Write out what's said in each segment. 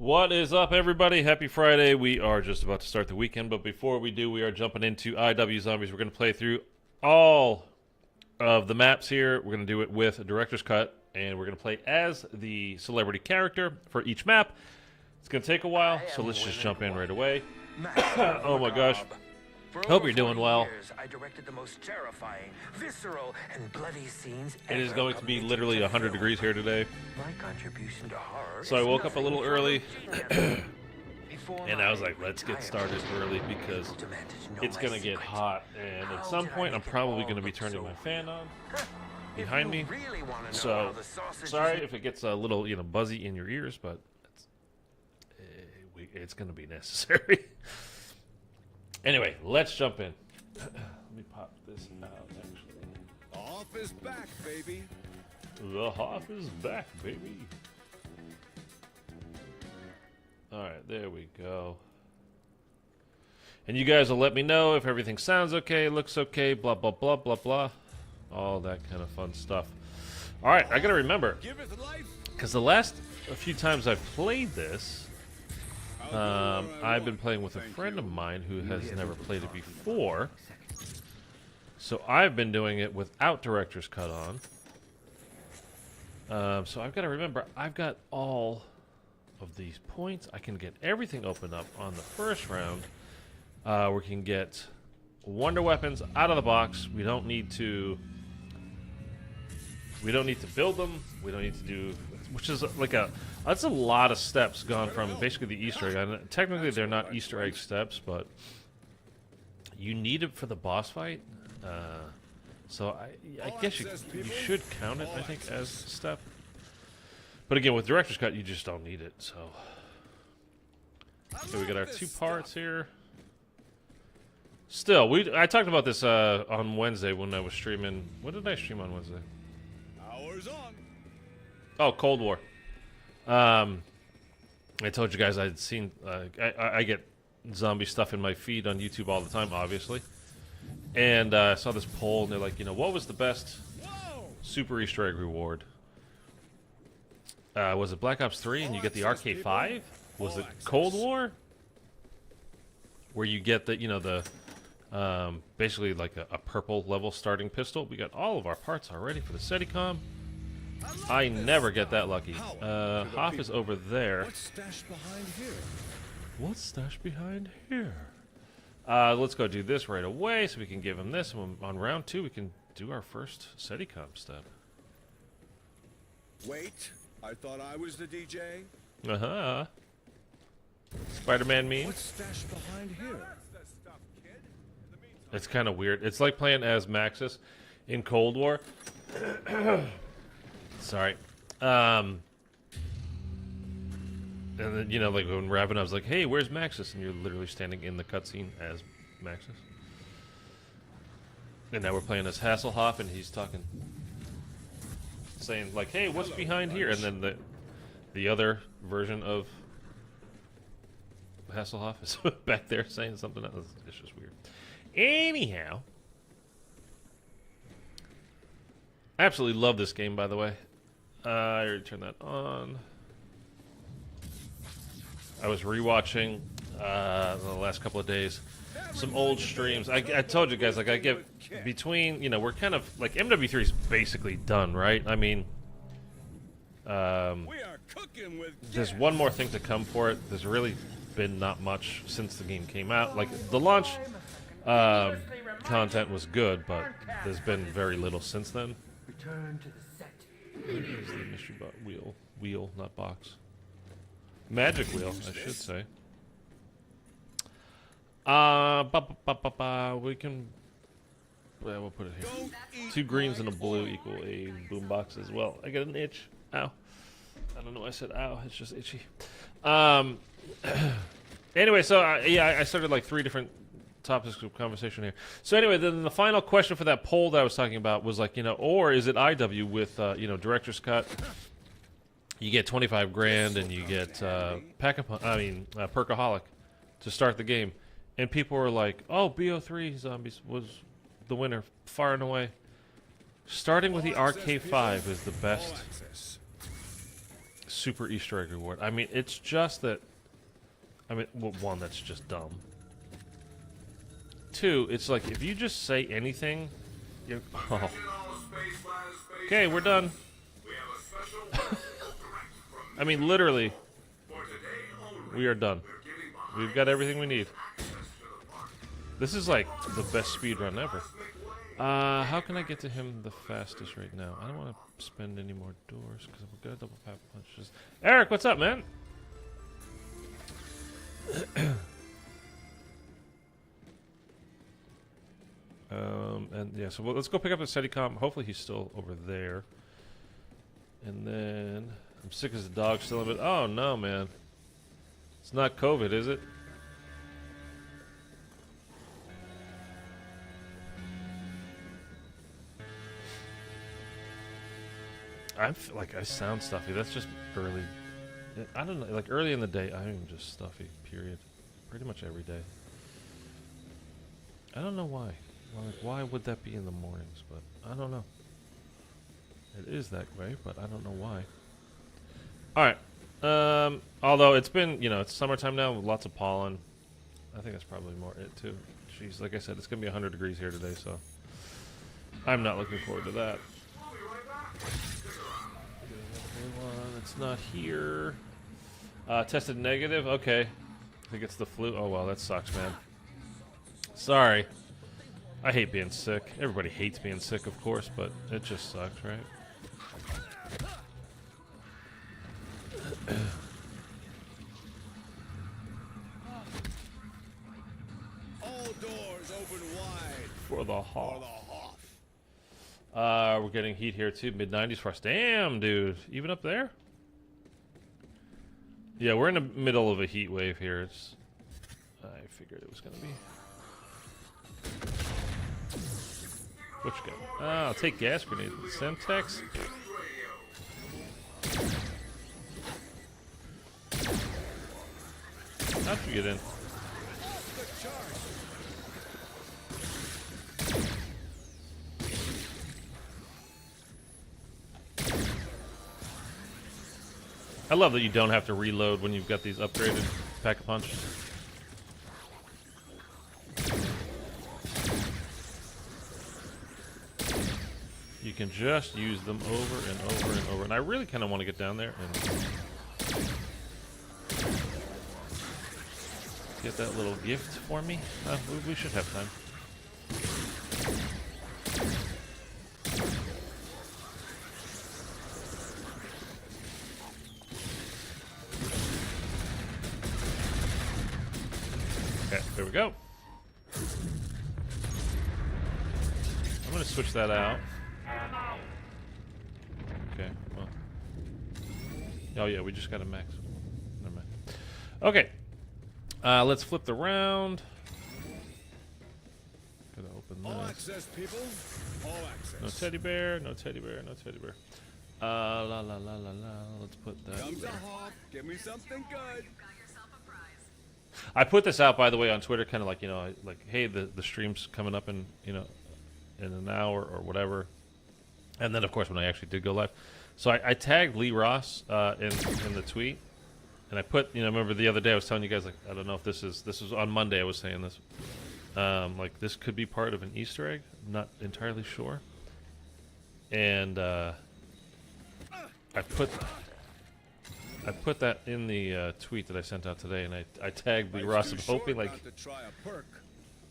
What is up, everybody? Happy Friday. We are just about to start the weekend, but before we do, we are jumping into IW Zombies. We're going to play through all of the maps here. We're going to do it with a director's cut, and we're going to play as the celebrity character for each map. It's going to take a while, so let's just jump in right away. Oh my gosh. Hope you're doing well. I directed the most terrifying, visceral, and bloody scenes It is going to be literally 100 degrees here today. My contribution to horror. So I woke up a little early, and I was like, let's get started early because it's going to get hot. And at some point, I'm probably going to be turning my fan on behind me. So sorry if it gets a little, buzzy in your ears, but it's going to be necessary. Anyway, let's jump in. Let me pop this out, actually. Hoff is back, baby. The Hoff is back, baby. Alright, there we go. And you guys will let me know if everything sounds okay, looks okay, blah, blah, blah, blah, blah. All that kind of fun stuff. Alright, I gotta remember. Because the last few times I've played this, I've been playing with a friend of mine who has never played it before. So I've been doing it without director's cut on. So I've got to remember, I've got all of these points. I can get everything opened up on the first round. We can get wonder weapons out of the box. We don't need to build them. We don't need to do, which is like that's a lot of steps gone from basically the Easter egg. And technically, they're not Easter egg steps, but you need it for the boss fight. So I guess you should count it, I think, as a step. But again, with director's cut, you just don't need it. So we got our two parts here. Still, I talked about this on Wednesday when I was streaming. What did I stream on Wednesday? Hours on. Oh, Cold War. I told you guys I'd seen. I get zombie stuff in my feed on YouTube all the time, obviously. And I saw this poll, and they're like, what was the best Super Easter egg reward? Was it Black Ops 3 and you get the RK5? Was it Cold War? Where you get the, basically like a purple level starting pistol. We got all of our parts already for the Steadicam. I never get that lucky. Hoff is over there. What's stashed behind here? What's stashed behind here? Let's go do this right away so we can give him this. And on round 2, we can do our first Steadicam step. Wait, I thought I was the DJ. Uh-huh. Spider-Man meme. What's stashed behind here? It's kind of weird. It's like playing as Maxis in Cold War. Sorry. And then, like when Ravenov's like, hey, where's Maxis? And you're literally standing in the cutscene as Maxis. And now we're playing as Hasselhoff, and he's saying like, hey, what's behind here? And then the other version of Hasselhoff is back there saying something else. It's just weird. Anyhow. I absolutely love this game, by the way. I already turned that on. I was rewatching the last couple of days some old streams. I told you guys, like, I get between, we're kind of like MW3 is basically done, right? I mean, there's one more thing to come for it. There's really been not much since the game came out. Like the launch content was good, but there's been very little since then. Return to the set. Here's the mystery wheel, not box. Magic wheel, I should say. We can. Well, we'll put it here. 2 greens and a blue equal a boombox as well. I got an itch. Ow. I don't know why I said ow. It's just itchy. Anyway, so I started like 3 different topics of conversation here. So anyway, then the final question for that poll that I was talking about was like, or is it IW with, director's cut? You get 25 grand and you get Perkaholic to start the game. And people were like, oh, BO3 Zombies was the winner far and away. Starting with the RK5 is the best super Easter egg reward. I mean, it's just that. I mean, well, one, that's just dumb. Two, it's like if you just say anything, you're. Oh. Okay, we're done. I mean, literally, we are done. We've got everything we need. This is like the best speed run ever. How can I get to him the fastest right now? I don't want to spend any more doors because I'm gonna double pack punches. Eric, what's up, man? And yeah, so let's go pick up the Steadicom. Hopefully he's still over there. And then I'm sick as a dog still in it. Oh no, man! It's not COVID, is it? I sound stuffy. That's just early. I don't know. Like early in the day, I am just stuffy. Period. Pretty much every day. I don't know why. Like, why would that be in the mornings? But I don't know. It is that way, but I don't know why. All right. Although it's been, it's summertime now with lots of pollen. I think that's probably more it too. Jeez, like I said, it's gonna be 100 degrees here today, so I'm not looking forward to that. It's not here. Tested negative. Okay. I think it's the flu. Oh well, that sucks, man. Sorry. I hate being sick. Everybody hates being sick, of course, but it just sucks, right? All doors open wide. For the For the Hoff. Hoff. We're getting heat here too. Mid-90s for us. Damn, dude. Even up there? Yeah, we're in the middle of a heat wave here. I figured it was going to be. Which guy? Ah, I'll take gas grenades. Semtex? How'd you get in? I love that you don't have to reload when you've got these upgraded pack-a-punch. You can just use them over and over and over. And I really kind of want to get down there and get that little gift for me. We should have time. Okay, there we go. I'm going to switch that out. Okay, well. Oh yeah, we just got a max. Never mind. Okay. Let's flip the round. Gotta open this. All access, people. All access. No teddy bear, no teddy bear, no teddy bear. La la la la la. Let's put that. Come to Hoff. Give me something good. I put this out, by the way, on Twitter, kind of like, like, hey, the stream's coming up in, in an hour or whatever. And then, of course, when I actually did go live. So I tagged Lee Ross in the tweet. And I put, remember the other day I was telling you guys, like, I don't know if this was on Monday I was saying this. Like, this could be part of an Easter egg. I'm not entirely sure. And I put that in the tweet that I sent out today, and I tagged Lee Ross. I'm hoping, like,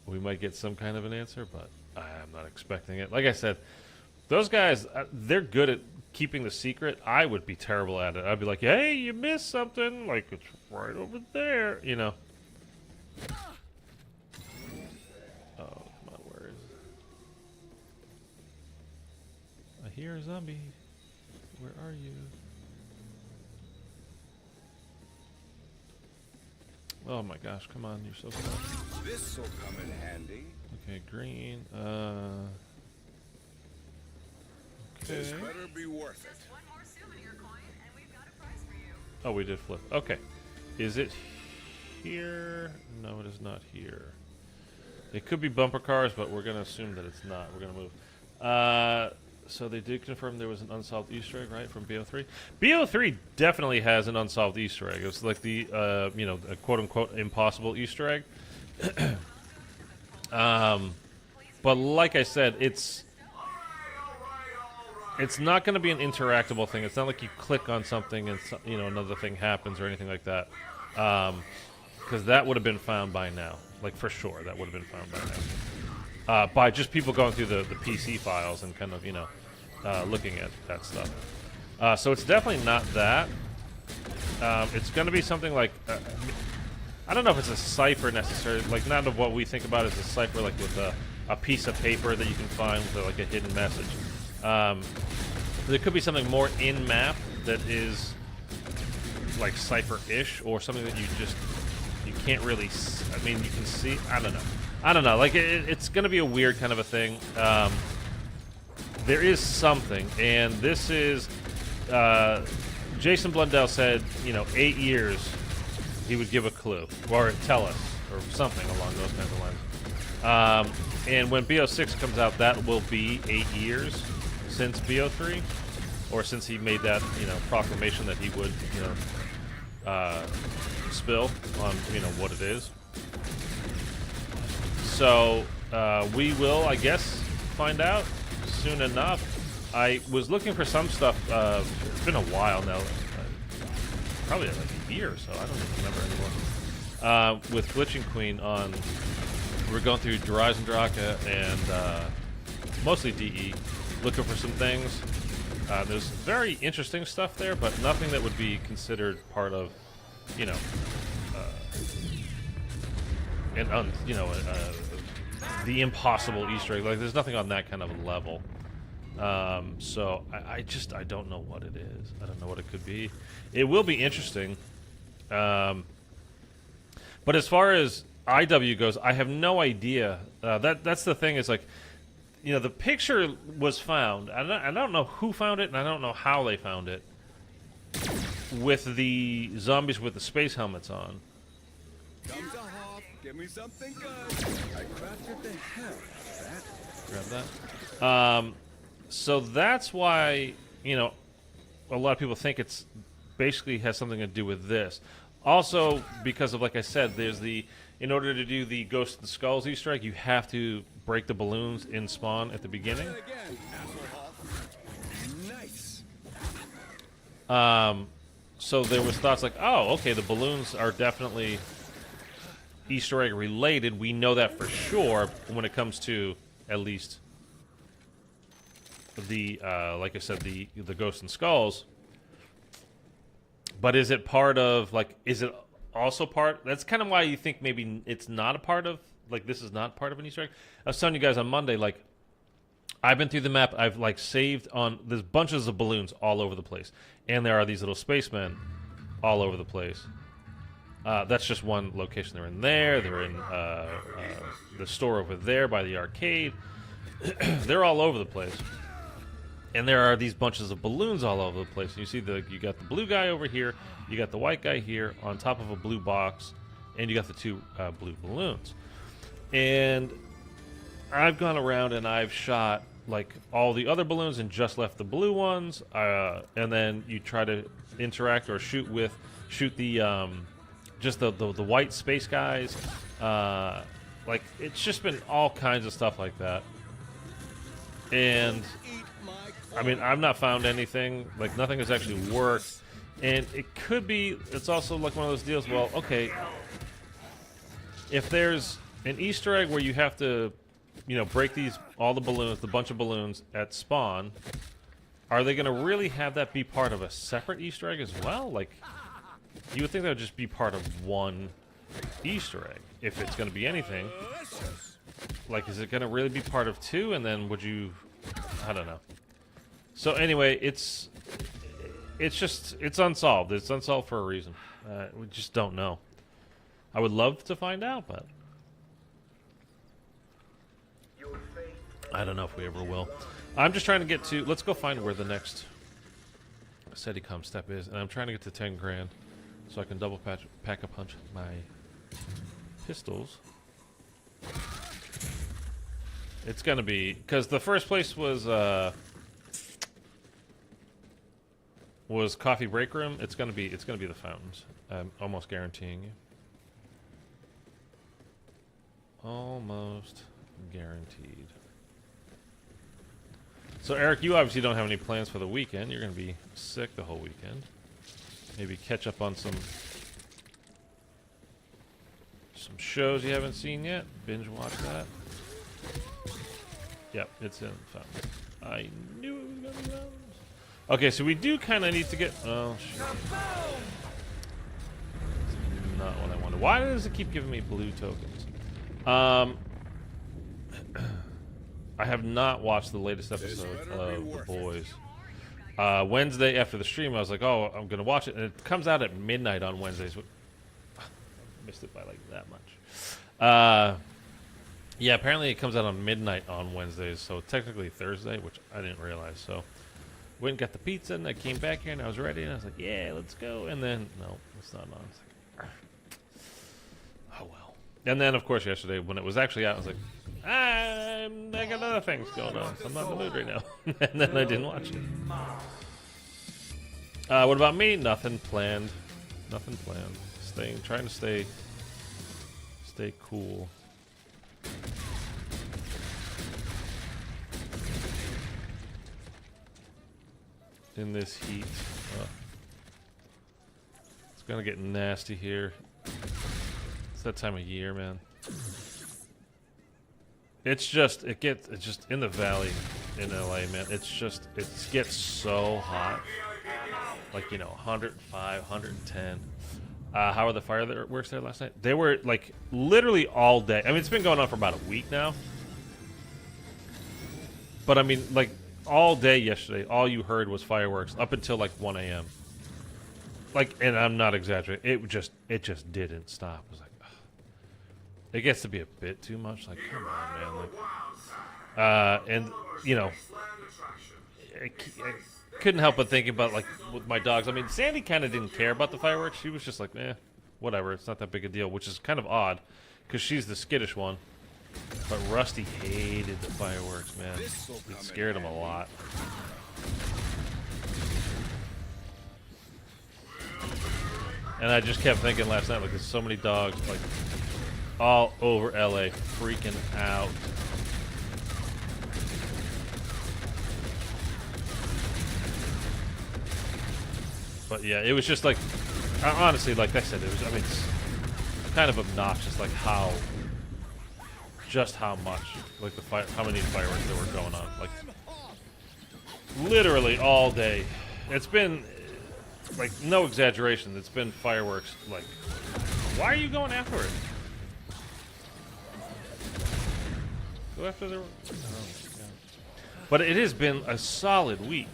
we might get some kind of an answer, but I'm not expecting it. Like I said, those guys, they're good at keeping the secret. I would be terrible at it. I'd be like, hey, you missed something. Like, it's right over there, Oh, come on, where is it? I hear a zombie. Where are you? Oh my gosh, come on, you're so close. This'll come in handy. Okay, green. Okay. This better be worth it. One more souvenir coin, and we've got a prize for you. Oh, we did flip. Okay. Is it here? No, it is not here. It could be bumper cars, but we're going to assume that it's not. We're going to move. So they did confirm there was an unsolved Easter egg, right, from BO3? BO3 definitely has an unsolved Easter egg. It's like the, you know, a quote-unquote impossible Easter egg. But like I said, it's not going to be an interactable thing. It's not like you click on something and, you know, another thing happens or anything like that. Because that would have been found by now. Like, for sure, that would have been found by now. By just people going through the PC files and kind of, you know, looking at that stuff. So it's definitely not that. It's going to be something like... I don't know if it's a cipher necessarily. Like, not of what we think about as a cipher, like with a piece of paper that you can find with, like, a hidden message. There could be something more in-map that is, like, cipher-ish, or something that you can't really... I mean, you can see... I don't know. Like, it's going to be a weird kind of a thing. There is something, and this is... Jason Blundell said, you know, 8 years he would give a clue, or tell us, or something along those kinds of lines. And when BO6 comes out, that will be 8 years since BO3, or since he made that, you know, proclamation that he would, you know, spill on, you know, what it is. So we will, I guess, find out soon enough. I was looking for some stuff. It's been a while now, probably like a year or so. I don't even remember anymore. With Glitching Queen on, we're going through Horizon Draka and mostly DE, looking for some things. There's very interesting stuff there, but nothing that would be considered part of, you know, the impossible Easter egg. Like, there's nothing on that kind of a level. So I don't know what it is. I don't know what it could be. It will be interesting. But as far as IW goes, I have no idea. That's the thing, is like, you know, the picture was found. I don't know who found it, and I don't know how they found it, with the zombies with the space helmets on. Come to Hoff, give me something good. I crafted the hell out of that. Grab that. So that's why, you know, a lot of people think it's basically has something to do with this. Also, because of, like I said, there's in order to do the Ghost and Skulls Easter egg, you have to break the balloons in spawn at the beginning. Again, asshole Hoff. Nice. So there was thoughts like, oh, okay, the balloons are definitely Easter egg related. We know that for sure when it comes to, at least, the like I said, the Ghosts and Skulls. But is it part of, like, is it also part? That's kind of why you think maybe it's not a part of, like, this is not part of an Easter egg. I was telling you guys on Monday, like, I've been through the map. I've, like, saved on, there's bunches of balloons all over the place, and there are these little spacemen all over the place. That's just one location. They're in there. They're in the store over there by the arcade. They're all over the place. And there are these bunches of balloons all over the place. And you see you got the blue guy over here, you got the white guy here on top of a blue box, and you got the two blue balloons. And I've gone around and I've shot, like, all the other balloons and just left the blue ones. And then you try to interact or shoot the just the white space guys. Like, it's just been all kinds of stuff like that. And I mean, I've not found anything. Like, nothing has actually worked. And it could be, it's also like one of those deals, well, okay, if there's an Easter egg where you have to, you know, break all the balloons, the bunch of balloons at spawn, are they going to really have that be part of a separate Easter egg as well? Like, you would think that would just be part of one Easter egg, if it's going to be anything. Like, is it going to really be part of two, and then would you... I don't know. So anyway, it's unsolved. It's unsolved for a reason. We just don't know. I would love to find out, but I don't know if we ever will. I'm just trying to get to... Let's go find where the next Steadicom step is, and I'm trying to get to 10 grand so I can double pack-a-punch my pistols. It's gonna be... Because the first place was was coffee break room. It's gonna be the fountains. I'm almost guaranteeing you. Almost guaranteed. So Eric, you obviously don't have any plans for the weekend. You're gonna be sick the whole weekend. Maybe catch up on some shows you haven't seen yet. Binge watch that. Yep, it's in fountains. I knew it was gonna be fountains. Okay, so we do kind of need to get. Oh shit. Not what I wanted. Why does it keep giving me blue tokens? I have not watched the latest episode of The Boys. Wednesday after the stream, I was like, oh, I'm going to watch it. And it comes out at midnight on Wednesdays. Missed it by like that much. Yeah, apparently it comes out on midnight on Wednesdays. So technically Thursday, which I didn't realize. So went and got the pizza, and I came back here, and I was ready. And I was like, yeah, let's go. And then, no, it's not on. It's like, oh, well. And then, of course, yesterday when it was actually out, I was like, I got other things going on, so I'm not in the mood right now. And then I didn't watch it. What about me? Nothing planned. Nothing planned. Trying to stay cool. In this heat. It's gonna get nasty here. It's that time of year, man. It's just in the valley in LA, man. It gets so hot. Like, 105, 110. How were the fireworks there last night? They were like literally all day. I mean, it's been going on for about a week now. But I mean, like all day yesterday, all you heard was fireworks up until like 1 a.m. Like, and I'm not exaggerating. It just didn't stop. It was like, it gets to be a bit too much. Like, come on, man. Like, and I couldn't help but thinking about like with my dogs. I mean, Sandy kind of didn't care about the fireworks. She was just like, whatever. It's not that big a deal, which is kind of odd because she's the skittish one. But Rusty hated the fireworks, man. It scared him a lot. And I just kept thinking last night, like, there's so many dogs, like, all over LA freaking out. But yeah, it was just like, honestly, like I said, it's kind of obnoxious, like how much, like how many fireworks there were going on, like literally all day. It's been, like, no exaggeration, it's been fireworks, like, why are you going after it? Go after the... Oh, God. But it has been a solid week.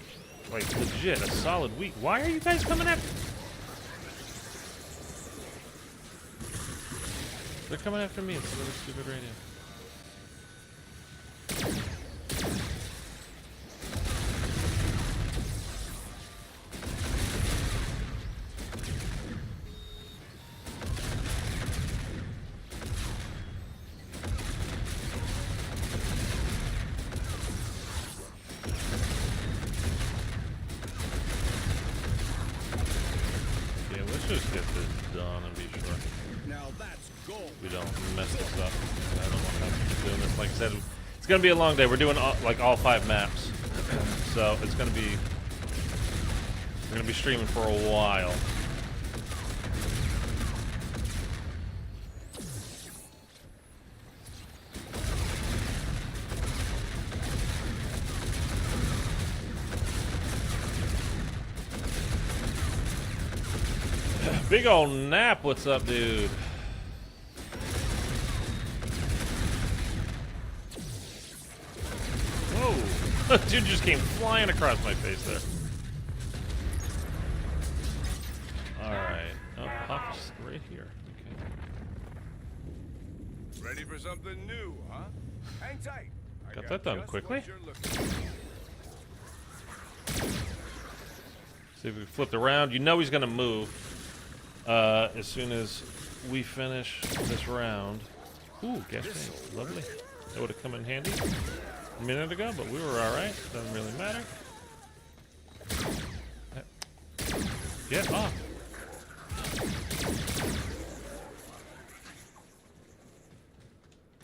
Like, legit, a solid week. Why are you guys coming after... They're coming after me. It's a really stupid radio. Just get this done and be sure Now that's gold. we don't mess this up. I don't want to have to keep doing this. Like I said, it's gonna be a long day. We're doing all 5 maps, so it's gonna be we're gonna be streaming for a while. Big old nap, what's up, dude? Whoa. Dude just came flying across my face there. Alright. Oh, Pop is right here. Okay. Ready for something new, huh? Hang tight. I Got that done just quickly. what you're looking for. See if we flipped around. You know he's gonna move. As soon as we finish this round. Ooh, gas tank. Lovely. That would have come in handy a minute ago, but we were alright. Doesn't really matter. Get off.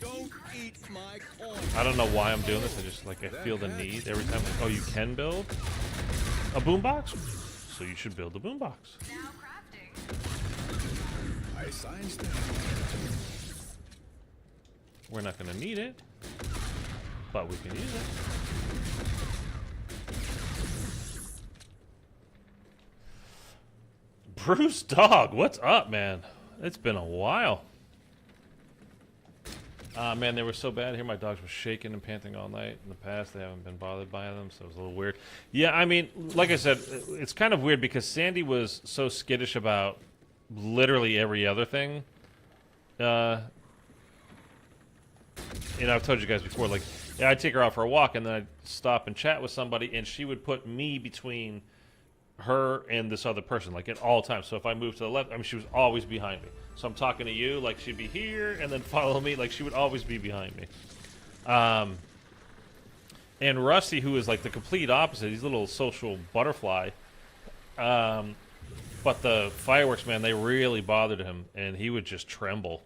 Don't eat my corn. I don't know why I'm doing this. I just like I feel the need every time. Oh, you can build a boombox, so you should build a boombox. Now crafting. I science that. We're not gonna need it, but we can use it. Bruce Dog, what's up, man? It's been a while. Man, they were so bad here. My dogs were shaking and panting all night. In the past, they haven't been bothered by them, so it was a little weird. Yeah, I mean, like I said, it's kind of weird because Sandy was so skittish about literally every other thing. And I've told you guys before, like, yeah, I'd take her out for a walk, and then I'd stop and chat with somebody, and she would put me between her and this other person, like, at all times. So if I moved to the left, I mean, she was always behind me. So I'm talking to you, like, she'd be here, and then follow me, like, she would always be behind me. And Rusty, who is, like, the complete opposite, he's a little social butterfly. But the fireworks, man, they really bothered him, and he would just tremble.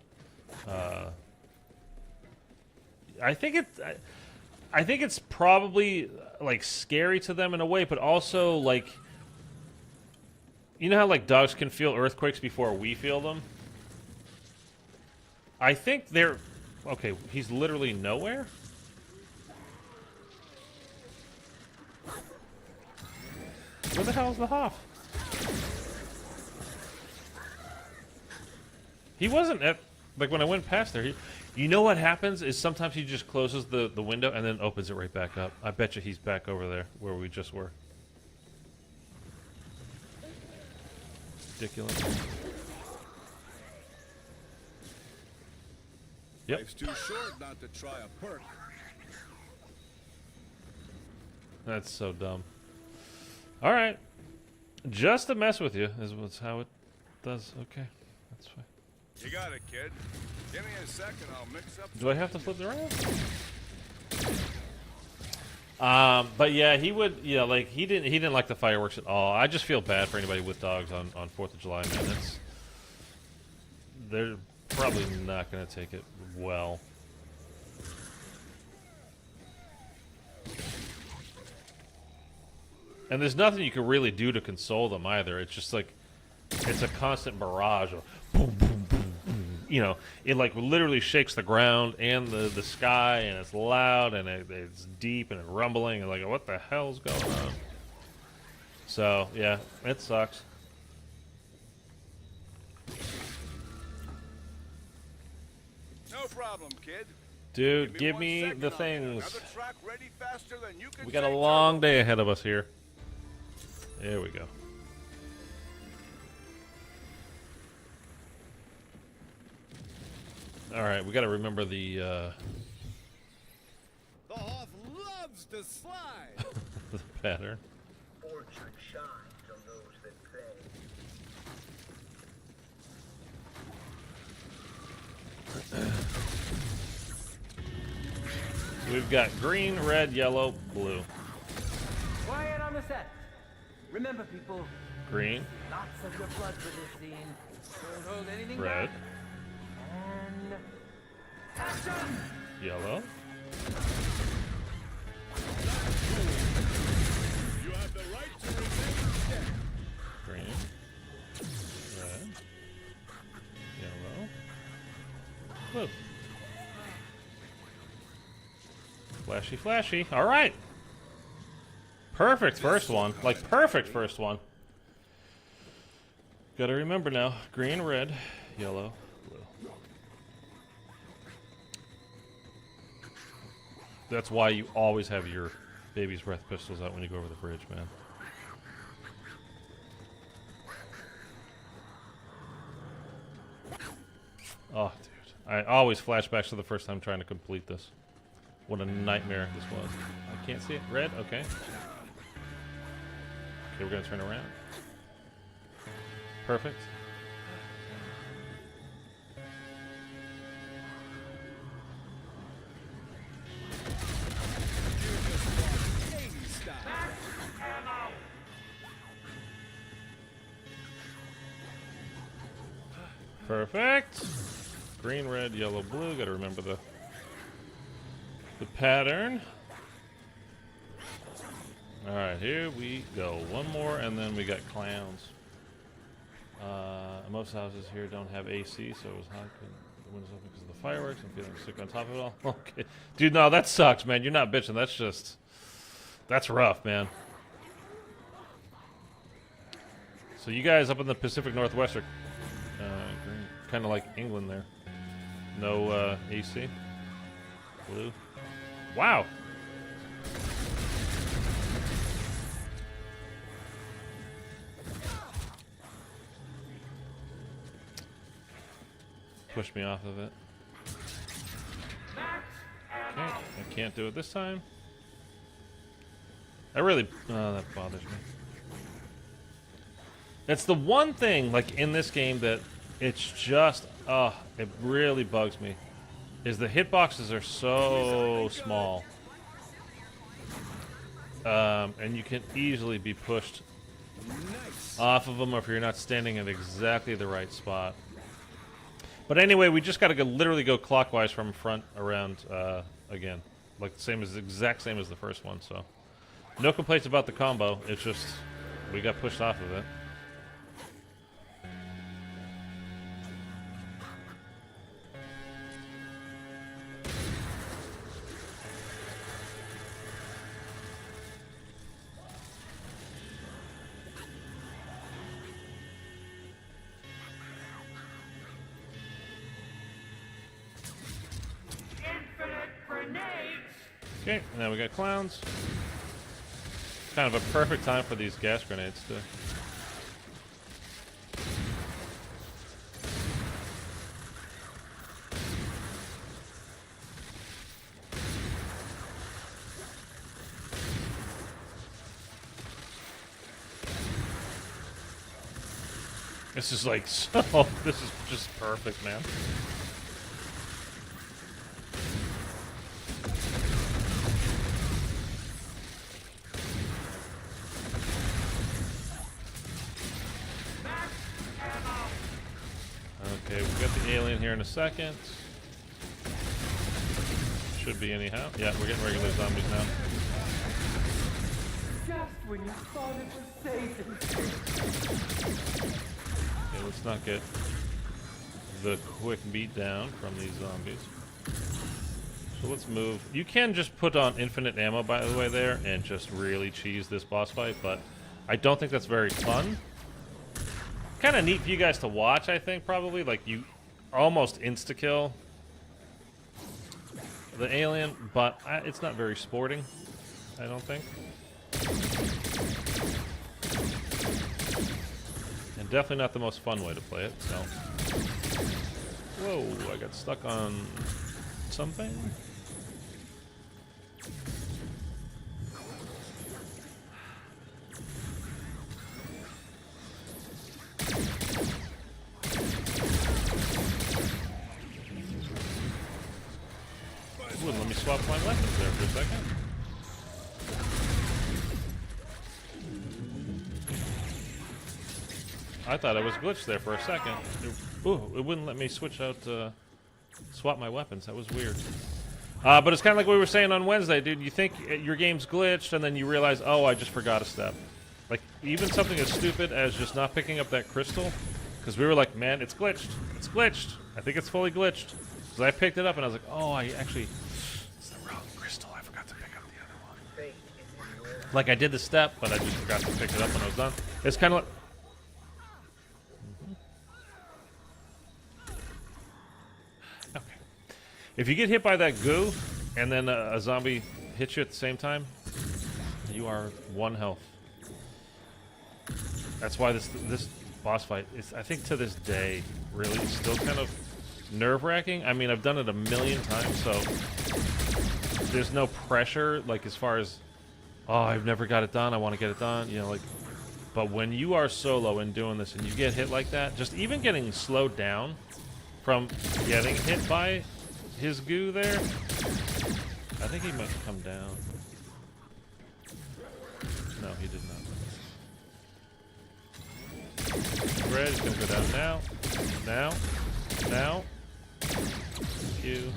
I think it's probably like scary to them in a way, but also like, you know how like dogs can feel earthquakes before we feel them? I think they're okay. He's literally nowhere. Where the hell is the Hoff? He wasn't at like when I went past there. You know what happens is sometimes he just closes the window and then opens it right back up. I bet you he's back over there where we just were. Ridiculous. Yep. Life's too short not to try a perk. That's so dumb. All right. Just to mess with you is what's how it does. Okay. That's fine. You got it, kid. Give me a second, I'll mix up. Do I have to flip it around? But yeah, he would. Yeah, like he didn't like the fireworks at all. I just feel bad for anybody with dogs on 4th of July, man. They're probably not gonna take it well. And there's nothing you can really do to console them either. It's just like it's a constant barrage of boom, boom, boom. You know, it like literally shakes the ground and the sky, and it's loud and it's deep and it's rumbling and like what the hell's going on? So yeah, it sucks. No problem, kid. Dude, give one me second, the I'll get things. another track ready faster than you can We got a say long turbo. day ahead of us here. There we go. All right, we got to remember the The Hoff loves to slide. the pattern. Fortune shines on those that play. We've got green, red, yellow, blue. Quiet on the set. Remember, people, Green, lots of your blood for this scene. Don't hold anything red, back. And yellow, You have the right to remain dead. green, red, yellow, blue. Flashy, flashy. All right. Perfect first one. Like, perfect first one. Gotta remember now. Green, red, yellow, blue. That's why you always have your baby's breath pistols out when you go over the bridge, man. Oh, dude. I always flashbacks to the first time trying to complete this. What a nightmare this was. I can't see it. Red? Okay. Okay, we're gonna turn around. Perfect. Perfect. Green, red, yellow, blue. Got to remember the pattern. All right, here we go. One more, and then we got clowns. Most houses here don't have AC, so it was hot. The windows open because of the fireworks. I'm feeling sick on top of it all. Okay, dude, no, that sucks, man. You're not bitching. That's rough, man. So you guys up in the Pacific Northwest are kind of like England there. No AC. Blue. Wow. Push me off of it. Okay, I can't do it this time. That bothers me. It's the one thing, like, in this game that it's just, it really bugs me, is the hitboxes are so small. And you can easily be pushed off of them if you're not standing at exactly the right spot. But anyway, we just got to literally go clockwise from front around again. Like exact same as the first one, so. No complaints about the combo, it's just, we got pushed off of it. Okay, now we got clowns. Kind of a perfect time for these gas grenades too. This is like this is just perfect, man. Okay, we've got the alien here in a second. Should be anyhow. Yeah, we're getting regular zombies now. Just when you thought it was safe. Okay, let's not get the quick beat down from these zombies. So let's move. You can just put on infinite ammo, by the way, there, and just really cheese this boss fight, but I don't think that's very fun. Kind of neat for you guys to watch, I think, probably. Like, you almost insta-kill the alien, but it's not very sporting, I don't think. And definitely not the most fun way to play it, so. Whoa, I got stuck on something. Wouldn't let me swap my weapons there for a second. I thought I was glitched there for a second. It wouldn't let me switch out, swap my weapons. That was weird. But it's kind of like we were saying on Wednesday, dude. You think your game's glitched, and then you realize, oh, I just forgot a step. Like, even something as stupid as just not picking up that crystal, because we were like, man, it's glitched. It's glitched. I think it's fully glitched. Because I picked it up, and I was like, oh, I actually... It's the wrong crystal. I forgot to pick up the other one. Like, I did the step, but I just forgot to pick it up when I was done. It's kind of like... Okay. If you get hit by that goo, and then a zombie hits you at the same time, you are 1 health. That's why this boss fight is, I think, to this day, really still kind of nerve-wracking. I mean, I've done it a million times, so there's no pressure, like, as far as, oh, I've never got it done, I want to get it done, you know, like, but when you are solo and doing this and you get hit like that, just even getting slowed down from getting hit by his goo there, I think he might come down. No, he did not. Red is going to go down now. Now. Now. Thank you.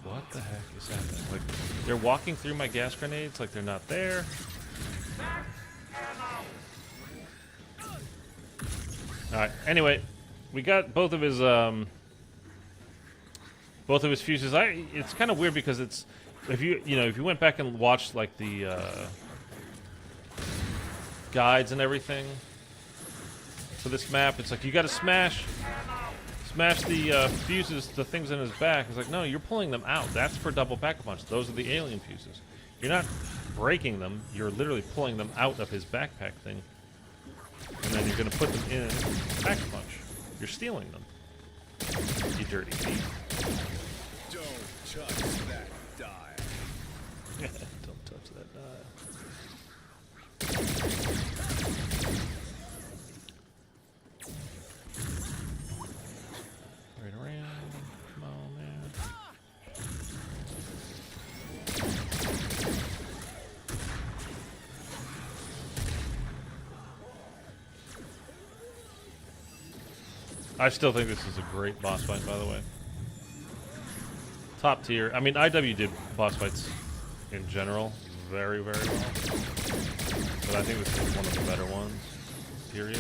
What the heck is happening? Like, they're walking through my gas grenades like they're not there. Alright, anyway, we got both of his fuses. It's kind of weird because it's if you went back and watched like the guides and everything for this map, it's like you got to smash the fuses, the things in his back. It's like, no, you're pulling them out. That's for double pack a punch. Those are the alien fuses. You're not breaking them. You're literally pulling them out of his backpack thing, and then you're gonna put them in pack a punch. You're stealing them. You dirty thief. Don't touch that dial. Don't touch that dial. Right around. Come on, man. I still think this is a great boss fight, by the way. Top tier. I mean, IW did boss fights in general very, very well. But I think this is one of the better ones. Period.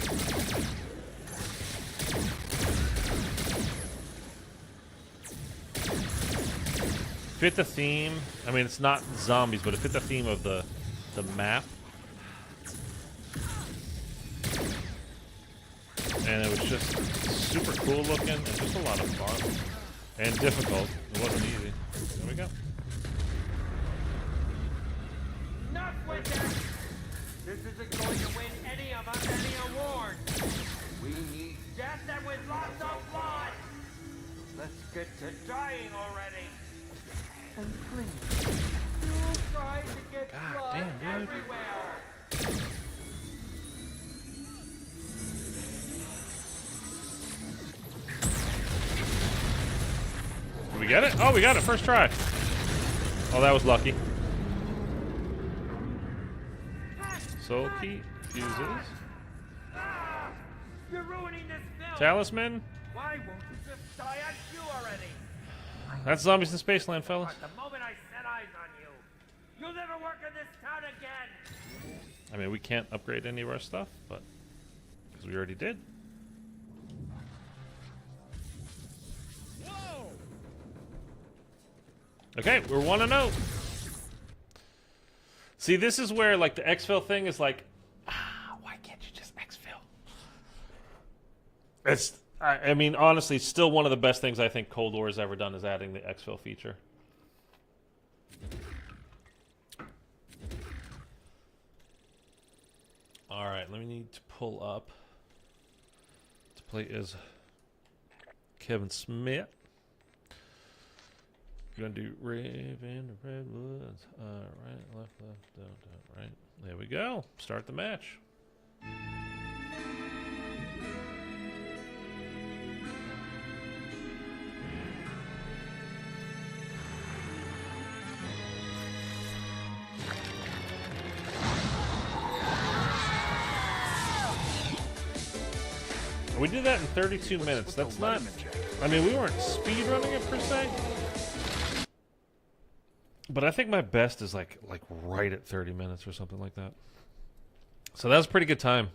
Fit the theme. I mean, it's not zombies, but it fit the theme of the map. And it was just super cool looking and just a lot of fun. And difficult. It wasn't easy. There we go. Not with that! This isn't going to win any of us any award! We need death and with lots of blood! Let's get to dying already! And please, don't try to get blood damn, dude. everywhere! Did we get it? Oh, we got it. First try. Oh, that was lucky. Soul key. Fuses. You're ruining this film! Talisman. Why won't you just die on cue already? That's Zombies in Spaceland, fellas. The moment I set eyes on you, you'll never work in this town again! I mean, we can't upgrade any of our stuff, but because we already did. Whoa! Okay, we're 1-0. See, this is where like the exfil thing is like, why can't you just exfil? It's, I mean, honestly, still one of the best things I think Cold War has ever done is adding the exfil feature. All right, let me need to pull up to play as Kevin Smith. We're gonna do Raven, Redwoods. Right, left, down, right. There we go. Start the match. We did that in 32 minutes. That's not. I mean, we weren't speed running it per se. But I think my best is like right at 30 minutes or something like that. So that was a pretty good time.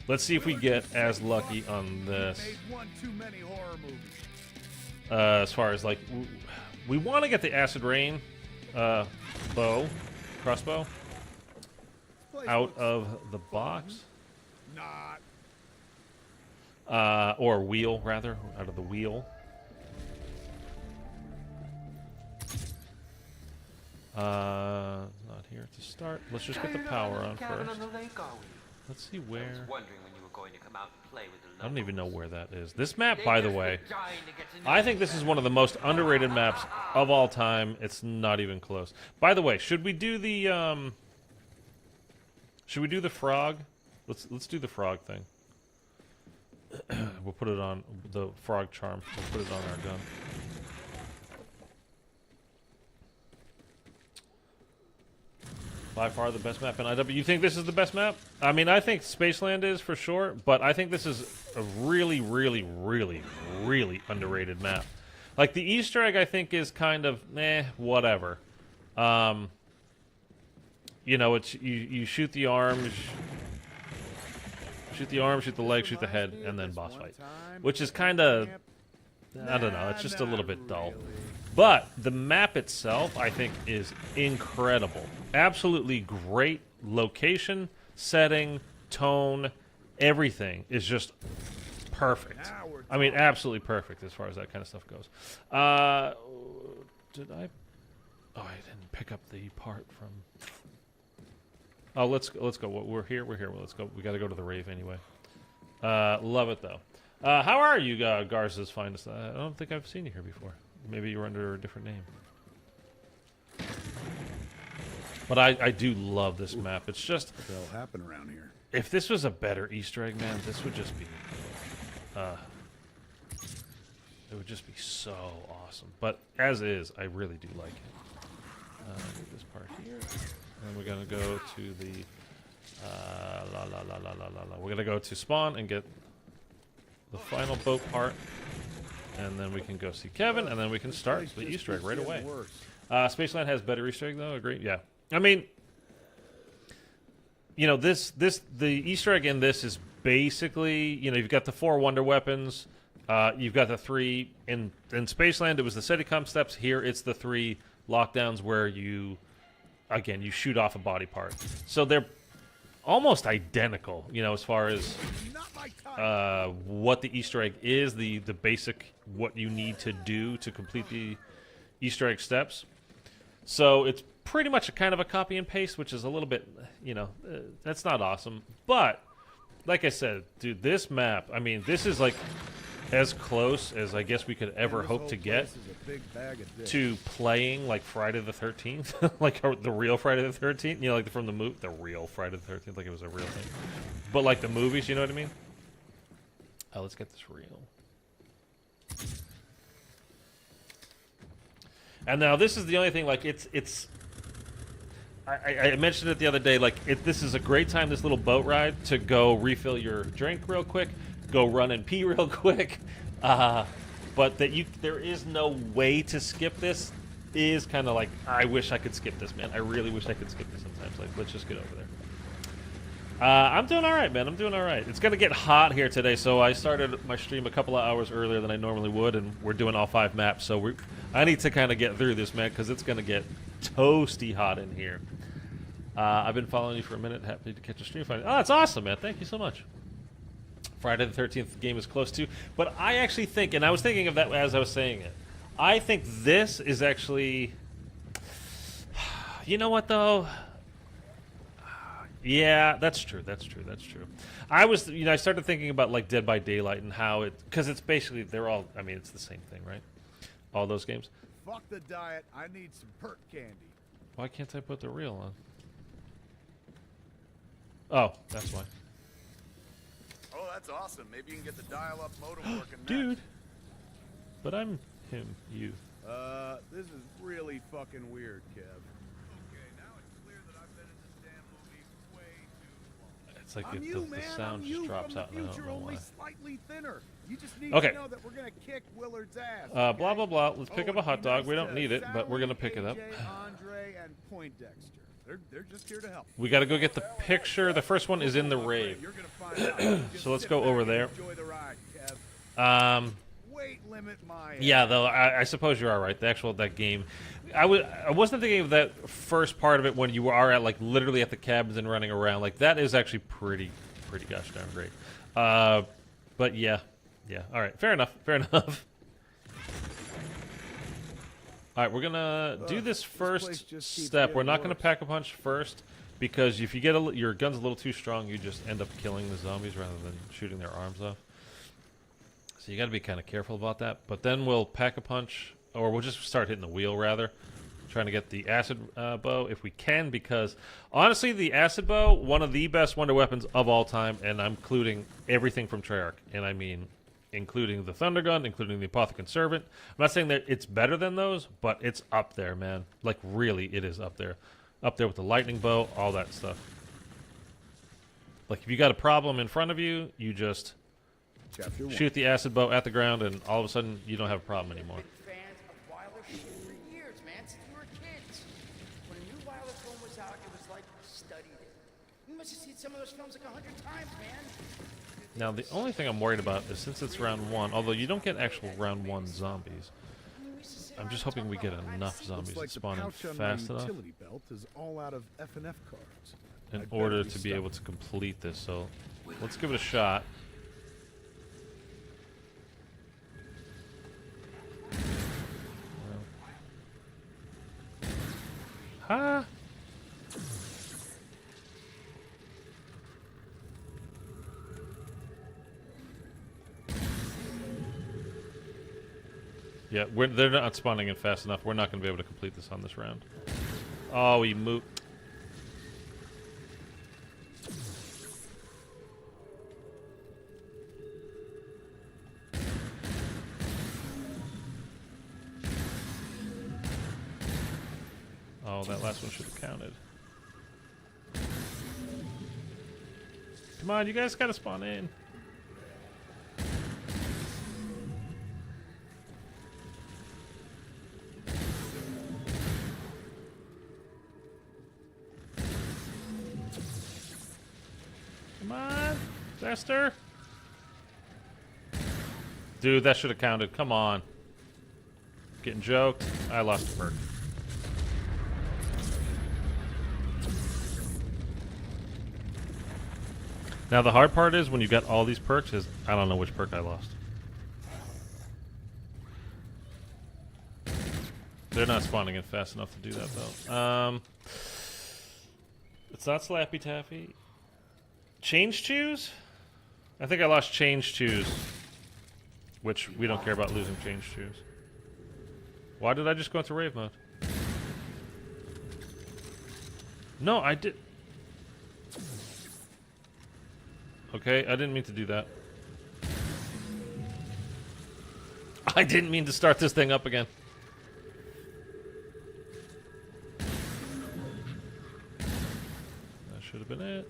Let's see if we get as lucky on this. Made one too many horror movies. As far as like, we want to get the acid rain crossbow out of the box. Not. Or wheel rather, out of the wheel. Not here to start. Let's just get the power on first. Let's see where. Wondering when you were going to come out and play with the I don't even know where that is. This map, by the way, I think this is one of the most underrated maps of all time. It's not even close. By the way, should we do the frog? Let's do the frog thing. We'll put it on the frog charm. We'll put it on our gun. By far the best map in IW. You think this is the best map? I mean, I think Spaceland is for sure, but I think this is a really, really, really, really underrated map. Like, the Easter egg, I think, is kind of, whatever. You know, it's you shoot the arms, shoot the leg, shoot the head, and then boss fight. Which is kind of, I don't know, it's just a little bit dull. But the map itself, I think, is incredible. Absolutely great location, setting, tone, everything is just perfect. I mean, absolutely perfect as far as that kind of stuff goes. Did I? Oh, I didn't pick up the part from. Oh, let's go. We're here. Well, let's go. We got to go to the rave anyway. Love it though. How are you, Garza's finest? I don't think I've seen you here before. Maybe you were under a different name. But I do love this map. It's just... What'll happen around here? If this was a better Easter egg, man, this would just be... it would just be so awesome. But as is, I really do like it. Get this part here. And we're going to go to the... We're going to go to spawn and get the final boat part. And then we can go see Kevin, and then we can start the Easter egg right away. Spaceland has better Easter egg, though. Agree? Yeah. I mean, you know, the Easter egg in this is basically, you know, you've got the 4 wonder weapons. You've got the 3 in Spaceland. It was the Steadicam steps. Here, it's the 3 lockdowns where you shoot off a body part. So they're almost identical, you know, as far as what the Easter egg is, the basic what you need to do to complete the Easter egg steps. So it's pretty much a kind of a copy and paste, which is a little bit, you know, that's not awesome. But like I said, dude, this map, I mean, this is like as close as I guess we could ever hope to get to playing like Friday the 13th, like the real Friday the 13th, you know, like from the movie, the real Friday the 13th, like it was a real thing. But like the movies, you know what I mean? Oh, let's get this real. And now this is the only thing, like it's I mentioned it the other day, like this is a great time, this little boat ride, to go refill your drink real quick, go run and pee real quick, but there is no way to skip this. Is kind of like, I wish I could skip this, man. I really wish I could skip this sometimes. Like, let's just get over there. I'm doing all right, man. I'm doing all right. It's gonna get hot here today, so I started my stream a couple of hours earlier than I normally would, and we're doing all 5 maps. So I need to kind of get through this, man, because it's gonna get toasty hot in here. I've been following you for a minute. Happy to catch a stream. Oh, that's awesome, man. Thank you so much. Friday the 13th game is close too, but I actually think, and I was thinking of that as I was saying it, I think this is actually, you know what though? Yeah, that's true. That's true. I started thinking about like Dead by Daylight and how because it's basically, they're all, I mean, it's the same thing, right? All those games. Fuck the diet. I need some perk candy. Why can't I put the reel on? Oh, that's why. Oh, that's awesome. Maybe you can get the dial-up modem working Dude. next. But I'm him, you. This is really fucking weird, Kev. Okay, now it's clear that I've been in this damn movie way too long. It's like the sound just drops out, and I don't know why. Only slightly thinner. You just need Okay. to know that we're gonna kick Willard's ass. Blah, blah, blah. Let's pick up a hot dog. We don't need it, but we're going to pick it up. Andre and Poindexter. They're just here to help. We got to go get the picture. The first one is in the rave. You're gonna find out. So let's go over there. Enjoy the ride, Kev. Weight limit my Yeah, though, I suppose you are right. That game. I wasn't thinking of that first part of it when you are at, like, literally at the cabins and running around. Like, that is actually pretty gosh darn great. But yeah. All right, fair enough. All right, we're gonna do this first step. We're not gonna pack a punch first, because if you get your gun's a little too strong, you just end up killing the zombies rather than shooting their arms off. So you got to be kind of careful about that. But then we'll pack a punch, or we'll just start hitting the wheel rather, trying to get the acid bow if we can, because honestly, the acid bow, one of the best wonder weapons of all time, and I'm including everything from Treyarch, and I mean including the Thunder Gun, including the Apothecary Servant. I'm not saying that it's better than those, but it's up there, man. Like, really, it is up there. Up there with the lightning bow, all that stuff. Like, if you got a problem in front of you, you just shoot the acid bow at the ground, and all of a sudden, you don't have a problem anymore. Fans of Wilder shit for years, man, since we were kids. When a new Wilder film was out, it was like we studied it. We must have seen some of those films like 100 times, man. Now, the only thing I'm worried about is since it's round 1, although you don't get actual round 1 zombies, I'm just hoping we get enough zombies that spawn in fast enough utility belt is all out of F&F cards. in order to be able to complete this. So let's give it a shot. Huh? Yeah, they're not spawning in fast enough. We're not going to be able to complete this on this round. Oh, he moved. Oh, that last one should have counted. Come on, you guys got to spawn in. Come on, faster. Dude, that should have counted. Come on. Getting joked. I lost a perk. Now the hard part is when you got all these perks is I don't know which perk I lost. They're not spawning in fast enough to do that though. It's not Slappy Taffy. Change choose? I think I lost change choose. Which we don't care about losing change choose. Why did I just go into rave mode? No, I did. Okay, I didn't mean to do that. I didn't mean to start this thing up again. That should have been it.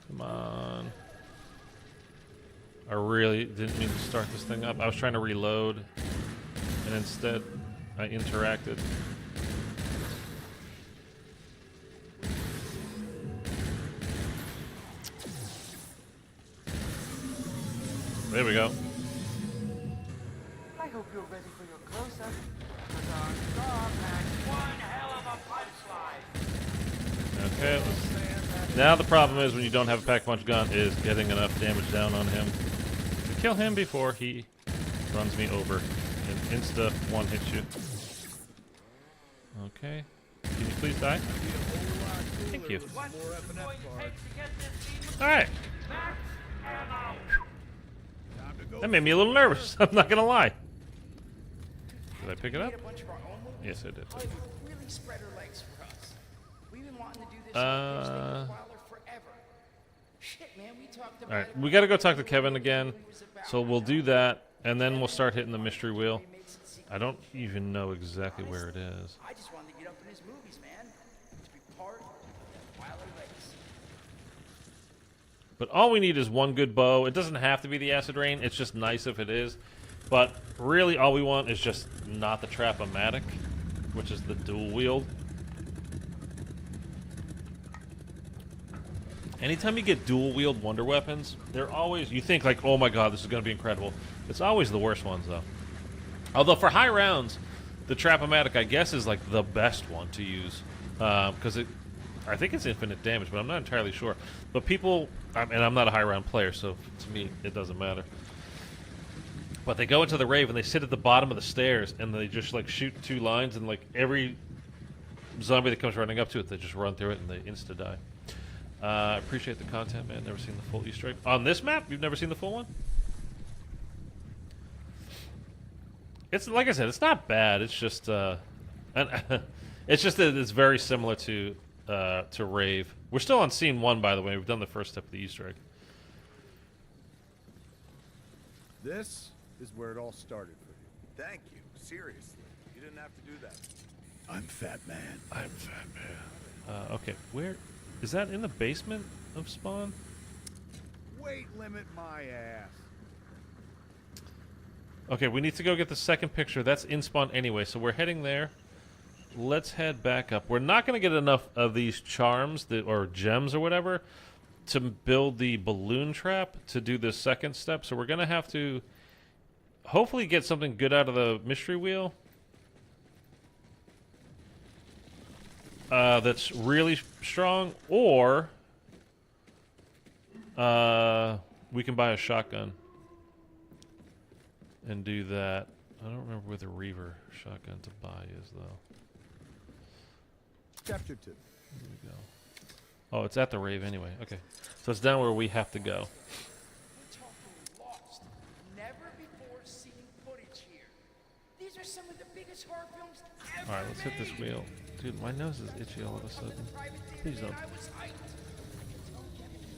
Come on. I really didn't mean to start this thing up. I was trying to reload, and instead I interacted. There we go. I hope you're ready for your close-up. Because our star packs one hell of a punchline. Okay, now the problem is when you don't have a pack punch gun is getting enough damage down on him to kill him before he runs me over and insta one hits you. Okay, can you please die? Thank you. Alright. That made me a little nervous, I'm not gonna lie. Did I pick it up? Yes, I did. Really spread her legs for us. We've been wanting to do this Wilder forever. Shit, man, we talked about Alright, we gotta go talk to Kevin again. So we'll do that, and then we'll start hitting the mystery wheel. I don't even know exactly where it is. I just wanted to get up in his movies, man. To be part of Wilder legacy. But all we need is one good bow. It doesn't have to be the acid rain. It's just nice if it is. But really all we want is just not the Trap-O-Matic, which is the dual wield. Anytime you get dual wield wonder weapons, they're always, you think like, oh my god, this is going to be incredible. It's always the worst ones though. Although for high rounds, the Trap-O-Matic I guess is like the best one to use. Because I think it's infinite damage, but I'm not entirely sure. But people, and I'm not a high round player, so to me it doesn't matter. But they go into the rave and they sit at the bottom of the stairs and they just like shoot two lines, and like every zombie that comes running up to it, they just run through it and they insta die. I appreciate the content, man. Never seen the full Easter egg on this map. You've never seen the full one? It's like I said, it's not bad. It's just it's just that it's very similar to Rave. We're still on scene 1, by the way. We've done the first step of the Easter egg. This is where it all started for you. Thank you. Seriously. You didn't have to do that. I'm Fat Man. I'm Fat Man. Okay, where is that? In the basement of Spawn? Weight limit my ass. Okay, we need to go get the second picture. That's in Spawn anyway, so we're heading there. Let's head back up. We're not going to get enough of these charms or gems or whatever to build the balloon trap to do the second step, so we're going to have to hopefully get something good out of the mystery wheel. That's really strong, or we can buy a shotgun and do that. I don't remember where the Reaver shotgun to buy is, though. Chapter 2. Here we go. Oh, it's at the Rave anyway. Okay. So it's down where we have to go. We're talking lost. Never before seen footage here. These are some of the biggest horror films ever Alright, let's hit this made. wheel. Dude, my nose is itchy all of a sudden. Please don't.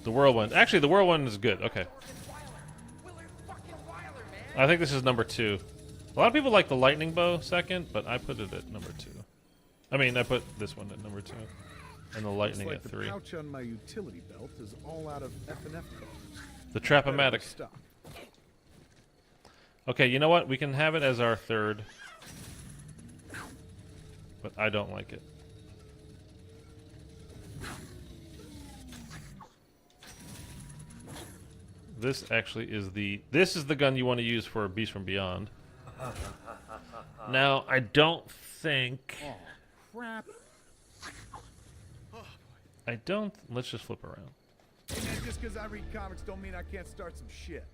The Whirlwind. Actually, the Whirlwind is good. Okay. I think this is number 2. A lot of people like the Lightning Bow second, but I put it at number 2. I mean, I put this one at number 2. And the Lightning Looks like at 3. The pouch on my utility belt is all out of F&F cards. The Trap-O-Matic. Stop. Okay, you know what? We can have it as our 3rd. But I don't like it. This actually is this is the gun you want to use for Beast from Beyond. Now, I don't think... Oh, crap. Let's just flip around. Hey man, just because I read comics don't mean I can't start some shit.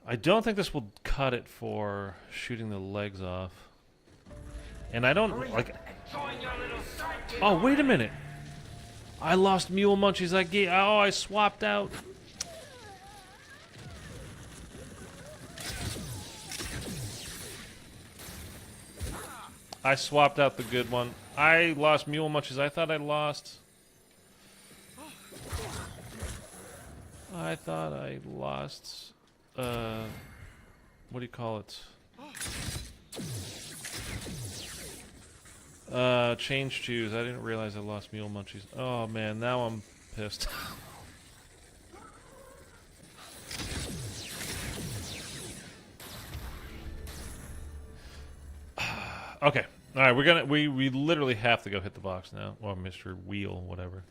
I don't think this will cut it for shooting the legs off. And I don't like... Oh, wait a minute. I lost Mule Munchies. I swapped out. I swapped out the good one. I lost Mule Munchies. I thought I lost... what do you call it? Change choose. I didn't realize I lost Mule Munchies. Oh man, now I'm pissed. Okay. Alright, we literally have to go hit the box now. Or Mr. Wheel, whatever.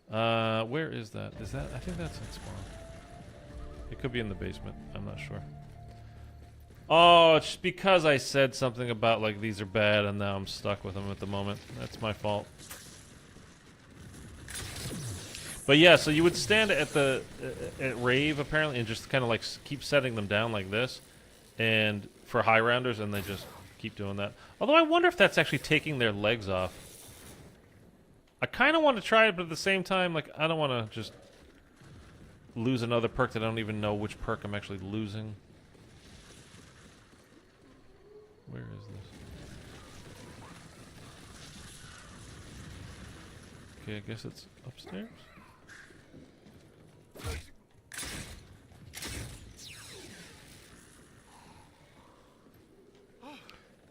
Where is that? I think that's in Spawn. It could be in the basement. I'm not sure. Oh, it's because I said something about like these are bad and now I'm stuck with them at the moment. That's my fault. But yeah, so you would stand at at Rave apparently and just kind of like keep setting them down like this, and for high rounders, and they just keep doing that. Although I wonder if that's actually taking their legs off. I kind of want to try it, but at the same time, like I don't want to just lose another perk that I don't even know which perk I'm actually losing. Where is this? Okay, I guess it's upstairs.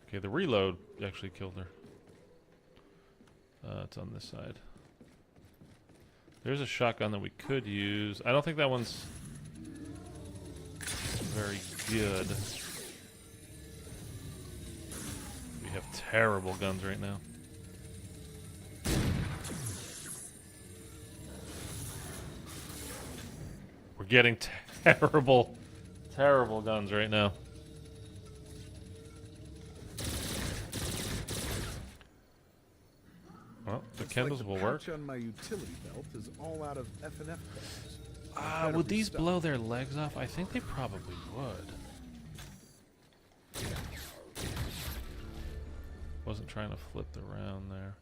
Okay, the reload actually killed her. It's on this side. There's a shotgun that we could use. I don't think that one's very good. We have terrible guns right now. We're getting terrible, terrible guns right now. Well, the Kindles will work. The pouch on my utility belt is all out of F&F cards. Would these blow their legs off? I think they probably would. Wasn't trying to flip the round there.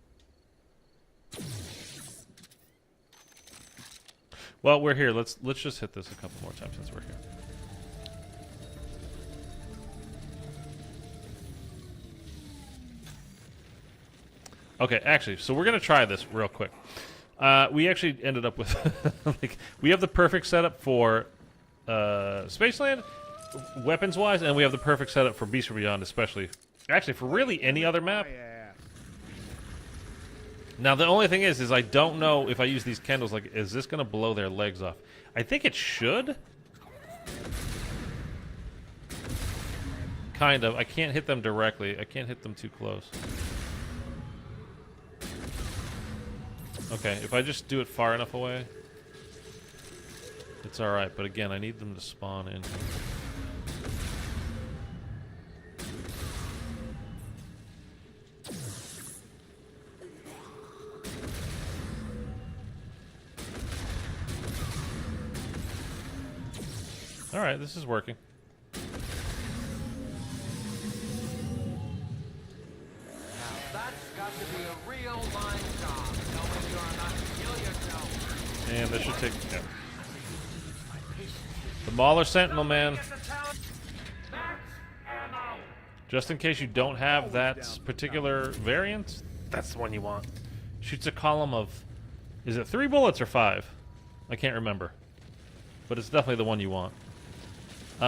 Well, we're here. Let's just hit this a couple more times since we're here. Okay, actually, so we're gonna try this real quick. We actually ended up with like we have the perfect setup for Spaceland, weapons-wise, and we have the perfect setup for Beast from Beyond, especially. Actually, for really any other map. Now, the only thing is I don't know if I use these candles, like, is this gonna blow their legs off? I think it should. Kind of. I can't hit them directly. I can't hit them too close. Okay, if I just do it far enough away, it's alright. But again, I need them to spawn in. Alright, this is working. That's got to be a real mind job, knowing you are not to kill yourself. And this should take... Yeah. The Mauler Sentinel, man. Just in case you don't have that particular variant, that's the one you want. Shoots a column of... Is it 3 bullets or 5? I can't remember. But it's definitely the one you want. Did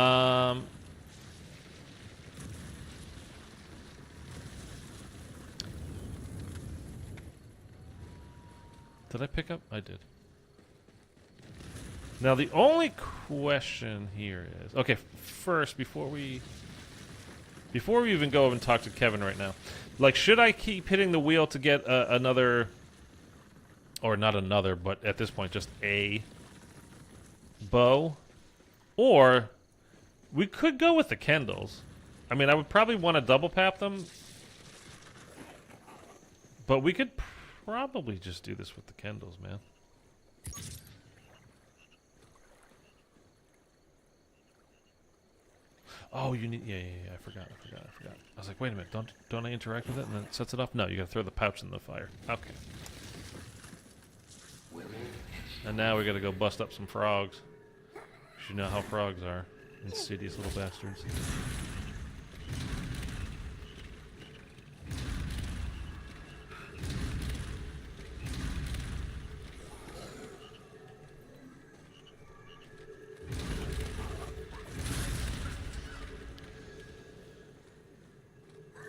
I pick up? I did. Now the only question here is, okay, first before we even go and talk to Kevin right now, like, should I keep hitting the wheel to get another, or not another, but at this point just a bow, or we could go with the Kendalls. I mean, I would probably want to double pap them, but we could probably just do this with the Kendalls, man. Oh, you need... Yeah, I forgot. I was like, wait a minute, don't I interact with it and then it sets it off? No, you gotta throw the pouch in the fire. Okay. And now we gotta go bust up some frogs. You know how frogs are. Insidious little bastards.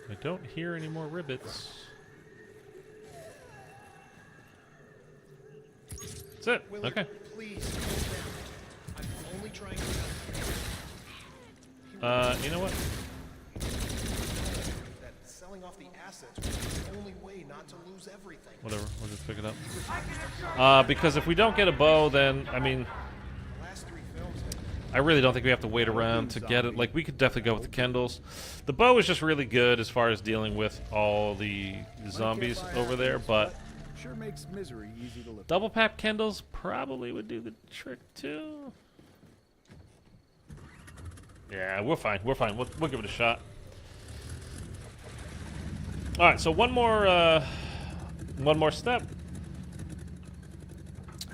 I don't hear any more ribbits. That's it. Willard, Okay. please, slow down. I'm only trying to help. You know what? That selling off the assets was the only way not to lose everything. Whatever. We'll just pick it up. Because if we don't get a bow, then, I mean, The last 3 films had I really don't think we have to wait around to get it. Like, we could definitely go with the Kendalls. The bow is just really good as far as dealing with all the zombies over there, but Sure makes misery easy to live. double pap Kendalls probably would do the trick too. Yeah, we're fine. We'll give it a shot. All right, so one more step,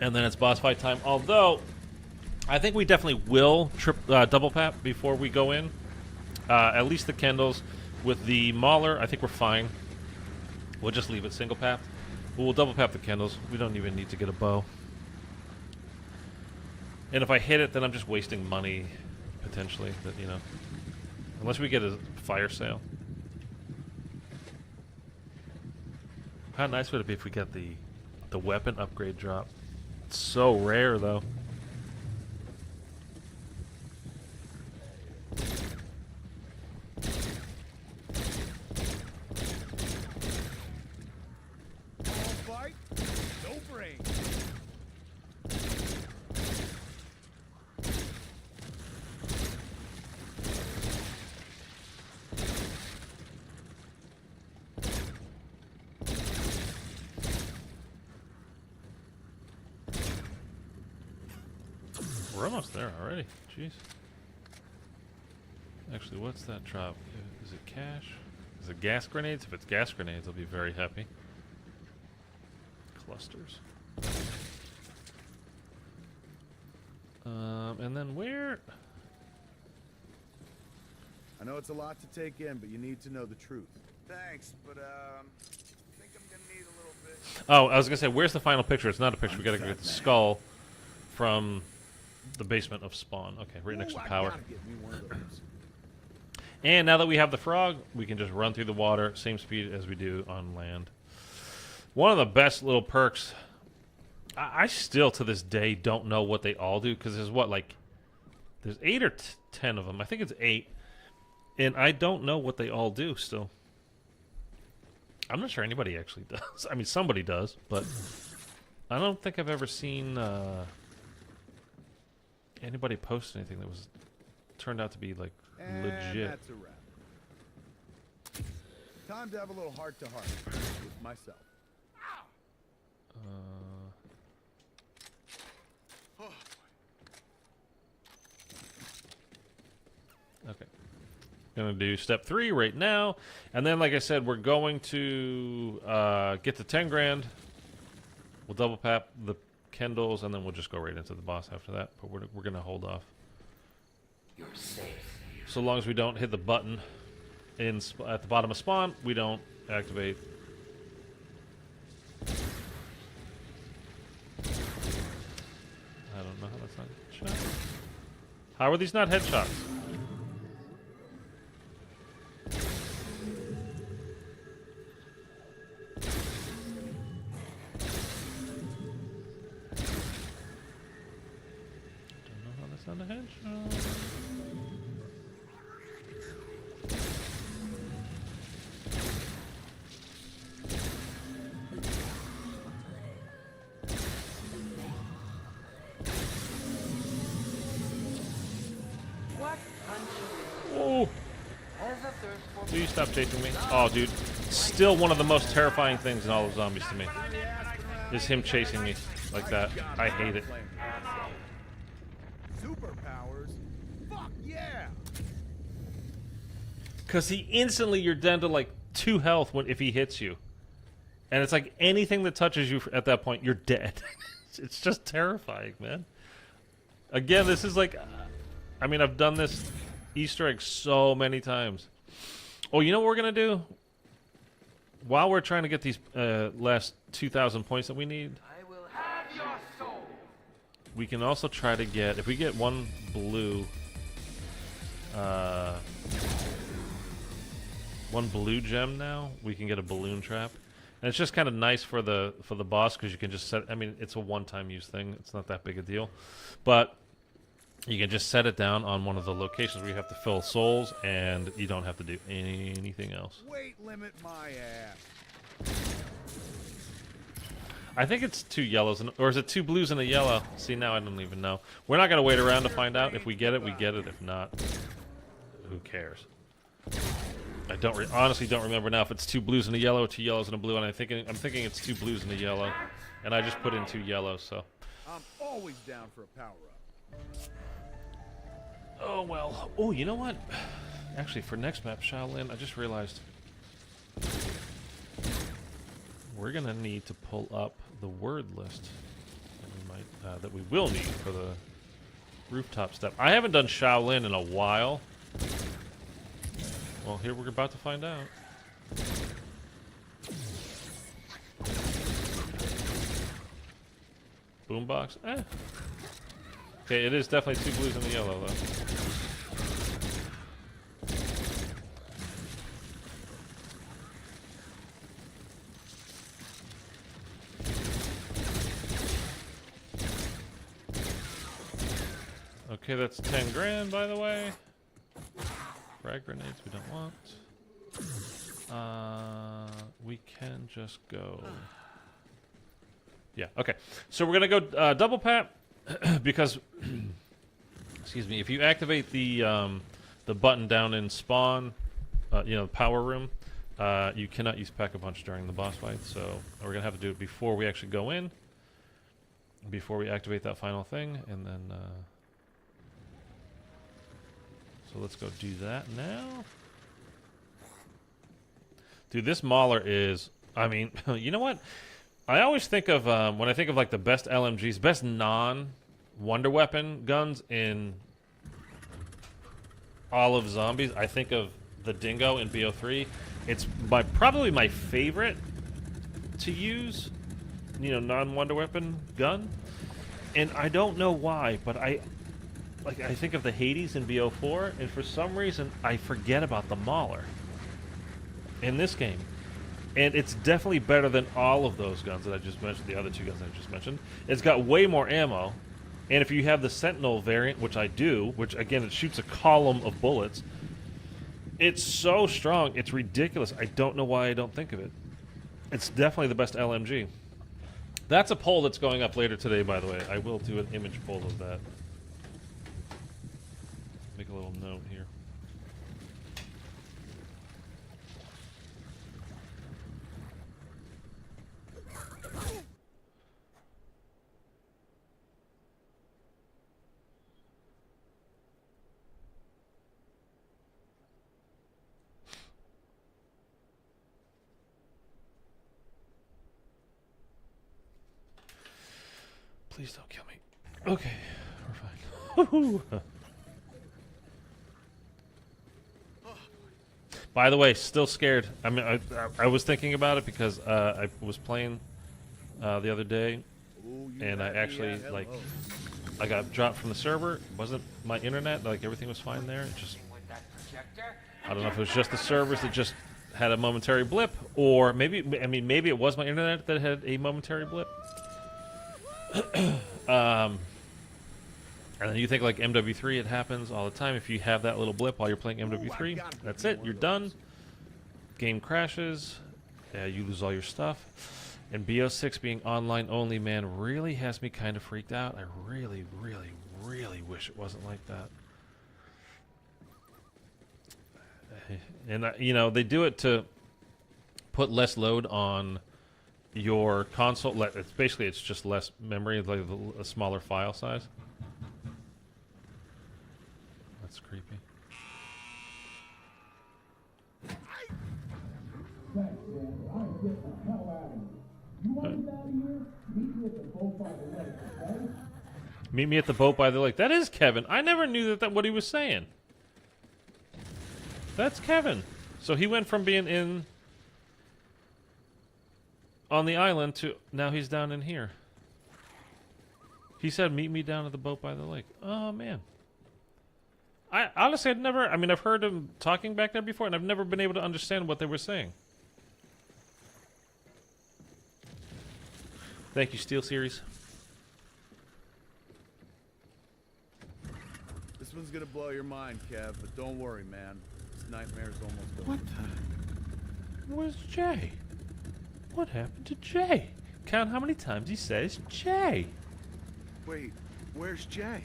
and then it's boss fight time. Although, I think we definitely will double pap before we go in. At least the Kendalls. With the Mauler, I think we're fine. We'll just leave it single pap. But we'll double pap the Kendalls. We don't even need to get a bow. And if I hit it, then I'm just wasting money, potentially. That, you know, unless we get a fire sale. How nice would it be if we got the weapon upgrade drop? It's so rare, though. Fight, no brains. We're almost there already. Jeez. Actually, what's that drop? Is it cash? Is it gas grenades? If it's gas grenades, I'll be very happy. Clusters. And then where? I know it's a lot to take in, but you need to know the truth. Thanks, but I think I'm gonna need a little bit. Oh, I was gonna say, where's the final picture? It's not a picture. We gotta get the skull from the basement of Spawn. Okay, right next to power. Gotta get me one of those. And now that we have the frog, we can just run through the water, same speed as we do on land. One of the best little perks. I still, to this day, don't know what they all do, because there's what, like, there's 8 or 10 of them. I think it's 8. And I don't know what they all do still. I'm not sure anybody actually does. I mean, somebody does, but I don't think I've ever seen anybody post anything that was turned out to be, like, And legit. that's a wrap. Time to have a little heart-to-heart with myself. Okay. Gonna do step 3 right now, and then, like I said, we're going to get to 10 grand. We'll double pap the Kendalls, and then we'll just go right into the boss after that. But we're gonna hold off. You're safe. So long as we don't hit the button at the bottom of spawn, we don't activate. I don't know how that's not a headshot. How are these not headshots? Don't know how that's not a headshot. Oh! Please stop chasing me. Oh, dude. Still one of the most terrifying things in all of zombies to me. Is him chasing me like that. I hate it. Superpowers? Fuck yeah! Because he instantly, you're down to like 2 health if he hits you. And it's like anything that touches you at that point, you're dead. It's just terrifying, man. Again, this is like... I mean, I've done this Easter egg so many times. Oh, you know what we're going to do? While we're trying to get these last 2,000 points that we need, I will have your soul. we can also try to get... If we get one blue... one blue gem now, we can get a balloon trap. And it's just kind of nice for the boss, because you can just set... I mean, it's a one-time use thing. It's not that big a deal. But... you can just set it down on one of the locations where you have to fill souls, and you don't have to do anything else. Weight limit my ass. I think it's 2 yellows, or is it 2 blues and a yellow? See, now I don't even know. We're not going to wait around to find out. If we get it, we get it. If not, who cares? I honestly don't remember now if it's 2 blues and a yellow or 2 yellows and a blue, and I'm thinking it's 2 blues and a yellow. And I just put in 2 yellows, so... I'm always down for a power-up. Oh, well. Oh, you know what? Actually, for next map, Shaolin, I just realized we're going to need to pull up the word list that we will need for the rooftop step. I haven't done Shaolin in a while. Well, here we're about to find out. Boombox? Eh. Okay, it is definitely 2 blues and a yellow, though. Okay, that's 10 grand, by the way. Frag grenades we don't want. We can just go... Yeah, okay. So we're going to go double pap. Because, excuse me, if you activate the button down in spawn, you know, the power room, you cannot use Pack-a-Punch during the boss fight. So we're gonna have to do it before we actually go in, before we activate that final thing, and then. So let's go do that now. Dude, this Mauler is, I mean, you know what? I always think of, when I think of like the best LMGs, best non-Wonder Weapon guns in all of Zombies, I think of the Dingo in BO3. It's probably my favorite to use, you know, non-Wonder Weapon gun. And I don't know why, but I think of the Hades in BO4, and for some reason I forget about the Mauler in this game. And it's definitely better than all of those guns that I just mentioned, the other two guns I just mentioned. It's got way more ammo, and if you have the Sentinel variant, which I do, which again, it shoots a column of bullets, it's so strong, it's ridiculous. I don't know why I don't think of it. It's definitely the best LMG. That's a poll that's going up later today, by the way. I will do an image poll of that. Make a little note here. Please don't kill me. Okay, we're fine. By the way, still scared. I mean, I was thinking about it because I was playing the other day, and I actually I got dropped from the server. It wasn't my internet. Like everything was fine there. It just, I don't know if it was just the servers that just had a momentary blip, or maybe maybe it was my internet that had a momentary blip. And then you think like MW3, it happens all the time. If you have that little blip while you're playing MW3, that's it. You're done. Game crashes. You lose all your stuff. And BO6 being online only, man, really has me kind of freaked out. I really, really, really wish it wasn't like that. And, you know, they do it to put less load on your console. It's basically, it's just less memory, like a smaller file size. That's creepy. Meet me at the boat by the lake. That is Kevin. I never knew that what he was saying. That's Kevin. So he went from being in on the island to now he's down in here. He said, meet me down at the boat by the lake. Oh, man. I honestly had never, I mean, I've heard him talking back there before, and I've never been able to understand what they were saying. Thank you, Steel Series. This one's gonna blow your mind, Kev, but don't worry, man. This nightmare's almost over. What the? Where's Jay? What happened to Jay? Count how many times he says Jay. Wait, where's Jay?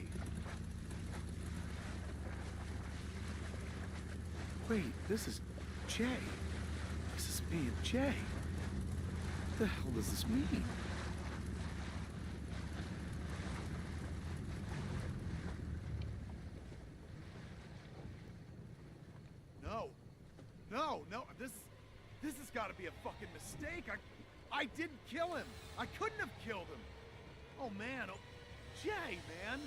Wait, this is Jay. This is me and Jay. What the hell does this mean? No, this has got to be a fucking mistake. I didn't kill him. I couldn't have killed him. Oh man, Jay, man,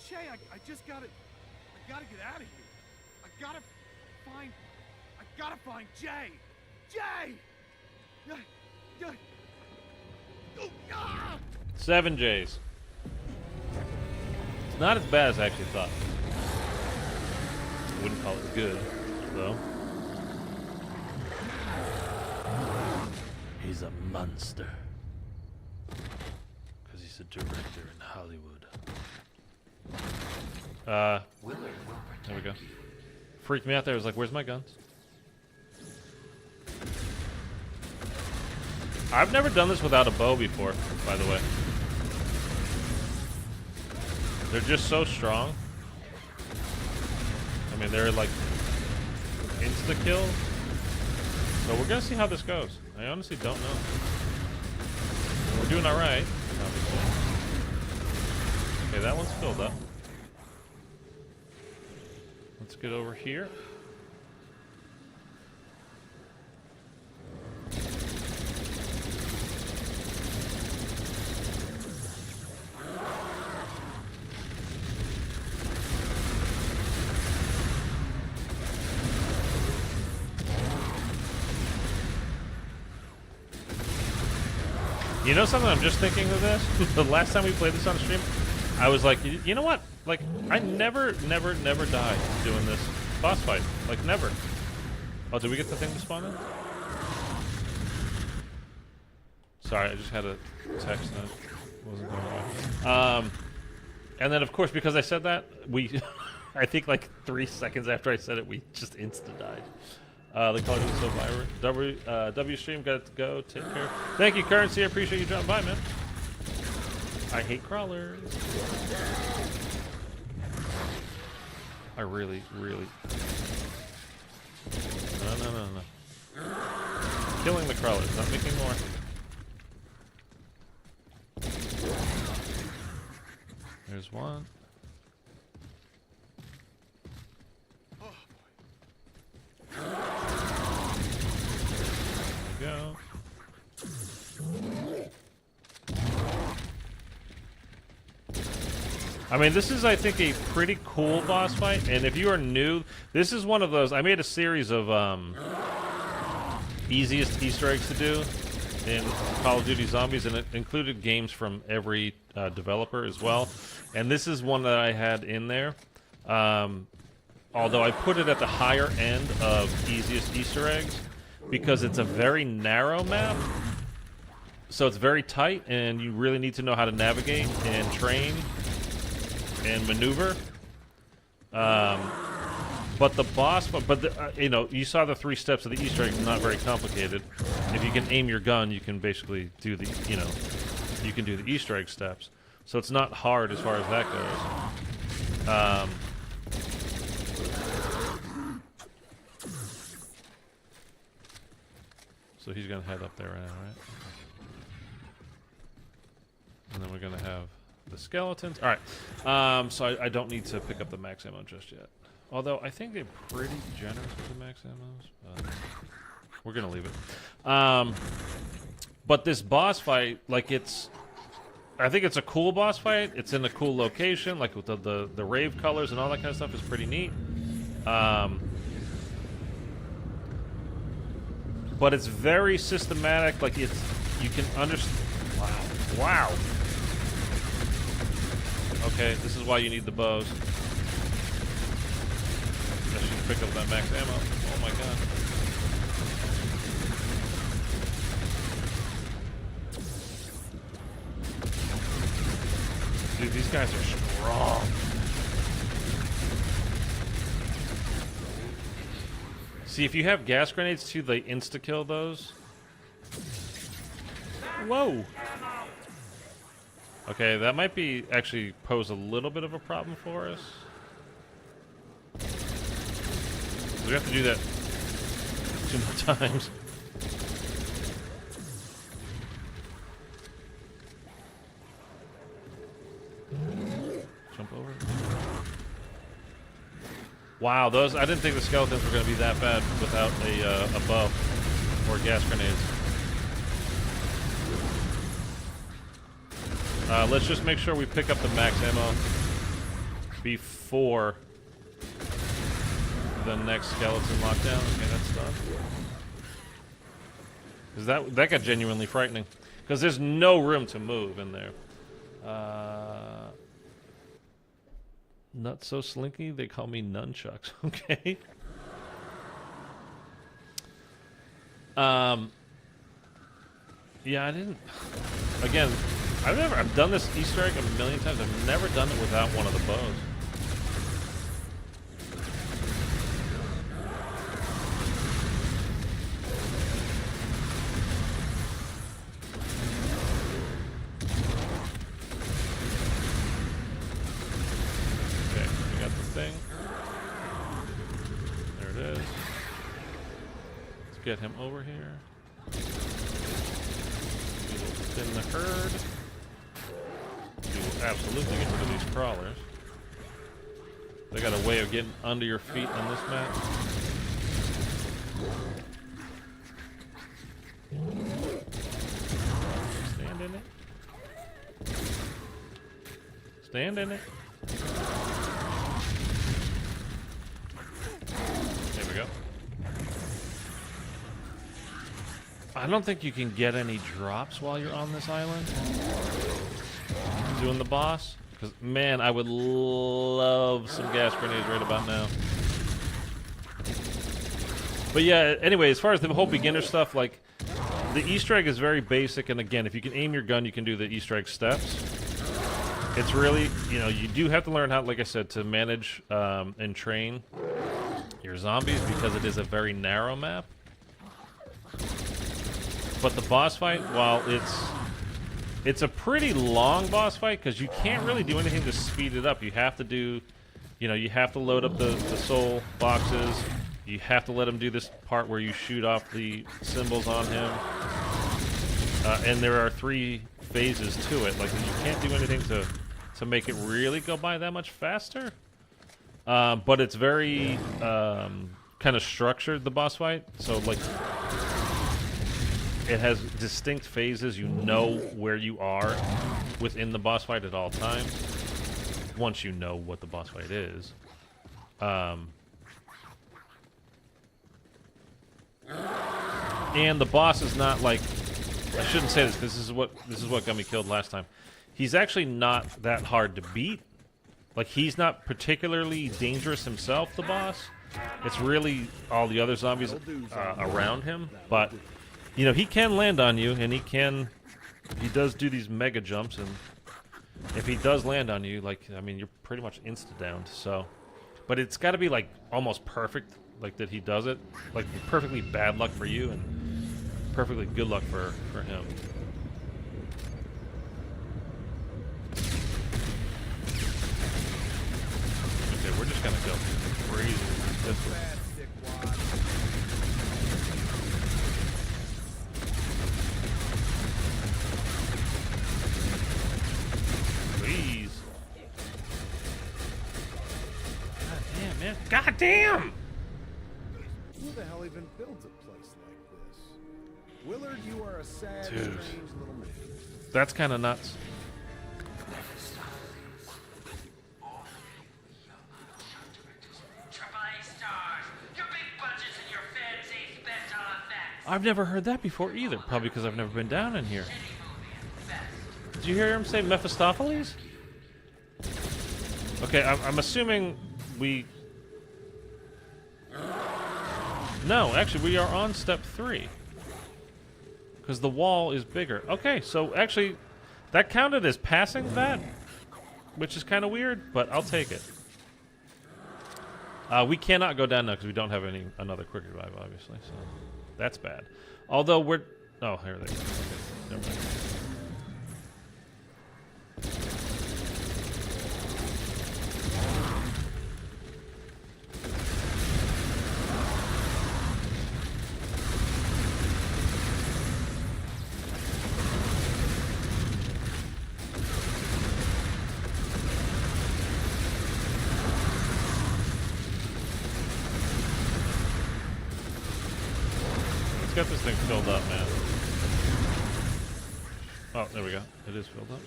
Jay, I just gotta get out of here. I gotta find Jay. Jay. 7 J's. It's not as bad as I actually thought. I wouldn't call it good, though. He's a monster. Because he's a director in Hollywood. There we go. Freaked me out there. I was like, where's my guns? I've never done this without a bow before, by the way. They're just so strong. I mean, they're like insta-kill. So we're gonna see how this goes. I honestly don't know. We're doing alright, obviously. Okay, that one's filled up. Let's get over here. You know something? I'm just thinking of this. The last time we played this on stream, I was like, you know what? Like, I never died doing this boss fight. Like, never. Oh, did we get the thing to spawn in? Sorry, I just had a text that wasn't going on. And then, of course, because I said that, we... I think like 3 seconds after I said it, we just insta-died. The color is so vibrant. W stream, got to go. Take care. Thank you, Currency. I appreciate you dropping by, man. I hate crawlers. I really... No. Killing the crawlers, not making more. There's one. There we go. I mean, this is, I think, a pretty cool boss fight, and if you are new, this is one of those. I made a series of easiest Easter eggs to do in Call of Duty Zombies, and it included games from every developer as well. And this is one that I had in there, although I put it at the higher end of easiest Easter eggs because it's a very narrow map, so it's very tight, and you really need to know how to navigate and train and maneuver. But the boss, you know, you saw the 3 steps of the Easter egg, not very complicated. If you can aim your gun, you can basically do the, you know, you can do the Easter egg steps. So it's not hard as far as that goes. So he's gonna head up there right now, right? And then we're gonna have the skeletons. All right. So I don't need to pick up the max ammo just yet. Although I think they're pretty generous with the max ammos, but we're gonna leave it. But this boss fight, like I think it's a cool boss fight. It's in a cool location, like with the rave colors and all that kind of stuff is pretty neat. But it's very systematic. Like you can understand. Wow. Okay, this is why you need the bows. I should pick up that max ammo. Oh my god. Dude, these guys are strong. See, if you have gas grenades too, they insta-kill those. Whoa! Okay, that might be actually pose a little bit of a problem for us. We have to do that 2 more times. Jump over. Wow, those, I didn't think the skeletons were going to be that bad without a bow or gas grenades. Let's just make sure we pick up the max ammo before the next skeleton lockdown. Okay, that's done. Because that got genuinely frightening. Because there's no room to move in there. Not so slinky, they call me nunchucks. Okay. Yeah, I didn't. Again, I've done this Easter egg a million times. I've never done it without one of the bows. Okay, we got the thing. There it is. Let's get him over here. We will thin the herd. We will absolutely get rid of these crawlers. They got a way of getting under your feet on this map. Stand in it. Stand in it. There we go. I don't think you can get any drops while you're on this island doing the boss. Because, man, I would love some gas grenades right about now. But yeah, anyway, as far as the whole beginner stuff, like, the Easter egg is very basic, and again, if you can aim your gun, you can do the Easter egg steps. It's really, you know, you do have to learn how, like I said, to manage and train your zombies, because it is a very narrow map. But the boss fight, while it's a pretty long boss fight, because you can't really do anything to speed it up. You have to do, you know, you have to load up the soul boxes. You have to let him do this part where you shoot off the symbols on him. And there are 3 phases to it. Like, you can't do anything to make it really go by that much faster. But it's very kind of structured, the boss fight. So, like, it has distinct phases. You know where you are within the boss fight at all times, once you know what the boss fight is. And the boss is not like, I shouldn't say this, because this is what got me killed last time. He's actually not that hard to beat. Like, he's not particularly dangerous himself, the boss. It's really all the other zombies around him. But, you know, he can land on you, and he does do these mega jumps, and if he does land on you, like, I mean, you're pretty much insta-downed, so. But it's got to be, like, almost perfect, like, that he does it. Like, perfectly bad luck for you, and perfectly good luck for him. Okay, we're just gonna go crazy this way. Please. God damn, man. God damn! Who the hell even builds a place like this? Willard, you are a sad, Dude. strange little man. That's kind of nuts. I've never heard that before either. Probably because I've never been down in here. Did you hear him say Mephistopheles? Okay, I'm assuming we... No, actually, we are on step 3. Because the wall is bigger. Okay, so actually, that counted as passing that, which is kind of weird, but I'll take it. We cannot go down now because we don't have another quick revive, obviously, so that's bad. Although we're... Oh, here they go. Okay, never mind. Get this thing filled up, man. Oh, there we go. It is filled up.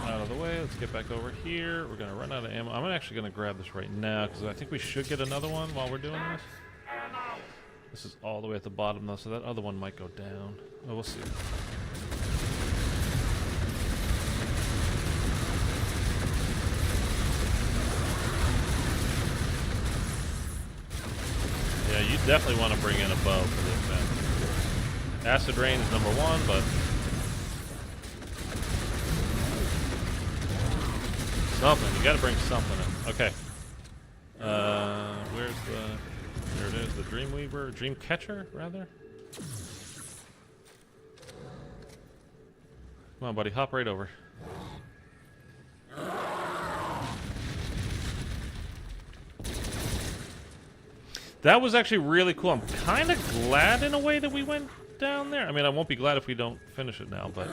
Out of the way. Let's get back over here. We're gonna run out of ammo. I'm actually gonna grab this right now because I think we should get another one while we're doing this. This is all the way at the bottom though, so that other one might go down. Oh, we'll see. Yeah, you definitely want to bring in a bow for this thing. Acid rain is number 1, but something. You got to bring something in. Okay. Where's the? There it is. The Dreamweaver, Dreamcatcher, rather. Come on, buddy. Hop right over. That was actually really cool. I'm kind of glad in a way that we went down there. I mean, I won't be glad if we don't finish it now, but...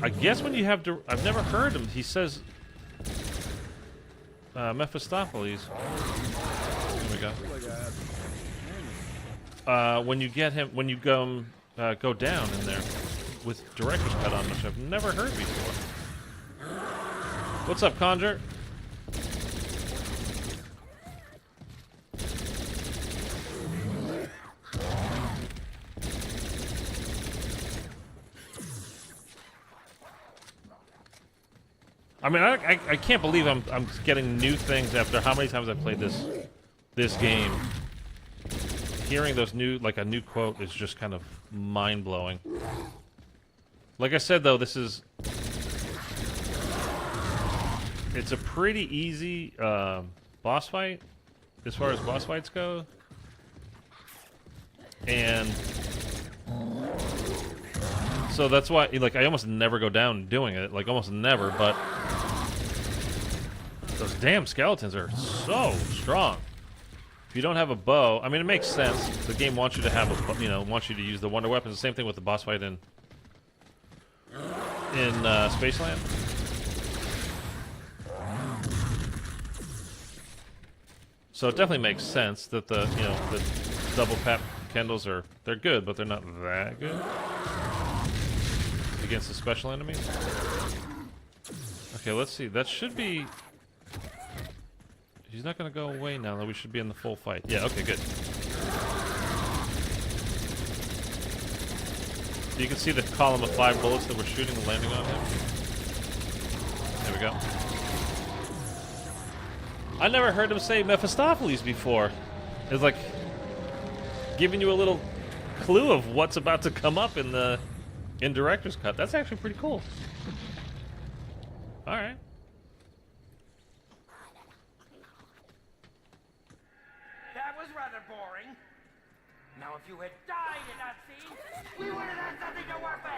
I guess when you have to... I've never heard him. He says... Mephistopheles. There we go. When you get him... When you go down in there with director's cut on, which I've never heard before. What's up, Conjure? I mean, I can't believe I'm getting new things after how many times I've played this game. Hearing those new, like a new quote is just kind of mind-blowing. Like I said, though, it's a pretty easy boss fight as far as boss fights go. And so that's why, like, I almost never go down doing it. Like, almost never, but those damn skeletons are so strong. If you don't have a bow, I mean, it makes sense. The game wants you to have a, wants you to use the wonder weapons. The same thing with the boss fight in Spaceland. So it definitely makes sense that the double pap Kendalls they're good, but they're not that good against the special enemies. Okay, let's see. That should be. He's not going to go away now, though. We should be in the full fight. Yeah, okay, good. You can see the column of 5 bullets that we're shooting landing on him. There we go. I never heard him say Mephistopheles before. It's like giving you a little clue of what's about to come up in Director's Cut. That's actually pretty cool. All right. That was rather boring. Now, if you had died in that scene, we would have had something to work with.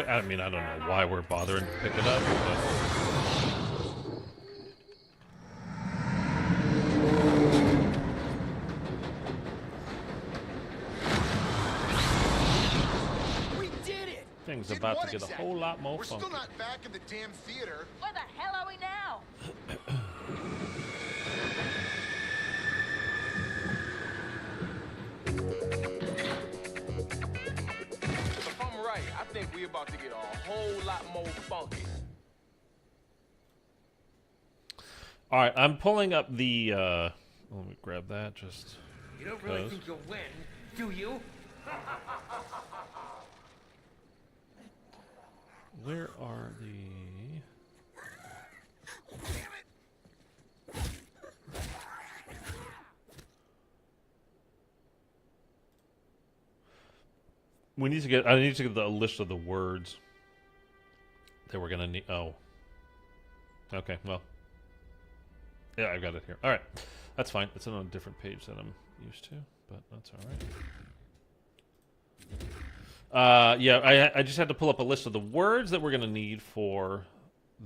I mean, I don't know why we're bothering to pick it up, but... We did it! Thing's about to get a whole lot more funky. We're still not back in the damn theater. Where the hell are we now? If I'm right, I think we're about to get a whole lot more funky. All right, I'm pulling up the. Let me grab that. Just. You don't really think you'll win, do you? Where are the? We need to get. I need to get the list of the words that we're gonna need. Oh. Okay. Well. Yeah, I've got it here. All right, that's fine. It's on a different page than I'm used to, but that's all right. Yeah, I just had to pull up a list of the words that we're gonna need for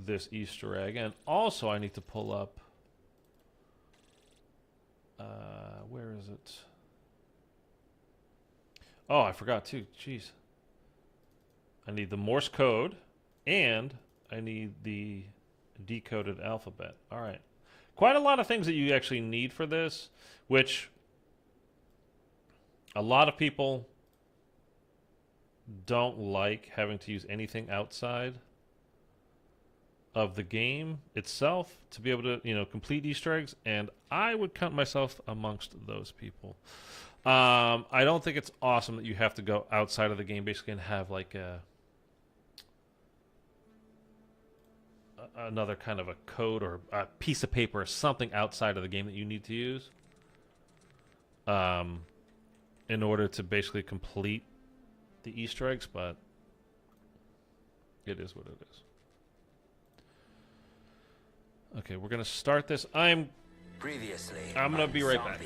this Easter egg, and also I need to pull up. Where is it? Oh, I forgot too. Jeez. I need the Morse code, and I need the decoded alphabet. All right. Quite a lot of things that you actually need for this, which a lot of people don't like having to use anything outside of the game itself to be able to, complete Easter eggs, and I would count myself amongst those people. I don't think it's awesome that you have to go outside of the game basically and have like another kind of a code or a piece of paper or something outside of the game that you need to use in order to basically complete the Easter eggs, but it is what it is. Okay, we're gonna start this. I'm gonna be right back.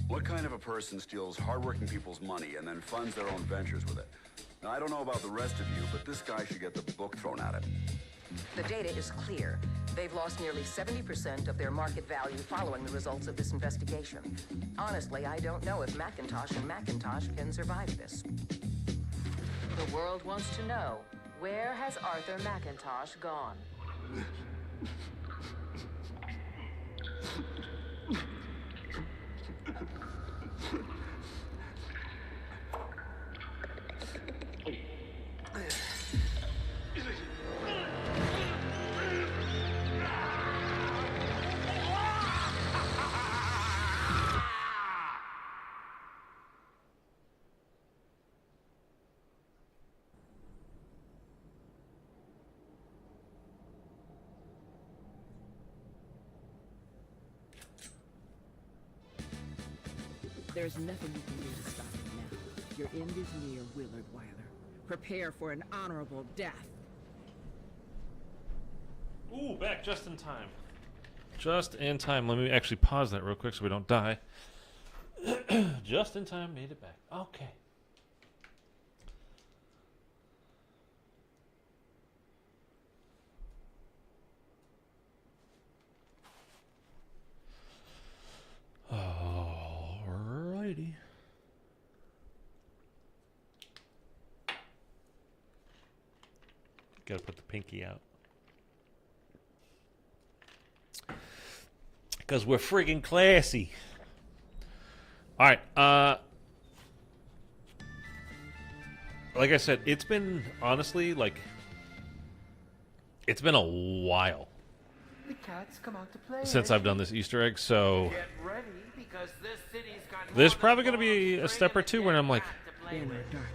What kind of a person steals hardworking people's money and then funds their own ventures with it? Now, I don't know about the rest of you, but this guy should get the book thrown at him. The data is clear. They've lost nearly 70% of their market value following the results of this investigation. Honestly, I don't know if Macintosh and Macintosh can survive this. The world wants to know, Where has Arthur McIntosh gone? There's nothing you can do to stop him now. Your end is near, Willard Wyler. Prepare for an honorable death. Ooh, back just in time. Just in time. Let me actually pause that real quick so we don't die. Just in time, made it back. Okay. Alrighty. Gotta put the pinky out. Because we're friggin' classy. Alright, like I said, it's been, honestly, like, it's been a while The cats come out to play. since I've done this Easter egg, so Get ready, because this city's got there's more probably than going to be one a step or two where I'm like, play In the with. darkest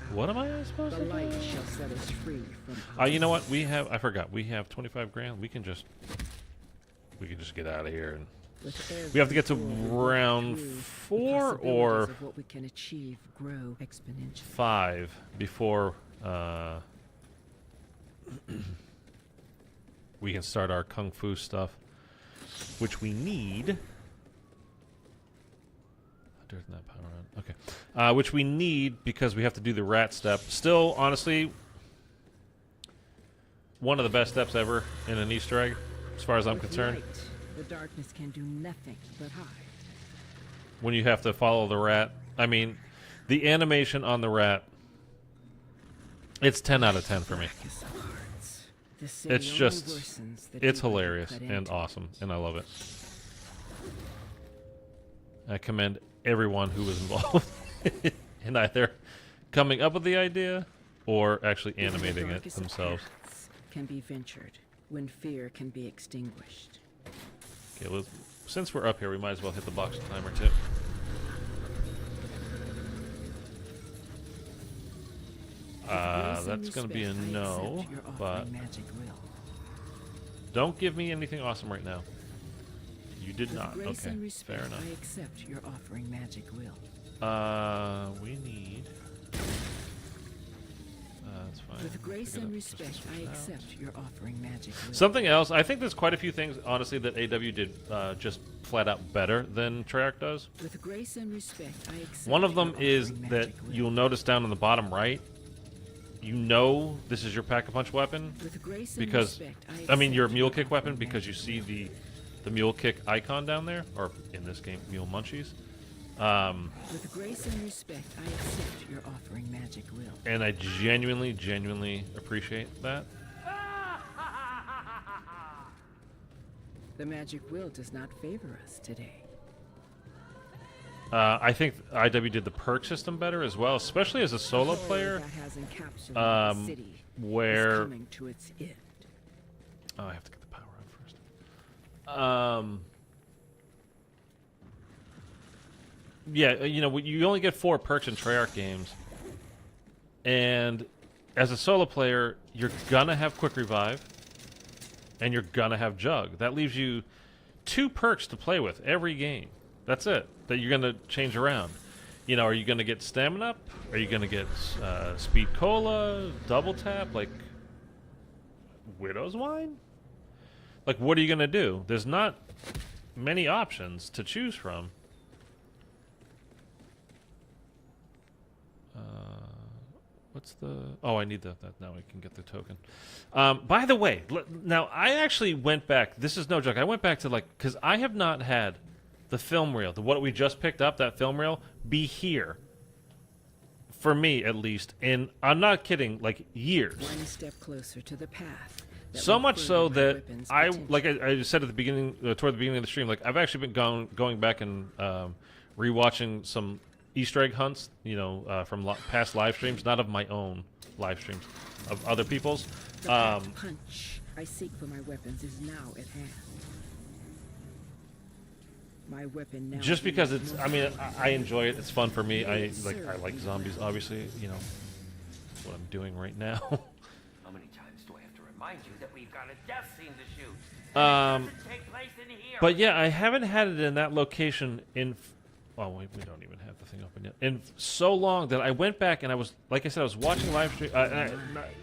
hour, what am I supposed the to light do? shall set us free from You know what? We have, I forgot, we have 25 grand. We can just get out of here. And we have to get to round 4 or what we can achieve grow exponentially. 5 before we can start our kung fu stuff, which we need. There's that power on. Okay, which we need because we have to do the rat step. Still, honestly, one of the best steps ever in an Easter egg, as far as I'm With concerned. light, the darkness can do nothing but hide. When you have to follow the rat, I mean, the animation on the rat, it's 10 out of 10 for me. Darkest of hearts. The city It's only just, worsens the it's deeper you hilarious cut and into. awesome, and I love it. I commend everyone who was involved in either coming up with the idea or actually Even the animating it darkest of themselves. paths can be ventured when fear can be extinguished. Okay, since we're up here, we might as well hit the box timer too. With grace and That's going to be a respect, I no, accept your but offering magic will. don't give me anything awesome right now. You did With not. grace Okay, and respect, fair enough. I accept your offering magic will. We need. That's fine. With grace Pick it and up, just respect, switch I it out. accept your offering magic will. Something else. I think there's quite a few things, honestly, that AW did just flat out better than Treyarch does. With grace and respect, I accept One of them your is offering that magic will. you'll notice down in the bottom right, you know this is your pack-a-punch weapon With grace and because, respect, I mean, your accept mule kick weapon offering because you magic see will. the mule kick icon down there, or in this game, mule munchies. With grace and respect, I accept your offering magic will. And I genuinely appreciate that. The magic will does not favor us today. I think IW did the perk system better as well, especially as a solo The horror player. that has encapsulated the city Where is coming to its end. I have to get the power on first. Yeah, you know, you only get 4 perks in Treyarch games, and as a solo player, you're gonna have quick revive, and you're gonna have jug. That leaves you 2 perks to play with every game. That's it. That you're gonna change around. You know, are you gonna get stamina up? Are you gonna get speed cola, double tap, like widow's wine? Like, what are you gonna do? There's not many options to choose from. What's the... Oh, I need that. Now I can get the token. By the way, now I actually went back. This is no joke. I went back to, like... Because I have not had the film reel, what we just picked up, that film reel, be here for me at least, and I'm not kidding, like years. One step closer to the path. that So will much further so my that weapon's I, potential. like I said at the beginning, toward the beginning of the stream, like I've actually been going back and rewatching some Easter egg hunts, you know, from past live streams, not of my own live streams, of other people's. The path punch I seek for my weapons is now at hand. My weapon now. Just because wields it's, more I mean, power. I enjoy it. It's fun for me. I like zombies, obviously. You know what I'm doing right now. How many times do I have to remind you that we've got a death scene to shoot? It Um, doesn't take place in here. But yeah, I haven't had it in that location in. Oh wait, we don't even have the thing open yet. In so long that I went back and I was, like I said, I was watching live stream.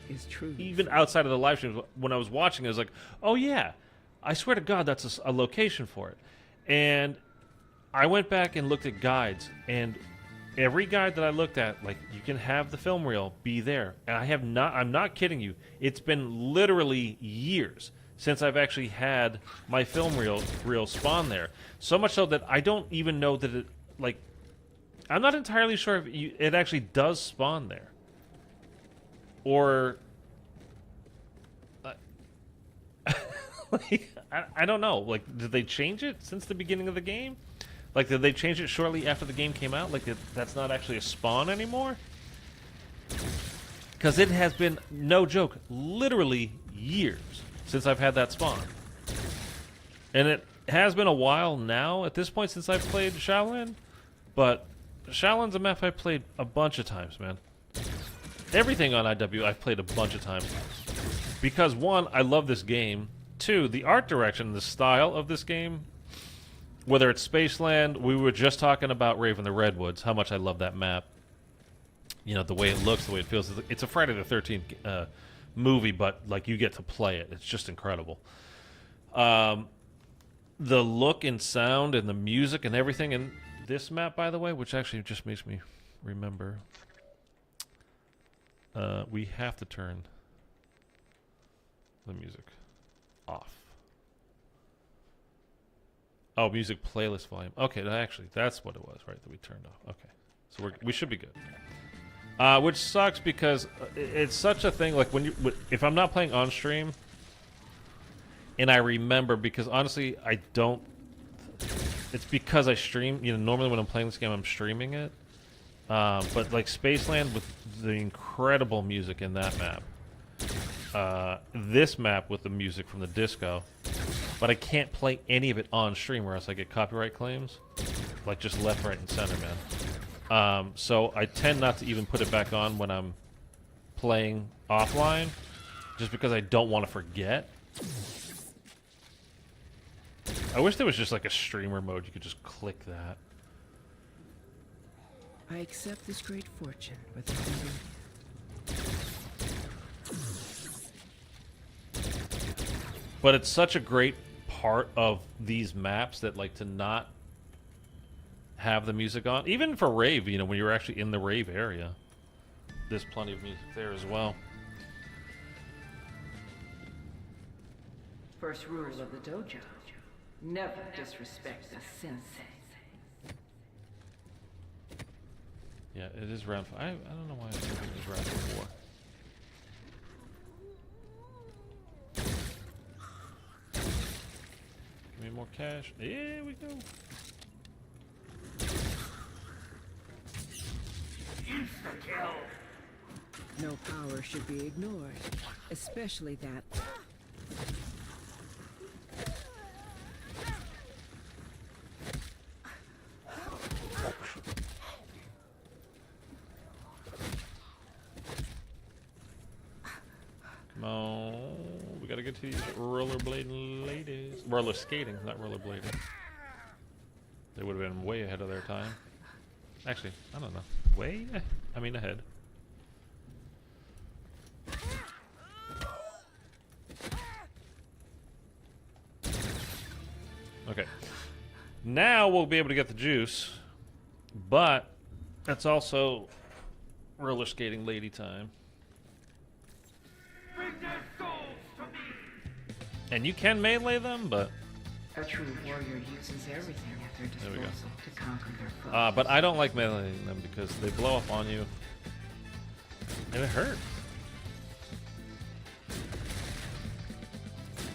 Is true. Even outside of the live streams, when I was watching, I was like, "Oh yeah, I swear to God, that's a location for it." And I went back and looked at guides, and every guide that I looked at, like, you can have the film reel be there, and I have not. I'm not kidding you. It's been literally years since I've actually had my film reel spawn there. So much so that I don't even know that it, like, I'm not entirely sure if it actually does spawn there, or. Like, I don't know. Like, did they change it since the beginning of the game? Like, did they change it shortly after the game came out? Like, that's not actually a spawn anymore? Because it has been, no joke, literally years since I've had that spawn. And it has been a while now at this point since I've played Shaolin. But Shaolin's a map I've played a bunch of times, man. Everything on IW I've played a bunch of times. Because, one, I love this game. Two, the art direction, the style of this game, whether it's Spaceland, we were just talking about Raven the Redwoods, how much I love that map. You know, the way it looks, the way it feels. It's a Friday the 13th movie, but, like, you get to play it. It's just incredible. The look and sound and the music and everything in this map, by the way, which actually just makes me remember, we have to turn the music off. Oh, music playlist volume. Okay, actually, that's what it was, right? That we turned off. Okay, so we should be good. Which sucks because it's such a thing. Like if I'm not playing on stream, and I remember, because honestly, I don't. It's because I stream. You know, normally when I'm playing this game, I'm streaming it. But like Spaceland with the incredible music in that map. This map with the music from the disco, but I can't play any of it on stream or else I get copyright claims, like just left, right, and center, man. So I tend not to even put it back on when I'm playing offline, just because I don't want to forget. I wish there was just like a streamer mode you could just click that. I accept this great fortune with But it's such a great part of these maps that, like, to not have the music on, even for rave, you know, when you're actually in the rave area, there's plenty of music there as well. First rule of the dojo: never disrespect the sensei. Yeah, it is round 5. I don't know why I think it was round 4. Give me more cash. Here we go. No power should be ignored, especially that. Come on. We gotta get to these rollerblading ladies. Roller skating, not rollerblading. They would have been way ahead of their time. Actually, I don't know. Way? I mean, ahead. Okay. Now we'll be able to get the juice, but that's also roller skating lady time. And you can melee them, but A true warrior uses everything at their There we go. disposal to conquer their foes. but I don't like meleeing them because they blow up on you, And it hurt.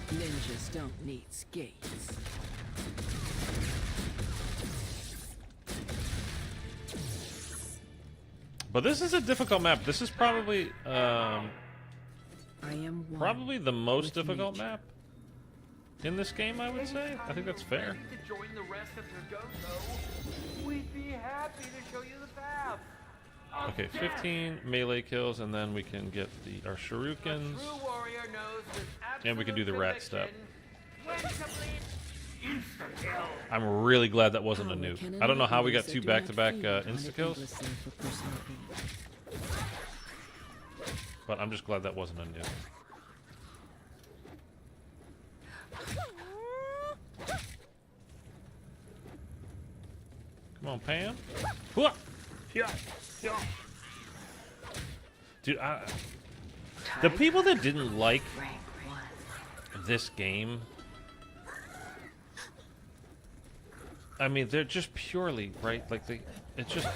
Ninjas don't need skates. But this is a difficult map. This is probably I am one probably the most with difficult nature. map in this game, I would say. I think that's fair. Ready to join the rest of your go-go? We'd be happy to show you the path. Okay, 15 melee kills, and then we can get our A shurikens. true warrior knows with And we can do the rat step. absolute conviction when to bleed insta-kill. I'm really glad that wasn't a Power nuke. can I don't know how we got enable two user back-to-back do not feed on it insta-kills, endlessly for personal gain. but I'm just glad that wasn't a nuke. Come on, Pam. Hooah! Yeah. Dude, the people that didn't like this game, I mean, they're just purely, right? Like, it's just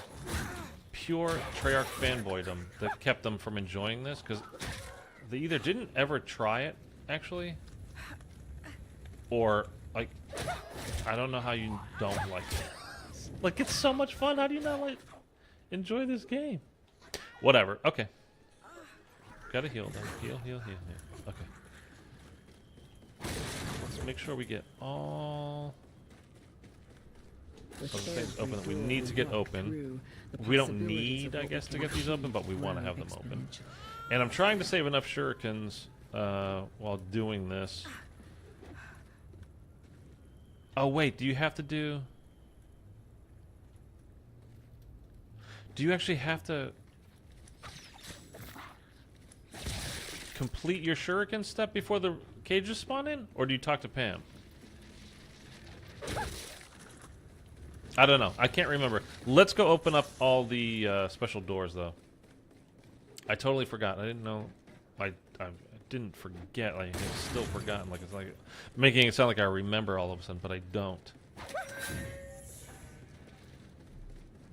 pure Treyarch fanboydom that kept them from enjoying this, because they either didn't ever try it, actually, or, like, I don't know how you don't like it. Like, it's so much fun. How do you not, like, enjoy this game? Whatever. Okay. Gotta heal, then. Heal, heal, heal, heal. Okay. Let's make sure we get all With of the things every open that we door need to get walk open. through, the We don't possibilities need, of I what guess, we to can get these open, but we achieve want to grow have them open. exponentially. And I'm trying to save enough shurikens while doing this. Oh, wait, do you have to do... Do you actually have to complete your shuriken step before the cages spawn in? Or do you talk to Pam? I don't know. I can't remember. Let's go open up all the special doors, though. I totally forgot. I didn't know. I didn't forget. Like, I've still forgotten. Like, it's like making it sound like I remember all of a sudden, but I don't.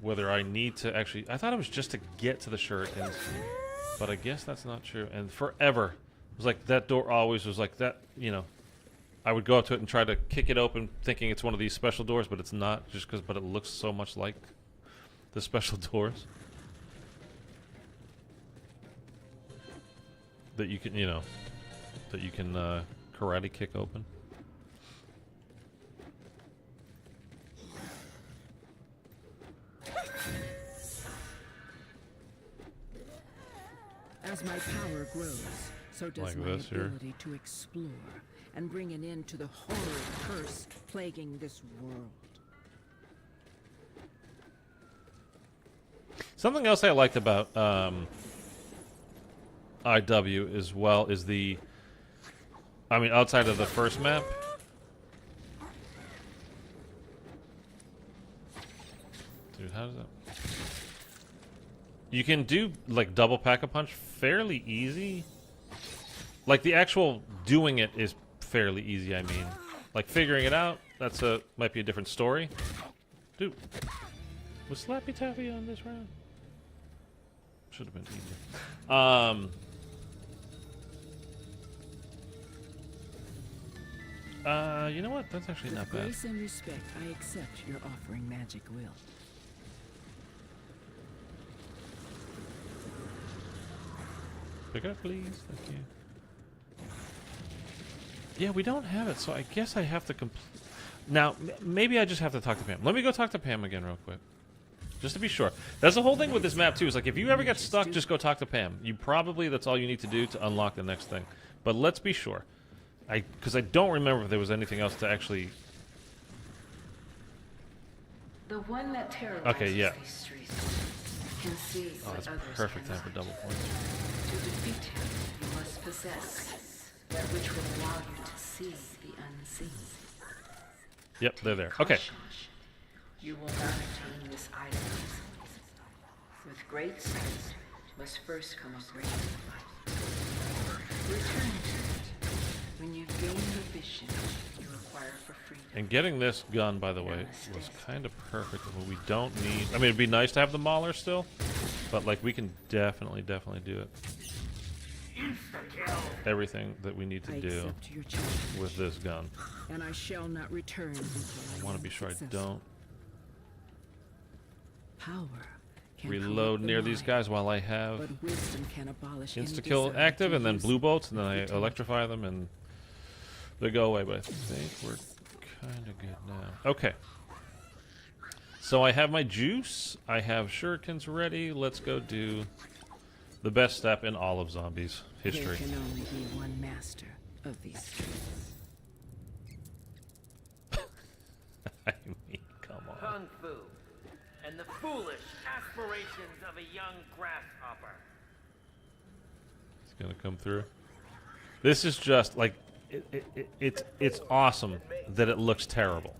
Whether I need to actually... I thought it was just to get to the shurikens, but I guess that's not true. And forever, it was like that door always was like that, you know. I would go up to it and try to kick it open thinking it's one of these special doors, but it's not, just because, but it looks so much like the special doors. That you can, you know, that you can karate kick open. As my power grows, so does Like my this here. ability to explore and bring an end to the horrid curse plaguing this world. Something else I liked about IW as well is the... I mean, outside of the first map... Dude, how does that... You can do, like, double pack-a-punch fairly easy. Like, the actual doing it is fairly easy, I mean. Like, figuring it out, that's might be a different story. Dude, was Slappy Taffy on this round? Should have been easier. You know what? That's actually With not bad. grace and respect, I accept your offering magic will. Pick it up, please. Thank you. Yeah, we don't have it, so I guess I have to complete... Now, maybe I just have to talk to Pam. Let me go talk to Pam again real quick. Just to be sure. That's the whole thing with this map, too. Is like, if you ever get stuck, just go talk to Pam. You probably, that's all you need to do to unlock the next thing. But let's be sure. Because I don't remember if there was anything else to actually... The one that terrorizes Okay, yeah. these streets can see Oh, what that's others perfect time cannot. for double points. To defeat him, you must possess that which will allow you to see the unseen. Yep, they're there. Okay. Caution. You will not obtain this item. With great sight must first come a great fight. Return to it. When you gain the vision you require for freedom. And getting this gun, by the way, was kind of perfect. What we don't need... I mean, it'd be nice to have the Mauler still, But like we can definitely do it. Everything that we need to I do accept your challenge, with this gun. and I shall not return until I want to be sure I don't Power can reload corrupt the near these mind, guys while I have but wisdom can abolish any insta-kill desire active, to and then use blue it bolts, and then if I you don't. electrify them, and they go away. But I think we're kind of good now. Okay. So I have my juice. I have shurikens ready. Let's go do the best step in all of zombies history. There can only be one master of these streets. I mean, come on. Kung Fu and the foolish aspirations of a young grasshopper. It's gonna come through. This is just like it's awesome that it looks terrible.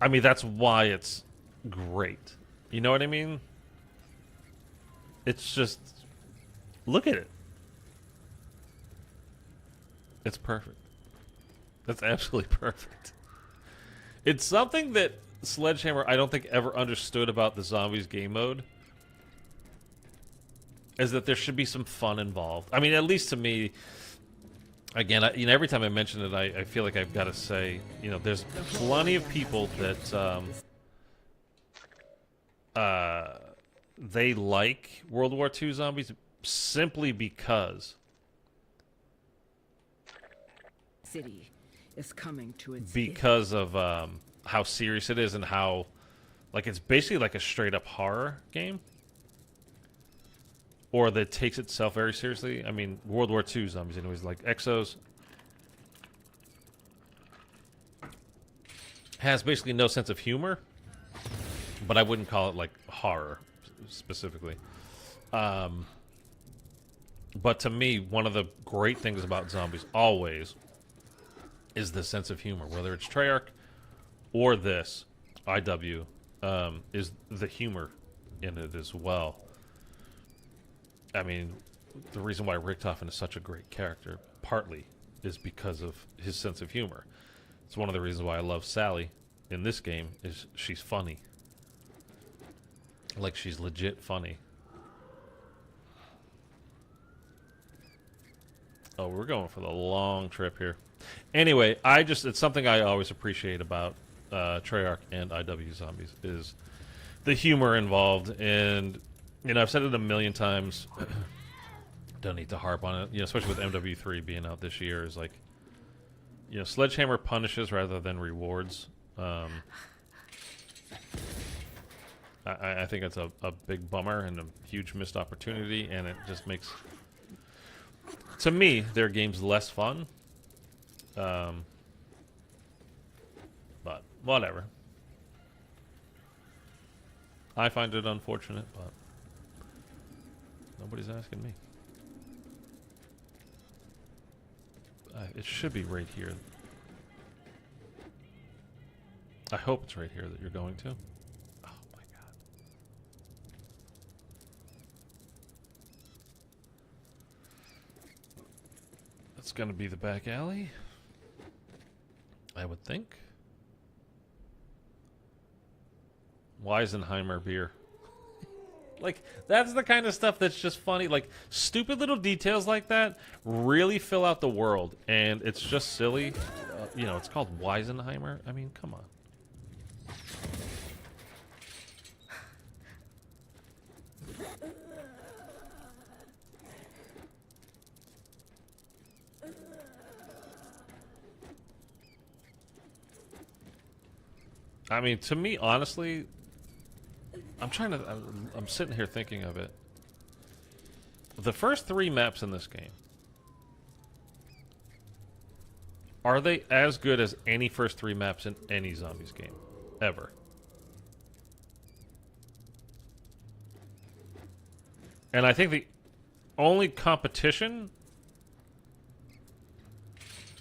I mean, that's why it's great. You know what I mean? It's just look at it. It's perfect. That's absolutely perfect. It's something that Sledgehammer, I don't think, ever understood about the zombies game mode, is that there should be some fun involved. I mean, at least to me. Again, every time I mention it, I feel like I've got to say, there's plenty of people that they like World War II zombies simply because City is coming to its of how serious it is and how, like, it's basically like a straight-up horror game. Or that takes itself very seriously. I mean, World War II zombies, anyways, like Exos, has basically no sense of humor, but I wouldn't call it like horror specifically. But to me, one of the great things about zombies always is the sense of humor. Whether it's Treyarch or this IW, is the humor in it as well. I mean, the reason why Richtofen is such a great character, partly, is because of his sense of humor. It's one of the reasons why I love Sally in this game, is she's funny. Like, she's legit funny. Oh, we're going for the long trip here. Anyway, it's something I always appreciate about Treyarch and IW Zombies, is the humor involved, and I've said it a million times. Don't need to harp on it. Especially with MW3 being out this year, is like, Sledgehammer punishes rather than rewards. I think it's a big bummer and a huge missed opportunity, and it just makes, to me, their games less fun. But whatever. I find it unfortunate, but nobody's asking me. It should be right here. I hope it's right here that you're going to. Oh my god. That's gonna be the back alley, I would think. Weisenheimer beer. Like, that's the kind of stuff that's just funny. Like, stupid little details like that really fill out the world, and it's just silly. It's called Weisenheimer. I mean, come on. I mean, to me, honestly, I'm sitting here thinking of it. The first 3 maps in this game, are they as good as any first 3 maps in any Zombies game ever? And I think the only competition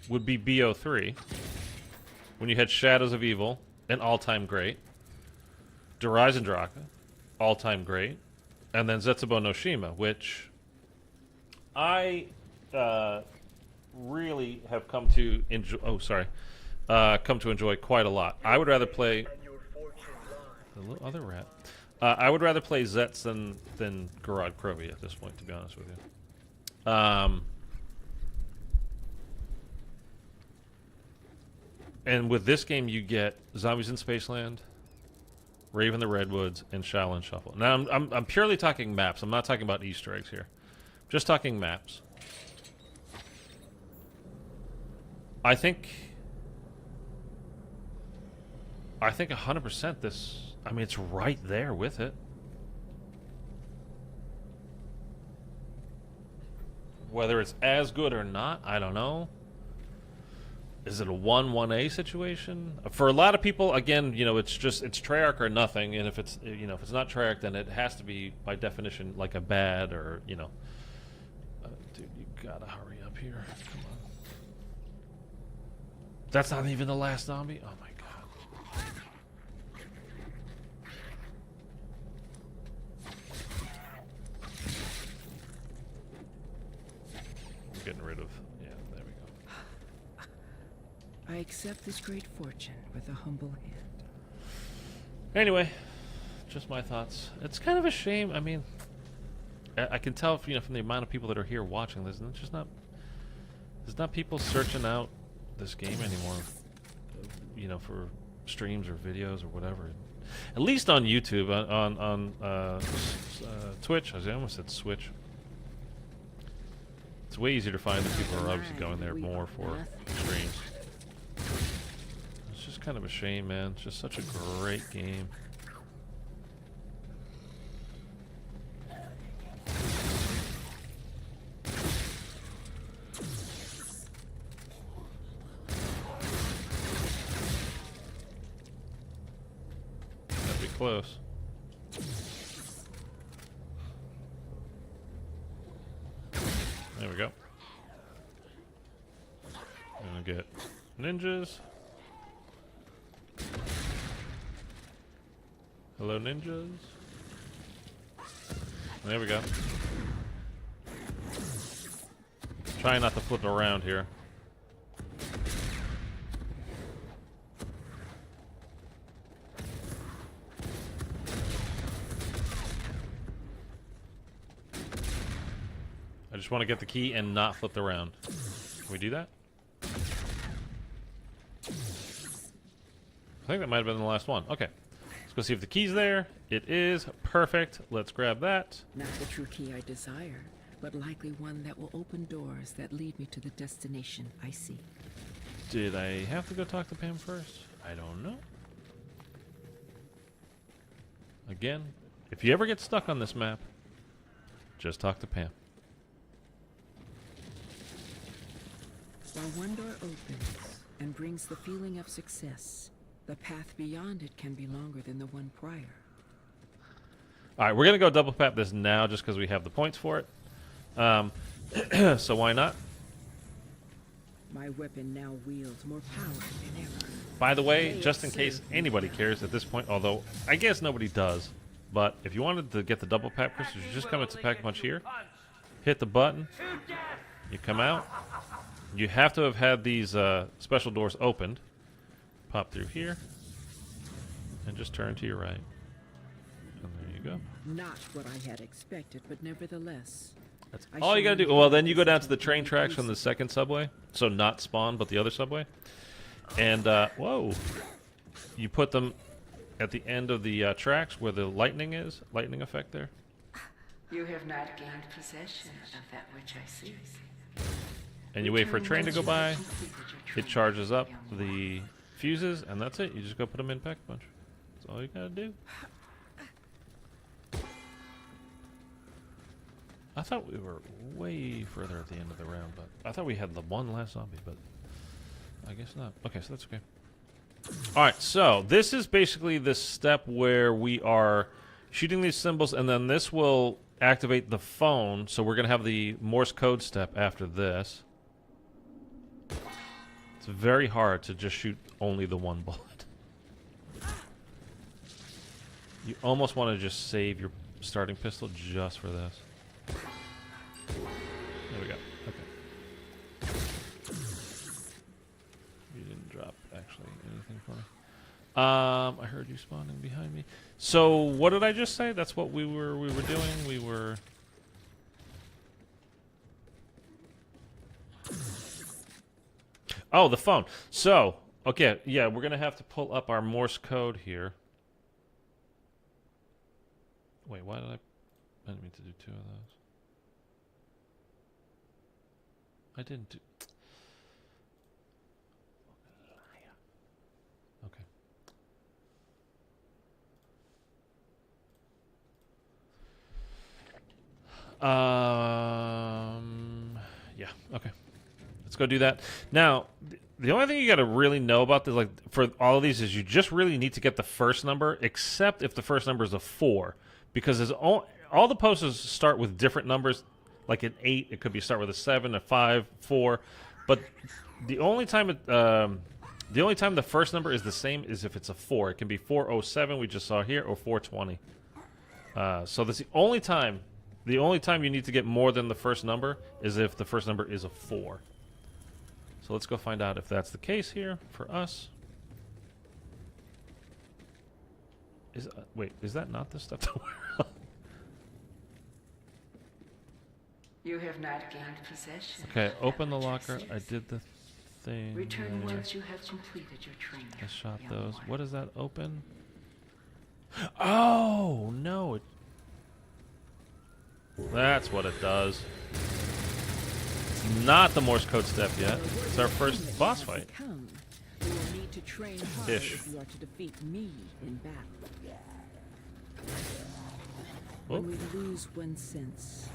would be BO3, when you had Shadows of Evil, an all-time great, Horizon Draka, all-time great, and then Zetsubo no Shima, which I really have come to enjoy. Oh, sorry, come to enjoy quite a lot. I would rather play the little other rat. I would rather play Zets than Garage Krovi at this point, to be honest with you. And with this game, you get Zombies in Spaceland, Rave in the Redwoods, and Shaolin Shuffle. Now, I'm purely talking maps. I'm not talking about Easter eggs here. Just talking maps. I think 100% this... I mean, it's right there with it. Whether it's as good or not, I don't know. Is it a 1-1A situation? For a lot of people, again, you know, it's Treyarch or nothing, and if it's, you know, if it's not Treyarch, then it has to be, by definition, like a bad or, you know. Dude, you gotta hurry up here. Come on. That's not even the last zombie? Oh my god. Getting rid of, yeah, there we go. I accept this great fortune with a humble hand. Anyway, just my thoughts. It's kind of a shame. I mean, I can tell, you know, from the amount of people that are here watching this, there's not people searching out this game anymore, you know, for streams or videos or whatever. At least on YouTube, on Twitch. I almost said Switch. It's way easier to find that people are obviously going there more for streams. It's just kind of a shame, man. It's just such a great game. That'd be close. There we go. Gonna get ninjas. Hello, ninjas. There we go. Try not to flip around here. I just want to get the key and not flip around. Can we do that? I think that might have been the last one. Okay. Let's go see if the key's there. It is. Perfect. Let's grab that. Not the true key I desire, but likely one that will open doors that lead me to the destination I seek. Did I have to go talk to Pam first? I don't know. Again, if you ever get stuck on this map, just talk to Pam. While one door opens and brings the feeling of success, the path beyond it can be longer than the one prior. Alright, we're going to go double tap this now just because we have the points for it. So why not? My weapon now wields more power than ever. By the way, just in case anybody cares at this point, although I guess nobody does, but if you wanted to get the double tap crystals, you just come into Pack Punch here, hit the button, you come out. You have to have had these special doors opened. Pop through here, and just turn to your right. And there you go. Not what I had expected, but nevertheless. That's all you gotta do. Well, then you go down to the train tracks from the second subway. So not Spawn, but the other subway. And, whoa. You put them at the end of the tracks where the lightning is. Lightning effect there. You have not gained possession of that which I see. And you wait for a train to go by. It charges up the fuses, and that's it. You just go put them in Pack Punch. That's all you gotta do. I thought we were way further at the end of the round, but I thought we had the one last zombie, but I guess not. Okay, so that's okay. Alright, so this is basically the step where we are shooting these symbols, and then this will activate the phone, so we're going to have the Morse code step after this. It's very hard to just shoot only the one bullet. You almost want to just save your starting pistol just for this. There we go. Okay. You didn't drop, actually, anything for me. I heard you spawning behind me. So what did I just say? That's what we were doing. We were. Oh, the phone. So okay, yeah, we're gonna have to pull up our Morse code here. Wait, why did I didn't mean to do 2 of those. I didn't do. Okay. Yeah. Okay. Let's go do that. Now, the only thing you got to really know about this, like for all of these, is you just really need to get the first number, except if the first number is a 4, because there's all the posters start with different numbers. Like an 8, it could be start with a 7, a 5, 4, but the only time the first number is the same is if it's a 4. It can be 407 we just saw here, or 420. So that's the only time. The only time you need to get more than the first number is if the first number is a 4. So let's go find out if that's the case here for us. Wait, is that not the stuff to wear? You have not gained possession. Okay, open the locker. I did the thing. Return there. once you have completed your training. I shot those. What is that? Open? Oh, no. That's what it does. It's not the Morse code step yet. It's our first boss fight. You will need to train hard Ish. if you are to defeat me in battle. Oh. When we lose one sense,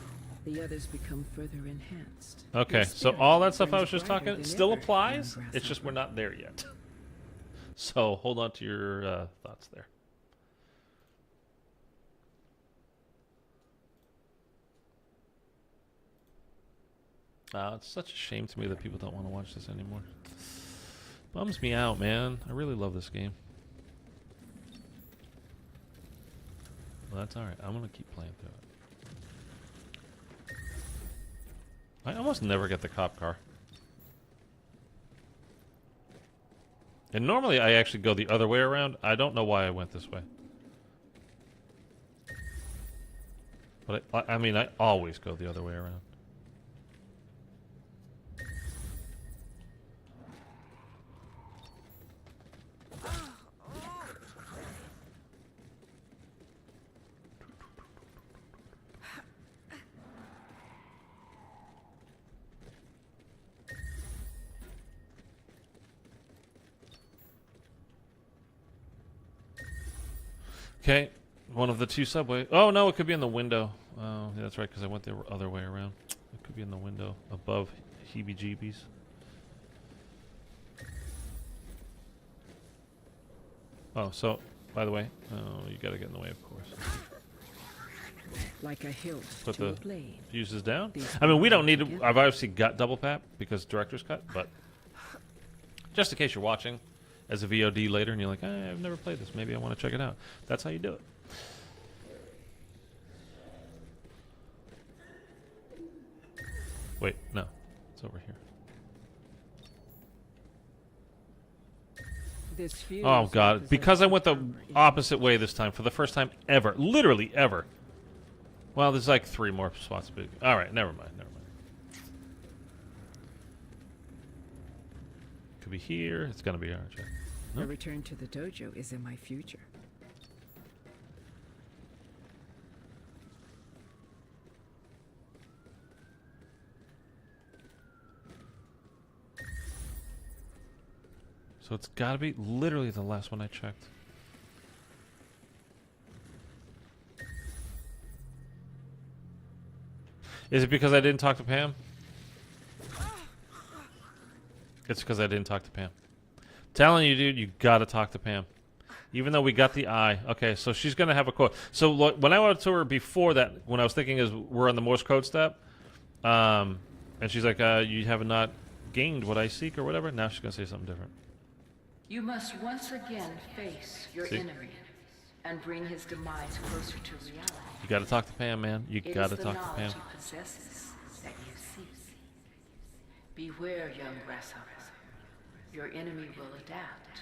the others become further enhanced. Okay, Your so spirit all that stuff I burns was just brighter talking than still ever, applies. young It's just grasshopper. we're not there yet. So hold on to your thoughts there. It's such a shame to me that people don't want to watch this anymore. Bums me out, man. I really love this game. Well, that's alright. I'm going to keep playing through it. I almost never get the cop car. And normally I actually go the other way around. I don't know why I went this way. But I mean, I always go the other way around. Okay, one of the 2 subway. Oh no, it could be in the window. Oh, yeah, that's right, because I went the other way around. It could be in the window above heebie-jeebies. Oh, so by the way, you got to get in the way, of course. Like a hilt Put to a the blade. fuses down. These I mean, we don't need to. together. I've obviously got double tap because director's cut, but just in case you're watching as a VOD later and you're like, I've never played this. Maybe I want to check it out. That's how you do it. Wait, no. It's over here. This fuse Oh, God. represents Because I went the power in opposite way this time for the first time ever. Literally ever. Well, there's like 3 more spots. All right, never mind. Never mind. Could be here. It's going to be ours. A return to the dojo is in my future. So it's got to be literally the last one I checked. Is it because I didn't talk to Pam? It's because I didn't talk to Pam. Telling you, dude, you gotta talk to Pam. Even though we got the eye. Okay, so she's gonna have a quote. So when I went to her before that, when I was thinking is we're on the Morse code step, and she's like, you have not gained what I seek or whatever. Now she's gonna say something different. You must once again face your See? enemy and bring his demise closer to reality. You gotta talk to Pam, man. You It gotta is the talk to Pam. knowledge he possesses that you seek. Beware, young grasshopper. Your enemy will adapt,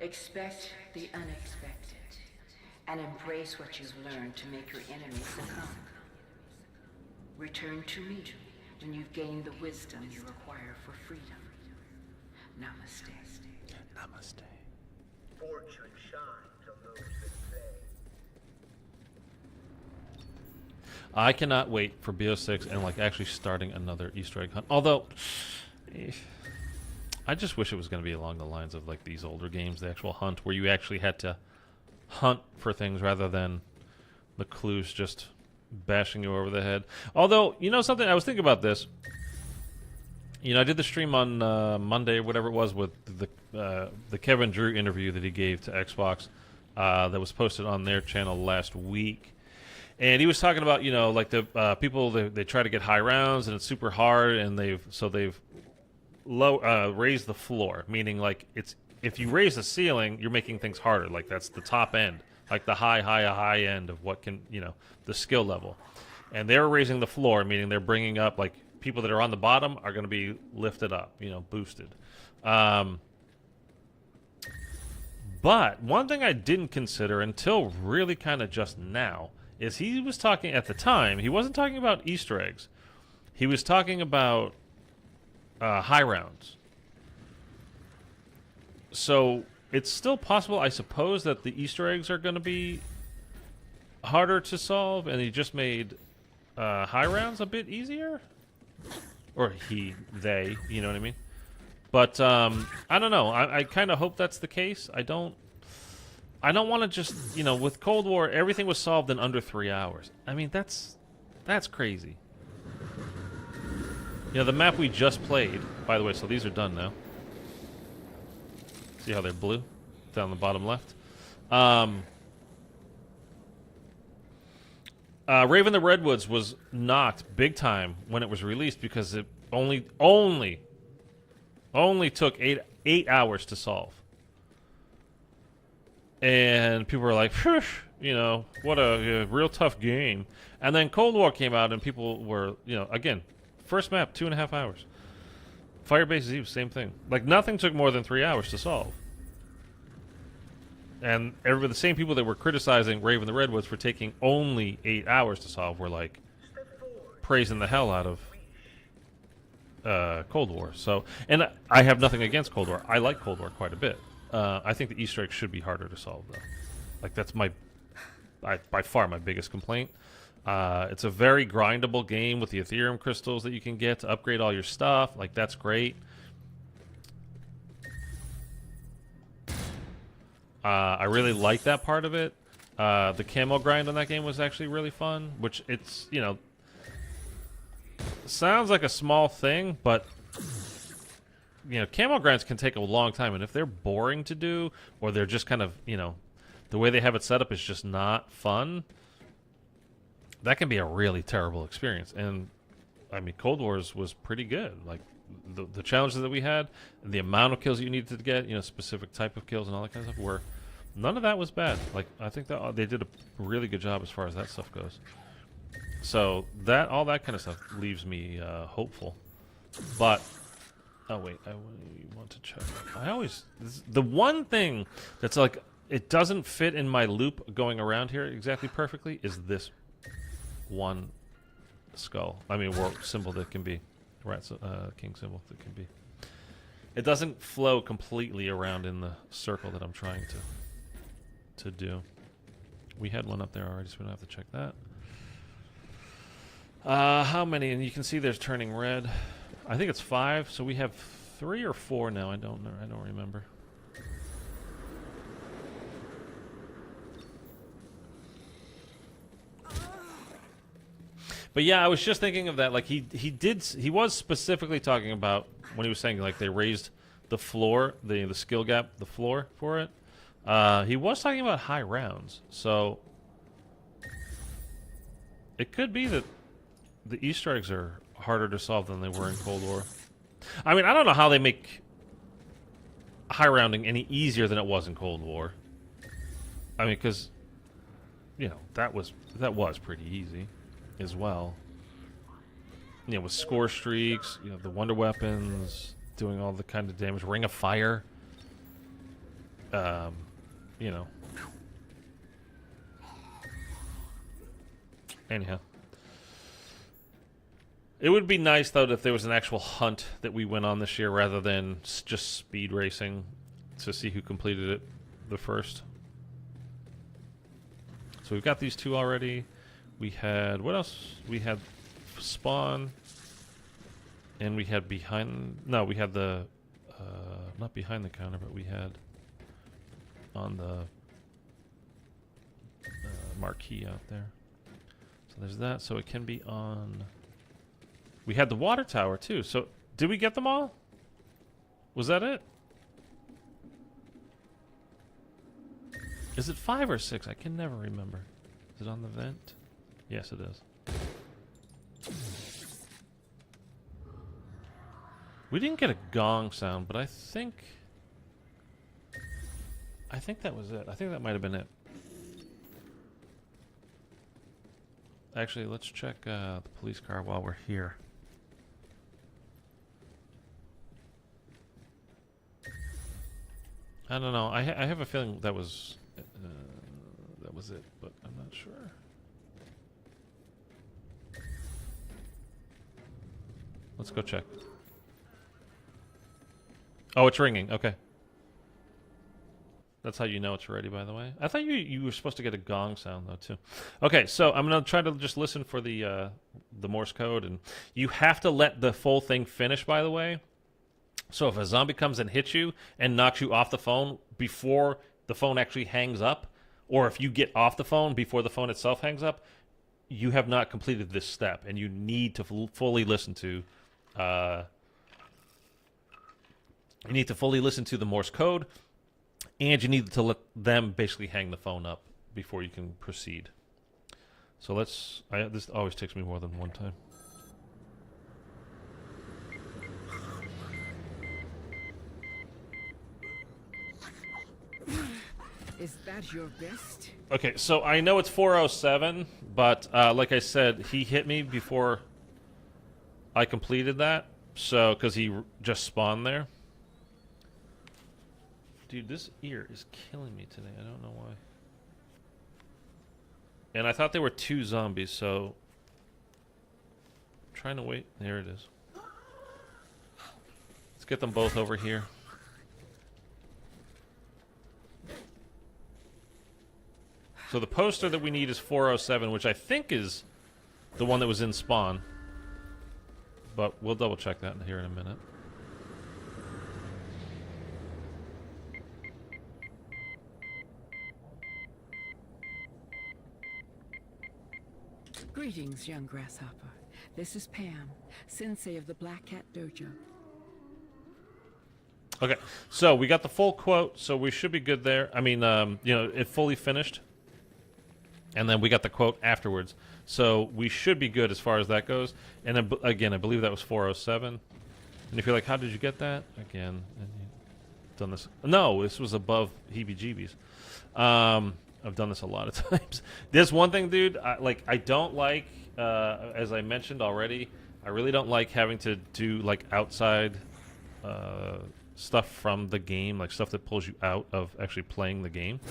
Expect the unexpected, and embrace what you've learned to make your enemies succumb. Return to me when you've gained the wisdom you require for freedom. Namaste. Namaste. Fortune shines on those that play. I cannot wait for BO6 and like actually starting another Easter egg hunt. Although, I just wish it was going to be along the lines of like these older games, the actual hunt, where you actually had to hunt for things rather than the clues just bashing you over the head. Although, you know something, I was thinking about this. You know, I did the stream on Monday, whatever it was, with the Kevin Drew interview that he gave to Xbox that was posted on their channel last week. And he was talking about, you know, like the people, they try to get high rounds and it's super hard, and they've raised the floor, meaning like if you raise the ceiling, you're making things harder. Like that's the top end, like the high end of what can, you know, the skill level. And they're raising the floor, meaning they're bringing up like people that are on the bottom are going to be lifted up, you know, boosted. But one thing I didn't consider until really kind of just now is he was talking at the time, he wasn't talking about Easter eggs. He was talking about high rounds. So it's still possible, I suppose, that the Easter eggs are going to be harder to solve, and he just made high rounds a bit easier. Or they, you know what I mean? But I don't know. I kind of hope that's the case. I don't want to just, you know, with Cold War, everything was solved in under 3 hours. I mean, that's crazy. You know, the map we just played, by the way, so these are done now. See how they're blue? Down the bottom left. Raven the Redwoods was knocked big time when it was released because it only took 8 hours to solve. And people were like, phew, you know, what a real tough game. And then Cold War came out and people were, you know, again, first map, 2.5 hours. Firebase Eve, same thing. Like, nothing took more than 3 hours to solve. And the same people that were criticizing Raven the Redwoods for taking only 8 hours to solve were, like, praising the hell out of Cold War. So, and I have nothing against Cold War. I like Cold War quite a bit. I think the Easter eggs should be harder to solve, though. Like, that's by far my biggest complaint. It's a very grindable game with the Ethereum crystals that you can get to upgrade all your stuff. Like, that's great. I really like that part of it. The camo grind on that game was actually really fun, which it's, you know, sounds like a small thing, but, you know, camo grinds can take a long time, and if they're boring to do, or they're just kind of, you know, the way they have it set up is just not fun, that can be a really terrible experience. And, I mean, Cold Wars was pretty good. Like, the challenges that we had, and the amount of kills you needed to get, you know, specific type of kills and all that kind of stuff, were, none of that was bad. Like, I think that they did a really good job as far as that stuff goes. So, all that kind of stuff leaves me hopeful. But, oh wait, I want to check. The one thing that's like, it doesn't fit in my loop going around here exactly perfectly is this one skull. I mean, war symbol that can be, king symbol that can be. It doesn't flow completely around in the circle that I'm trying to do. We had one up there already, so we don't have to check that. How many? And you can see there's turning red. I think it's 5, so we have 3 or 4 now. I don't know. I don't remember. But yeah, I was just thinking of that. Like he was specifically talking about when he was saying like they raised the floor, the skill gap, the floor for it. He was talking about high rounds, so it could be that the Easter eggs are harder to solve than they were in Cold War. I mean, I don't know how they make high rounding any easier than it was in Cold War. I mean, because you know that was pretty easy as well. You know, with score streaks, you know, the wonder weapons doing all the kind of damage, Ring of Fire. You know. Anyhow. It would be nice, though, if there was an actual hunt that we went on this year rather than just speed racing to see who completed it the first. So we've got these two already. We had... What else? We had Spawn. And we had behind... No, we had the... not behind the counter, but we had on the marquee out there. So there's that. So it can be on... We had the water tower, too. So, did we get them all? Was that it? Is it 5 or 6? I can never remember. Is it on the vent? Yes, it is. We didn't get a gong sound, but I think that was it. I think that might have been it. Actually, let's check the police car while we're here. I don't know. I have a feeling that was it, but I'm not sure. Let's go check. Oh, it's ringing. Okay. That's how you know it's ready, by the way. I thought you were supposed to get a gong sound, though, too. Okay, so I'm going to try to just listen for the Morse code. And you have to let the full thing finish, by the way. So if a zombie comes and hits you and knocks you off the phone before the phone actually hangs up, or if you get off the phone before the phone itself hangs up, you have not completed this step, and you need to fully listen to... you need to fully listen to the Morse code, and you need to let them basically hang the phone up before you can proceed. So let's... this always takes me more than one time. Is that your best? Okay, so I know it's 407, but like I said, he hit me before I completed that, so because he just spawned there. Dude, this ear is killing me today. I don't know why. And I thought there were 2 zombies, so... I'm trying to wait. There it is. Let's get them both over here. So the poster that we need is 407, which I think is the one that was in Spawn. But we'll double check that here in a minute. Greetings, young grasshopper. This is Pam, sensei of the Black Cat Dojo. Okay, so we got the full quote, so we should be good there. I mean, you know, it fully finished. And then we got the quote afterwards. So we should be good as far as that goes. And then, again, I believe that was 407. And if you're like, how did you get that? Again, done this. No, this was above heebie-jeebies. I've done this a lot of times. There's one thing, dude. I don't like, as I mentioned already, I really don't like having to do, like, outside stuff from the game, like stuff that pulls you out of actually playing the game.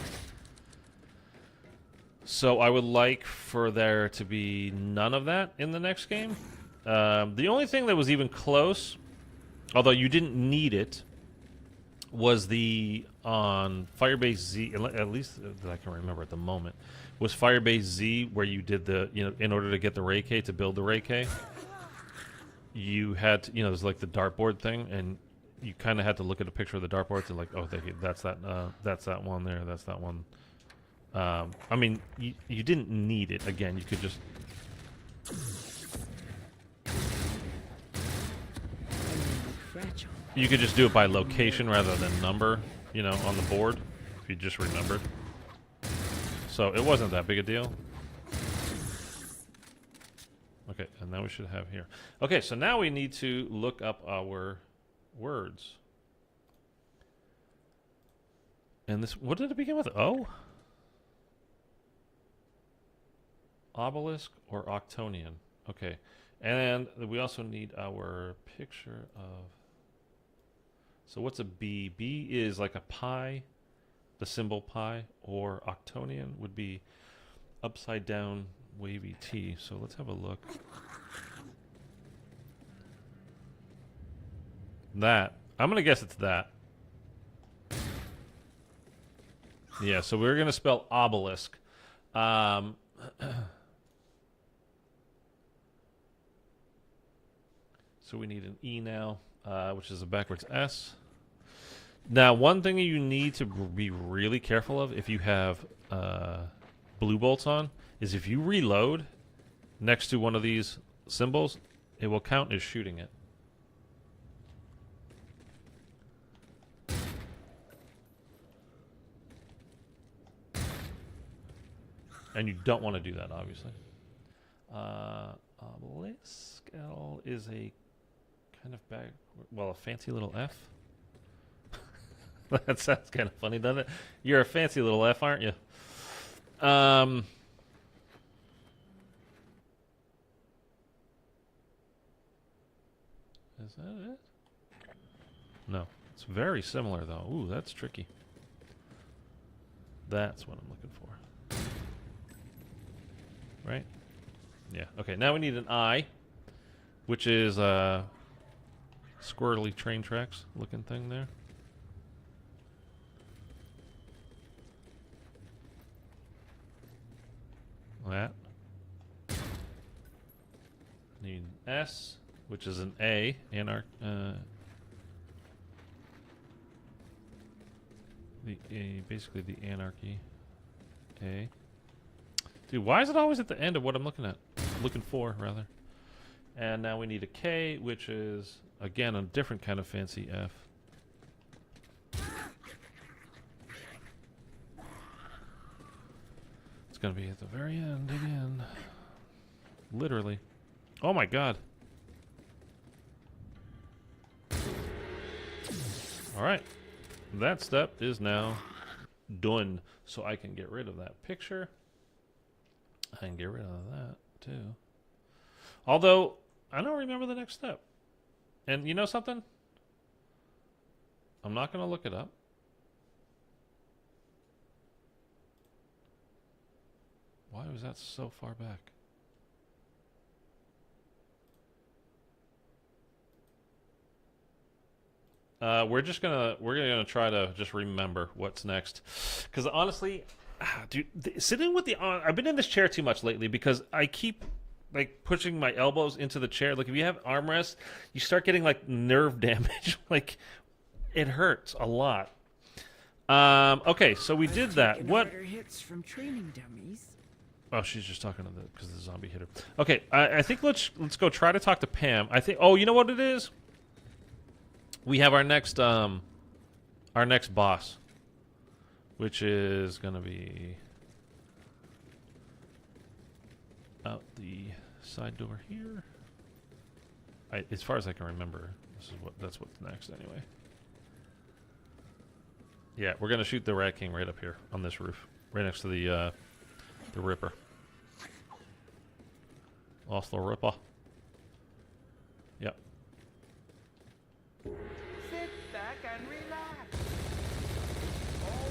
So I would like for there to be none of that in the next game. The only thing that was even close, although you didn't need it, was the on Firebase Z, at least that I can remember at the moment, was Firebase Z, where you did the, you know, in order to get the Ray K, to build the Ray K, you had to, you know, there's like the dartboard thing, and you kind of had to look at a picture of the dartboard to like, oh, that's that one there, that's that one. I mean, you didn't need it. Again, you could just... You could just do it by location rather than number, you know, on the board, if you just remembered. So it wasn't that big a deal. Okay, and now we should have here. Okay, so now we need to look up our words. And this, what did it begin with? O? Obelisk or Octonian. Okay. And we also need our picture of... So what's a B? B is like a pie. the symbol pi, or Octonian would be upside down wavy T. So let's have a look. That. I'm going to guess it's that. Yeah, so we're going to spell obelisk. So we need an E now, which is a backwards S. Now, one thing you need to be really careful of if you have blue bolts on is if you reload next to one of these symbols, it will count as shooting it. And you don't want to do that, obviously. Obelisk L is a kind of a fancy little F. That sounds kind of funny, doesn't it? You're a fancy little F, aren't you? Is that it? No. It's very similar, though. Ooh, that's tricky. That's what I'm looking for. Right? Yeah. Okay, now we need an I, which is squirrely train tracks looking thing there. That. Need an S, which is an A, basically the anarchy. A. Dude, why is it always at the end of what I'm looking at? Looking for, rather. And now we need a K, which is, again, a different kind of fancy F. It's going to be at the very end again. Literally. Oh my god. Alright. That step is now done. So I can get rid of that picture. I can get rid of that, too. Although, I don't remember the next step. And you know something? I'm not going to look it up. Why was that so far back? We're gonna try to just remember what's next, because honestly, dude, sitting with I've been in this chair too much lately because I keep like pushing my elbows into the chair. Like if you have armrests, you start getting like nerve damage. Like it hurts a lot. Okay, so we did that. What? Hits from training dummies. Oh, she's just talking to because the zombie hit her. Okay, I think let's go try to talk to Pam. I think. Oh, you know what it is? We have our next boss, which is gonna be out the side door here. As far as I can remember, that's what's next anyway. Yeah, we're gonna shoot the Rat King right up here on this roof, right next to the Ripper. Lost the Ripper. Yep. Sit back and relax. All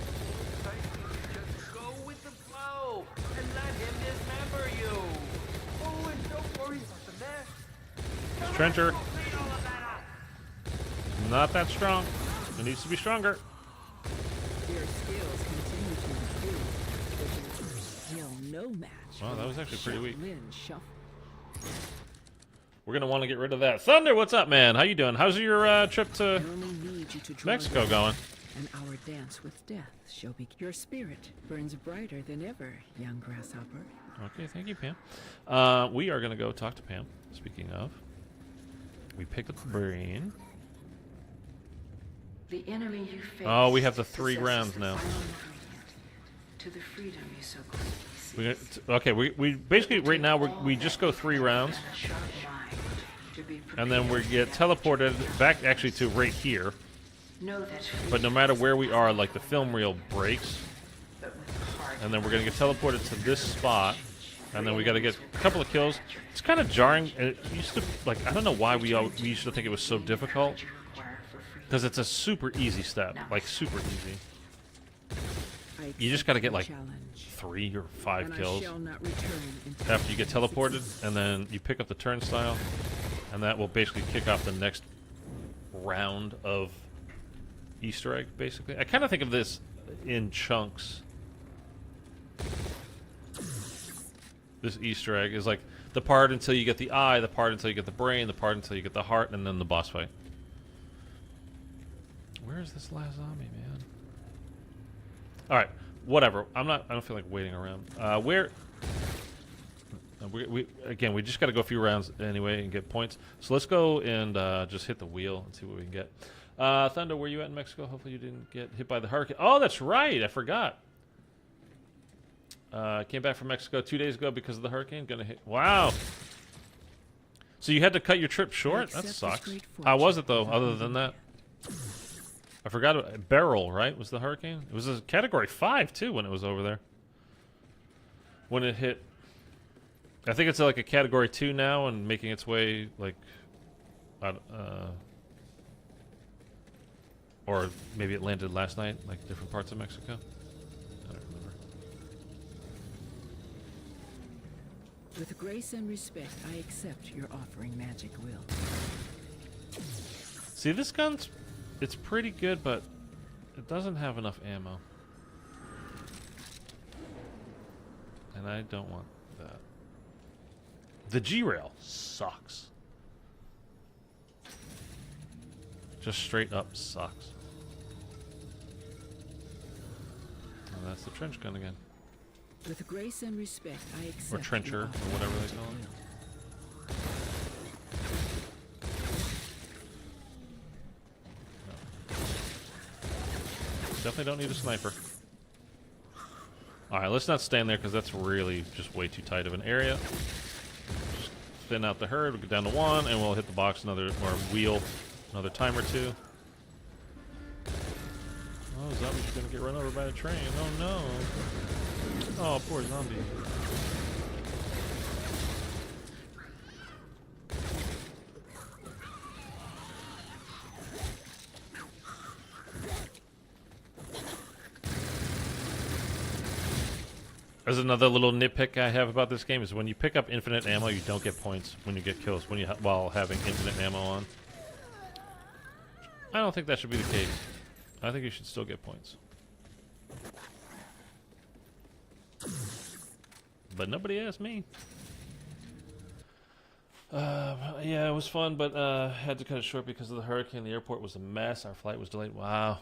just go with the flow and let him dismember you. Oh, and don't worry about the mess. Trencher. Clean all of that up. Not that strong. It needs to be stronger. Their skills continue to improve, but still no match. Wow, that was actually pretty weak. Shuffle. We're gonna want to get rid of that. Thunder, what's up, man? How you doing? How's your trip to Mexico going? And our dance with death shall be. Your spirit burns brighter than ever, young grasshopper. Okay, thank you, Pam. We are gonna go talk to Pam. Speaking of, we picked up the brain. The enemy you face. Oh, we have the 3 rounds now. To the freedom you so greatly seek. Okay, we basically right now we just go 3 rounds, and then we get teleported back actually to right here. But no matter where we are, like the film reel breaks, and then we're gonna get teleported to this spot, and then we got to get a couple of kills. It's kind of jarring. It used to I don't know why we used to think it was so difficult, because it's a super easy step, like super easy. you just got to get like challenge, 3 or 5 and kills I shall not return until after you get teleported, and then you pick up the turnstile, and that will basically kick off the next round of Easter egg, basically. I kind of think of this in chunks. This Easter egg is like the part until you get the eye, the part until you get the brain, the part until you get the heart, and then the boss fight. Where is this last zombie, man? Alright, whatever. I don't feel like waiting around. We just got to go a few rounds anyway and get points. So let's go and just hit the wheel and see what we can get. Thunder, where you at in Mexico? Hopefully you didn't get hit by the hurricane. Oh, that's right. I forgot. Came back from Mexico 2 days ago because of the hurricane. Gonna hit. Wow. So you had to cut your trip short? That sucks. How was it, though, other than that? I forgot. Beryl, right, was the hurricane? It was a Category 5, too, when it was over there. When it hit. I think it's like a Category 2 now and making its way, like... or maybe it landed last night, like different parts of Mexico. I don't remember. With grace and respect, I accept your offering, Magic Will. See, this gun's... it's pretty good, but it doesn't have enough ammo. And I don't want that. The G-Rail sucks. Just straight up sucks. And that's the trench gun again. With grace and respect, I accept. Or trencher, or whatever they call it. No. Definitely don't need a sniper. Alright, let's not stand there because that's really just way too tight of an area. Just thin out the herd, we'll get down to 1, and we'll hit the box another, or wheel another time or 2. Oh, zombies are gonna get run over by a train. Oh no. Oh, poor zombie. There's another little nitpick I have about this game is when you pick up infinite ammo, you don't get points when you get kills while having infinite ammo on. I don't think that should be the case. I think you should still get points. But nobody asked me. Yeah, it was fun, but had to cut it short because of the hurricane. The airport was a mess. Our flight was delayed. Wow.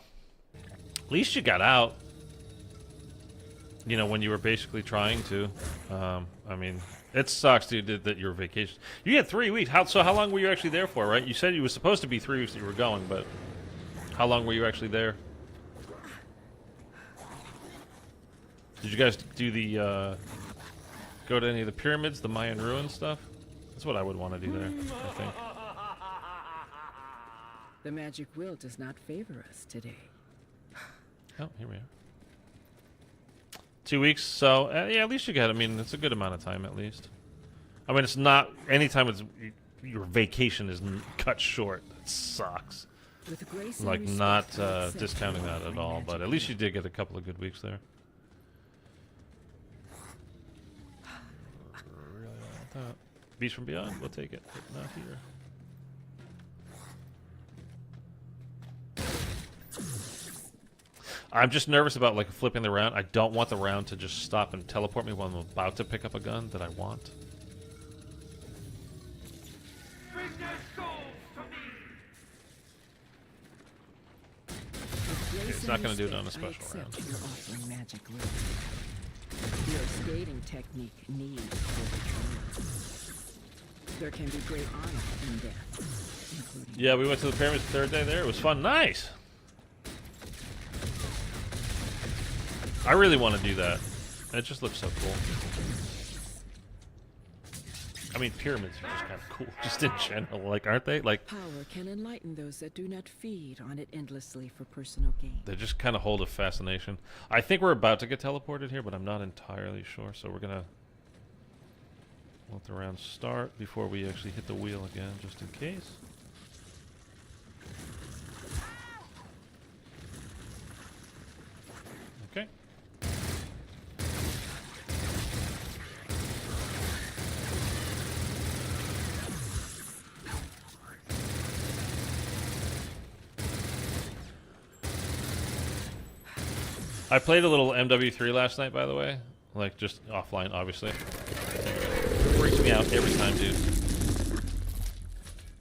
At least you got out. You know, when you were basically trying to. I mean, it sucks, dude, that your vacation. You had 3 weeks. So how long were you actually there for, right? You said it was supposed to be 3 weeks that you were going, but how long were you actually there? Did you guys do the, go to any of the pyramids, the Mayan ruin stuff? That's what I would want to do there, I think. The magic will does not favor us today. Oh, here we are. 2 weeks, so yeah, at least you got. I mean, it's a good amount of time, at least. I mean, it's not anytime it's your vacation is cut short. That sucks. With grace and Like, respect, not I accept discounting your that at offering, all, Magic but at least Will. you did get a couple of good weeks there. Really want that. Beast from Beyond, we'll take it, but not here. I'm just nervous about like flipping the round. I don't want the round to just stop and teleport me while I'm about to pick up a gun that I want. Bring their souls to me. With grace It's not and gonna do it on a respect, I special round. accept your offering, Magic Will. Your skating technique needs further training. There can be great honor in death, including Yeah, we went to the pyramids the 3rd day there. It was fun. Nice. I really want to do that. It just looks so cool. I mean, pyramids are just kind of cool, just in general, like, aren't they? Like, power can enlighten those that do not feed on it endlessly for personal gain. they just kind of hold a fascination. I think we're about to get teleported here, but I'm not entirely sure. So we're gonna let the round start before we actually hit the wheel again, just in case. Okay. I played a little MW3 last night, by the way. Like, just offline, obviously. Freaks me out every time, dude.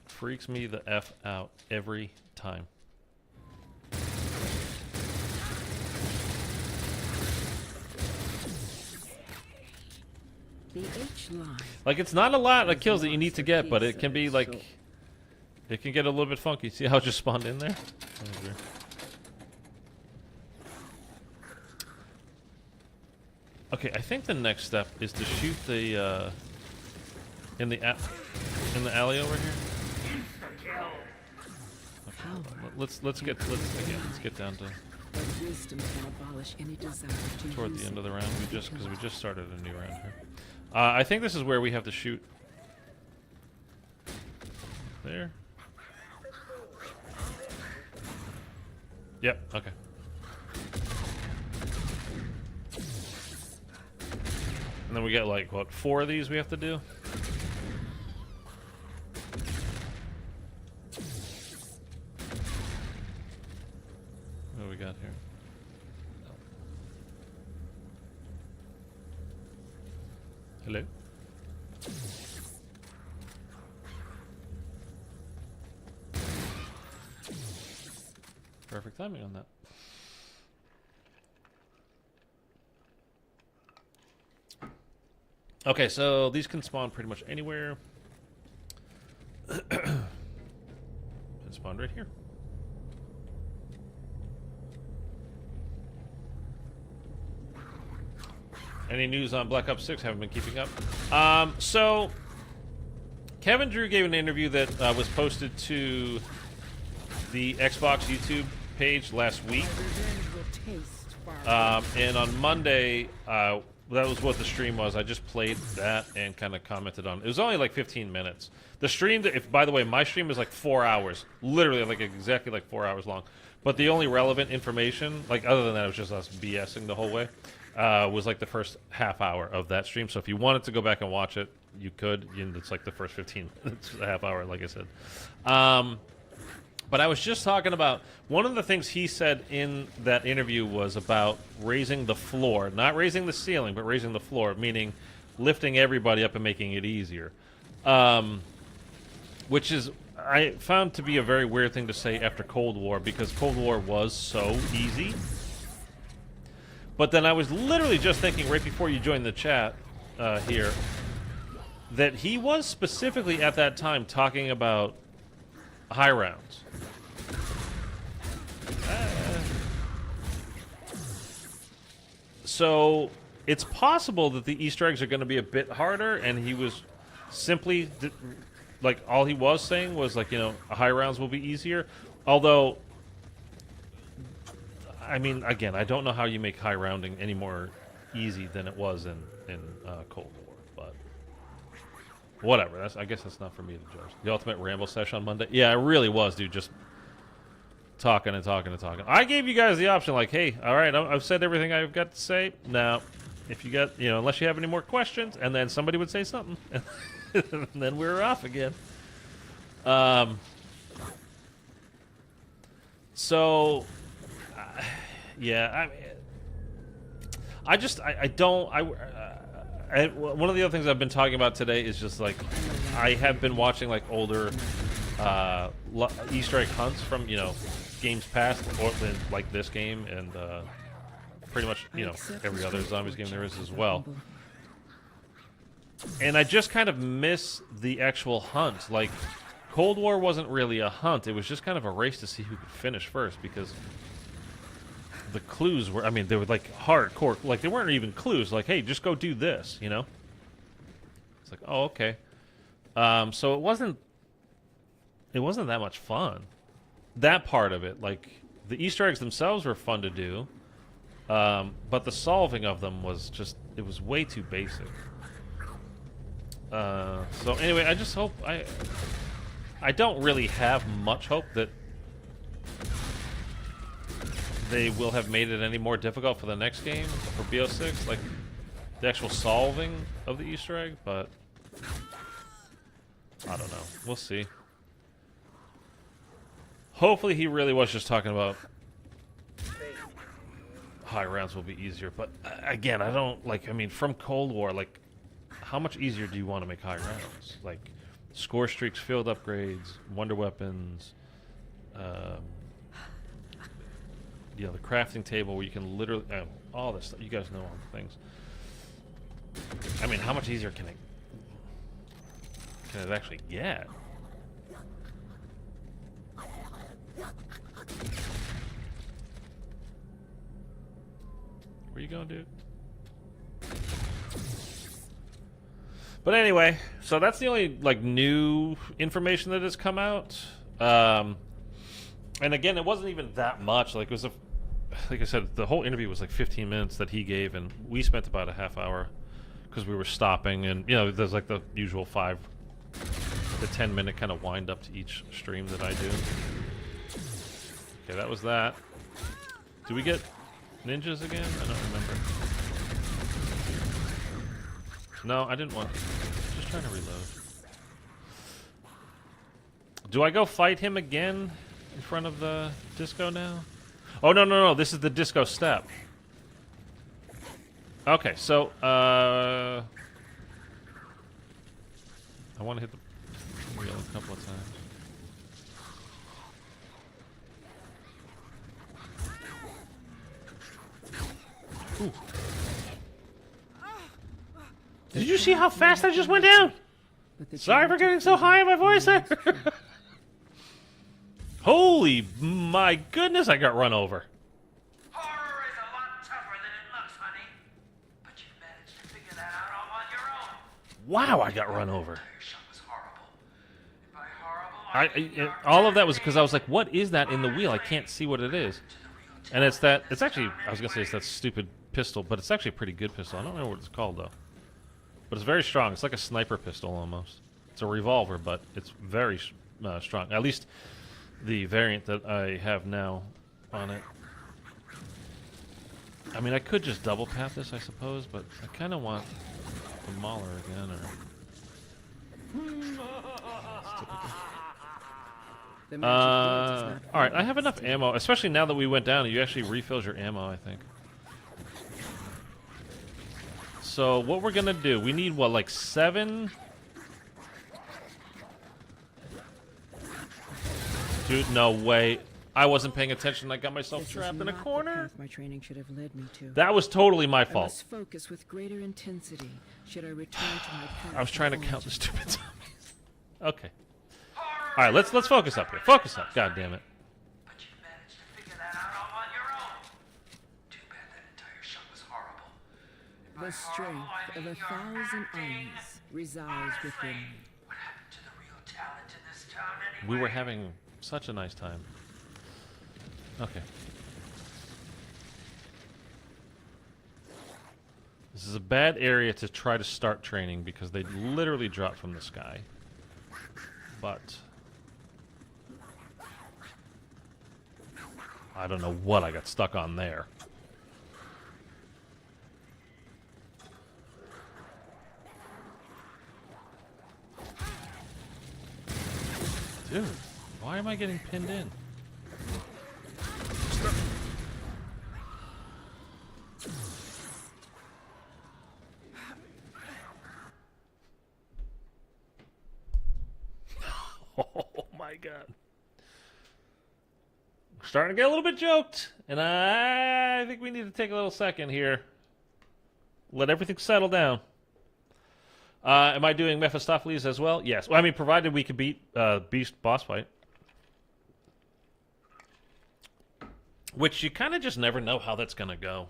Freaks me the F out every time. The H line. Like, it's not a lot of kills that you need to get, but it can be, like... It can get a little bit funky. See how it just spawned in there? Okay, I think the next step is to shoot the, in the alley over here. Okay, let's get down to Wisdom can abolish any desire to toward use the end of it. the round. Because we just started a new round here. I think this is where we have to shoot. There. Yep. Okay. And then we get like what, 4 of these we have to do. What do we got here? Hello? Perfect timing on that. Okay, so these can spawn pretty much anywhere. And spawn right here. Any news on Black Ops 6? Haven't been keeping up. So Kevin Drew gave an interview that was posted to the Xbox YouTube page last week. And on Monday, that was what the stream was. I just played that and kind of commented on it. It was only like 15 minutes. The stream, by the way, my stream is like 4 hours. Literally, like exactly like 4 hours long. But the only relevant information, like other than that, it was just us BSing the whole way, was like the first half hour of that stream. So if you wanted to go back and watch it, you could. It's like the first 15 minutes, a half hour, like I said. But I was just talking about, one of the things he said in that interview was about raising the floor. Not raising the ceiling, but raising the floor, meaning lifting everybody up and making it easier. Which is, I found to be a very weird thing to say after Cold War, because Cold War was so easy. But then I was literally just thinking right before you joined the chat here, that he was specifically at that time talking about high rounds. So it's possible that the Easter eggs are going to be a bit harder, and he was simply, like, all he was saying was, like, you know, high rounds will be easier. Although, I mean, again, I don't know how you make high rounding any more easy than it was in Cold War, but whatever. I guess that's not for me to judge. The ultimate ramble session on Monday. Yeah, it really was, dude. Just talking and talking and talking. I gave you guys the option, like, hey, all right, I've said everything I've got to say. Now, if you got, unless you have any more questions, and then somebody would say something, and then we were off again. So, yeah, one of the other things I've been talking about today is just, like, I have been watching, like, older Easter egg hunts from, games past, or like this game, and pretty much, every other zombies game there is as well. And I just kind of miss the actual hunt. Like, Cold War wasn't really a hunt. It was just kind of a race to see who could finish first, because the clues were, they were like hardcore. Like, they weren't even clues. Like, hey, just go do this, It's like, oh, okay. So it wasn't that much fun. That part of it, like, the Easter eggs themselves were fun to do, but the solving of them was just, it was way too basic. So anyway, I just hope, I don't really have much hope that they will have made it any more difficult for the next game, for BO6, like the actual solving of the Easter egg, but I don't know. We'll see. Hopefully he really was just talking about high rounds will be easier. But again, I don't like. I mean, from Cold War, like, how much easier do you want to make high rounds? Like, score streaks, field upgrades, wonder weapons. You know, the crafting table where you can literally all this stuff. You guys know all the things. I mean, how much easier can it actually get? Where you going, dude? But anyway, so that's the only like new information that has come out. And again, it wasn't even that much. Like, it was like I said, the whole interview was like 15 minutes that he gave, and we spent about a half hour because we were stopping, and you know, there's like the usual 5 to 10 minute kind of wind up to each stream that I do. Okay, that was that. Do we get ninjas again? I don't remember. No, I didn't want. Just trying to reload. Do I go fight him again in front of the disco now? Oh, no. This is the disco step. Okay, so, I want to hit the wheel a couple of times. Ooh. Did you see how fast I just went down? Sorry for getting so high in my voice there. Holy my goodness, I got run over. Horror is a lot tougher than it looks, honey. But you managed to figure that out all on your own. Wow, I got run over. Your shot was horrible. And by horrible, All of that was because I was like, what is that in the wheel? I can't see what it is. And it's actually, I was going to say it's that stupid pistol, but it's actually a pretty good pistol. I don't know what it's called, though. But it's very strong. It's like a sniper pistol, almost. It's a revolver, but it's very strong. At least the variant that I have now on it. I mean, I could just double tap this, I suppose, but I kind of want the Mauler again, or... Alright, I have enough ammo, especially now that we went down. You actually refills your ammo, I think. So, what we're gonna do, we need, what, like 7? Dude, no way. I wasn't paying attention. I got myself trapped in a corner. My training should have led me to. That was totally my I fault. must focus with greater intensity. Should I return to my path? I was trying to count the stupid zombies. Okay. All right, let's focus up here. Focus up. God damn it. but you managed to figure that out all on your own. Too bad that entire shot was horrible. And by The strength horrible, I of mean a you're thousand acting. armies resides within me. What happened to the real talent in this town anyway? We were having such a nice time. Okay. This is a bad area to try to start training because they literally drop from the sky. But I don't know what I got stuck on there. Dude, why am I getting pinned in? Oh my god. We're starting to get a little bit joked, and I think we need to take a little second here. Let everything settle down. Am I doing Mephistopheles as well? Yes. Well, I mean, provided we could beat Beast boss fight. Which you kind of just never know how that's going to go.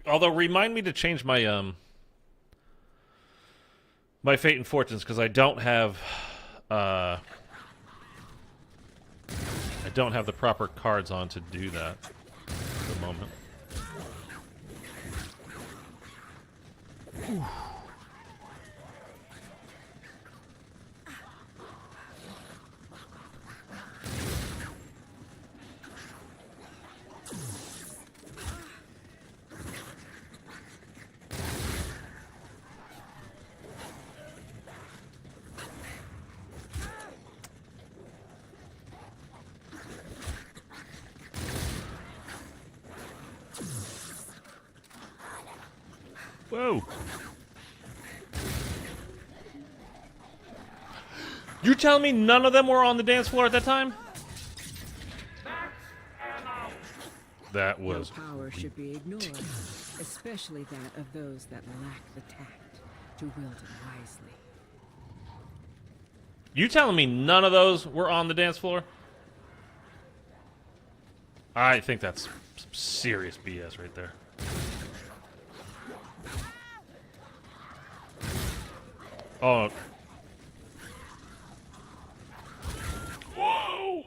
Although, remind me to change my my Fate and Fortunes, because I don't have the proper cards on to do that at the moment. Whew. Whoa. You telling me none of them were on the dance floor at that time? That was... No power should be ignored, especially that of those that lack the tact to wield it wisely. You telling me none of those were on the dance floor? I think that's some serious BS right there. Oh. Whoa!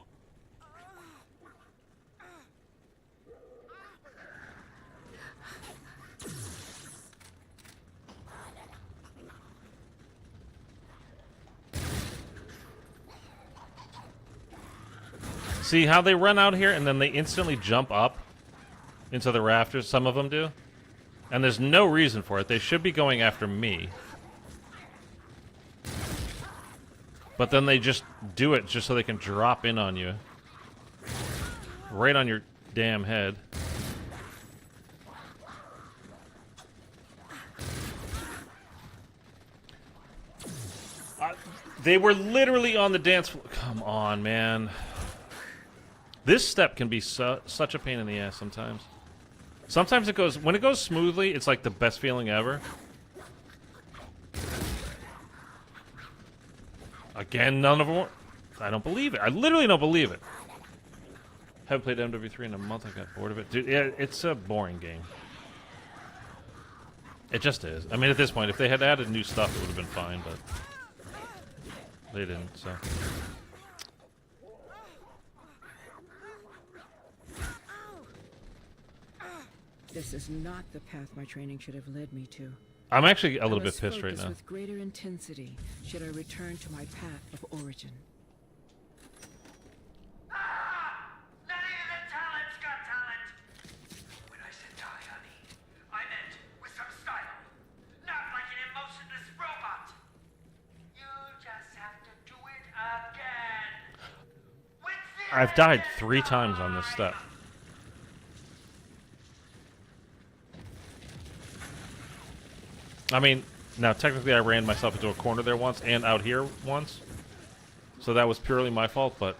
See how they run out here and then they instantly jump up into the rafters? Some of them do. And there's no reason for it. They should be going after me. But then they just do it just so they can drop in on you. Right on your damn head. They were literally on the dance floor. Come on, man. This step can be such a pain in the ass sometimes. Sometimes it goes... When it goes smoothly, it's like the best feeling ever. Again, none of them were... I don't believe it. I literally don't believe it. Haven't played MW3 in a month. I got bored of it. Dude, yeah, it's a boring game. It just is. I mean, at this point, if they had added new stuff, it would have been fine, but... They didn't, so... This is not the path my training should have led me to. I'm actually a little I bit must pissed right focus now. with greater intensity should I return to my path of origin. Not even the talent's got talent! When I said die, honey, I meant with some style. Not like an emotionless robot. You just have to do it again. I've died 3 times on this step. I mean, now technically I ran myself into a corner there once and out here once. So that was purely my fault, but...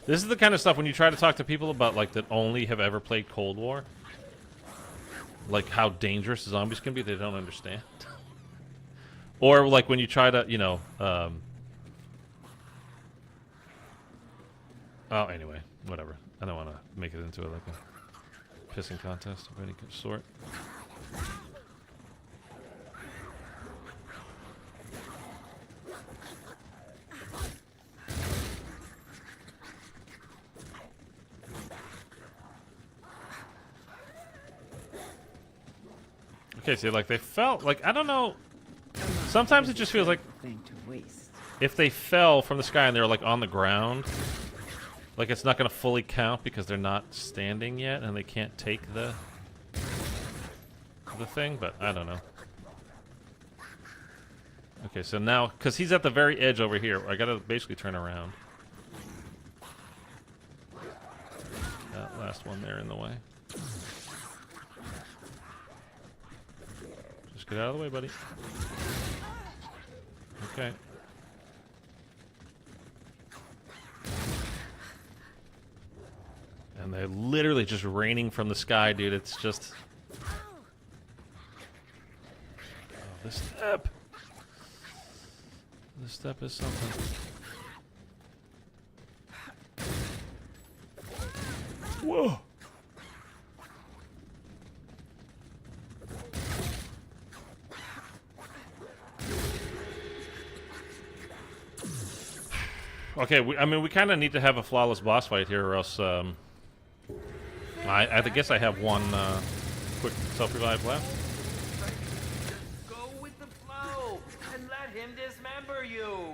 This is the kind of stuff when you try to talk to people about, like, that only have ever played Cold War. Like, how dangerous zombies can be, they don't understand. Or, like, when you try to, you know, oh, anyway, whatever. I don't want to make it into, like, a pissing contest of any sort. Okay, see, like, they felt, like, I don't know. Sometimes it just feels like if they fell from the sky and they're, like, on the ground, like, it's not going to fully count because they're not standing yet and they can't take the thing, but I don't know. Okay, so now, because he's at the very edge over here, I got to basically turn around. That last one there in the way. Just get out of the way, buddy. Okay. And they're literally just raining from the sky, dude. It's just... Oh, this step. This step is something. Whoa! Okay, I mean, we kind of need to have a flawless boss fight here, or else, I guess I have one quick self-revive left. Just go with the flow and let him dismember you.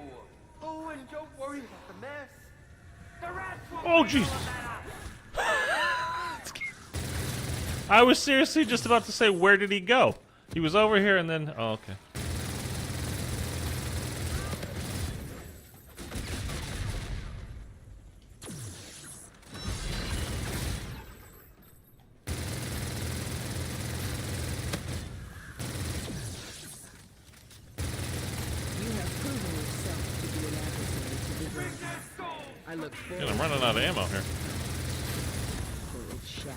Oh, and don't worry about the mess. The rest will Oh, jeez. I was seriously just about to say, where did he go? He was over here and then... Oh, okay. I look Dude, forward I'm running out of ammo here. to its shadow.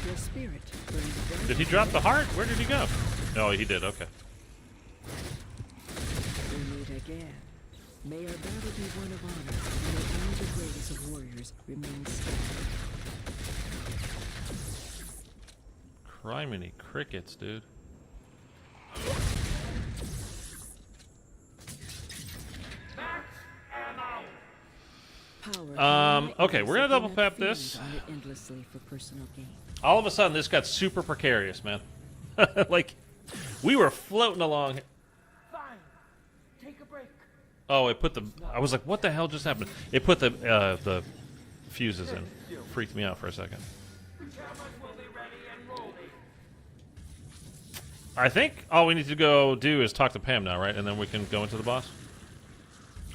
Your spirit burns bright. Did he drop the heart? Where did he go? Oh, he did. Okay. We meet again. May our battle be one of honor, and may only the greatest of warriors remain standing. Criminy crickets, dude. Power okay, we're gonna do double not tap feed this. on it endlessly for personal gain. All of a sudden, this got super precarious, man. Like, we were floating along. Fine. Take a break. Oh, it put the. I was like, what the hell just happened? It put the fuses in. Freaked me out for a second. Cameras will be ready and rolling. I think all we need to go do is talk to Pam now, right? And then we can go into the boss.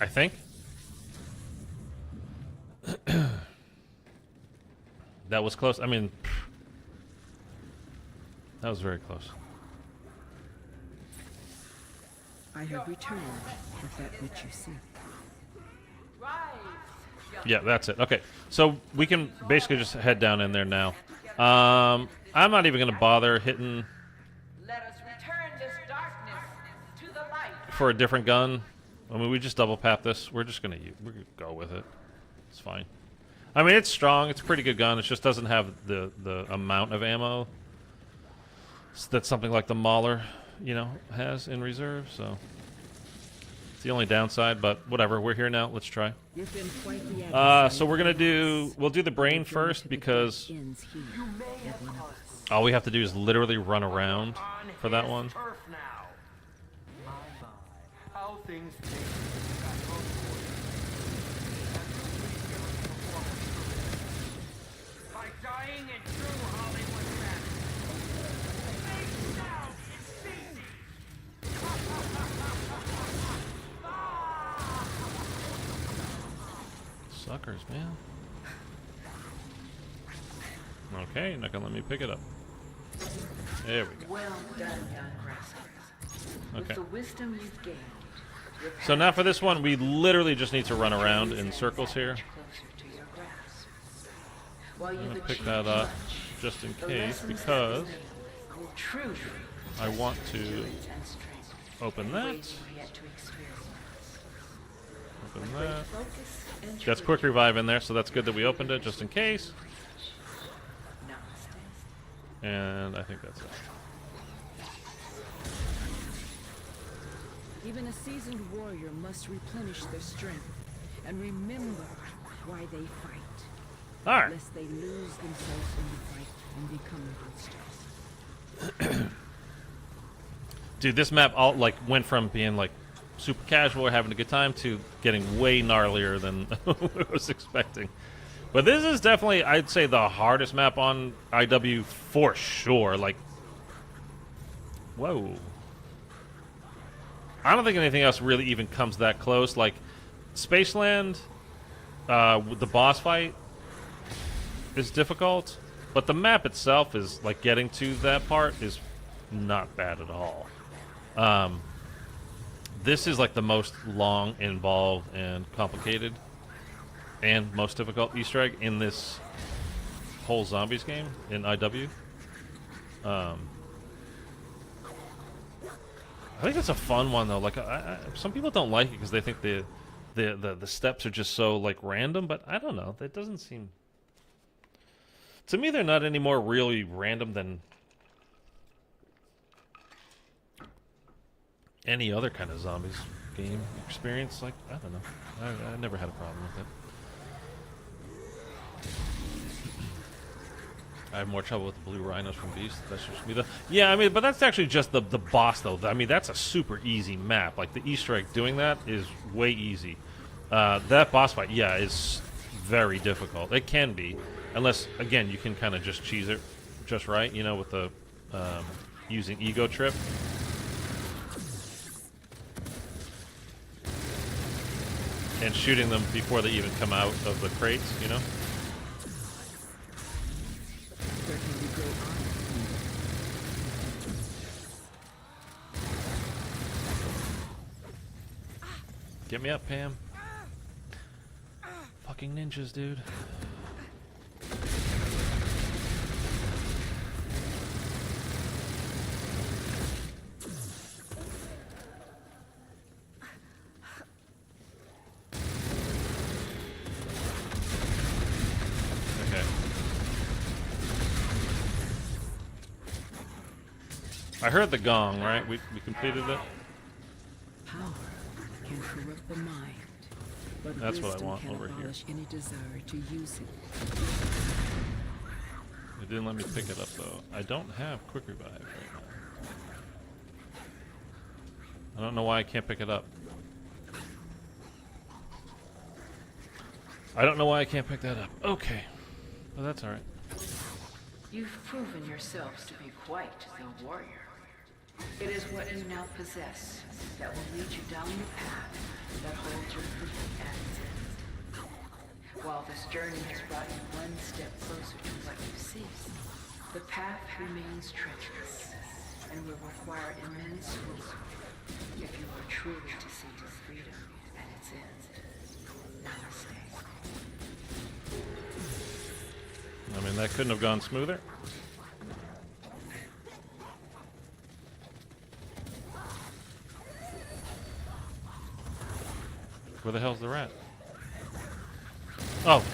I think. That was close. I mean, that was very close. I have returned with that which you see. Yeah, that's it. Okay, so we can basically just head down in there now. I'm not even going to bother hitting Let us return this darkness to the light. for a different gun. I mean, we just double pap this. We're just gonna go with it. It's fine. I mean, it's strong. It's a pretty good gun. It just doesn't have the amount of ammo that something like the Mauler, you know, has in reserve. So it's the only downside. But whatever. We're here now. Let's try. You've been quite the So we're gonna we'll do the brain first because all we have to do is literally run around for that one. Turf now. My, my. How things change. By dying in true Hollywood fashion. Face down, it's easy. Suckers, man. Okay, you're not gonna let me pick it up. There we go. Well done, young grasshoppers. With Okay. the wisdom you've gained, your So now for this one, we literally just need to run around in circles here. closer to your grasp. While I'm you've gonna pick achieved that up much, just in the case lessons because will truly I want to endurance and strength open in that. ways you've yet to experience. Open Great that. focus and That's truth. quick revive in there, so that's good that we opened it just in case. Namaste. And I think that's it. Even a seasoned warrior must replenish their strength and remember why they fight, All right. lest they lose themselves in the fight and become monsters. Dude, this map all like went from being like super casual or having a good time to getting way gnarlier than I was expecting. But this is definitely, I'd say, the hardest map on IW for sure. Like, whoa. I don't think anything else really even comes that close. Like, Spaceland, with the boss fight is difficult, but the map itself is, like, getting to that part is not bad at all. This is, like, the most long, involved, and complicated and most difficult Easter egg in this whole Zombies game in IW. I think it's a fun one though. Like, some people don't like it because they think the steps are just so like random. But I don't know. That doesn't seem. To me, they're not any more really random than any other kind of zombies game experience. Like, I don't know. I never had a problem with it. I have more trouble with the blue rhinos from Beast. That's just me though. Yeah, I mean, but that's actually just the boss though. I mean, that's a super easy map. Like the Easter egg doing that is way easy. That boss fight, yeah, is very difficult. It can be, unless again you can kind of just cheese it just right, you know, with the using ego trip. And shooting them before they even come out of the crates, you know. There can be great honor in Get me up, Pam. Fucking ninjas, dude. I heard the gong, right? We completed it? Power can corrupt the mind, but That's what I wisdom want can over here. abolish any desire to use it. It didn't let me pick it up, though. I don't have quick revive right now. I don't know why I can't pick it up. I don't know why I can't pick that up. Okay. Well, that's alright. You've proven yourselves to be quite the warrior. It is what you now possess that will lead you down the path that holds your freedom at its end. While this journey has brought you one step closer to what you seek, the path remains treacherous and will require immense work if you are truly to see your freedom at its end. Namaste. I mean, that couldn't have gone smoother. Where the hell's the rat? Oh.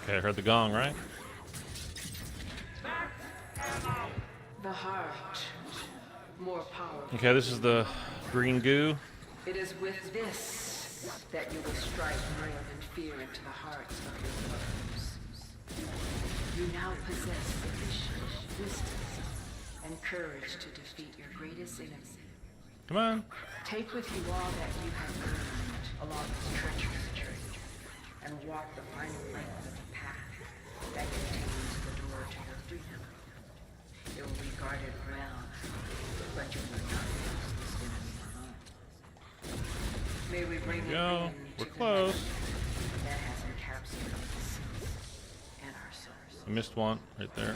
Okay, I heard the gong, right? The heart. More powerful. Okay, this is the green goo. It is with this that you will strike more than fear into the hearts of your foes. You now possess sufficient wisdom and courage to defeat your greatest enemy. Come on. Take with you all that you have learned along this treacherous journey and walk the final length of the path that contains the door to your freedom. It will be guarded well, but you will not lose this enemy alone. May we bring There we you go. in We're to the close. night that has encapsulated the seas and our souls. I missed one right there.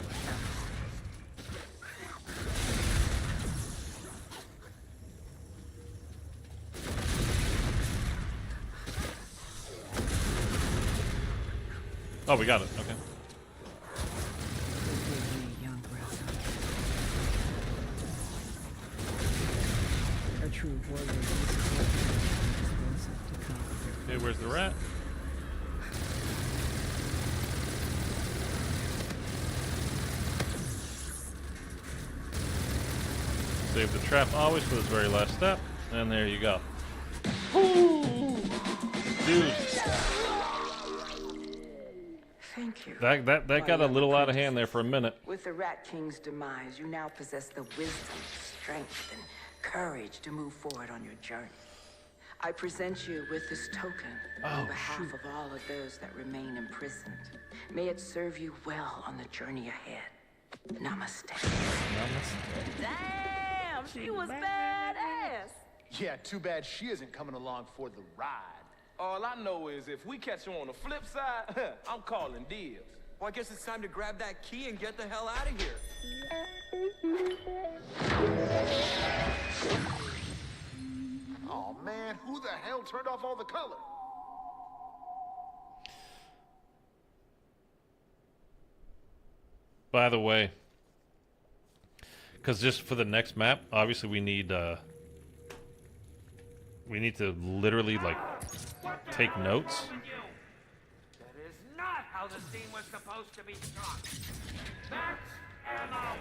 Oh, we got it. Okay. Forgive me, young grasshopper. A true warrior uses explosive to conquer. Okay, where's the rat? Save the trap always for this very last step. And there you go. Dude. Thank you. That got a little out of hand there for a minute. With the Rat King's demise, you now possess the wisdom, strength, and courage to move forward on your journey. I present you with this token on behalf of all of those that remain imprisoned. May it serve you well on the journey ahead. Namaste. Damn, she was badass. Yeah, too bad she isn't coming along for the ride. All I know is if we catch him on the flip side, I'm calling dibs. Well, I guess it's time to grab that key and get the hell out of here. Oh man, who the hell turned off all the color? By the way, because just for the next map, obviously we need to literally like take notes. That is not how the scene was supposed to be shot. That's ammo.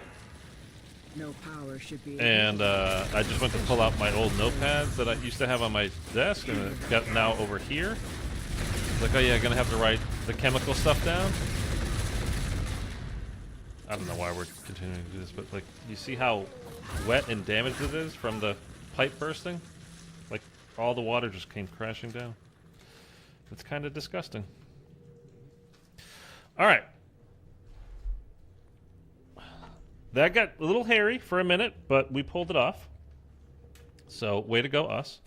No power should be. And I just went to pull out my old notepads that I used to have on my desk, and it got now over here. It's like, oh yeah, gonna have to write the chemical stuff down. I don't know why we're continuing to do this, but like, you see how wet and damaged it is from the pipe bursting? Like, all the water just came crashing down. It's kind of disgusting. All right. That got a little hairy for a minute, but we pulled it off. So, way to go, us.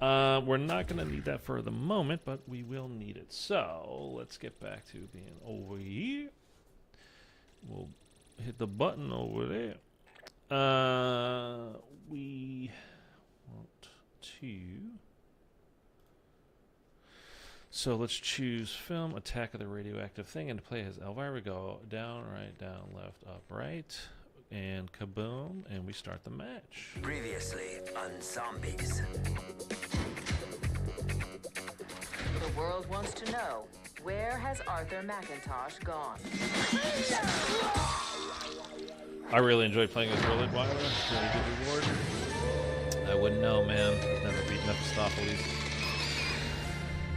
We're not going to need that for the moment, but we will need it. So, let's get back to being over here. We'll hit the button over there. We want to... So let's choose film, attack of the radioactive thing, and play as Elvira. Go down, right, down, left, up, right, and kaboom, and we start the match. Previously on Zombies. The world wants to know, where has Arthur McIntosh gone? I really enjoyed playing as Willard Weiler. Really good reward. I wouldn't know, man. I've never beat Mephistopheles.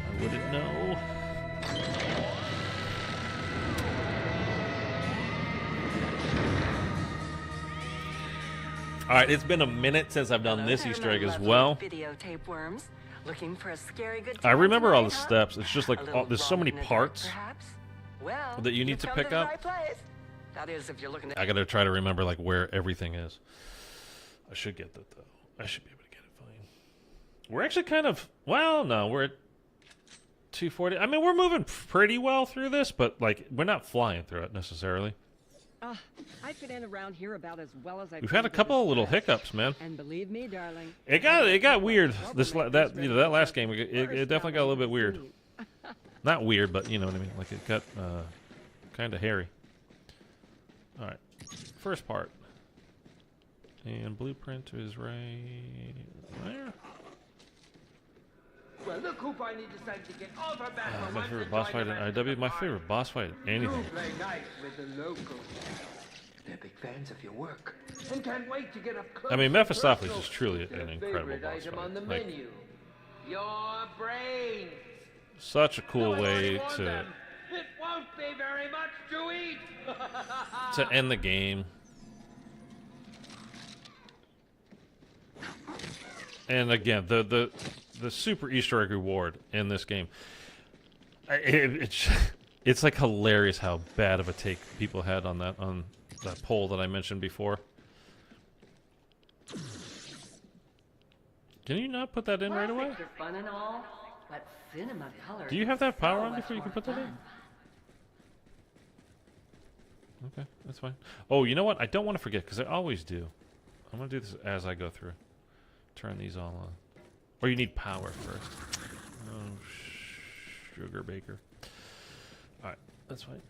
I wouldn't know. Alright, it's been a minute since I've done this Easter egg as well. Videotape worms, looking for a scary good I time remember all the tonight, huh? steps. It's just like, A little there's so many blob in the parts dark, perhaps? Well, that you need you've to come pick the up. right place. That is, if you're looking to... I gotta try to remember like where everything is. I should get that though. I should be able to get it fine. We're actually kind of, well, no, we're at 240. I mean, we're moving pretty well through this, but like we're not flying through it necessarily. I fit in around here about as well as I. We've had a couple of little hiccups, man. And believe me, darling, It got weird. That last game, it definitely got a little bit weird. Not weird, but you know what I mean. Like it got kind of hairy. All right, first part, and blueprint is right there. Well, look who finally decided to get over back My favorite boss fight in IW. My favorite boss fight in anything. You play nice with the locals. They're big fans of your work and can't wait to get up close. I mean, Mephistopheles and is truly personal an to their incredible favorite boss item fight. on the Like, menu. Your brains. such a cool No one way wants to them. It won't be very much to eat. end the game. And again, the super Easter egg reward in this game, it's like hilarious how bad of a take people had on that poll that I mentioned before. Can you not put that in right away? Perfect for fun and all, but cinema color Do you have is that power so on much before you can more put that in? fun. Okay, that's fine. Oh, you know what? I don't want to forget because I always do. I'm gonna do this as I go through. Turn these all on. Or you need power first. Oh, sugar baker. All right, that's fine.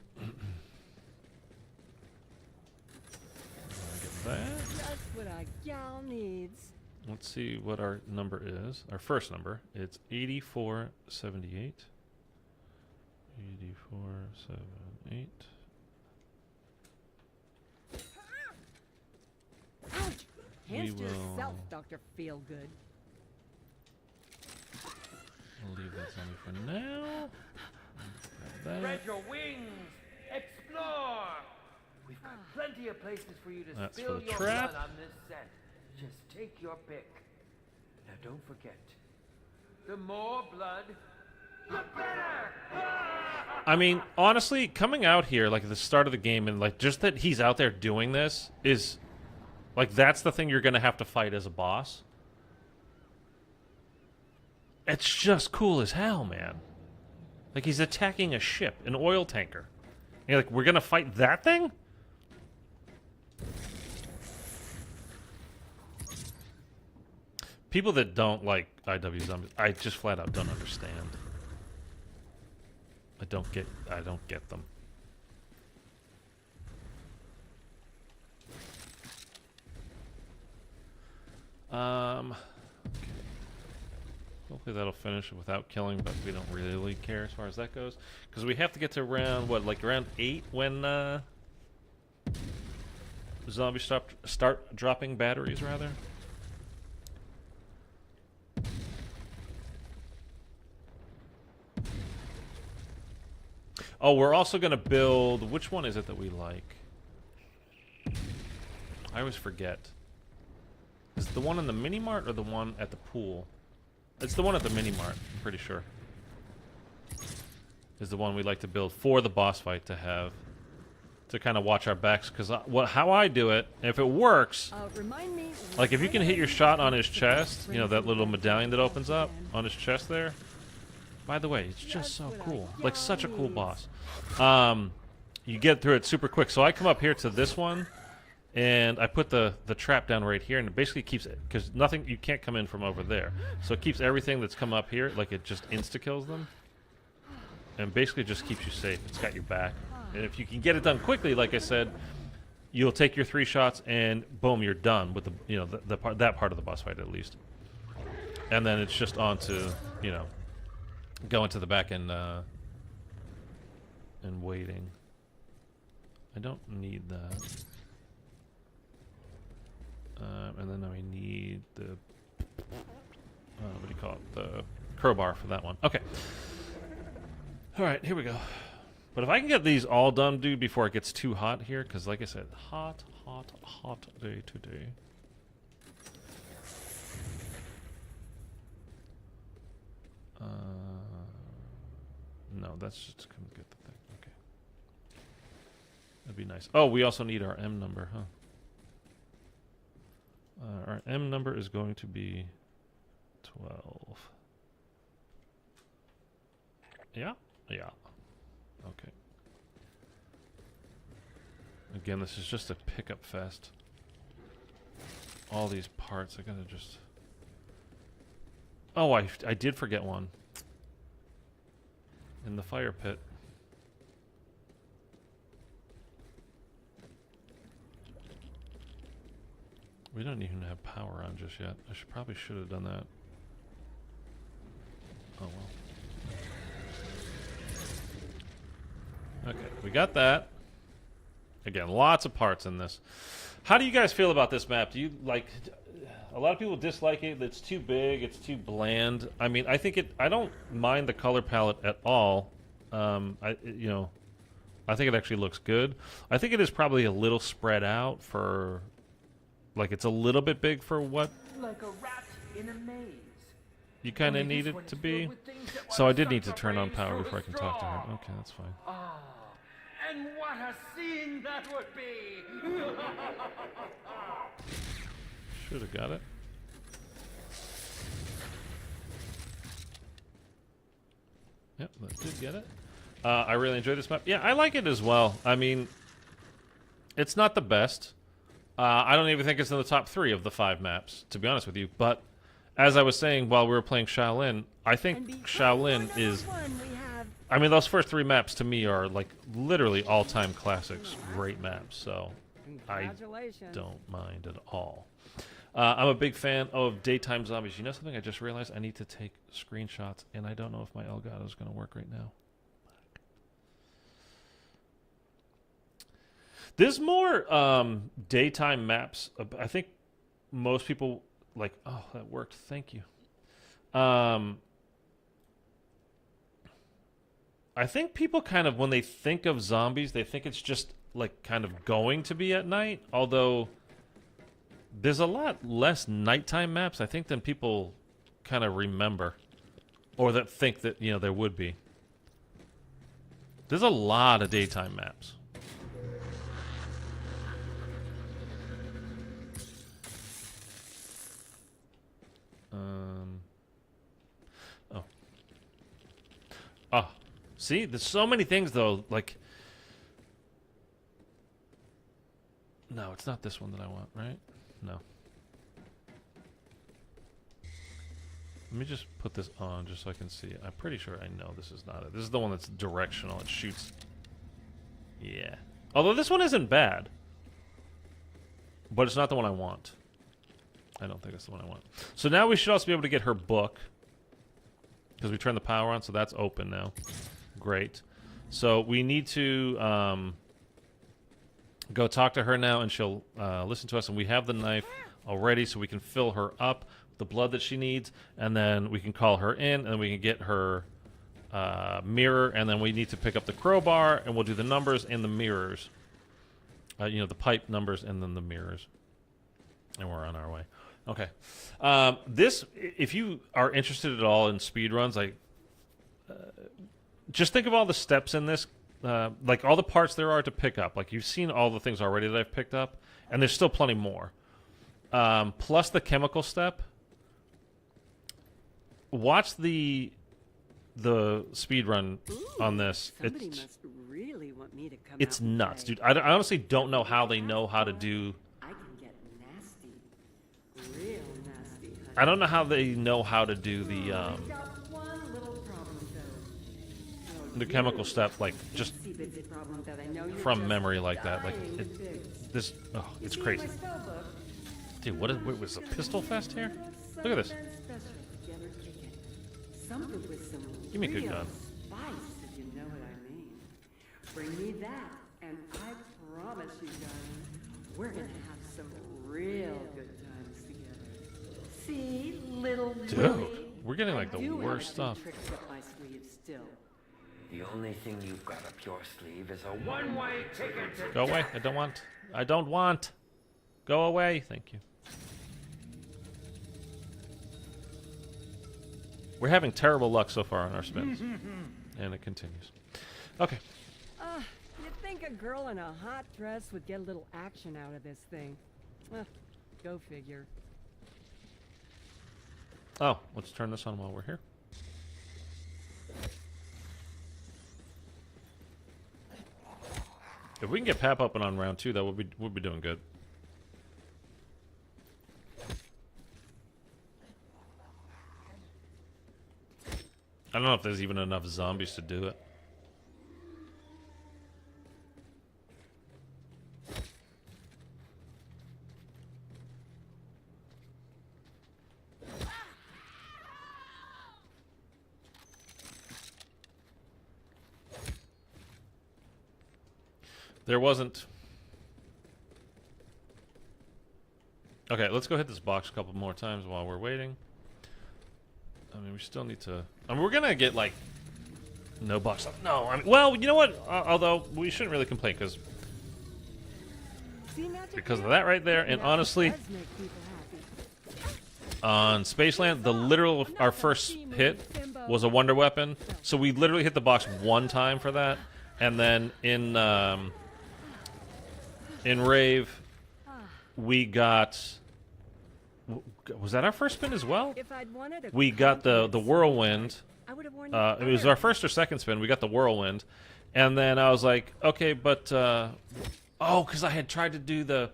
Get that. just what a gal needs. Let's see what our number is. Our first number. It's 8478. 8478. Ouch! Hands to will- yourself, Dr. Feelgood. I'll leave that zombie for now. Grab Spread that. your wings. Explore. We've got plenty of places for you to That's spill for the your trap. blood on this set. Just take your pick. Now don't forget, the more blood, the better. I mean, honestly, coming out here like at the start of the game and like just that he's out there doing this is like that's the thing you're gonna have to fight as a boss. It's just cool as hell, man. Like he's attacking a ship, an oil tanker. And you're like, we're gonna fight that thing? People that don't like IW Zombies, I just flat out don't understand. I don't get them. Okay. Hopefully that'll finish without killing, but we don't really care as far as that goes. Because we have to get to around, what, like around 8 when zombies start dropping batteries, rather? Oh, we're also going to build... Which one is it that we like? I always forget. Is it the one in the mini-mart or the one at the pool? It's the one at the mini-mart, I'm pretty sure. Is the one we like to build for the boss fight to have. to kind of watch our backs, because how I do it, if it works, Remind me. like if you can hit your shot on his chest, you know, that little medallion that opens up on his chest there. By the way, it's just so cool. Like, such a cool boss. You get through it super quick. So I come up here to this one, and I put the trap down right here, and it basically keeps it, because nothing, you can't come in from over there. So it keeps everything that's come up here, like it just insta-kills them. And basically just keeps you safe. It's got your back. And if you can get it done quickly, like I said, you'll take your 3 shots and boom, you're done with the, you know, that part of the boss fight at least. And then it's just on to, you know, going to the back and waiting. I don't need that. And then I need the what do you call it? The crowbar for that one. Okay. All right, here we go. But if I can get these all done, dude, before it gets too hot here, because like I said, hot day today. No, that's just gonna get the thing. Okay. That'd be nice. Oh, we also need our M number, huh? Our M number is going to be 12. Yeah? Yeah. Okay. Again, this is just a pickup fest. All these parts, I gotta just... Oh, I did forget one. In the fire pit. We don't even have power on just yet. I probably should have done that. Oh well. Okay, we got that. Again, lots of parts in this. How do you guys feel about this map? Do you like... A lot of people dislike it. It's too big. It's too bland. I mean, I think I don't mind the color palette at all. You know, I think it actually looks good. I think it is probably a little spread out for, like, it's a little bit big for what Like a rat in a maze. you kind of need it to be. So I did need to turn on power before I can talk to her. Okay, that's fine. Ah, and what a scene that would be! Should have got it. Yep, that did get it. I really enjoyed this map. Yeah, I like it as well. I mean, it's not the best. I don't even think it's in the top 3 of the 5 maps, to be honest with you. But as I was saying while we were playing Shaolin, I think Shaolin is... I mean, those first 3 maps to me are like literally all-time classics. Great maps, so I don't mind at all. I'm a big fan of daytime zombies. You know something? I just realized I need to take screenshots, and I don't know if my Elgato is going to work right now. There's more daytime maps. I think most people like... Oh, that worked. Thank you. I think people kind of, when they think of zombies, they think it's just like kind of going to be at night, although... There's a lot less nighttime maps, I think, than people kind of remember. Or that think that, you know, there would be. There's a lot of daytime maps. Oh. Oh. See? There's so many things, though, like... No, it's not this one that I want, right? No. Let me just put this on just so I can see it. I'm pretty sure I know this is not it. This is the one that's directional. It shoots. Yeah. Although this one isn't bad. But it's not the one I want. I don't think it's the one I want. So now we should also be able to get her book. Because we turned the power on, so that's open now. Great. So we need to... go talk to her now, and she'll listen to us. And we have the knife already, so we can fill her up with the blood that she needs, and then we can call her in, and we can get her mirror, and then we need to pick up the crowbar, and we'll do the numbers and the mirrors. You know, the pipe numbers and then the mirrors. And we're on our way. Okay. This, if you are interested at all in speedruns, like, just think of all the steps in this. like all the parts there are to pick up. Like you've seen all the things already that I've picked up, and there's still plenty more. Plus the chemical step. Watch the speed run on this. Somebody must really want me to come It's out and nuts, play. dude. I honestly don't know how they know how to do. I can get nasty, real nasty. Honey. I don't know how they know how to do the I've got one little problem though. Oh, the chemical step, like just itsy-bitsy problem that I know you're from just memory like that. Like dying it, to fix. this. Oh, You it's see, crazy, my spell book, dude. What was a pistol fest here? Look at this. something special to get her kicking. Something with some Give me a good real gun. spice, if you know what I mean. Bring me that, and I promise you, darling, we're gonna have some real good times together. See, little Dude, Willie? we're getting like the I do have worst some stuff. tricks up my sleeve still. The only thing you've got up your sleeve is a one-way ticket to Go away. I don't want. I don't want. Go away. Thank you. We're having terrible luck so far on our spins, and it continues. Okay. You'd think a girl in a hot dress would get a little action out of this thing. Well, go figure. Oh, let's turn this on while we're here. If we can get Pap up and on round 2, that we'll be doing good. I don't know if there's even enough zombies to do it. There wasn't. Okay, let's go hit this box a couple more times while we're waiting. I mean, we still need to. I mean, we're gonna get like no box. No, I mean, well, you know what? Although we shouldn't really complain because of that right there. And honestly, on Spaceland, the literal our first hit was a wonder weapon, so we literally hit the box one time for that, and then in Rave, we got. Was that our first spin as well? We got the whirlwind. It was our first or second spin. We got the whirlwind, and then I was like, okay, but because I tried to do the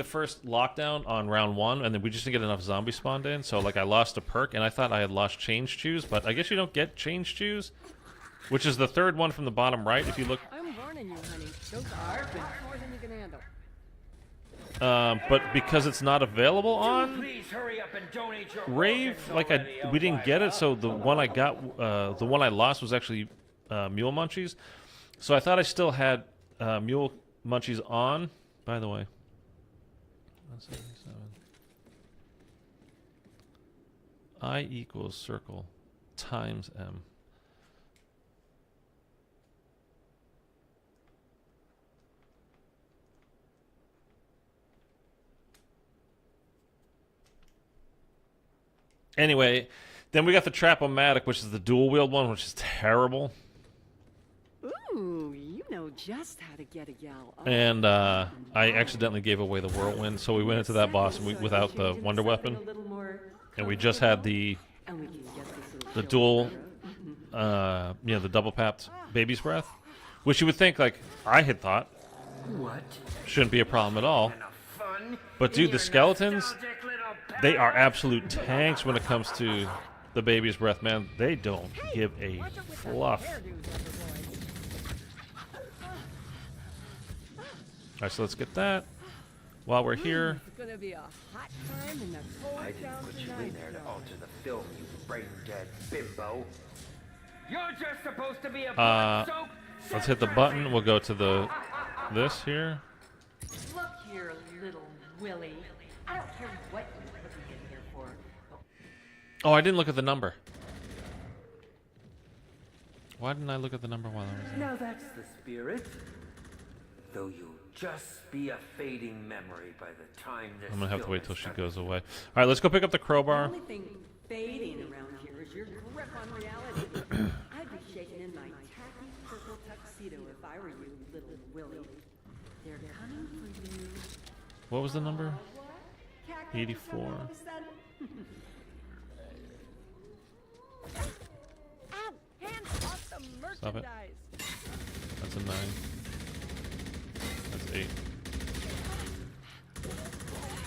first lockdown on round 1, and then we just didn't get enough zombies spawned in. So like I lost a perk, and I thought I had lost change choose, but I guess you don't get change choose, which is the third one from the bottom right. If you look. I'm warning you, honey. Those are more than you can handle. But because it's not available on Please hurry up and donate your Rave, like we didn't get it, so the one I got, the one I lost was actually Mule Munchies. So I thought I still had Mule Munchies on. By the way, 177. I equals circle times M. Anyway, then we got the Trap-O-Matic, which is the dual-wield one, which is terrible. Ooh, you know just how to get a gal. And I accidentally gave away the whirlwind, so we went into that boss without the wonder weapon. And we just had the dual, the double-papped baby's breath, which you would think, like, I had thought shouldn't be a problem at all. But dude, the skeletons, they are absolute tanks when it comes to the baby's breath, man. They don't give a fluff. Alright, so let's get that. While we're here. It's gonna be a hot time in the I didn't put you in there to alter the film, you brain-dead bimbo. You're just supposed to be a blood-soaked let's hit the button. We'll go to this here. Look here, little Willie. I don't care what you put me in here for. Oh, I didn't look at the number. Why didn't I look at the number while I was there? Now that's the spirit. Though you'll just be a fading memory by the time this I'm gonna have to film wait is till she done. goes away. Alright, let's go pick up the crowbar. The only thing fading around here is your grip on reality. I'd be shaking in my tacky purple tuxedo if I were you, little Willie. They're coming for you. What was the number? Cackle 84. all of a sudden? Hands off the Stop it. merchandise. That's a 9. That's 8.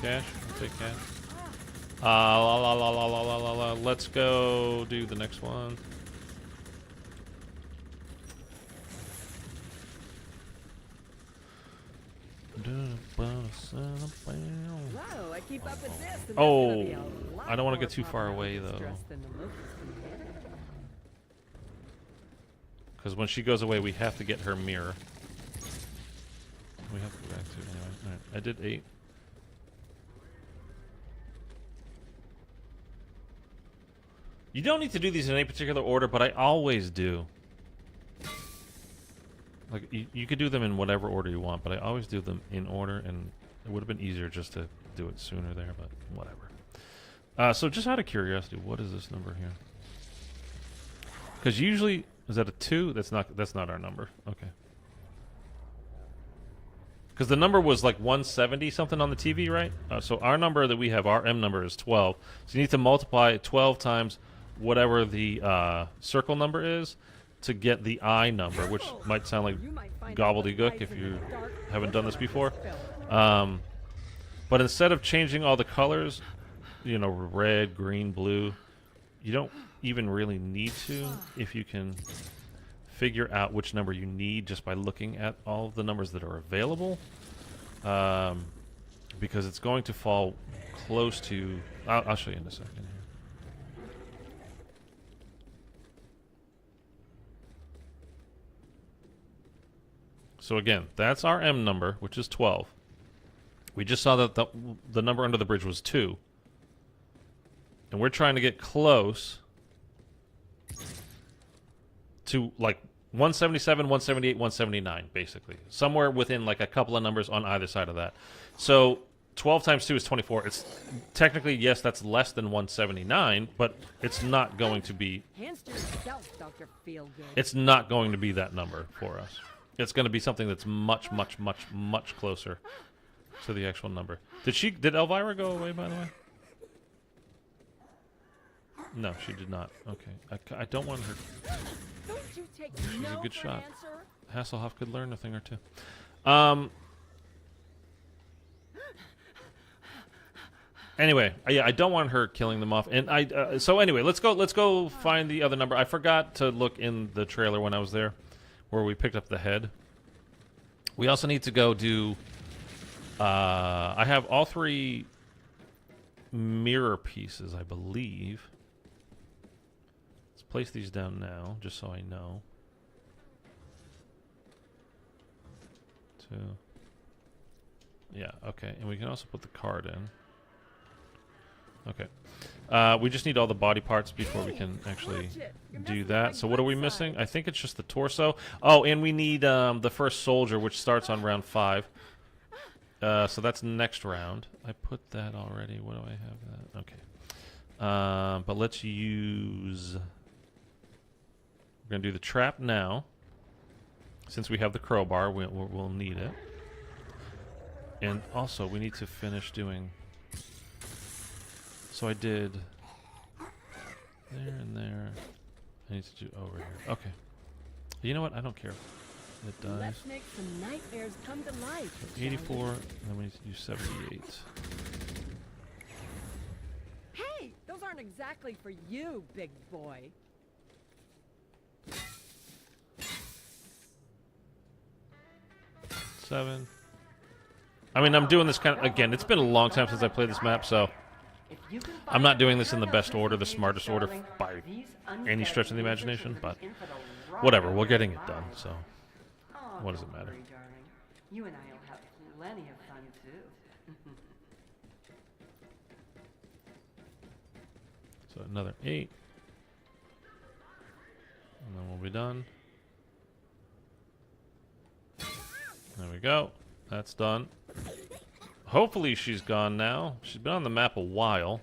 Cash. I'll take cash. Let's go do the next one. Whoa, I keep up with this. And Oh, that's gonna be a lot I don't want to more get too far away problematic though, stress than the locust companion. because when she goes away, we have to get her mirror. We have to go back to it anyway. All right, I did 8. You don't need to do these in any particular order, but I always do. Like, you could do them in whatever order you want, but I always do them in order, and it would have been easier just to do it sooner there, but whatever. So just out of curiosity, what is this number here? Because usually, is that a 2? That's not our number. Okay. Because the number was like 170 something on the TV, right? So our number that we have, our M number is 12. So you need to multiply 12 times whatever the circle number is to get the I number, which might sound like gobbledygook if you haven't done this before. But instead of changing all the colors, you know, red, green, blue, you don't even really need to if you can figure out which number you need just by looking at all of the numbers that are available, because it's going to fall close to... I'll show you in a second here. So again, that's our M number, which is 12. We just saw that the number under the bridge was 2. And we're trying to get close to like 177, 178, 179, basically. Somewhere within like a couple of numbers on either side of that. So 12 times 2 is 24. It's technically, yes, that's less than 179, but it's not going to be... Hands to yourself, Dr. Feelgood. It's not going to be that number for us. It's going to be something that's much, much, much, much closer to the actual number. Did Elvira go away, by the way? No, she did not. Okay. I don't want her... Don't you take She's no a good for an shot. answer? Hasselhoff could learn a thing or two. Anyway, yeah, I don't want her killing them off. And so anyway, let's go find the other number. I forgot to look in the trailer when I was there, where we picked up the head. We also need to go do... I have all 3 mirror pieces, I believe. Let's place these down now, just so I know. 2. Yeah, okay. And we can also put the card in. Okay. We just need all the body parts before we can actually do that. So what are we missing? I think it's just the torso. Oh, and we need the first soldier, which starts on round 5. So that's next round. I put that already. What do I have? That? Okay. But let's use... We're going to do the trap now. Since we have the crowbar, we'll need it. And also, we need to finish doing... So I did there and there. I need to do over here. Okay. You know what? I don't care. It dies. Let's make some nightmares come to life. So 84, and then we need to do 78. Hey, those aren't exactly for you, big boy. 7. I mean, I'm doing this kind of... Again, it's been a long time since I played this map, so... I'm not doing this in the best order, the smartest order by any stretch of the imagination, but whatever, we're getting it done, so what does it matter? Darling. You and I will have plenty of fun too. So another 8. And then we'll be done. There we go. That's done. Hopefully she's gone now. She's been on the map a while.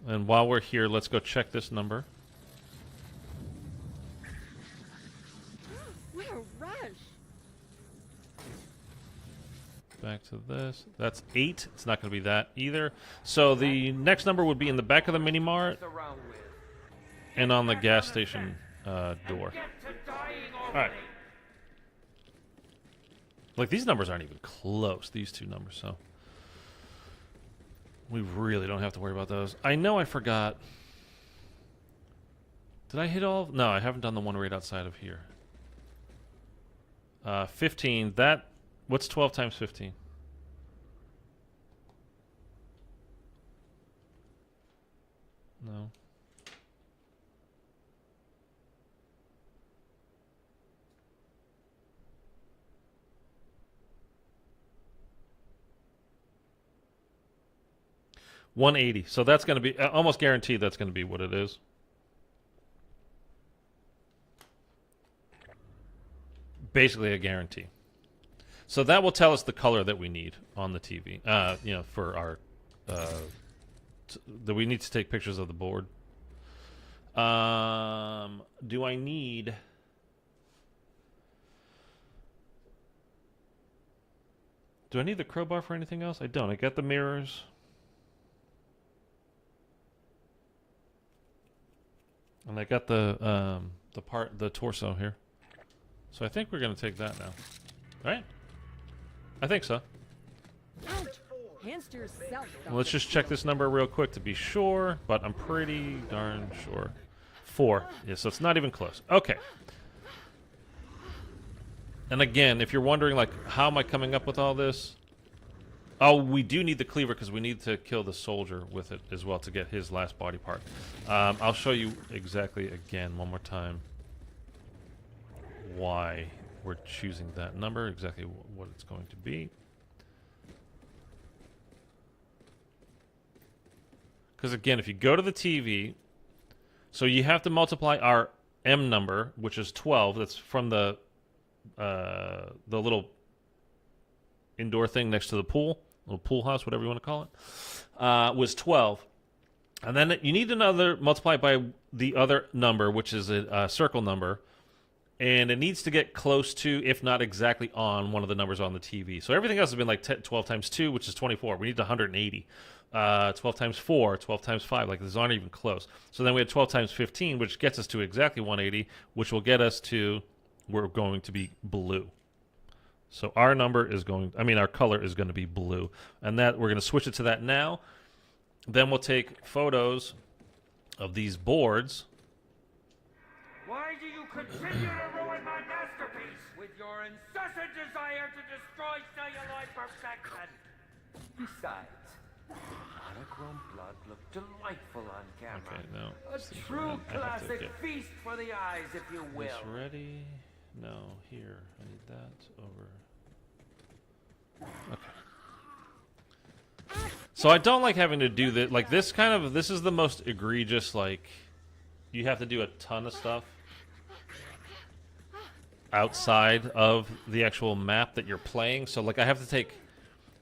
And while we're here, let's go check this number. What a rush! Back to this. That's 8. It's not going to be that either. So the next number would be in the back of the mini mart and on the gas station door. Alright. Like, these numbers aren't even close, these two numbers, so we really don't have to worry about those. I know I forgot. Did I hit all? No, I haven't done the one right outside of here. 15. That. What's 12 times 15? No. $180. So that's going to be almost guaranteed. That's going to be what it is. Basically a guarantee. So that will tell us the color that we need on the TV. You know, for our that we need to take pictures of the board. Do I need? Do I need the crowbar for anything else? I don't. I got the mirrors. And I got the torso here. So I think we're gonna take that now. Right? I think so. Hands to yourself. Well, let's just check this number real quick to be sure, but I'm pretty darn sure. 4. Yeah, so it's not even close. Okay. And again, if you're wondering, like, how am I coming up with all this? Oh, we do need the cleaver because we need to kill the soldier with it as well to get his last body part. I'll show you exactly again one more time why we're choosing that number, exactly what it's going to be. Because again, if you go to the TV, so you have to multiply our M number, which is 12. That's from the little indoor thing next to the pool, little pool house, whatever you want to call it, was 12. And then you need another multiply by the other number, which is a circle number. And it needs to get close to, if not exactly on, one of the numbers on the TV. So everything else has been like 12 times 2, which is 24. We need 180. 12 times 4, 12 times 5. Like, these aren't even close. So then we had 12 times 15, which gets us to exactly 180, which will get us to, we're going to be blue. So our number is going, our color is going to be blue. And that, we're going to switch it to that now. Then we'll take photos of these boards. Why do you continue to ruin my masterpiece with your incessant desire to destroy celluloid perfection? Besides, monochrome blood looked delightful on camera. Okay, no. A true classic feast for the eyes, if you will. This ready? No, here. I need that over. Okay. So I don't like having to do that. Like, this is the most egregious, like, you have to do a ton of stuff outside of the actual map that you're playing. So, like, I have to take...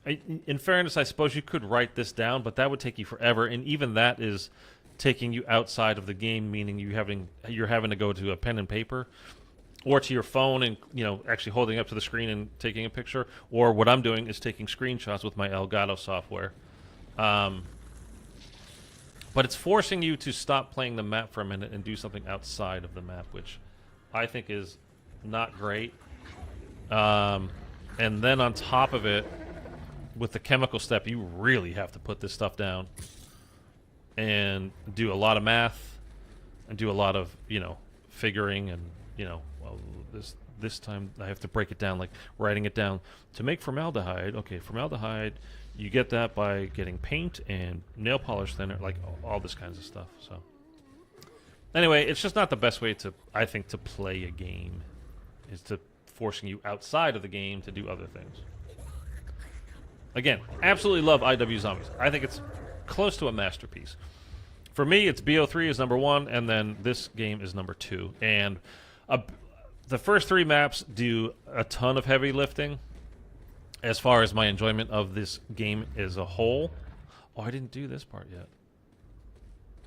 in fairness, I suppose you could write this down, but that would take you forever. And even that is taking you outside of the game, meaning you're having to go to a pen and paper or to your phone and, actually holding up to the screen and taking a picture. Or what I'm doing is taking screenshots with my Elgato software. But it's forcing you to stop playing the map for a minute and do something outside of the map, which I think is not great. And then on top of it, with the chemical step, you really have to put this stuff down and do a lot of math and do a lot of, figuring and, well, this time I have to break it down, like writing it down. To make formaldehyde, okay, formaldehyde, you get that by getting paint and nail polish thinner, like all this kinds of stuff. So anyway, it's just not the best way to, I think, to play a game, is to forcing you outside of the game to do other things. Again, absolutely love IW Zombies. I think it's close to a masterpiece. For me, it's BO3 is number 1, and then this game is number 2. And the first 3 maps do a ton of heavy lifting as far as my enjoyment of this game as a whole. Oh, I didn't do this part yet.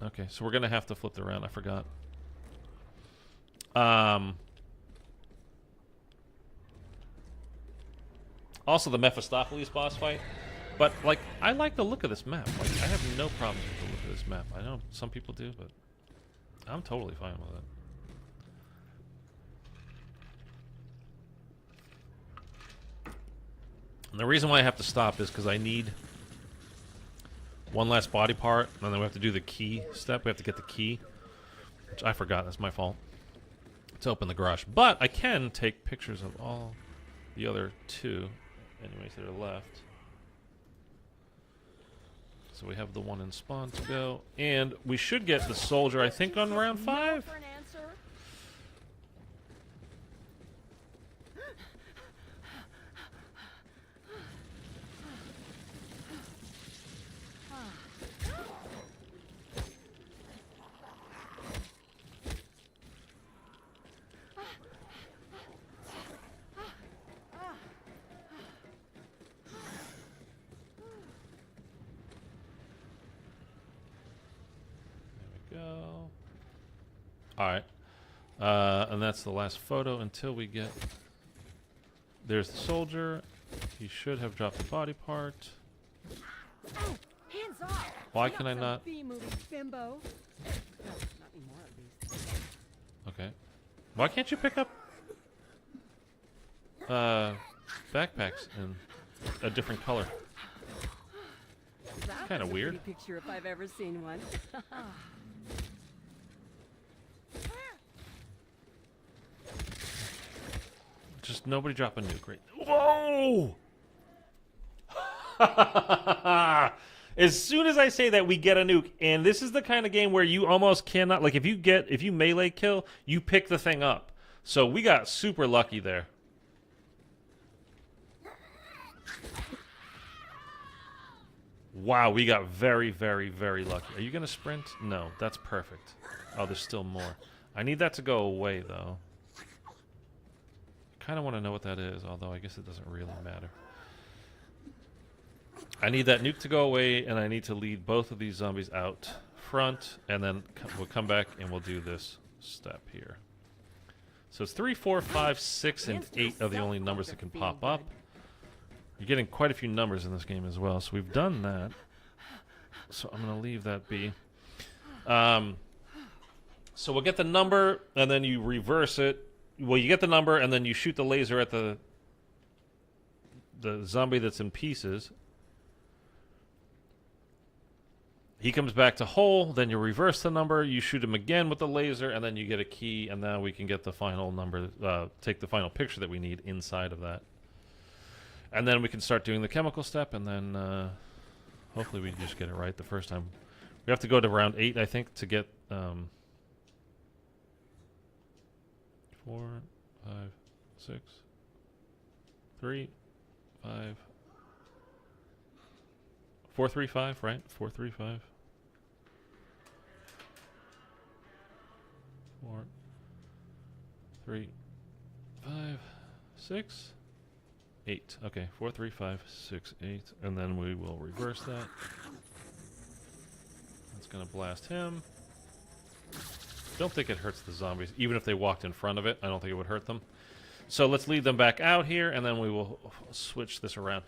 Okay, so we're gonna have to flip it around. I forgot. Also, the Mephistopheles boss fight. But, like, I like the look of this map. Like, I have no problems with the look of this map. I know some people do, but I'm totally fine with it. And the reason why I have to stop is because I need one last body part, and then we have to do the key step. We have to get the key, which I forgot. That's my fault. To open the garage. But I can take pictures of all the other two, anyways, that are left. So we have the one in spawn to go. And we should get the soldier, I think, on round 5. Go. Alright. And that's the last photo until we get... There's the soldier. He should have dropped the body part. Oh, hands off. Why can I not... Bimbo. Okay. Why can't you pick up... backpacks in a different color? Kind of weird. Picture if I've ever seen one. Just nobody drop a nuke, right? Whoa! As soon as I say that, we get a nuke, and this is the kind of game where you almost cannot, like, if you melee kill, you pick the thing up. So we got super lucky there. Wow, we got very, very, very lucky. Are you gonna sprint? No, that's perfect. Oh, there's still more. I need that to go away, though. Kind of want to know what that is, although I guess it doesn't really matter. I need that nuke to go away, and I need to lead both of these zombies out front, and then we'll come back and we'll do this step here. So it's 3, 4, 5, 6, and 8 are the only numbers that can pop up. You're getting quite a few numbers in this game as well, so we've done that. So I'm going to leave that be. So we'll get the number, and then you reverse it. Well, you get the number, and then you shoot the laser at the zombie that's in pieces. He comes back to whole, then you reverse the number, you shoot him again with the laser, and then you get a key, and now we can get the final number, take the final picture that we need inside of that. And then we can start doing the chemical step, and then hopefully we just get it right the first time. We have to go to round 8, I think, to get... 4, 5, 6, 3, 5, 4, 3, 5, right? 4, 3, 5. 4, 3, 5, 6, 8. Okay, 4, 3, 5, 6, 8. And then we will reverse that. That's going to blast him. Don't think it hurts the zombies. Even if they walked in front of it, I don't think it would hurt them. So let's lead them back out here, and then we will switch this around.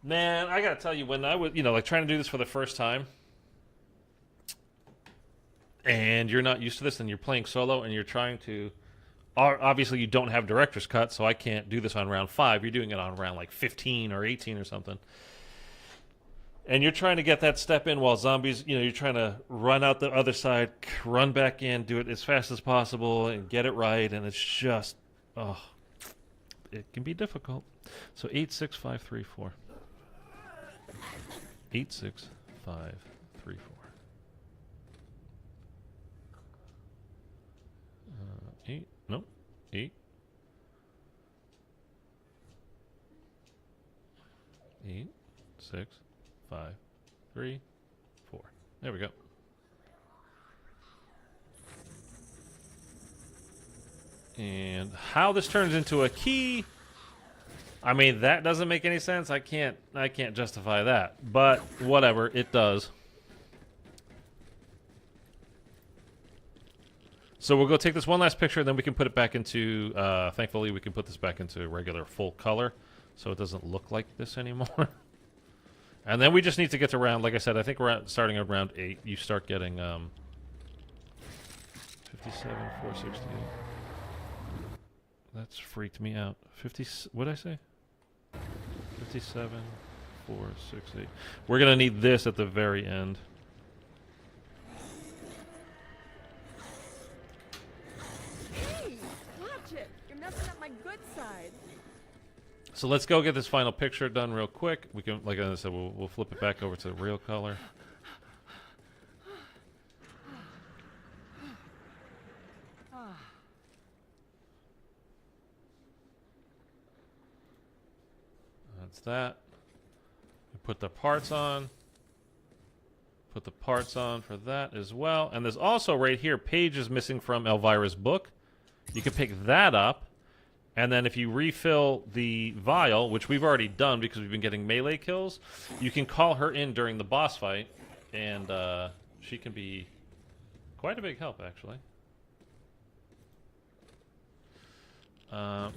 Man, I gotta tell you, when I was, like trying to do this for the first time, and you're not used to this, and you're playing solo, and you're trying to... Obviously, you don't have director's cut, so I can't do this on round 5. You're doing it on round, like, 15 or 18 or something. And you're trying to get that step in while zombies, you're trying to run out the other side, run back in, do it as fast as possible, and get it right, and it's just, it can be difficult. So 8, 6, 5, 3, 4. 8, 6, 5, 3, 4. 8, nope, 8. 8, 6, 5, 3, 4. There we go. And how this turns into a key, I mean, that doesn't make any sense. I can't justify that. But whatever, it does. So we'll go take this one last picture, and then we can put it back into, thankfully, we can put this back into regular full color, so it doesn't look like this anymore. And then we just need to get to round, like I said, I think we're starting at round 8. You start getting 57, 468. That's freaked me out. 50, what did I say? 57, 468. We're going to need this at the very end. Hey, watch it. You're messing up my good side. So let's go get this final picture done real quick. We can, like I said, we'll flip it back over to the real color. That's that. We put the parts on. Put the parts on for that as well. And there's also right here pages missing from Elvira's book. You can pick that up. And then if you refill the vial, which we've already done because we've been getting melee kills, you can call her in during the boss fight, and she can be quite a big help, actually.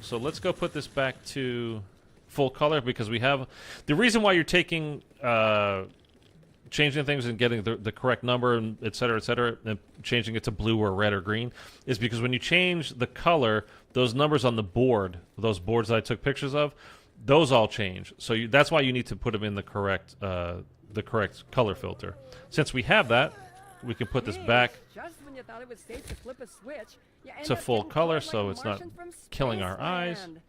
So let's go put this back to full color because we have... The reason why you're taking... changing things and getting the correct number and et cetera, and changing it to blue or red or green is because when you change the color, those numbers on the board, those boards that I took pictures of, those all change. So that's why you need to put them in the correct color filter. Since we have that, we can put this back Just when you thought it was safe to flip a switch, you end to up full getting color, killed so like it's not Martian from killing our eyes. Spaceland.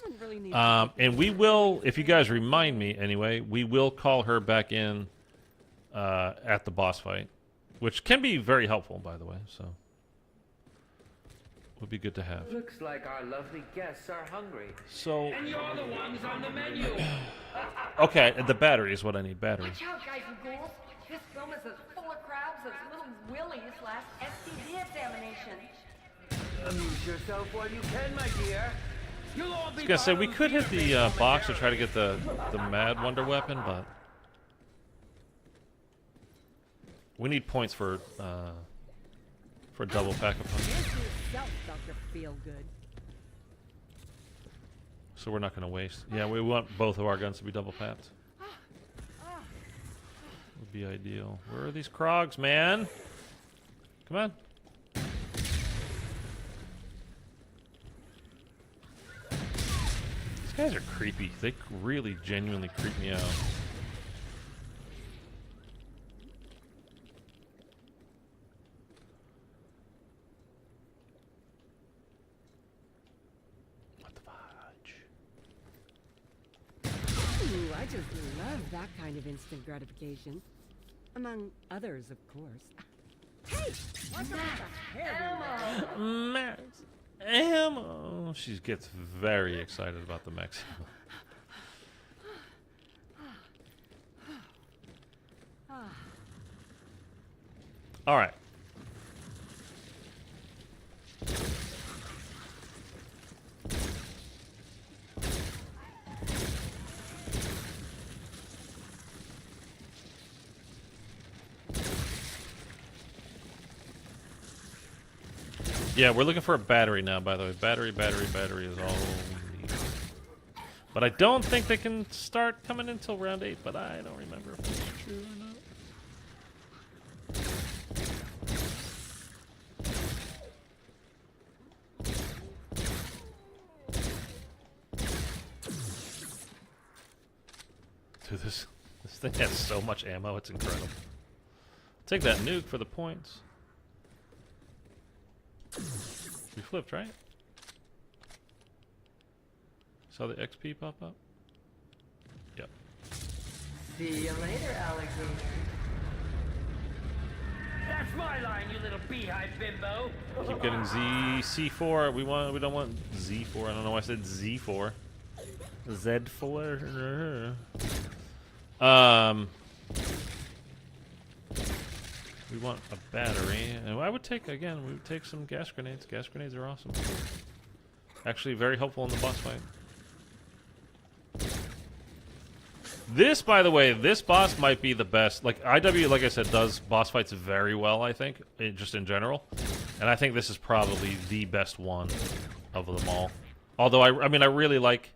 Someone really needs And we will, if you guys remind me anyway, we will call her back in at the boss fight, which can be very helpful, by the way, so would be good to have. Looks like our lovely guests are hungry. So, And you're the ones on the menu. okay, the battery is what I need, battery. Watch out, guys and ghouls. This film is as full of crabs as little Willie's last STD examination. Amuse yourself while you can, my dear. You'll all I be was gonna say, we could hit the box to try to get the Mad Wonder weapon, but we need points for double pack of punch. yourself, Dr. Feelgood. So we're not gonna waste. Yeah, we want both of our guns to be double packed. Would be ideal. Where are these Krogs, man? Come on. These guys are creepy. They really genuinely creep me out. What the fudge? Ooh, I just love that kind of instant gratification. Among others, of course. Hey! What's up with the hair? Max ammo. She gets very excited about the max ammo. All right. Yeah, we're looking for a battery now, by the way. Battery is all we need. But I don't think they can start coming until round 8, but I don't remember if that's true or not. Dude, this thing has so much ammo, it's incredible. Take that nuke for the points. We flipped, right? Saw the XP pop up? Yep. See you later, alligator. That's my line, you little beehive bimbo. Keep getting C4. We don't want Z4. I don't know why I said Z4. Z4. We want a battery, and I would take, again, we would take some gas grenades. Gas grenades are awesome. Actually, very helpful in the boss fight. This, by the way, this boss might be the best. Like, IW, like I said, does boss fights very well, I think, just in general. And I think this is probably the best one of them all. Although, I mean, I really like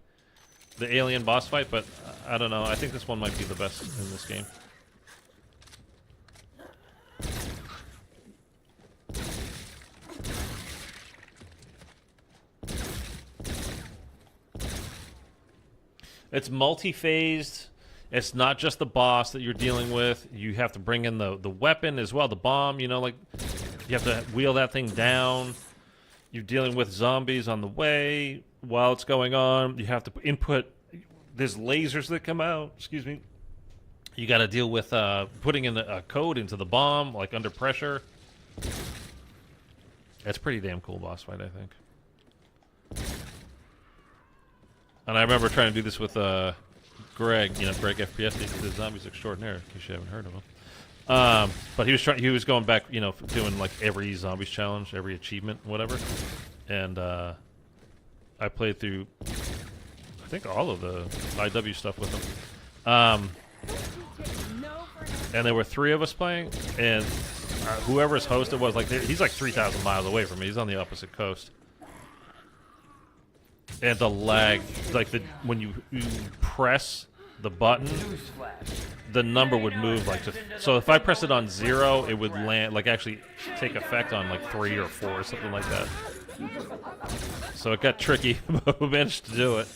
the alien boss fight, but I don't know. I think this one might be the best in this game. It's multi-phased. It's not just the boss that you're dealing with. You have to bring in the weapon as well, the bomb. You know, like, you have to wheel that thing down. You're dealing with zombies on the way while it's going on. You have to input. There's lasers that come out. Excuse me. You got to deal with putting in a code into the bomb, like under pressure. That's pretty damn cool boss fight, I think. And I remember trying to do this with Greg, Greg FPS, the Zombies Extraordinaire, in case you haven't heard of him. But he was going back, doing like every Zombies challenge, every achievement, whatever. And I played through, I think, all of the IW stuff with him. And there were 3 of us playing, and whoever's host it was, like, he's like 3,000 miles away from me. He's on the opposite coast. And the lag, like when you press the button, the number would move like so. If I press it on 0, it would land, like, actually take effect on like 3 or 4 or something like that. So it got tricky, but we managed to do it.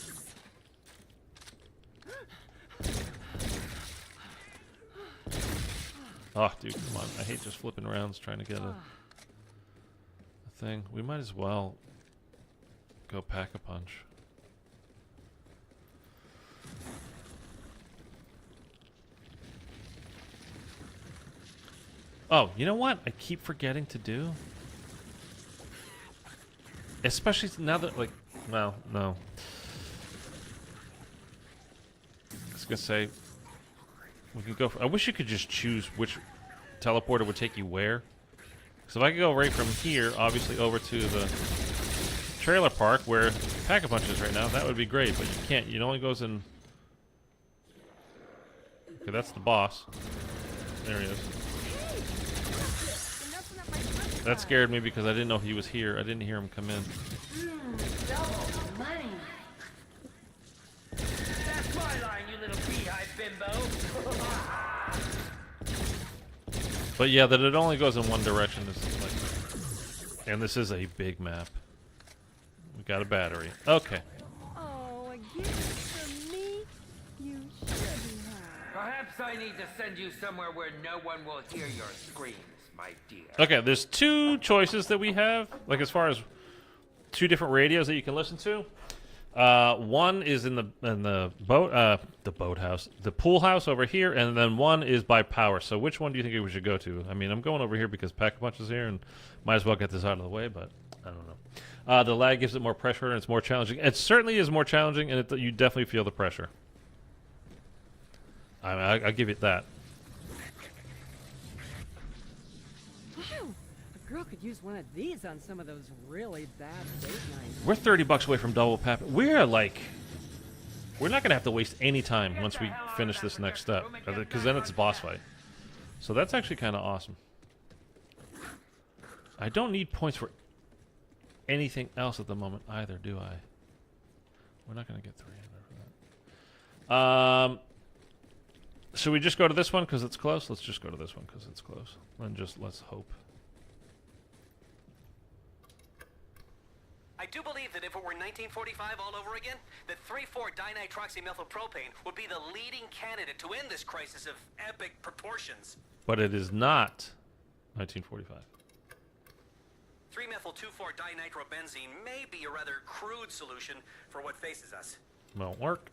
Oh, dude, come on! I hate just flipping rounds trying to get a thing. We might as well go pack a punch. Oh, you know what? I keep forgetting to do. Especially now that, like, well, no. I was gonna say, we could go I wish you could just choose which teleporter would take you where. So if I could go right from here, obviously, over to the trailer park where Pack-a-Punch is right now, that would be great, but you can't. It only goes in. Okay, that's the boss. There he is. That scared me because I didn't know he was here. I didn't hear him come in. Double money. That's my line, you little beehive bimbo. But yeah, that it only goes in one direction is like, and this is a big map. We got a battery. Okay. Oh, a gift from me? You shouldn't have. Perhaps I need to send you somewhere where no one will hear your screams, my dear. Okay, there's 2 choices that we have, like, as far as 2 different radios that you can listen to. One is in the boathouse, the pool house over here, and then one is by power. So which one do you think we should go to? I mean, I'm going over here because Pack-a-Punch is here, and might as well get this out of the way. But I don't know. The lag gives it more pressure, and it's more challenging. It certainly is more challenging, and you definitely feel the pressure. I'll give it that. Wow, a girl could use one of these on some of those really bad date nights. We're $30 away from double pap. We're not gonna have to waste any time once we finish this next step, because then it's a boss fight. So that's actually kind of awesome. I don't need points for anything else at the moment either, do I? We're not gonna get 300 for that. Should we just go to this one because it's close? Let's just go to this one because it's close, and just let's hope. I do believe that if it were 1945 all over again, that 3,4-dinitroxymethylpropane would be the leading candidate to end this crisis of epic proportions. But it is not 1945. 3-methyl-2,4-dinitrobenzene may be a rather crude solution for what faces us. Won't work.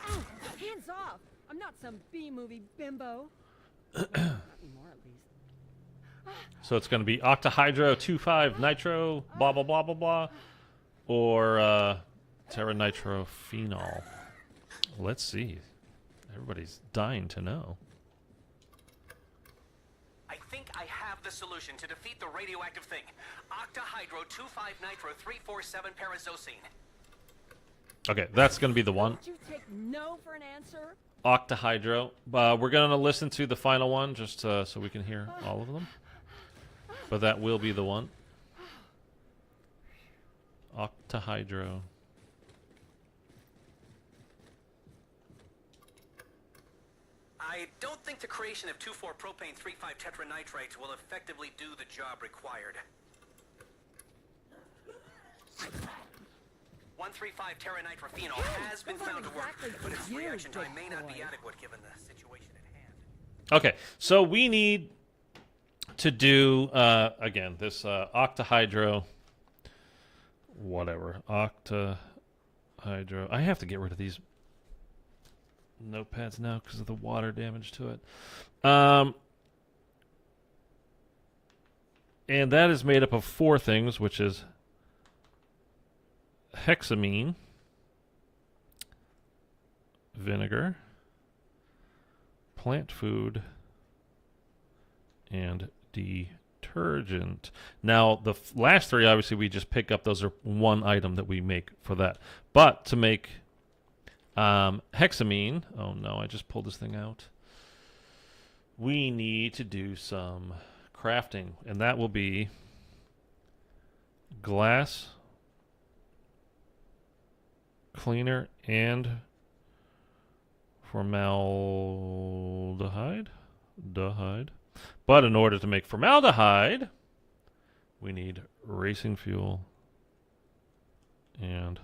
Oh, hands off! I'm not some B-movie bimbo. Not anymore, at least. So it's going to be octahydro 2,5-nitro, blah, blah, blah, blah, blah, or terranitrophenol. Let's see. Everybody's dying to know. I think I have the solution to defeat the radioactive thing. Octahydro 2,5-nitro-347-parazosine. Okay, that's going to be the one. Did you take no for an answer? octahydro. We're going to listen to the final one just so we can hear all of them. But that will be the one. Octahydro. I don't think the creation of 2,4-propane 3,5 tetranitrites will effectively do the job required. 135 teranitrophenol has been found to work, but its reaction time may not be adequate given the situation at hand. Okay, so we need to do, again, this octahydro, whatever, octahydro. I have to get rid of these notepads now because of the water damage to it. And that is made up of 4 things, which is hexamine, vinegar, plant food, and detergent. Now, the last 3, obviously, we just pick up. Those are one item that we make for that. But to make hexamine, oh no, I just pulled this thing out. We need to do some crafting, and that will be glass cleaner and formaldehyde. But in order to make formaldehyde, we need racing fuel and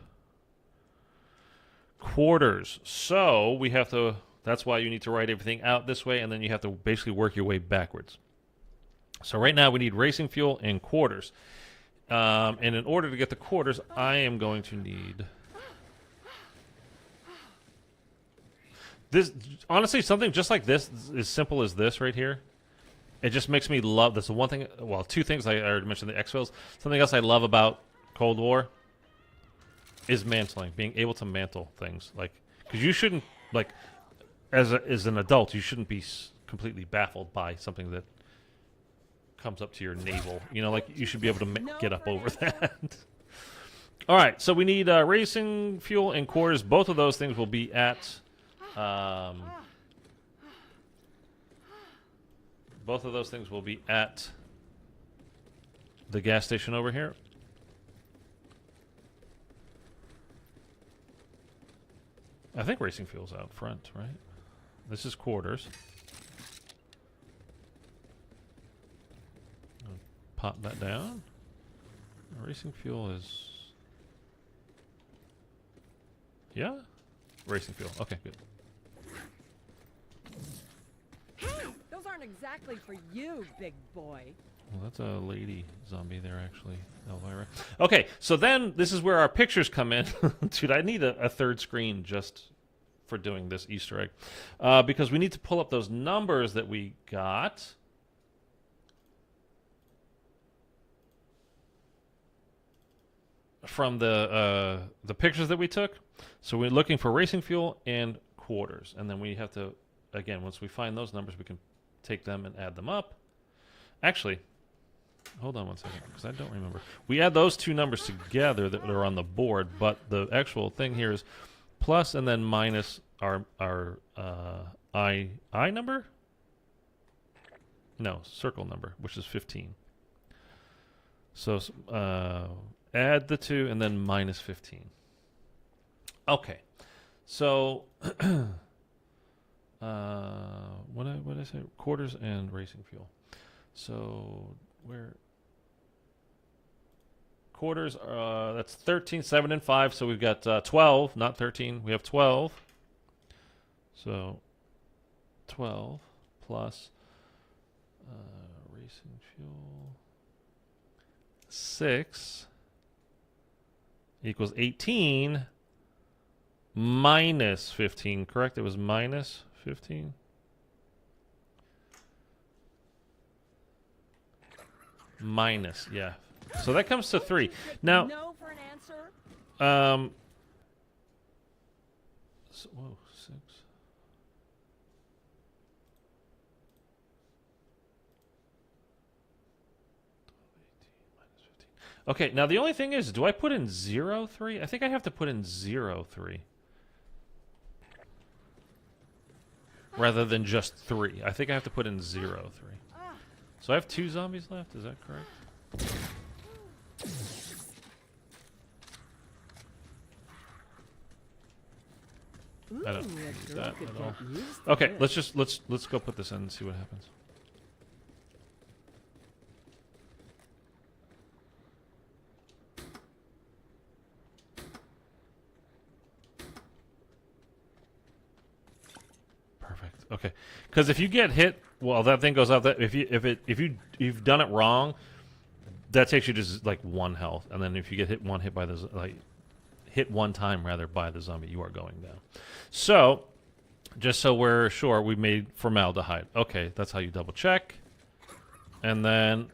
quarters. So we have to, that's why you need to write everything out this way, and then you have to basically work your way backwards. So right now we need racing fuel and quarters. And in order to get the quarters, I am going to need this. Honestly, something just like this, as simple as this right here, it just makes me love this. The one thing, well, 2 things I already mentioned, the X-Files. Something else I love about Cold War is mantling, being able to mantle things. Like, because you shouldn't, like, as an adult, you shouldn't be completely baffled by something that comes up to your navel. You know, like, you should be able to get up over that. All right, so we need racing fuel and quarters. Both of those things will be at the gas station over here. I think racing fuel's out front, right? This is quarters. I'll pop that down. Racing fuel is... Yeah? Racing fuel. Okay, good. Hey, those aren't exactly for you, big boy. Well, that's a lady zombie there, actually, Elvira. Okay, so then this is where our pictures come in. Dude, I need a 3rd screen just for doing this Easter egg. Because we need to pull up those numbers that we got. From the pictures that we took. So we're looking for racing fuel and quarters. And then we have to, again, once we find those numbers, we can take them and add them up. Actually, hold on one second, because I don't remember. We add those 2 numbers together that are on the board, but the actual thing here is plus and then minus our I number? No, circle number, which is 15. So add the 2 and then minus 15. Okay, so what did I say? Quarters and racing fuel. So where quarters? That's 13, 7, and 5. So we've got 12, not 13. We have 12. So 12 plus racing fuel 6 equals 18 minus 15. Correct? It was minus 15. Minus, yeah. So that comes to 3. Now, No for an answer? Whoa, 6. Okay, now the only thing is, do I put in 0, 3? I think I have to put in 0, 3. rather than just 3. I think I have to put in 0, 3. So I have 2 zombies left. Is that correct? I don't use that at all. Okay, let's go put this in and see what happens. Perfect. Okay, because if you get hit, well, that thing goes off. That if you've done it wrong, that takes you just like 1 health, and then if you get hit by the hit 1 time rather by the zombie, you are going down. So, just so we're sure, we made formaldehyde. Okay, that's how you double check. And then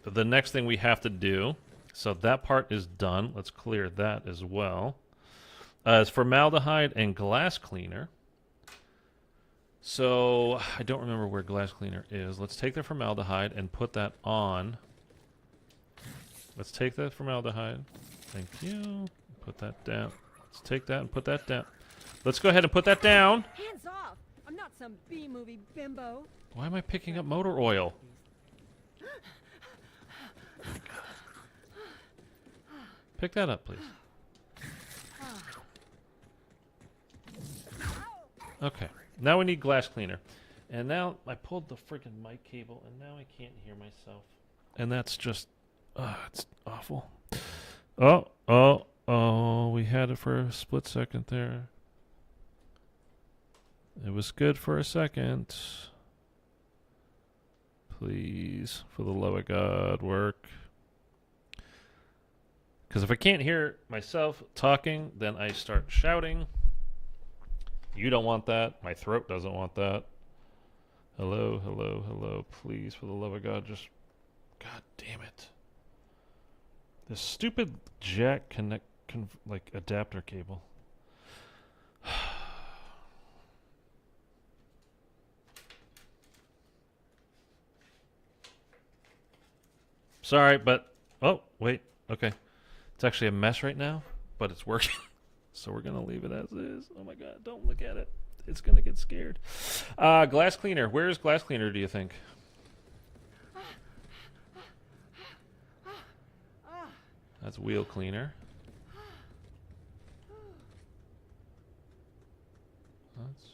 the next thing we have to do, so that part is done. Let's clear that as well. Is formaldehyde and glass cleaner. So, I don't remember where glass cleaner is. Let's take the formaldehyde and put that on. Let's take that formaldehyde. Thank you. Put that down. Let's take that and put that down. Let's go ahead and put that down. Hands off! I'm not some B-movie bimbo. Why am I picking up motor oil? Pick that up, please. Okay. Now we need glass cleaner. And now I pulled the freaking mic cable, and now I can't hear myself. And that's just... it's awful. Oh, we had it for a split second there. It was good for a second. Please, for the love of God, work. Because if I can't hear myself talking, then I start shouting. You don't want that. My throat doesn't want that. Hello, hello, hello. Please, for the love of God, just... God damn it. This stupid jack like adapter cable. Sorry, but oh wait, okay. It's actually a mess right now, but it's working. So we're gonna leave it as is. Oh my God, don't look at it. It's gonna get scared. Glass cleaner. Where's glass cleaner, do you think? That's wheel cleaner. That's...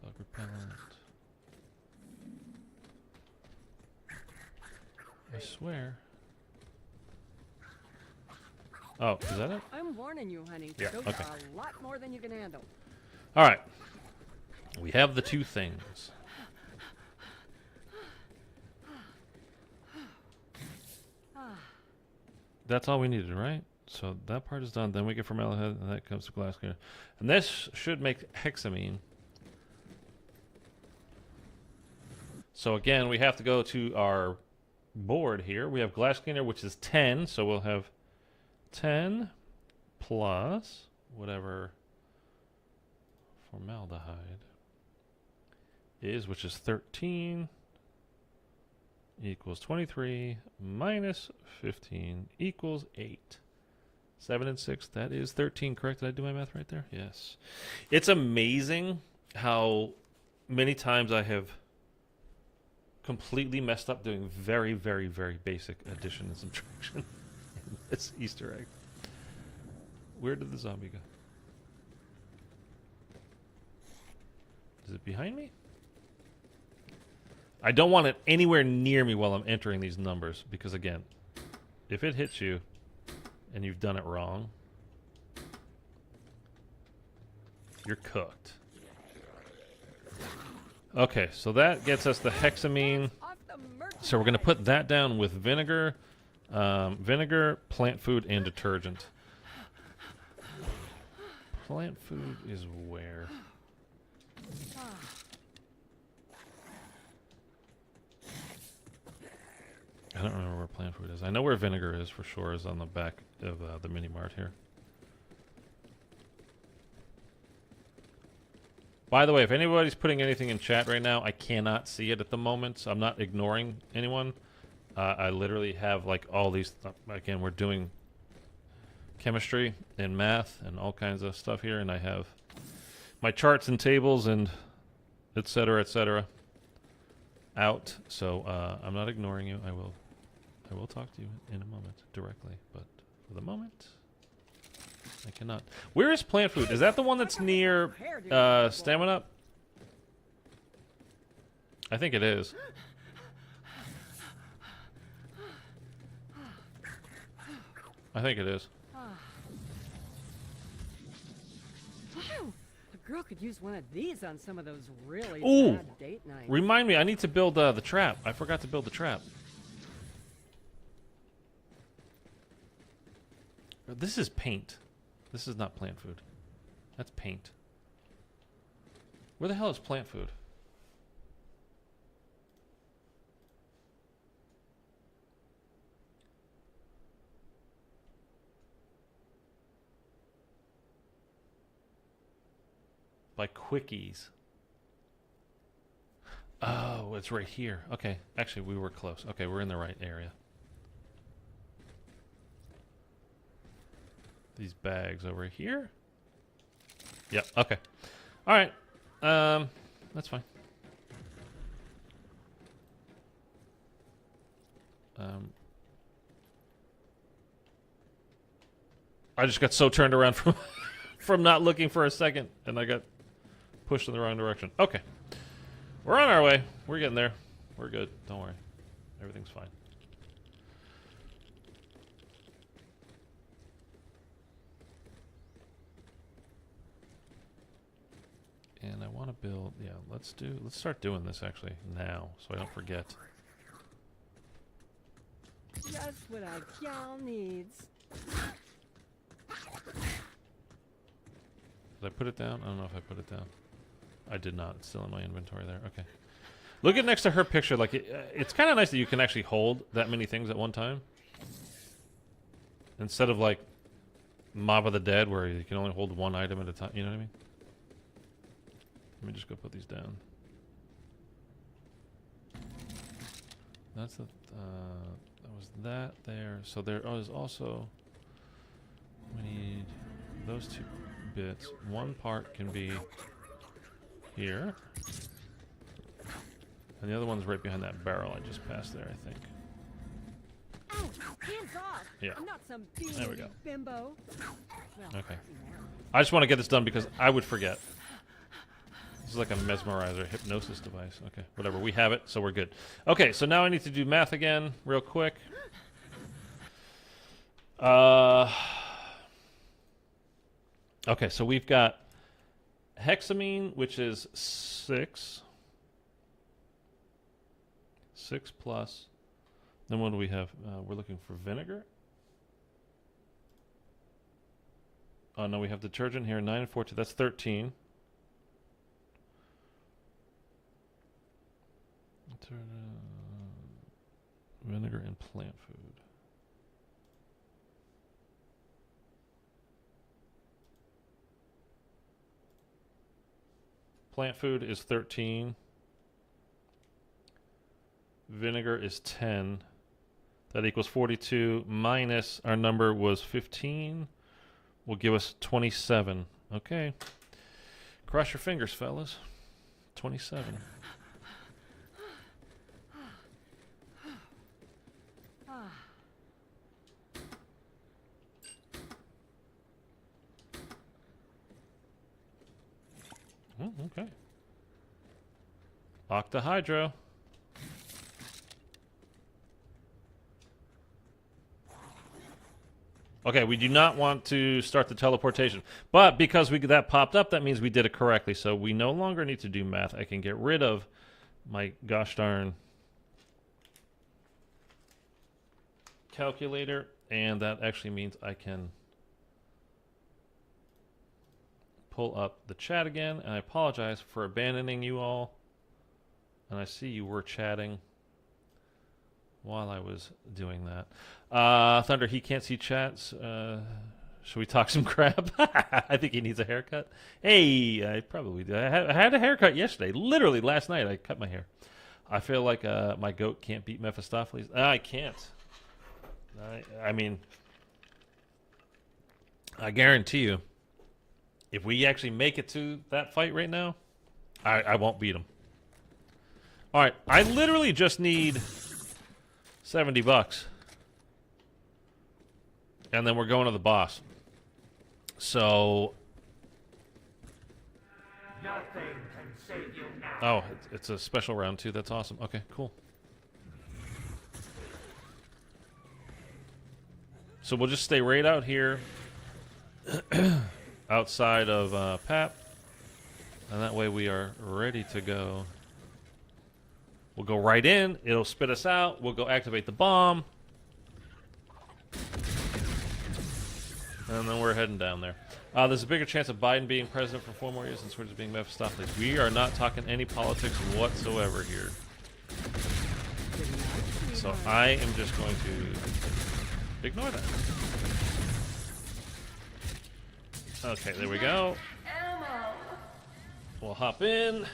Bug repellent. I swear. Oh, is that it? I'm warning you, honey. Yeah, Those okay. are a lot more than you can handle. All right. We have the 2 things. That's all we needed, right? So that part is done. Then we get formaldehyde, and that comes to glass cleaner. And this should make hexamine. So again, we have to go to our board here. We have glass cleaner, which is 10. So we'll have 10 plus whatever formaldehyde is, which is 13. Equals 23 minus 15 equals 8. 7 and 6, that is 13, correct? Did I do my math right there? Yes. It's amazing how many times I have completely messed up doing very, very, very basic addition and subtraction in this Easter egg. Where did the zombie go? Is it behind me? I don't want it anywhere near me while I'm entering these numbers, because again, if it hits you and you've done it wrong, you're cooked. Okay, so that gets us the hexamine. So we're going to put that down with vinegar, plant food, and detergent. Plant food is where? I don't remember where plant food is. I know where vinegar is for sure, is on the back of the mini mart here. By the way, if anybody's putting anything in chat right now, I cannot see it at the moment, so I'm not ignoring anyone. I literally have like all these, again, we're doing chemistry and math and all kinds of stuff here, and I have my charts and tables and etc. out. So I'm not ignoring you. I will talk to you in a moment directly, but for the moment I cannot. Where is plant food? Is that the one that's near stamina? I think it is. I think it is. Wow, a girl could use one of these on some of those really Ooh, bad date nights. remind me, I need to build the trap. I forgot to build the trap. This is paint. This is not plant food. That's paint. Where the hell is plant food? By quickies. Oh, it's right here. Okay, actually we were close. Okay, we're in the right area. These bags over here. Yep, okay. Alright. That's fine. I just got so turned around from from not looking for a second, and I got pushed in the wrong direction. Okay. We're on our way. We're getting there. We're good. Don't worry. Everything's fine. And I want to build, yeah, let's start doing this actually now, so I don't forget. Just what a gal needs. Did I put it down? I don't know if I put it down. I did not. It's still in my inventory there. Okay. Look at next to her picture. Like it's kind of nice that you can actually hold that many things at one time. Instead of like Mob of the Dead where you can only hold one item at a time. You know what I mean? Let me just go put these down. That's the that was that there. So there is also we need those two bits. One part can be here. And the other one's right behind that barrel I just passed there, I think. Ow, hands off. Yeah. I'm not some There we go. bimbo. Well, Okay. I just want to get this done because I would forget. This is like a mesmerizer hypnosis device. Okay, whatever. We have it, so we're good. Okay, so now I need to do math again real quick. Okay, so we've got hexamine, which is 6. 6 plus. Then what do we have? We're looking for vinegar. Oh, no, we have detergent here. 9 and 14. That's 13. Vinegar and plant food. Plant food is 13. Vinegar is 10. That equals 42 minus our number was 15. Will give us 27. Okay. Cross your fingers, fellas. 27. Okay. Octahydro. Okay, we do not want to start the teleportation. But because that popped up, that means we did it correctly. So we no longer need to do math. I can get rid of my gosh darn calculator. And that actually means I can pull up the chat again. And I apologize for abandoning you all. And I see you were chatting while I was doing that. Thunder, he can't see chats. Should we talk some crap? I think he needs a haircut. Hey, I probably do. I had a haircut yesterday. Literally last night I cut my hair. I feel like my goat can't beat Mephistopheles. I can't. I mean, I guarantee you, if we actually make it to that fight right now, I won't beat him. All right, I literally just need $70, and then we're going to the boss. So, Nothing can save you now. oh, it's a special round too. That's awesome. Okay, cool. So we'll just stay right out here, outside of Pap, and that way we are ready to go. We'll go right in. It'll spit us out. We'll go activate the bomb, and then we're heading down there. There's a bigger chance of Biden being president for 4 more years than Swords being Mephistopheles. We are not talking any politics whatsoever here. So I am just going to ignore that. Okay, there we go. We'll hop in.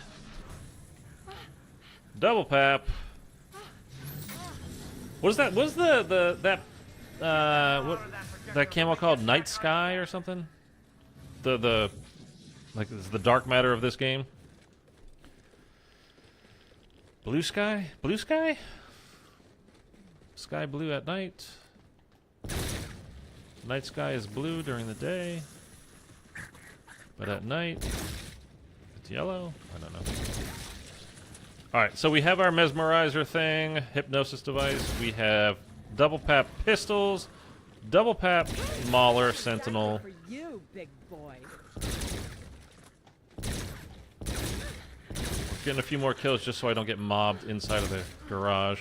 Double Pap. What is that? What is what that camo called? Night Sky or something? Like this is the dark matter of this game. Blue sky? Blue sky? Sky blue at night. Night sky is blue during the day, but at night it's yellow. I don't know. Alright, so we have our mesmerizer thing, hypnosis device. We have double Pap pistols, double Pap Mauler Sentinel. For you, big boy. Getting a few more kills just so I don't get mobbed inside of the garage.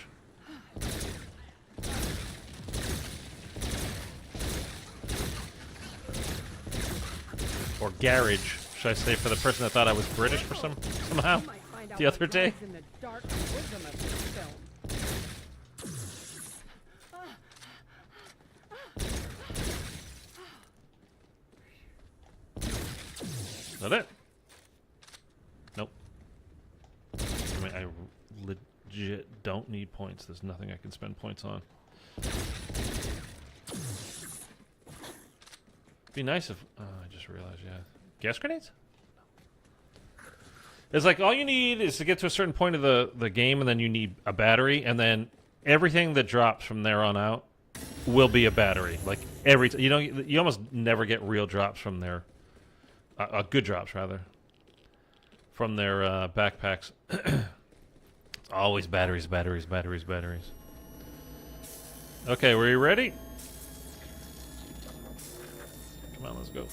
Or garage, should I say, for the person that thought I was British for somehow the other day. In the dark bosom of this film. Is that it? Nope. I mean, I legit don't need points. There's nothing I can spend points on. Be nice if... Oh, I just realized, yeah. Gas grenades? It's like all you need is to get to a certain point of the game, and then you need a battery, and then everything that drops from there on out will be a battery. Like you almost never get real drops from their good drops rather from their backpacks. It's always batteries, batteries, batteries, batteries. Okay, were you ready? Come on, let's go.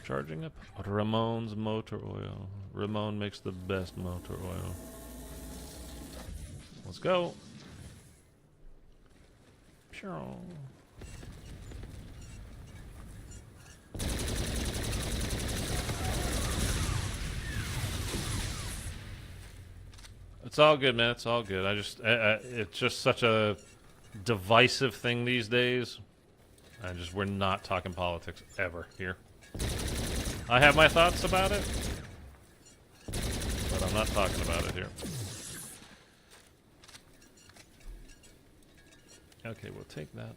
Charging up. Ramon's motor oil. Ramon makes the best motor oil. Let's go. Sure. It's all good, man. It's all good. It's just such a divisive thing these days. We're not talking politics ever here. I have my thoughts about it, but I'm not talking about it here. Okay, we'll take that.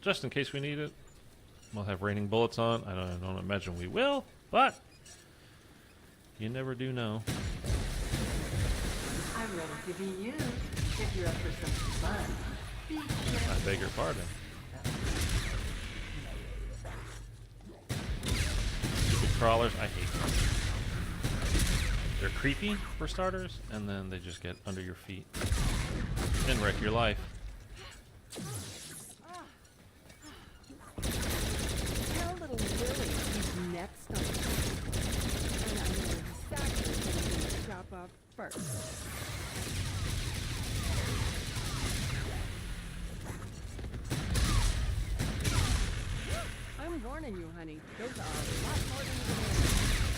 Just in case we need it. We'll have raining bullets on. I don't imagine we will, but you never do know. I'm ready to be used if you're up for some fun. I beg your pardon. Stupid crawlers, I hate them. They're creepy for starters, and then they just get under your feet and wreck your life. Tell little Willie he's next on the list. And I know exactly what he's going to chop off first. I'm warning you, honey. Those are a lot more than you can handle.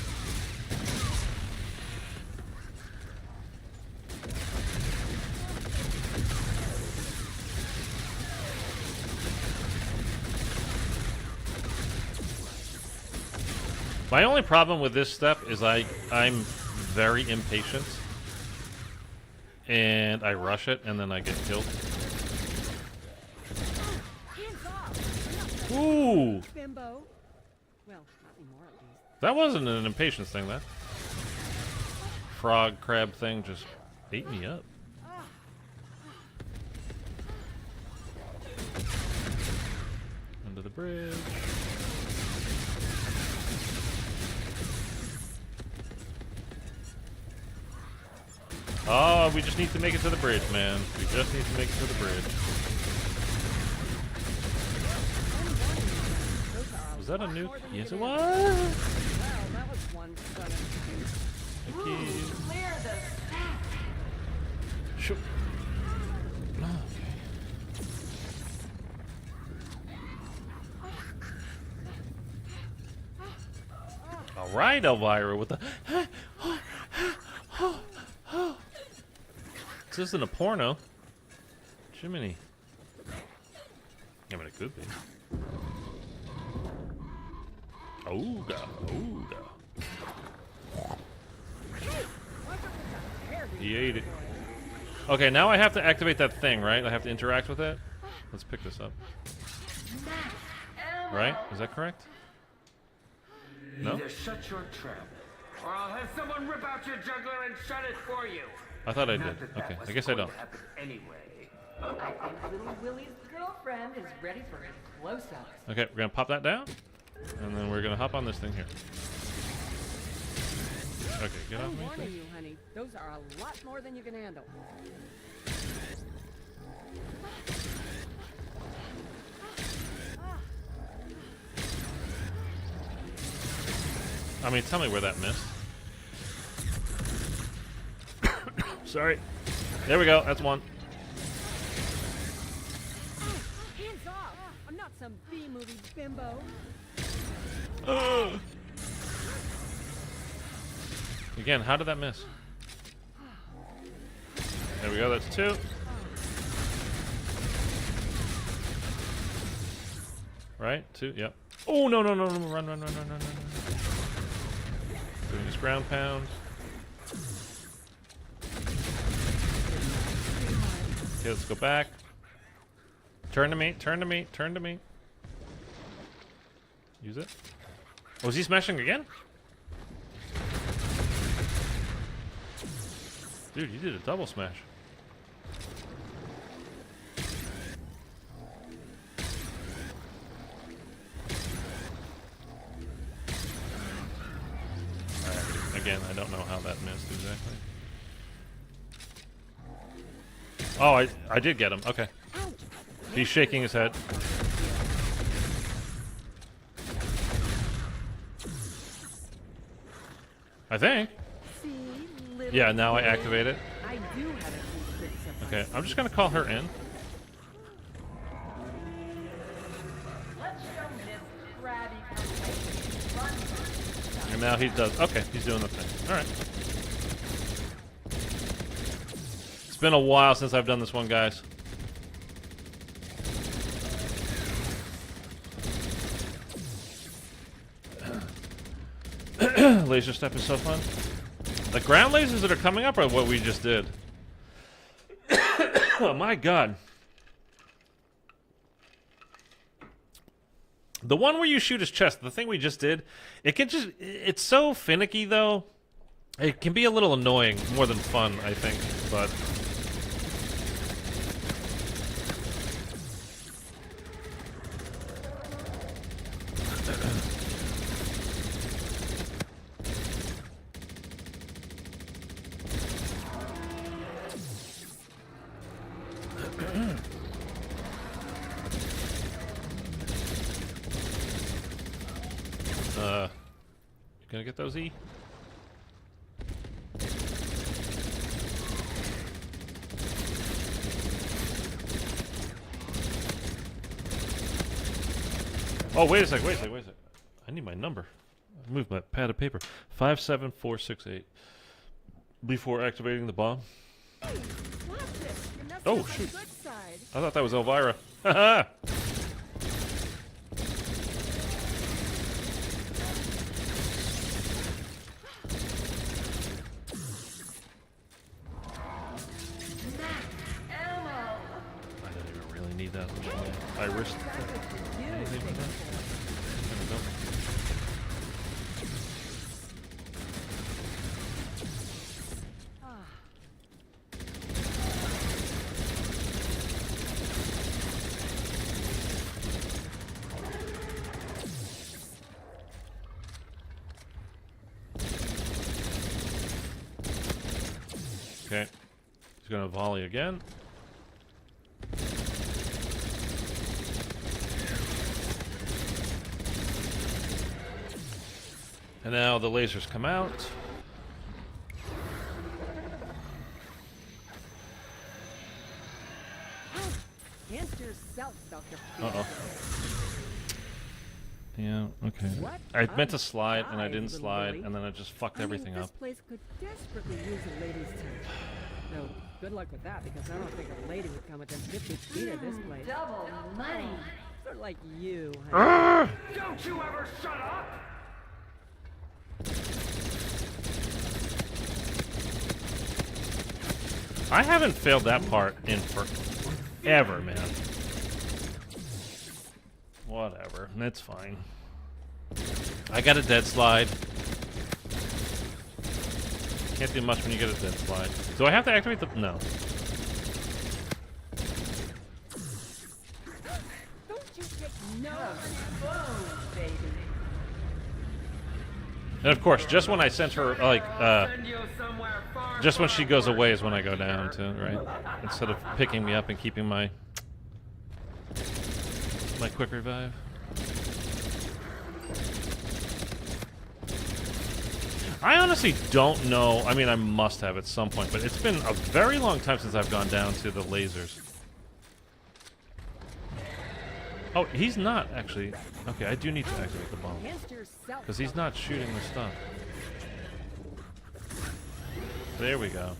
My only problem with this step is I'm very impatient, and I rush it, and then I get killed. Ooh! Bimbo. Well, not anymore at least. That wasn't an impatience thing, that. Frog crab thing just ate me up. Under the bridge. Oh, we just need to make it to the bridge, man. We just need to make it to the bridge. Was that a nuke? Yes, it was. Well, that was one fun. Thank you. Clear the stack. Sure. All right, Elvira, with the. This isn't a porno. Jiminy. I mean, it could be. Ooga, ooga. He ate it. Okay, now I have to activate that thing, right? I have to interact with it. Let's pick this up. Right? Is that correct? No? Either shut your trap, or I'll have someone rip out your juggler and shut it for you. I thought I did. Okay, I guess I don't. Anyway. I think little Willie's girlfriend is ready for his close-up. Okay, we're gonna pop that down, and then we're gonna hop on this thing here. Okay, get off I'm me, warning please. you, honey. Those are a lot more than you can handle. I mean, tell me where that missed. Sorry. There we go. That's one. Hands off! I'm not some B-movie bimbo. Again, how did that miss? There we go. That's two. Right? Two. Yep. Oh, no, no, no, no. Run, run, run, run, run, run. Doing this ground pound. Okay, let's go back. Turn to me, turn to me, turn to me. Use it. Oh, is he smashing again? Dude, you did a double smash. Alright, again, I don't know how that missed exactly. Oh, I did get him. Okay. He's shaking his head. I think. Yeah, now I activate it. I do have a few tricks up my Okay, I'm just gonna call her in. Let's show Miss Krabby Run. And now he does. Okay, he's doing the thing. Alright. It's been a while since I've done this one, guys. Laser step is so fun. The ground lasers that are coming up are what we just did. Oh my god. The one where you shoot his chest, the thing we just did, it can just, it's so finicky though. It can be a little annoying, more than fun, I think, but... You gonna get those E? Oh, wait a sec, wait a sec, wait a sec. I need my number. I moved my pad of paper. 57468. Before activating the bomb. Oh, shoot. I thought that was Elvira. Haha! I don't even really need that much. I risked anything for that. Okay. He's gonna volley again. And now the lasers come out. Against yourself, Dr. Uh-oh. Yeah, okay. I meant to slide, and I didn't slide, and then I just fucked everything this up. place could desperately use a lady's touch. No, good luck with that, because I don't think a lady would come within 50 feet of this place. Double money. Sort of like you, honey. Don't you ever shut up! I haven't failed that part in forever, man. Whatever, it's fine. I got a dead slide. Can't do much when you get a dead slide. Do I have to activate the... No. Don't you get no baby. And of course, just when I sent her, like, just when she goes away is when I go down to, right? Instead of picking me up and keeping my quick revive. I honestly don't know. I mean, I must have at some point, but it's been a very long time since I've gone down to the lasers. Oh, he's not actually. Okay, I do need to activate the bomb. Because he's not shooting the stuff. There we go.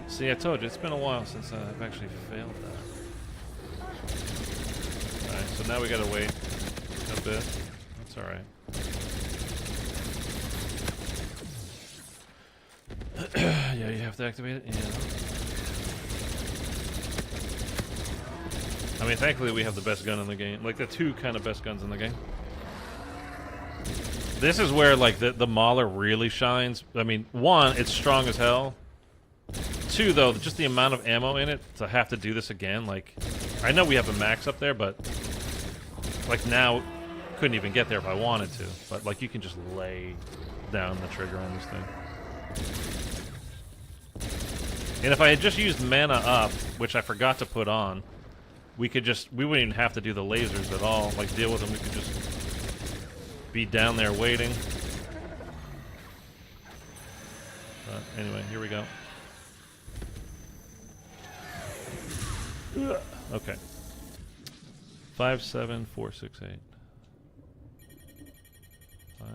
See, I told you, it's been a while since I've actually failed that. Alright, so now we gotta wait a bit. That's alright. Yeah, you have to activate it? Yeah. I mean, thankfully we have the best gun in the game. Like, the two kind of best guns in the game. This is where, like, the Mauler really shines. I mean, one, it's strong as hell. Two, though, just the amount of ammo in it to have to do this again. Like, I know we have a max up there, but, like, now, couldn't even get there if I wanted to. But, like, you can just lay down the trigger on this thing. And if I had just used mana up, which I forgot to put on, we wouldn't even have to do the lasers at all, like deal with them, we could just be down there waiting. But anyway, here we go. Okay. 5, 7, 4, 6, 8. 5,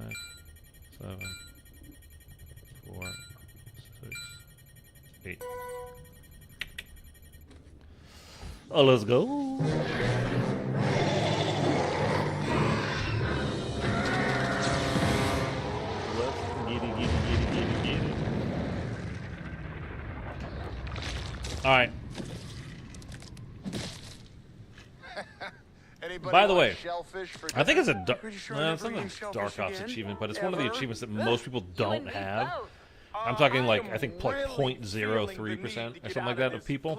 7, 4, 6, 8. Oh, let's go. Let's get it. All right. By the way, I think it's a it's not a Dark Ops achievement, but it's one of the achievements that most people don't have. I'm talking like, I think like 0.03% or something like that of people.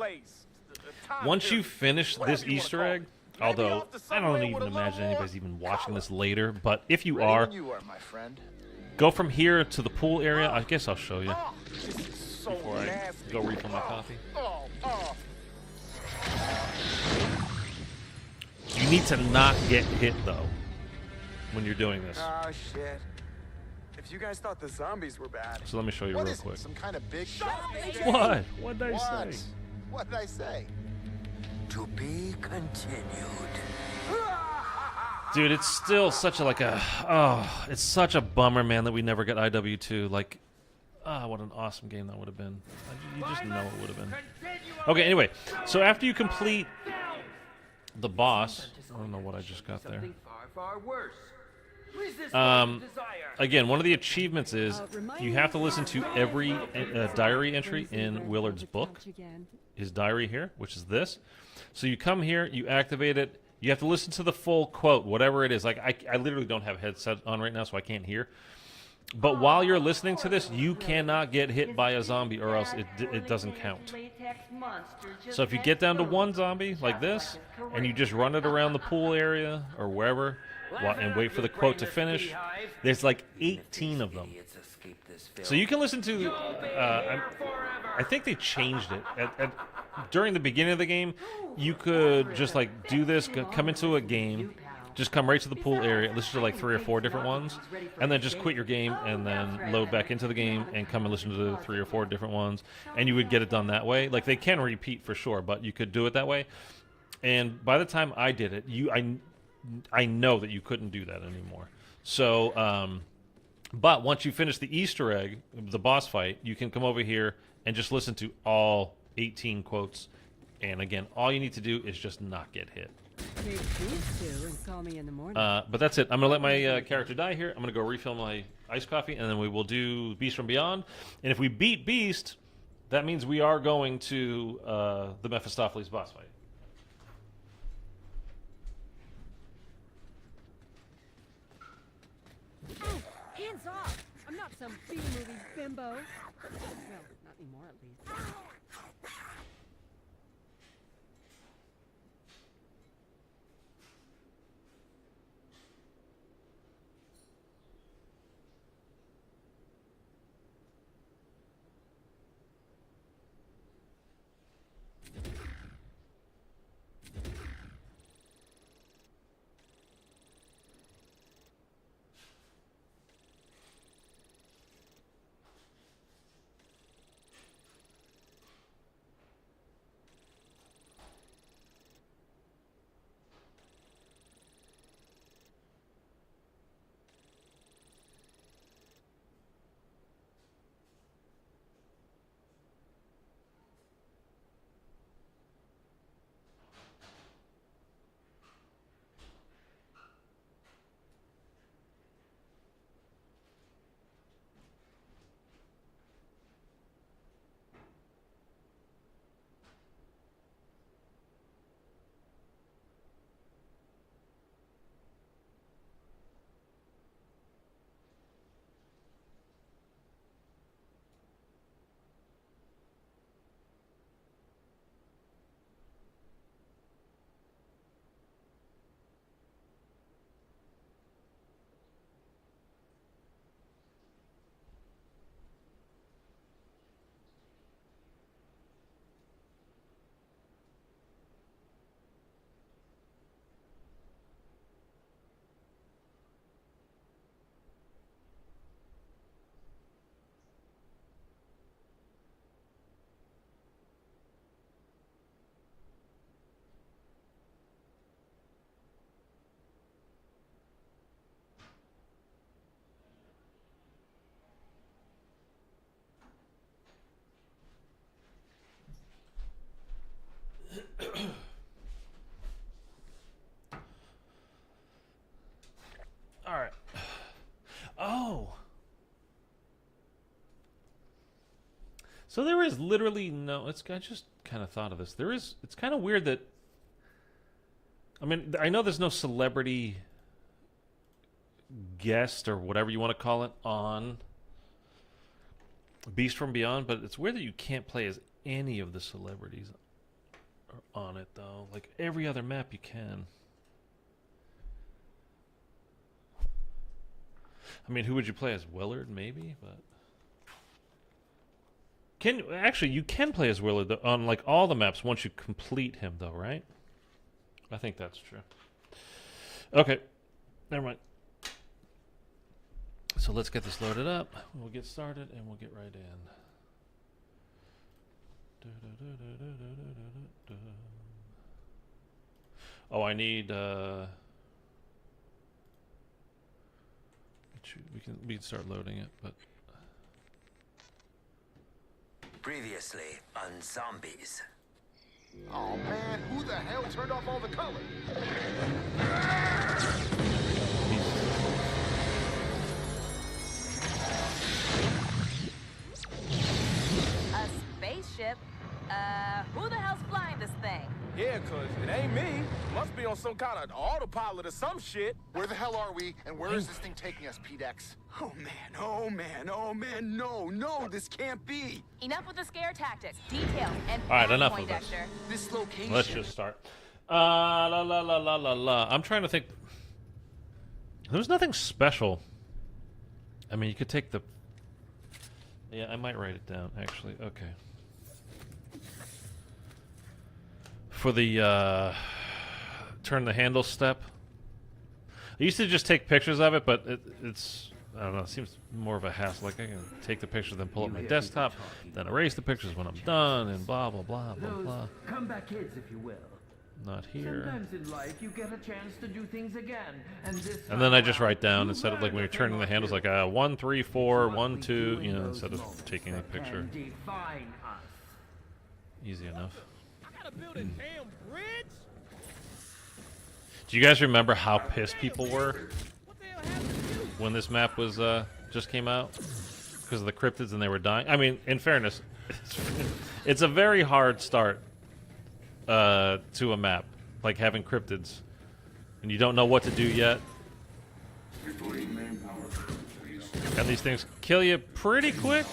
Once you finish this Easter egg, although I don't even imagine anybody's even watching this later, but if you are, go from here to the pool area. I guess I'll show you before I go refill my coffee. You need to not get hit, though, when you're doing this. Oh, shit. If you guys thought the zombies were bad. So let me show you real quick. Some kind of big What? What did I say? What did I say? To be continued. Dude, it's still such a, like a, oh, it's such a bummer, man, that we never got IW2. Like, ah, what an awesome game that would have been. You just know it would have been. Okay, anyway, so after you complete the boss, I don't know what I just got there. Again, one of the achievements is you have to listen to every diary entry in Willard's book, his diary here, which is this. So you come here, you activate it, you have to listen to the full quote, whatever it is. Like, I literally don't have a headset on right now, so I can't hear. But while you're listening to this, you cannot get hit by a zombie, or else it doesn't count. So if you get down to one zombie, like this, and you just run it around the pool area, or wherever, and wait for the quote to finish, there's like 18 of them. So you can listen to, I think they changed it. During the beginning of the game, you could just like do this, come into a game, just come right to the pool area, listen to like 3 or 4 different ones, and then just quit your game and then load back into the game and come and listen to the 3 or 4 different ones, and you would get it done that way. Like they can repeat for sure, but you could do it that way. And by the time I did it, I know that you couldn't do that anymore. So, but once you finish the Easter egg, the boss fight, you can come over here and just listen to all 18 quotes. And again, all you need to do is just not get hit. Take these 2 and call me in the morning. But that's it. I'm going to let my character die here. I'm going to go refill my iced coffee, and then we will do Beast from Beyond. And if we beat Beast, that means we are going to the Mephistopheles boss fight. Oh, hands off! I'm not some B-movie bimbo. Well, not anymore at least. All right. Oh. So there is literally no... I just kind of thought of this. It's kind of weird that... I mean, I know there's no celebrity guest or whatever you want to call it on Beast from Beyond, but it's weird that you can't play as any of the celebrities on it, though. Like, every other map you can. I mean, who would you play as? Willard, maybe, but... Actually, you can play as Willard on, like, all the maps once you complete him, though, right? I think that's true. Okay. Never mind. So let's get this loaded up. We'll get started, and we'll get right in. Oh, I need... we can start loading it, but... Previously on Zombies. Oh man, who the hell turned off all the color? A spaceship? Who the hell's flying this thing? Yeah, cause it ain't me. Must be on some kind of autopilot or some shit. Where the hell are we, and where is this thing taking us, P-Dex? Oh man, oh man, oh man, no, this can't be. Enough with the scare tactics. Details and all right, enough of this. Poindexter. This location. Let's just start. I'm trying to think. There's nothing special. I mean, you could take the... Yeah, I might write it down, actually. Okay. for the turn the handle step. I used to just take pictures of it, but it's, I don't know, it seems more of a hassle. Like, I can take the picture, then pull up my desktop, then erase the pictures when I'm done, and blah, blah, blah, blah, blah. Comeback kids, if you will. Not here. Sometimes in life, you get a chance to do things again, and then I just write down, instead of like when you're turning the handles, like 1, 3, 4, 1, 2, you know, instead of taking a picture. Easy enough. I gotta build a damn bridge? Do you guys remember how pissed people were when this map was just came out because of the cryptids and they were dying? I mean, in fairness, it's a very hard start to a map, like having cryptids, and you don't know what to do yet. And these things kill you pretty quick.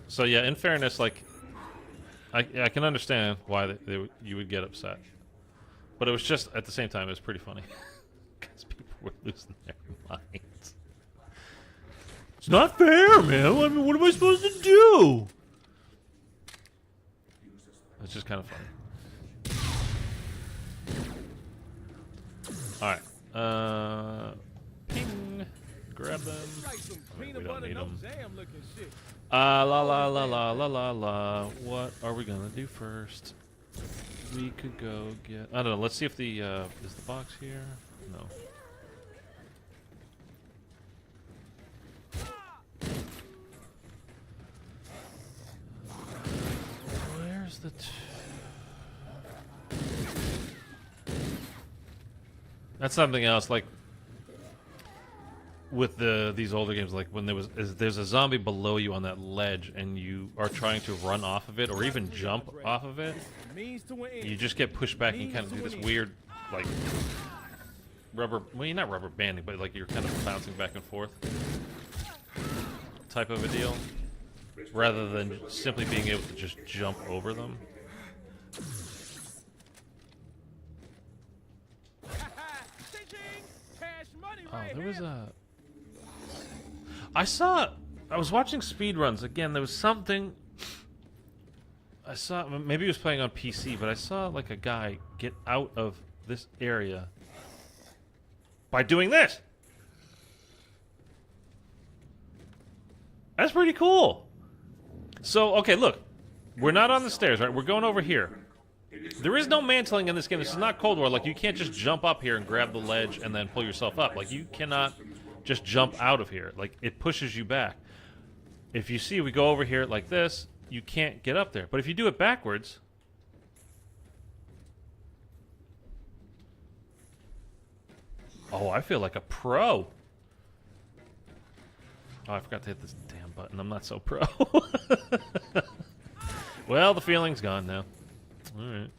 So yeah, in fairness, like I can understand why you would get upset, but it was just at the same time it was pretty funny because people were losing their minds. It's not fair, man. I mean, what am I supposed to do? It's just kind of funny. All right, ping, grab them. We don't need them. La la la la la la la. What are we gonna do first? We could go get. I don't know. Let's see if the is the box here. No. Where's the? That's something else. Like with these older games, like when there's a zombie below you on that ledge and you are trying to run off of it or even jump off of it, you just get pushed back and you kind of do this weird like rubber, well, you're not rubber banding, but like you're kind of bouncing back and forth type of a deal rather than simply being able to just jump over them. Oh, there was a... I was watching speedruns again. There was something I saw. Maybe he was playing on PC, but I saw like a guy get out of this area by doing this. That's pretty cool. So, okay, look. We're not on the stairs, right? We're going over here. There is no mantling in this game. This is not Cold War. Like, you can't just jump up here and grab the ledge and then pull yourself up. Like, you cannot just jump out of here. Like, it pushes you back. If you see we go over here like this, you can't get up there. But if you do it backwards... Oh, I feel like a pro. Oh, I forgot to hit this damn button. I'm not so pro. Well, the feeling's gone now. Alright.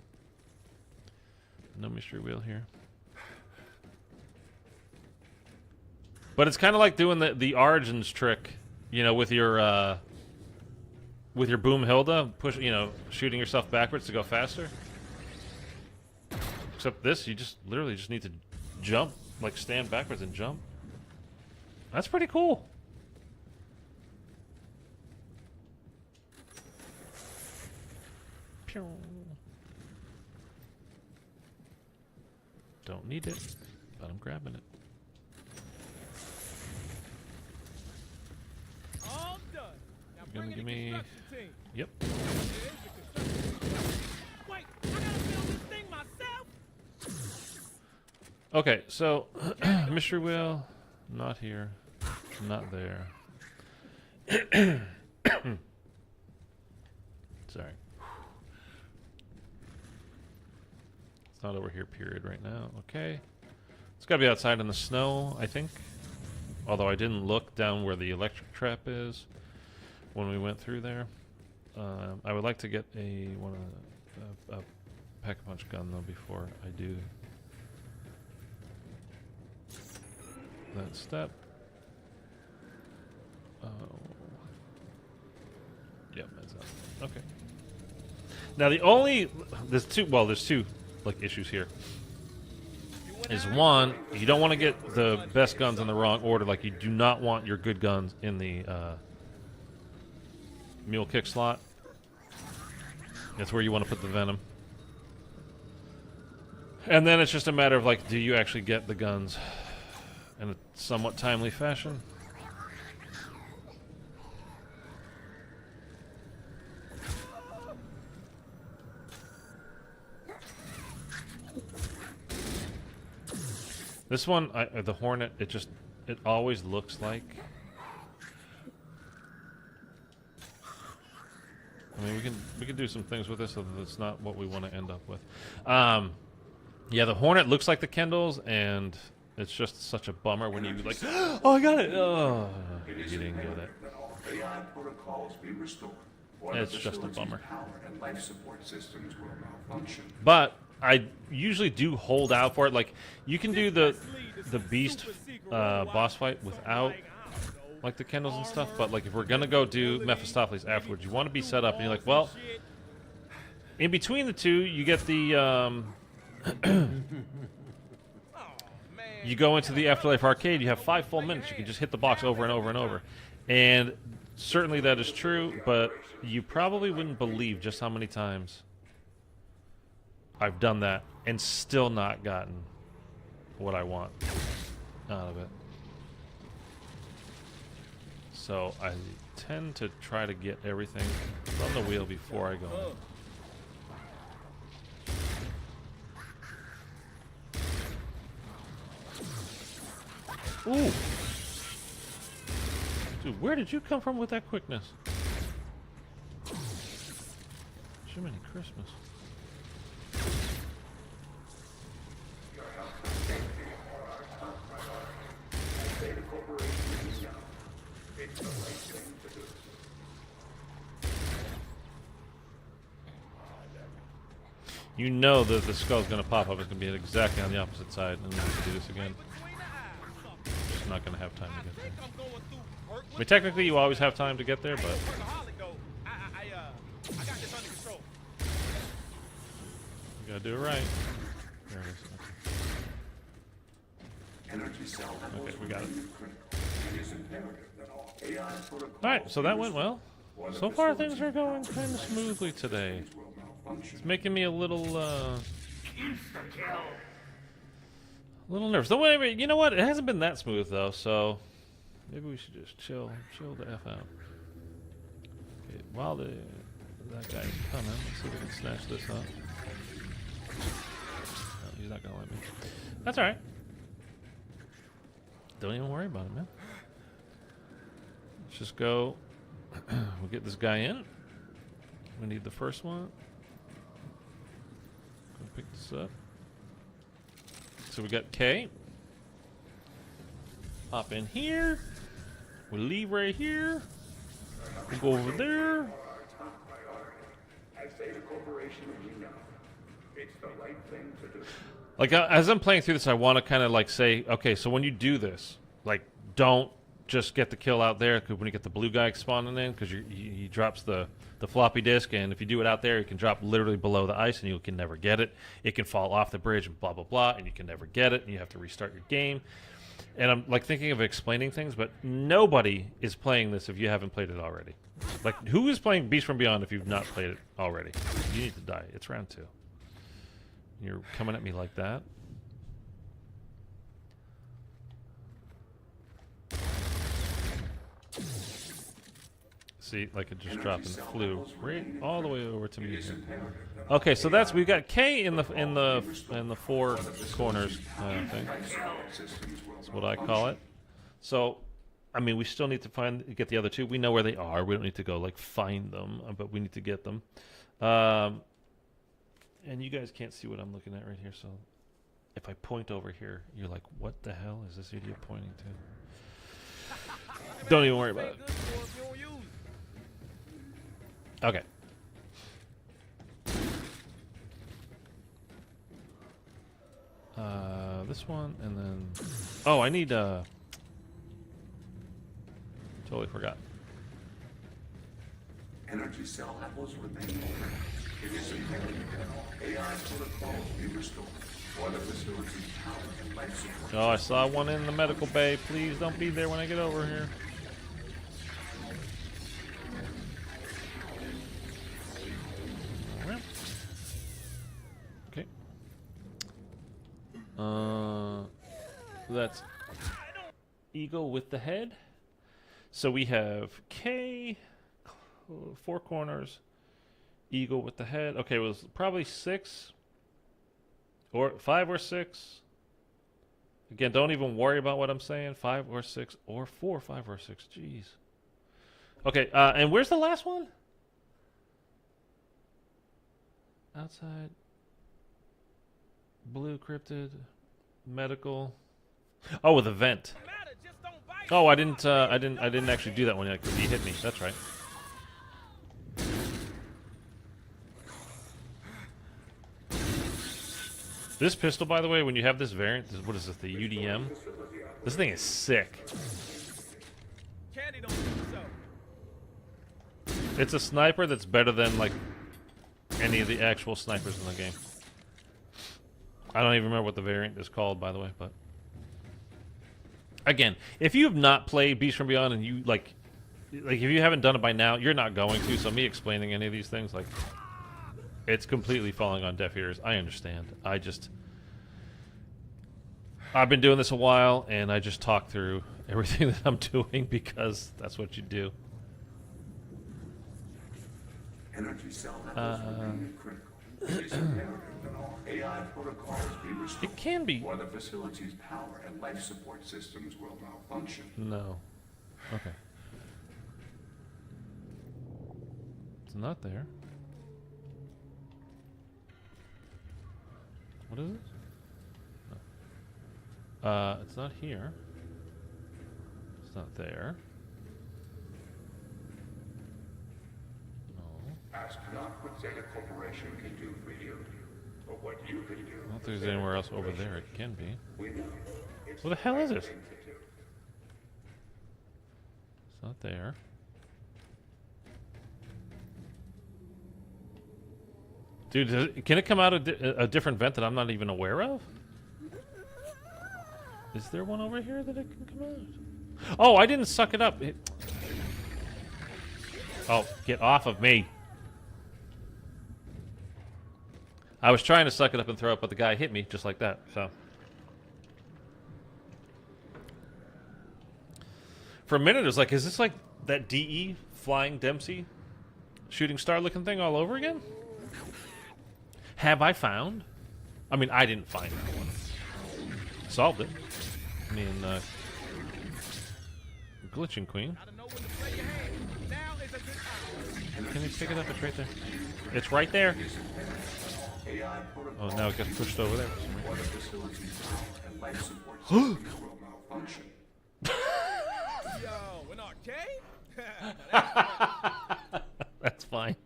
No mystery wheel here. But it's kind of like doing the Origins trick, you know, with your Boom Hilda, shooting yourself backwards to go faster. Except this, you just literally just need to jump, like stand backwards and jump. That's pretty cool. Don't need it, but I'm grabbing it. All done. Now You're gonna give me... Yep. Wait, I gotta build this thing myself? Okay, so mystery wheel, not here, not there. Sorry. It's not over here, period, right now. Okay. It's gotta be outside in the snow, I think. Although I didn't look down where the electric trap is when we went through there. I would like to get a pack-a-punch gun, though, before I do that step. Oh. Yep, that's out. Okay. Now the only... There's two like issues here. Is one, you don't want to get the best guns in the wrong order. Like you do not want your good guns in the mule kick slot. That's where you want to put the venom. And then it's just a matter of like, do you actually get the guns in a somewhat timely fashion? This one, the Hornet, it always looks like. I mean, we can do some things with this, so that it's not what we want to end up with. Yeah, the Hornet looks like the Kendalls, and it's just such a bummer when you like, oh, I got it. Oh, you didn't get it. It's just a bummer. But I usually do hold out for it. Like you can do the beast boss fight without like the Kendalls and stuff. But like if we're gonna go do Mephistopheles afterwards, you want to be set up. And you're like, well, in between the two, you get the you go into the Afterlife arcade. You have 5 full minutes. You can just hit the box over and over and over. And certainly that is true. But you probably wouldn't believe just how many times I've done that and still not gotten what I want out of it. So I tend to try to get everything on the wheel before I go in. Ooh! Dude, where did you come from with that quickness? Jiminy Christmas. You know that the skull's going to pop up. It's going to be exactly on the opposite side, and then we have to do this again. Just not going to have time to get there. I mean, technically, you always have time to get there, but you got to do it right. There it is. Okay, we got it. Alright, so that went well. So far, things are going kind of smoothly today. It's making me a little nervous. Don't worry, you know what? It hasn't been that smooth though, so maybe we should just chill the F out. Okay, while that guy's coming, let's see if we can snatch this up. No, he's not gonna let me. That's alright. Don't even worry about it, man. Let's just go. We'll get this guy in. We need the first one. Go pick this up. So we got K. Hop in here. We'll leave right here. We'll go over there. Like as I'm playing through this, I want to kind of like say, okay, so when you do this, like don't just get the kill out there, because when you get the blue guy spawning in, because he drops the floppy disk, and if you do it out there, it can drop literally below the ice, and you can never get it. It can fall off the bridge and blah blah blah, and you can never get it, and you have to restart your game. And I'm like thinking of explaining things, but nobody is playing this if you haven't played it already. Like, who is playing Beast from Beyond if you've not played it already? You need to die. It's round 2. You're coming at me like that. See, like it just dropped and it flew right all the way over to me here. Okay, so we've got K in the 4 corners thing. That's what I call it. So, I mean, we still need to get the other 2. We know where they are. We don't need to go like find them, but we need to get them. And you guys can't see what I'm looking at right here. So, if I point over here, you're like, "What the hell is this idiot pointing to?" Don't even worry about it. Okay. This one, and then... Oh, I need, Totally forgot. Energy cell levels remain low. Oh, I saw one in the medical bay. Please don't be there when I get over here. Alright. Okay. That's Eagle with the head. So we have K, 4 corners, Eagle with the head. Okay, it was probably 6 or 5 or 6. Again, don't even worry about what I'm saying. 5 or 6 or 4, 5 or 6. Jeez. Okay, and where's the last one? Outside. Blue cryptid, medical. Oh, with a vent. Oh, I didn't actually do that one yet because he hit me. That's right. This pistol, by the way, when you have this variant, what is this, the UDM? This thing is sick. It's a sniper that's better than, like, any of the actual snipers in the game. I don't even remember what the variant is called, by the way, but... Again, if you have not played Beast from Beyond and you, like if you haven't done it by now, you're not going to, so me explaining any of these things, like... It's completely falling on deaf ears. I understand. I've been doing this a while, and I just talk through everything that I'm doing because that's what you do. Energy cell levels remain critical. It is imperative that all AI protocols be restored. It can be. Or the facility's power and life support systems will malfunction. No. Okay. It's not there. What is it? No. It's not here. It's not there. No. Ask not what Zeta Corporation can do for you, but what you can do. I don't think there's anywhere else over there. It can be. We know it's What the hell is right it? thing to do. It's not there. Dude, can it come out a different vent that I'm not even aware of? Is there one over here that it can come out? Oh, I didn't suck it up. Oh, get off of me. I was trying to suck it up and throw it, but the guy hit me just like that, so. For a minute, it was like, is this like that DE flying Dempsey shooting star looking thing all over again? Have I found? I mean, I didn't find that one. Solved it. I mean, Glitching Queen. Can you pick it up? It's right there. It's right there. Oh, now it gets pushed over there. Yo, an arcade? That's fine.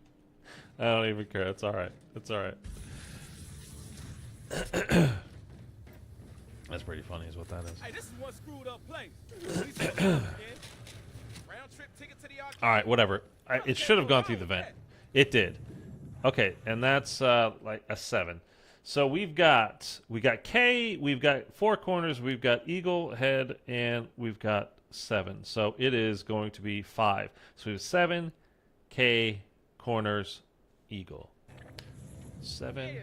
I don't even care. It's alright. It's alright. That's pretty funny is what that is. Hey, this is one screwed up place. Alright, whatever. It should have gone through the vent. It did. Okay, and that's like a 7. So we got K, we've got 4 corners, we've got Eagle, head, and we've got 7. So it is going to be 5. So we have 7, K, corners, Eagle. 7,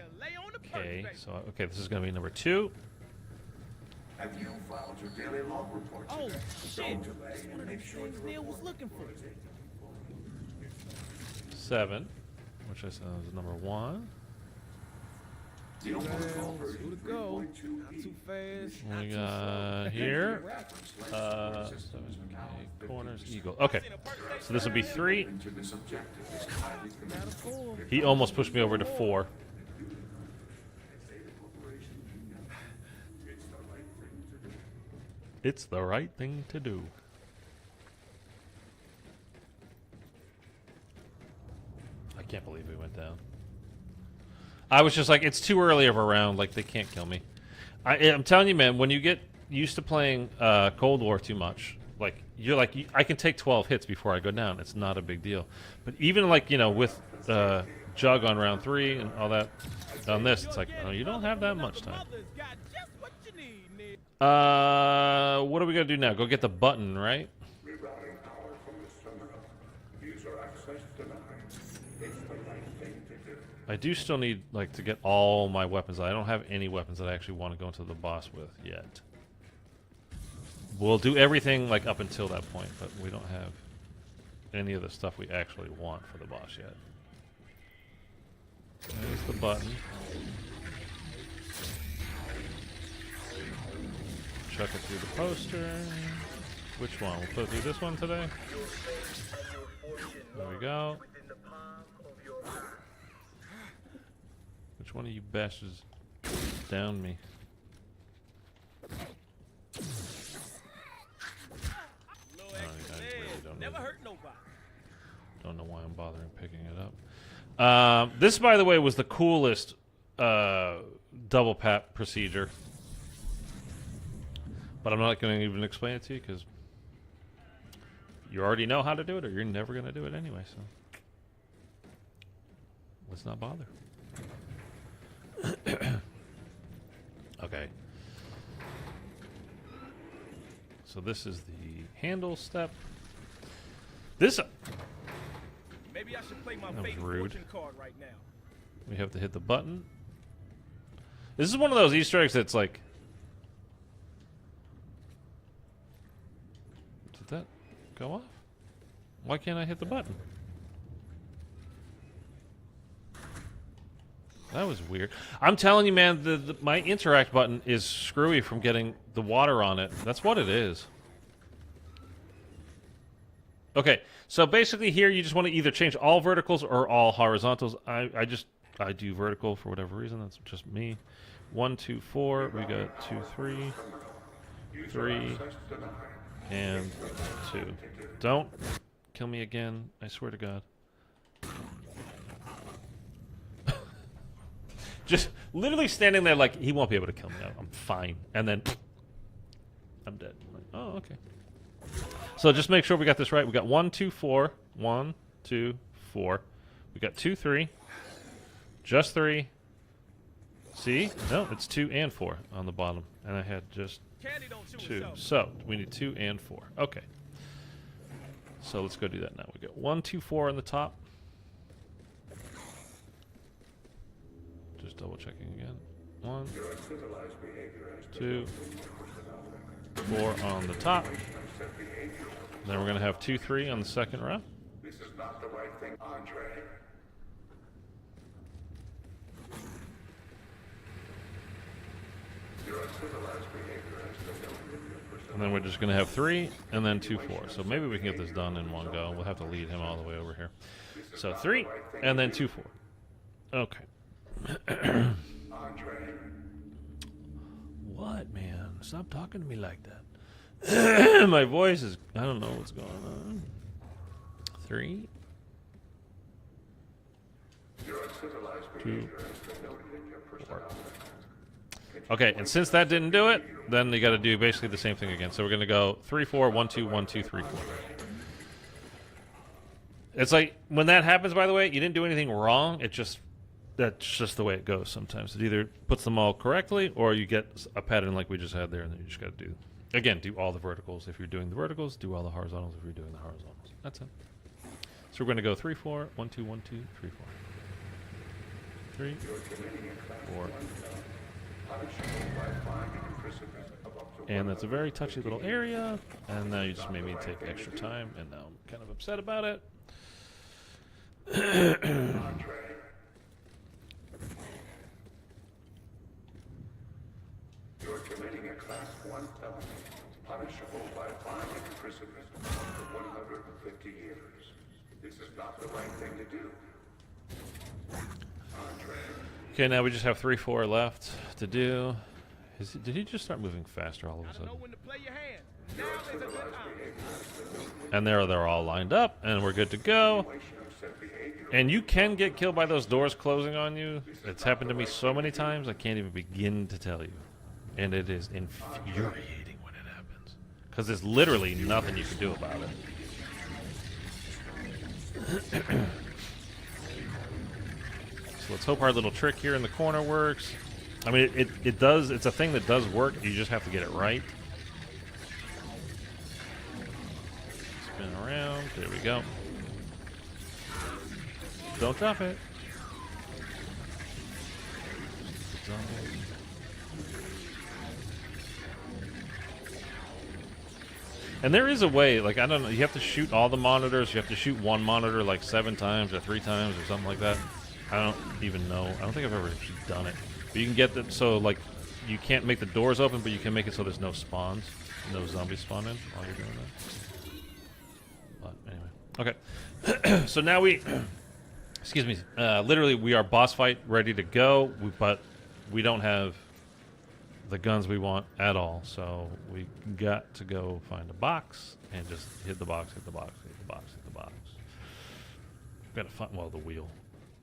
K. So, okay, this is going to be number 2. Have you filed your daily log report? Oh, today? shit. Don't delay and make sure Things Neil was looking for. 7, which I said was number 1. Who to go? Not too fast. We got here. 7, K, corners, Eagle. Okay, so this will be 3. He almost pushed me over to 4. It's the right thing to do. I can't believe we went down. I was just like, it's too early of a round. Like, they can't kill me. I'm telling you, man, when you get used to playing Cold War too much, like, you're like, I can take 12 hits before I go down. It's not a big deal. But even, like, you know, with jug on round 3 and all that. On this, it's like, oh, you don't have that much time. What are we gonna do now? Go get the button, right? Rerouting power from this terminal. User access denied. It's the right thing to do. I do still need, like, to get all my weapons. I don't have any weapons that I actually want to go into the boss with yet. We'll do everything, like, up until that point, but we don't have any of the stuff we actually want for the boss yet. There's the button. Chuck it through the poster. Which one? We'll put it through this one today. There we go. Which one of you bastards downed me? Don't know why I'm bothering picking it up. This, by the way, was the coolest double pat procedure. But I'm not going to even explain it to you because you already know how to do it, or you're never going to do it anyway. So let's not bother. Okay. So this is the handle step. This. Maybe I should play my That was favorite rude. fortune card right now. We have to hit the button. This is one of those Easter eggs that's like. Did that go off? Why can't I hit the button? That was weird. I'm telling you, man, my interact button is screwy from getting the water on it. That's what it is. Okay, so basically here you just want to either change all verticals or all horizontals. I do vertical for whatever reason. That's just me. 1, 2, 4. We got 2, 3, 3, and 2. Don't kill me again. I swear to God. Just literally standing there like, he won't be able to kill me. I'm fine. And then I'm dead. Like, oh, okay. So just make sure we got this right. We got 1, 2, 4. 1, 2, 4. We got 2, 3. Just 3. See? No, it's 2 and 4 on the bottom. And I had just 2. So we need 2 and 4. Okay. So let's go do that now. We got 1, 2, 4 on the top. Just double checking again. 1, 2, 4 on the top. Then we're going to have 2, 3 on the second row. This is not the right thing, Andre. Your uncivilized behavior has been noted in your personality. And then we're just going to have 3 and then 2, 4. So maybe we can get this done in one go. We'll have to lead him all the way over here. So 3 and then 2, 4. Okay. Andre. What, man? Stop talking to me like that. My voice is... I don't know what's going on. 3. 2, 4. Okay, and since that didn't do it, then you got to do basically the same thing again. So we're going to go 3, 4, 1, 2, 1, 2, 3, 4. It's like, when that happens, by the way, you didn't do anything wrong. It just... That's just the way it goes sometimes. It either puts them all correctly, or you get a pattern like we just had there, and then you just got to do... Again, do all the verticals if you're doing the verticals. Do all the horizontals if you're doing the horizontals. That's it. So we're going to go 3, 4, 1, 2, 1, 2, 3, 4. 3, 4. And that's a very touchy little area. And now you just made me take extra time, and now I'm kind of upset about it. You're committing a Class 1 felony, punishable by fine and imprisonment for 150 years. This is not the right thing to do. Andre. Okay, now we just have 3, 4 left to do. Did he just start moving faster all of a sudden? And there they're all lined up, and we're good to go. And you can get killed by those doors closing on you. It's happened to me so many times, I can't even begin to tell you. And it is infuriating when it happens. Because there's literally nothing you can do about it. So let's hope our little trick here in the corner works. I mean, it does. It's a thing that does work. You just have to get it right. Spin around. There we go. Don't drop it. And there is a way, like, I don't know, you have to shoot all the monitors. You have to shoot one monitor like 7 times or 3 times or something like that. I don't even know. I don't think I've ever actually done it. But you can get them so, like, you can't make the doors open, but you can make it so there's no spawns. No zombies spawn in while you're doing that. But anyway. Okay. So now we... excuse me. Literally, we are boss fight ready to go, but we don't have the guns we want at all. So we got to go find a box and just hit the box, hit the box, hit the box, hit the box. We gotta find, well, the wheel.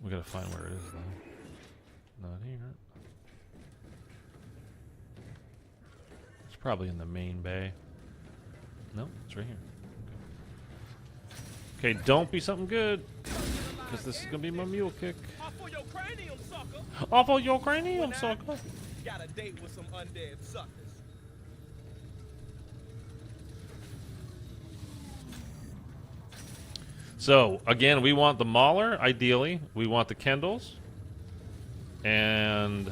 We gotta find where it is, though. Not here. It's probably in the main bay. No, it's right here. Okay, don't be something good, because this is gonna be my mule kick. Off of your cranium, sucker. Off of your cranium, sucker. Got a date with some undead suckers. So, again, we want the Mauler, ideally. We want the Kendalls. And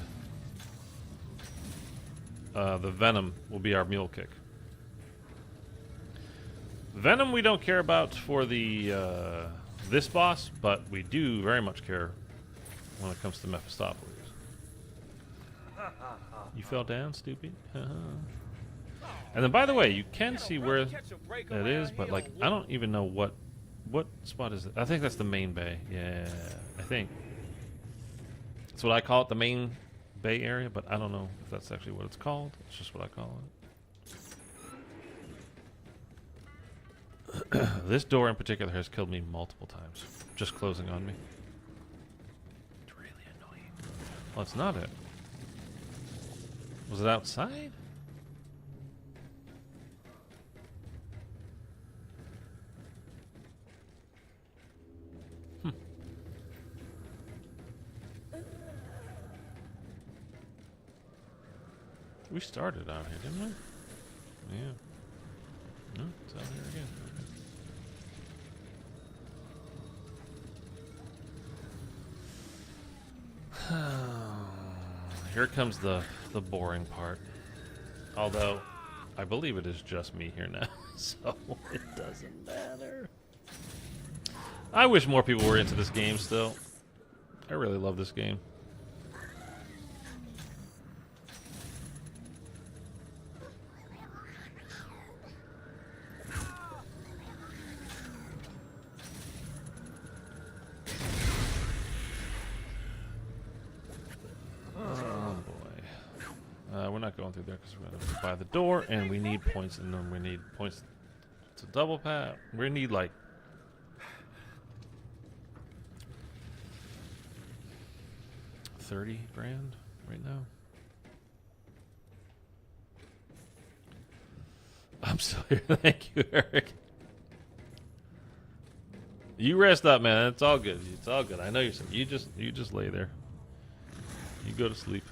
the Venom will be our mule kick. Venom we don't care about for the this boss, but we do very much care when it comes to Mephistopheles. You fell down, stupid? And then, by the way, you can see where it is, but, like, I don't even know what spot is it. I think that's the main bay. Yeah, I think. That's what I call it, the main bay area, but I don't know if that's actually what it's called. It's just what I call it. This door in particular has killed me multiple times, just closing on me. It's really annoying. Well, it's not it. Was it outside? We started out here, didn't we? Yeah. No, it's out here again. Here comes the boring part. Although, I believe it is just me here now, so it doesn't matter. I wish more people were into this game still. I really love this game. We're not going through there because we're going to buy the door, and we need points, and then we need points to double pat. We need like 30 grand right now. I'm still here. Thank you, Eric. You rest up, man. It's all good. It's all good. I know you're sick. You just lay there. You go to sleep.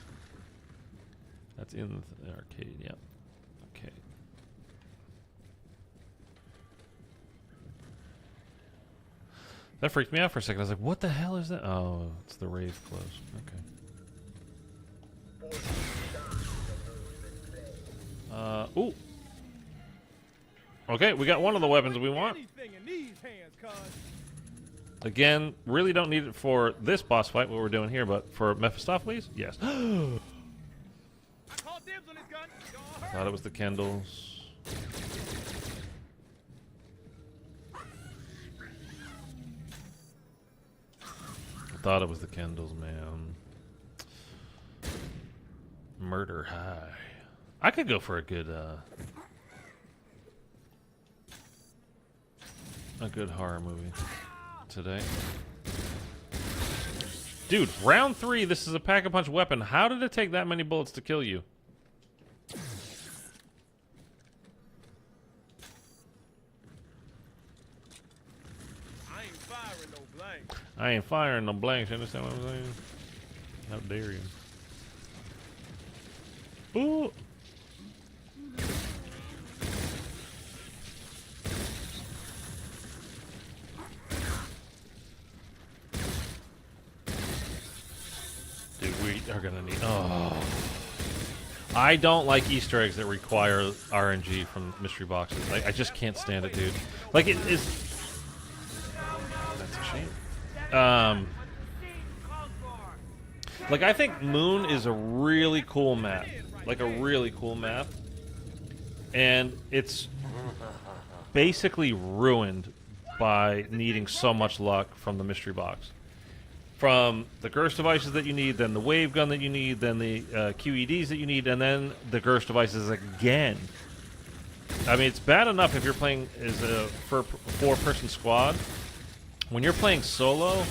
That's in the arcade, yep. Okay. That freaked me out for a second. I was like, what the hell is that? Oh, it's the rave close. Okay. Ooh. Okay, we got one of the weapons we want. Again, really don't need it for this boss fight, what we're doing here, but for Mephistopheles, yes. Thought it was the Kendalls. Thought it was the Kendalls, man. Murder high. I could go for a good horror movie today. Dude, round 3, this is a pack-a-punch weapon. How did it take that many bullets to kill you? I ain't firing no blanks, you understand what I'm saying? How dare you? Ooh! Dude, we are gonna need... Oh. I don't like Easter eggs that require RNG from mystery boxes. I just can't stand it, dude. Like, it is... That's a shame. Like, I think Moon is a really cool map. Like, a really cool map. And it's basically ruined by needing so much luck from the mystery box. From the Gerst devices that you need, then the wave gun that you need, then the QEDs that you need, and then the Gerst devices again. I mean, it's bad enough if you're playing as a four-person squad. When you're playing solo,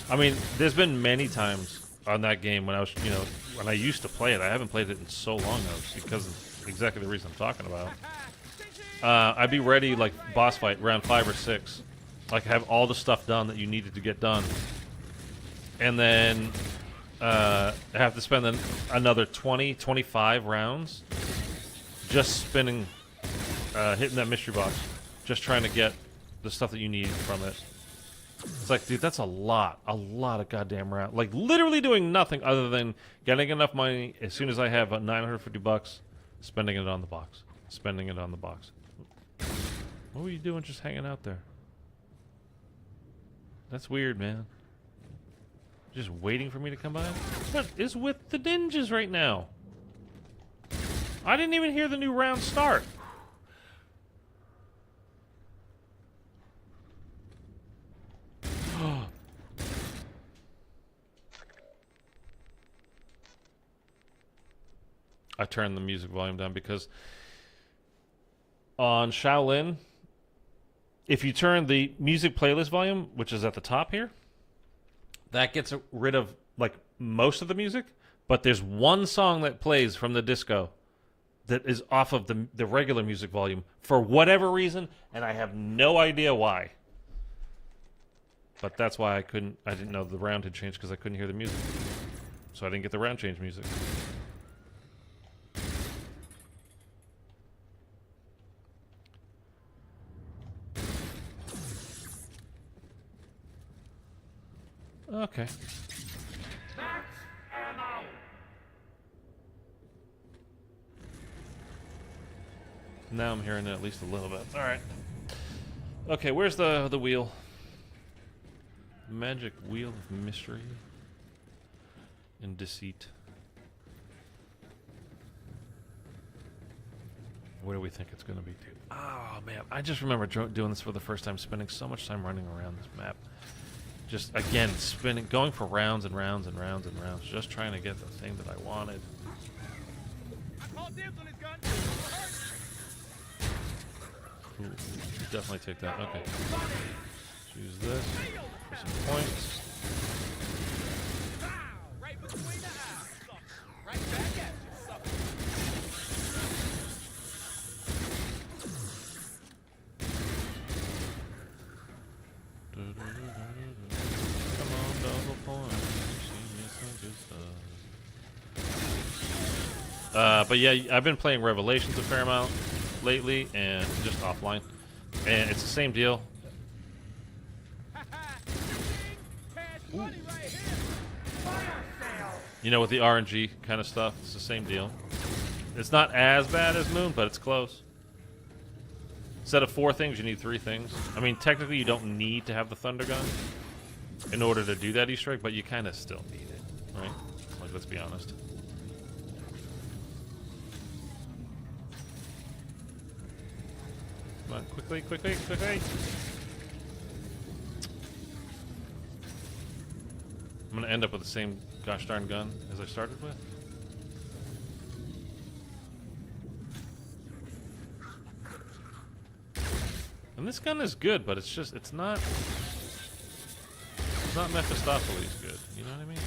I mean, there's been many times on that game when I was, you know, when I used to play it. I haven't played it in so long now because of exactly the reason I'm talking about. I'd be ready, like, boss fight, round 5 or 6. Like, have all the stuff done that you needed to get done. And then I have to spend another 20, 25 rounds just spinning, hitting that mystery box, just trying to get the stuff that you need from it. It's like, dude, that's a lot of goddamn rounds. Like, literally doing nothing other than getting enough money as soon as I have $950, spending it on the box. Spending it on the box. What were you doing just hanging out there? That's weird, man. Just waiting for me to come by? What is with the ninjas right now? I didn't even hear the new round start. I turned the music volume down because on Shaolin, if you turn the music playlist volume, which is at the top here, that gets rid of, like, most of the music, but there's one song that plays from the disco that is off of the regular music volume for whatever reason, and I have no idea why. But that's why I didn't know the round had changed, because I couldn't hear the music. So I didn't get the round change music. Okay. Now I'm hearing it at least a little bit. All right. Okay, where's the wheel? Magic wheel of mystery and deceit. What do we think it's going to be, dude? Oh, man. I just remember doing this for the first time, spending so much time running around this map. Just, again, spinning, going for rounds and rounds and rounds and rounds, just trying to get the thing that I wanted. Cool. Definitely take that. Okay. Use this for some points. But yeah, I've been playing Revelations a fair amount lately, and just offline, and it's the same deal. Ooh. You know, with the RNG kind of stuff, it's the same deal. It's not as bad as Moon, but it's close. Instead of 4 things, you need 3 things. I mean, technically, you don't need to have the Thunder Gun in order to do that Easter egg, but you kind of still need it, right? Like, let's be honest. Come on, quickly, quickly, quickly! I'm gonna end up with the same gosh darn gun as I started with. And this gun is good, but it's not Mephistopheles good, you know what I mean?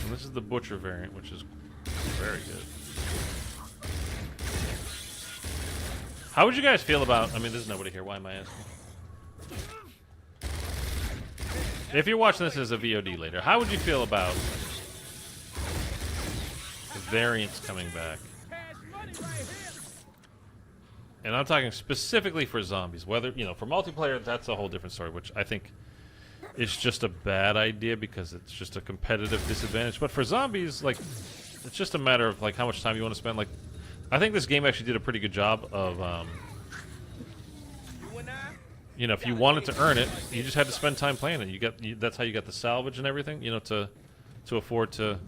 And this is the Butcher variant, which is very good. How would you guys feel about... I mean, there's nobody here. Why am I asking? If you're watching this as a VOD later, how would you feel about the variants coming back? And I'm talking specifically for zombies. Whether, you know, for multiplayer, that's a whole different story, which I think is just a bad idea because it's just a competitive disadvantage. But for zombies, like, it's just a matter of, like, how much time you want to spend. Like, I think this game actually did a pretty good job of, you know, if you wanted to earn it, you just had to spend time playing it. That's how you got the salvage and everything, you know, to afford to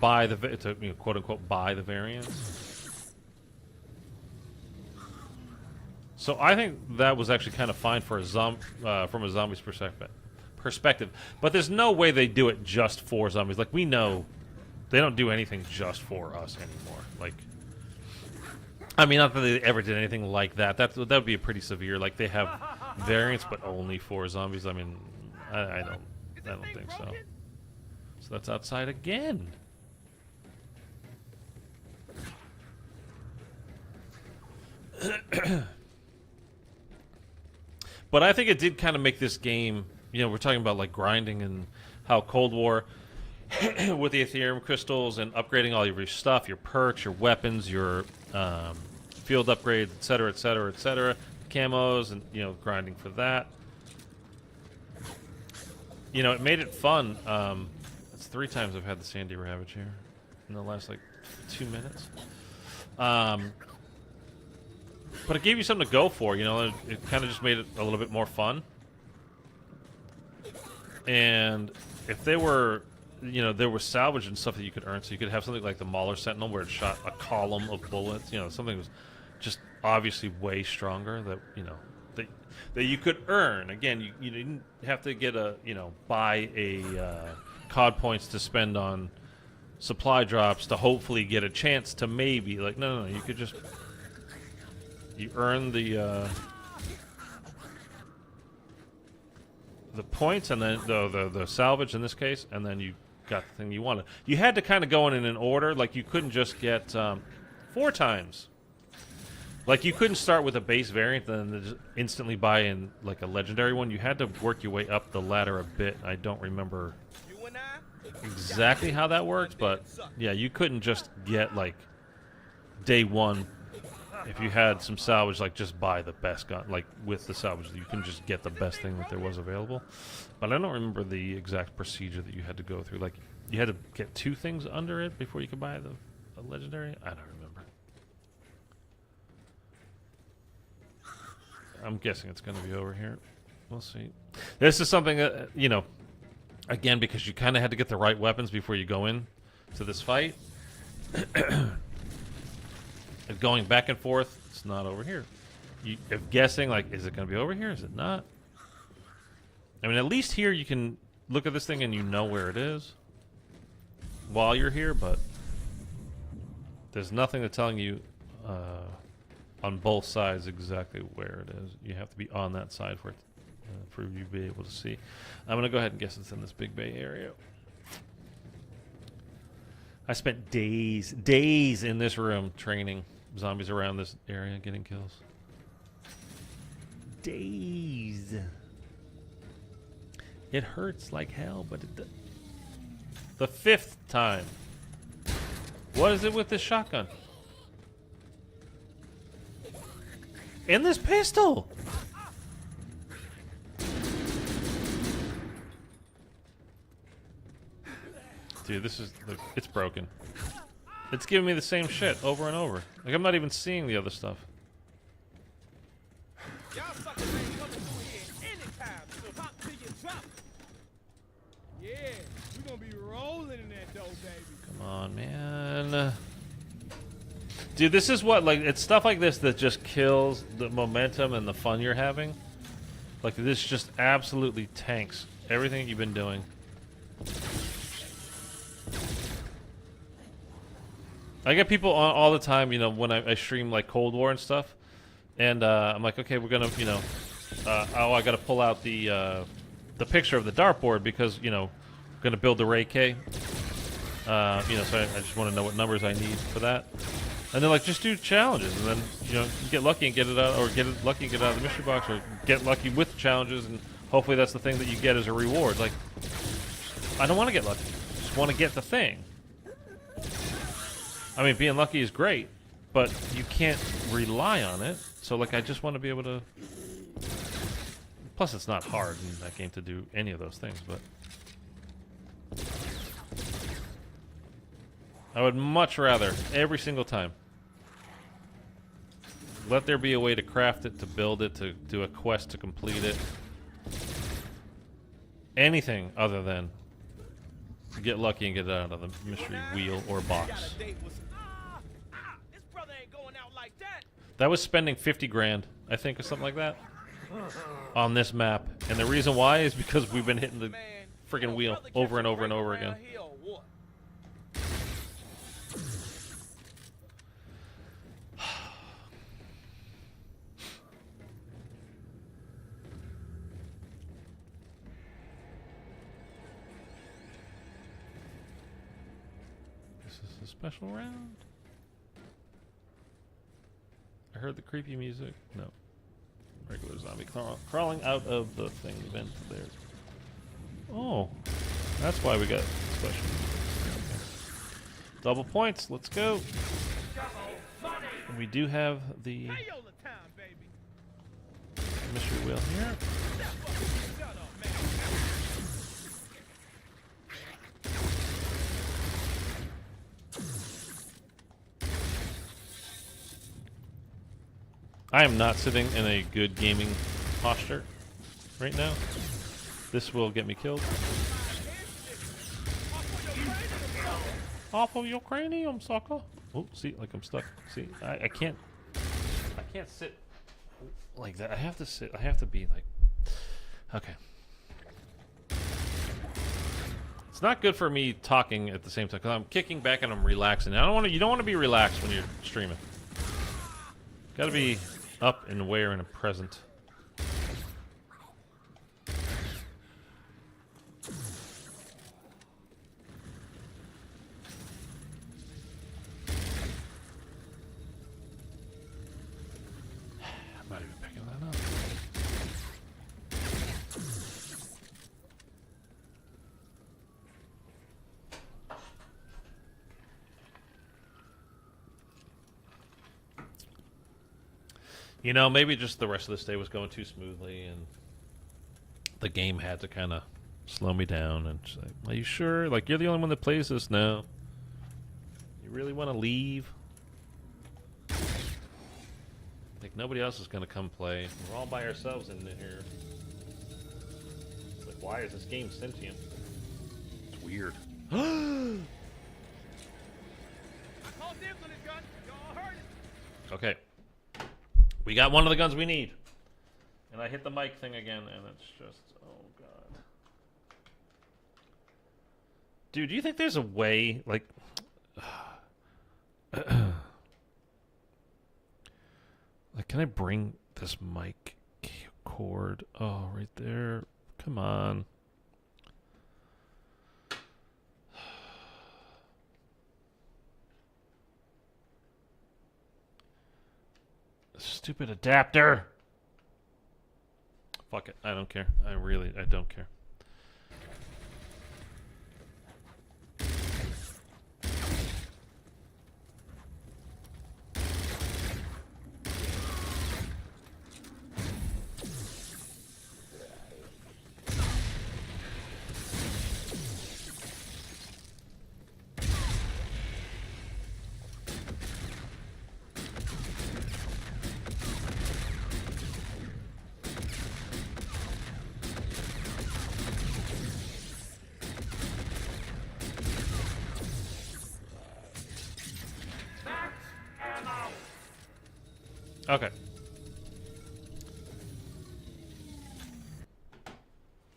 buy the, you know, quote unquote, buy the variants. So I think that was actually kind of fine for a from a zombies perspective. But there's no way they do it just for zombies. Like, we know they don't do anything just for us anymore. Like, I mean, not that they ever did anything like that. That would be pretty severe. Like, they have variants, but only for zombies. I mean, I don't think so. So that's outside again. But I think it did kind of make this game, you know, we're talking about like grinding and how Cold War with the Ethereum crystals and upgrading all of your stuff, your perks, your weapons, your field upgrades, etc., etc., etc., camos, and, you know, grinding for that. You know, it made it fun. It's 3 times I've had the Sandy Ravage here in the last, like, 2 minutes. But it gave you something to go for, you know. It kind of just made it a little bit more fun. And if they were, you know, there was salvage and stuff that you could earn, so you could have something like the Mauler Sentinel where it shot a column of bullets, you know, something that was just obviously way stronger that, you know, that you could earn. Again, you didn't have to get a, you know, buy a COD points to spend on supply drops to hopefully get a chance to maybe, like, no, you could just, you earn the points and then the salvage in this case, and then you got the thing you wanted. You had to kind of go in an order. Like, you couldn't just get 4 times. Like, you couldn't start with a base variant and then just instantly buy in like a legendary one. You had to work your way up the ladder a bit. I don't remember exactly how that worked, but yeah, you couldn't just get like day one. If you had some salvage, like, just buy the best gun. Like, with the salvage, you can just get the best thing that there was available. But I don't remember the exact procedure that you had to go through. Like, you had to get 2 things under it before you could buy a legendary? I don't remember. I'm guessing it's going to be over here. We'll see. This is something that, you know, again, because you kind of had to get the right weapons before you go in to this fight. Going back and forth, it's not over here. If guessing, like, is it going to be over here? Is it not? I mean, at least here you can look at this thing and you know where it is while you're here, but there's nothing that's telling you on both sides exactly where it is. You have to be on that side for you to be able to see. I'm going to go ahead and guess it's in this Big Bay area. I spent days in this room training zombies around this area, getting kills. Days. It hurts like hell, but it does. The 5th time. What is it with this shotgun? And this pistol! Dude, this is... It's broken. It's giving me the same shit over and over. Like, I'm not even seeing the other stuff. Y'all suckers ain't coming through here anytime, so hop to your drop. Yeah, we gonna be rolling in that dough, baby. Come on, man. Dude, this is what, like, it's stuff like this that just kills the momentum and the fun you're having. Like, this just absolutely tanks everything you've been doing. I get people on all the time, you know, when I stream, like, Cold War and stuff. And I'm like, okay, we're going to, you know, oh, I got to pull out the picture of the dartboard because, you know, I'm going to build the Ray K. You know, so I just want to know what numbers I need for that. And then like just do challenges, and then get lucky and get it out, or lucky and get it out of the mystery box, or get lucky with the challenges, and hopefully that's the thing that you get as a reward. Like, I don't want to get lucky; I just want to get the thing. I mean, being lucky is great, but you can't rely on it. So like, I just want to be able to. Plus, it's not hard in that game to do any of those things, but. I would much rather, every single time, let there be a way to craft it, to build it, to do a quest to complete it. Anything other than get lucky and get it out of the mystery wheel or box. That was spending 50 grand, I think, or something like that, on this map. And the reason why is because we've been hitting the freaking wheel over and over and over again. Special round? I heard the creepy music. No. Regular zombie crawling out of the thing vent there. Oh. That's why we got special. Okay. Double points. Let's go. And we do have the mystery wheel here. I am not sitting in a good gaming posture right now. This will get me killed. Off of your cranium, sucker. Oh, see, like I'm stuck. See, I can't sit like that. I have to sit. I have to be like. Okay. It's not good for me talking at the same time because I'm kicking back and I'm relaxing. I don't want to. You don't want to be relaxed when you're streaming. Got to be up and aware and present. I'm not even picking that up. You know, maybe just the rest of this day was going too smoothly, and the game had to kind of slow me down and say, "Are you sure? Like, you're the only one that plays this now. You really want to leave? Like, nobody else is going to come play. We're all by ourselves in here. It's like, why is this game sentient? It's weird." Okay. We got one of the guns we need. And I hit the mic thing again, and it's just, oh god. Dude, do you think there's a way, like... like, can I bring this mic cord? Oh, right there. Come on. Stupid adapter. Fuck it. I don't care. I don't care. Okay.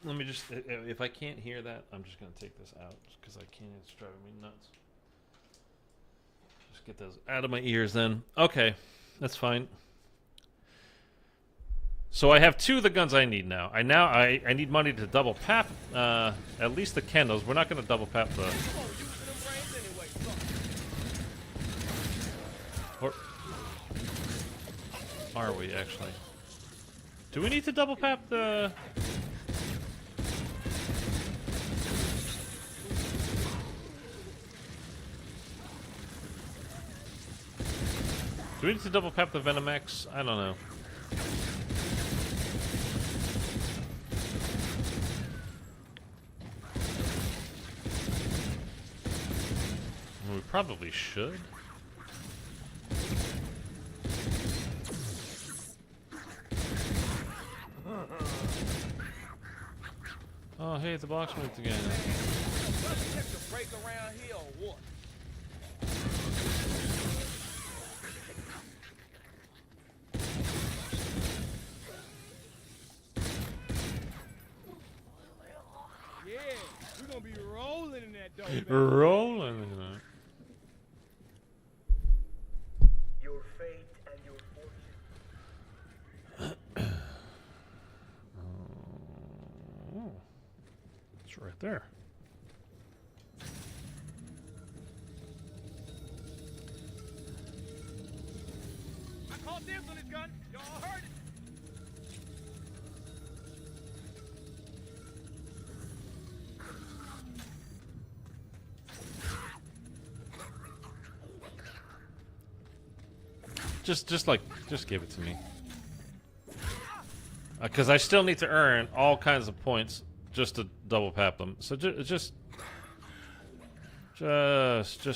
Let me just, if I can't hear that, I'm just going to take this out because I can't, it's driving me nuts. Just get those out of my ears then. Okay, that's fine. So I have two of the guns I need now. I need money to double pap at least the Kendalls. We're not going to double pap the... are we actually? Do we need to double pap the... Do we need to double pap the Venom X? I don't know. We probably should. Oh, hey, the box moved again. Break around here or what? Yeah, we're gonna be rolling in that dough. Rolling in it. Your fate and your fortune. Oh, it's right there. I caught dibs on this gun. Y'all heard it. Just give it to me. Because I still need to earn all kinds of points just to double pap them. So just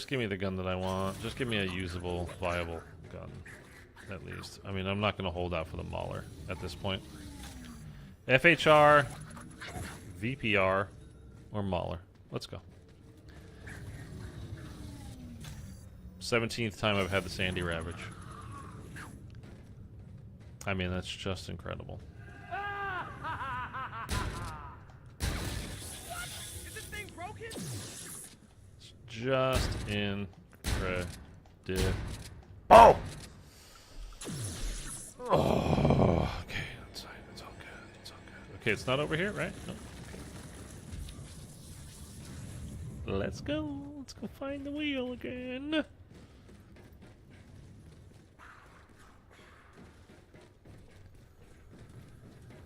give me the gun that I want. Just give me a usable, viable gun, at least. I mean, I'm not going to hold out for the Mauler at this point. FHR, VPR, or Mauler. Let's go. 17th time I've had the Sandy Ravage. I mean, that's just incredible. Is this thing broken? It's just incredible. Oh! Oh, okay, that's fine. It's all good. It's all good. Okay, it's not over here, right? No. Okay. Let's go. Let's go find the wheel again.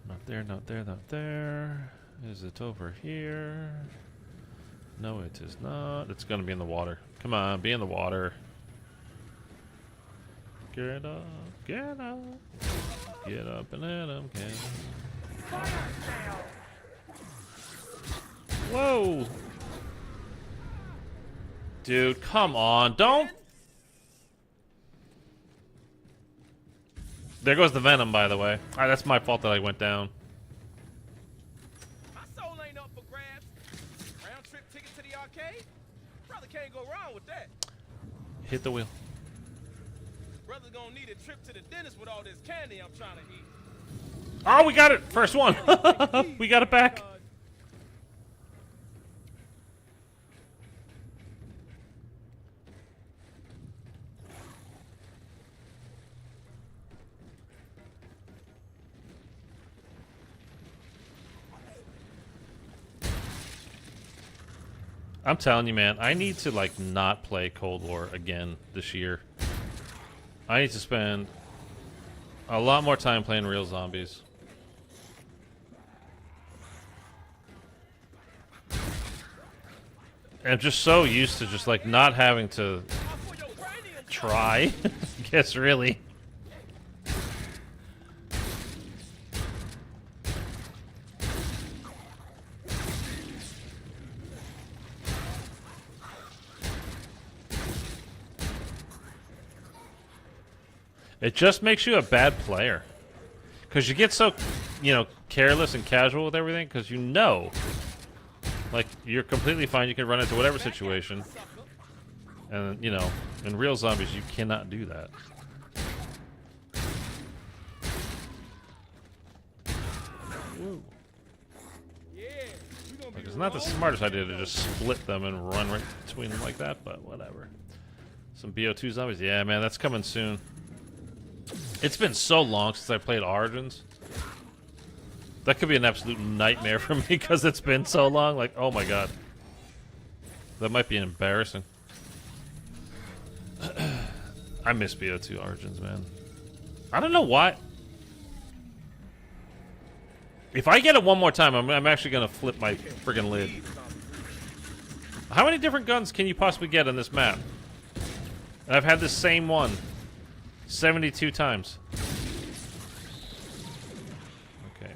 Not there, not there, not there. Is it over here? No, it is not. It's gonna be in the water. Come on, be in the water. Get up, get up. Get up and let them get. Whoa! Dude, come on, don't. There goes the venom, by the way. Alright, that's my fault that I went down. My soul ain't up for grabs. Round trip ticket to the arcade? Brother can't go wrong with that. Hit the wheel. Brother's gonna need a trip to the dentist with all this candy I'm trying to eat. Oh, we got it! First one! We got it back! I'm telling you, man, I need to, like, not play Cold War again this year. I need to spend a lot more time playing real zombies. I'm just so used to just, like, not having to try. I guess, really. It just makes you a bad player. Because you get so, you know, careless and casual with everything, because you know, like, you're completely fine, you can run into whatever situation. And, you know, in real zombies, you cannot do that. Woo. Like, it's not the smartest idea to just split them and run right between them like that, but whatever. Some BO2 zombies, yeah, man, that's coming soon. It's been so long since I played Origins. That could be an absolute nightmare for me because it's been so long. Like, oh my god. That might be embarrassing. I miss BO2 Origins, man. I don't know why. If I get it one more time, I'm actually gonna flip my friggin' lid. How many different guns can you possibly get on this map? And I've had the same one 72 times. Okay.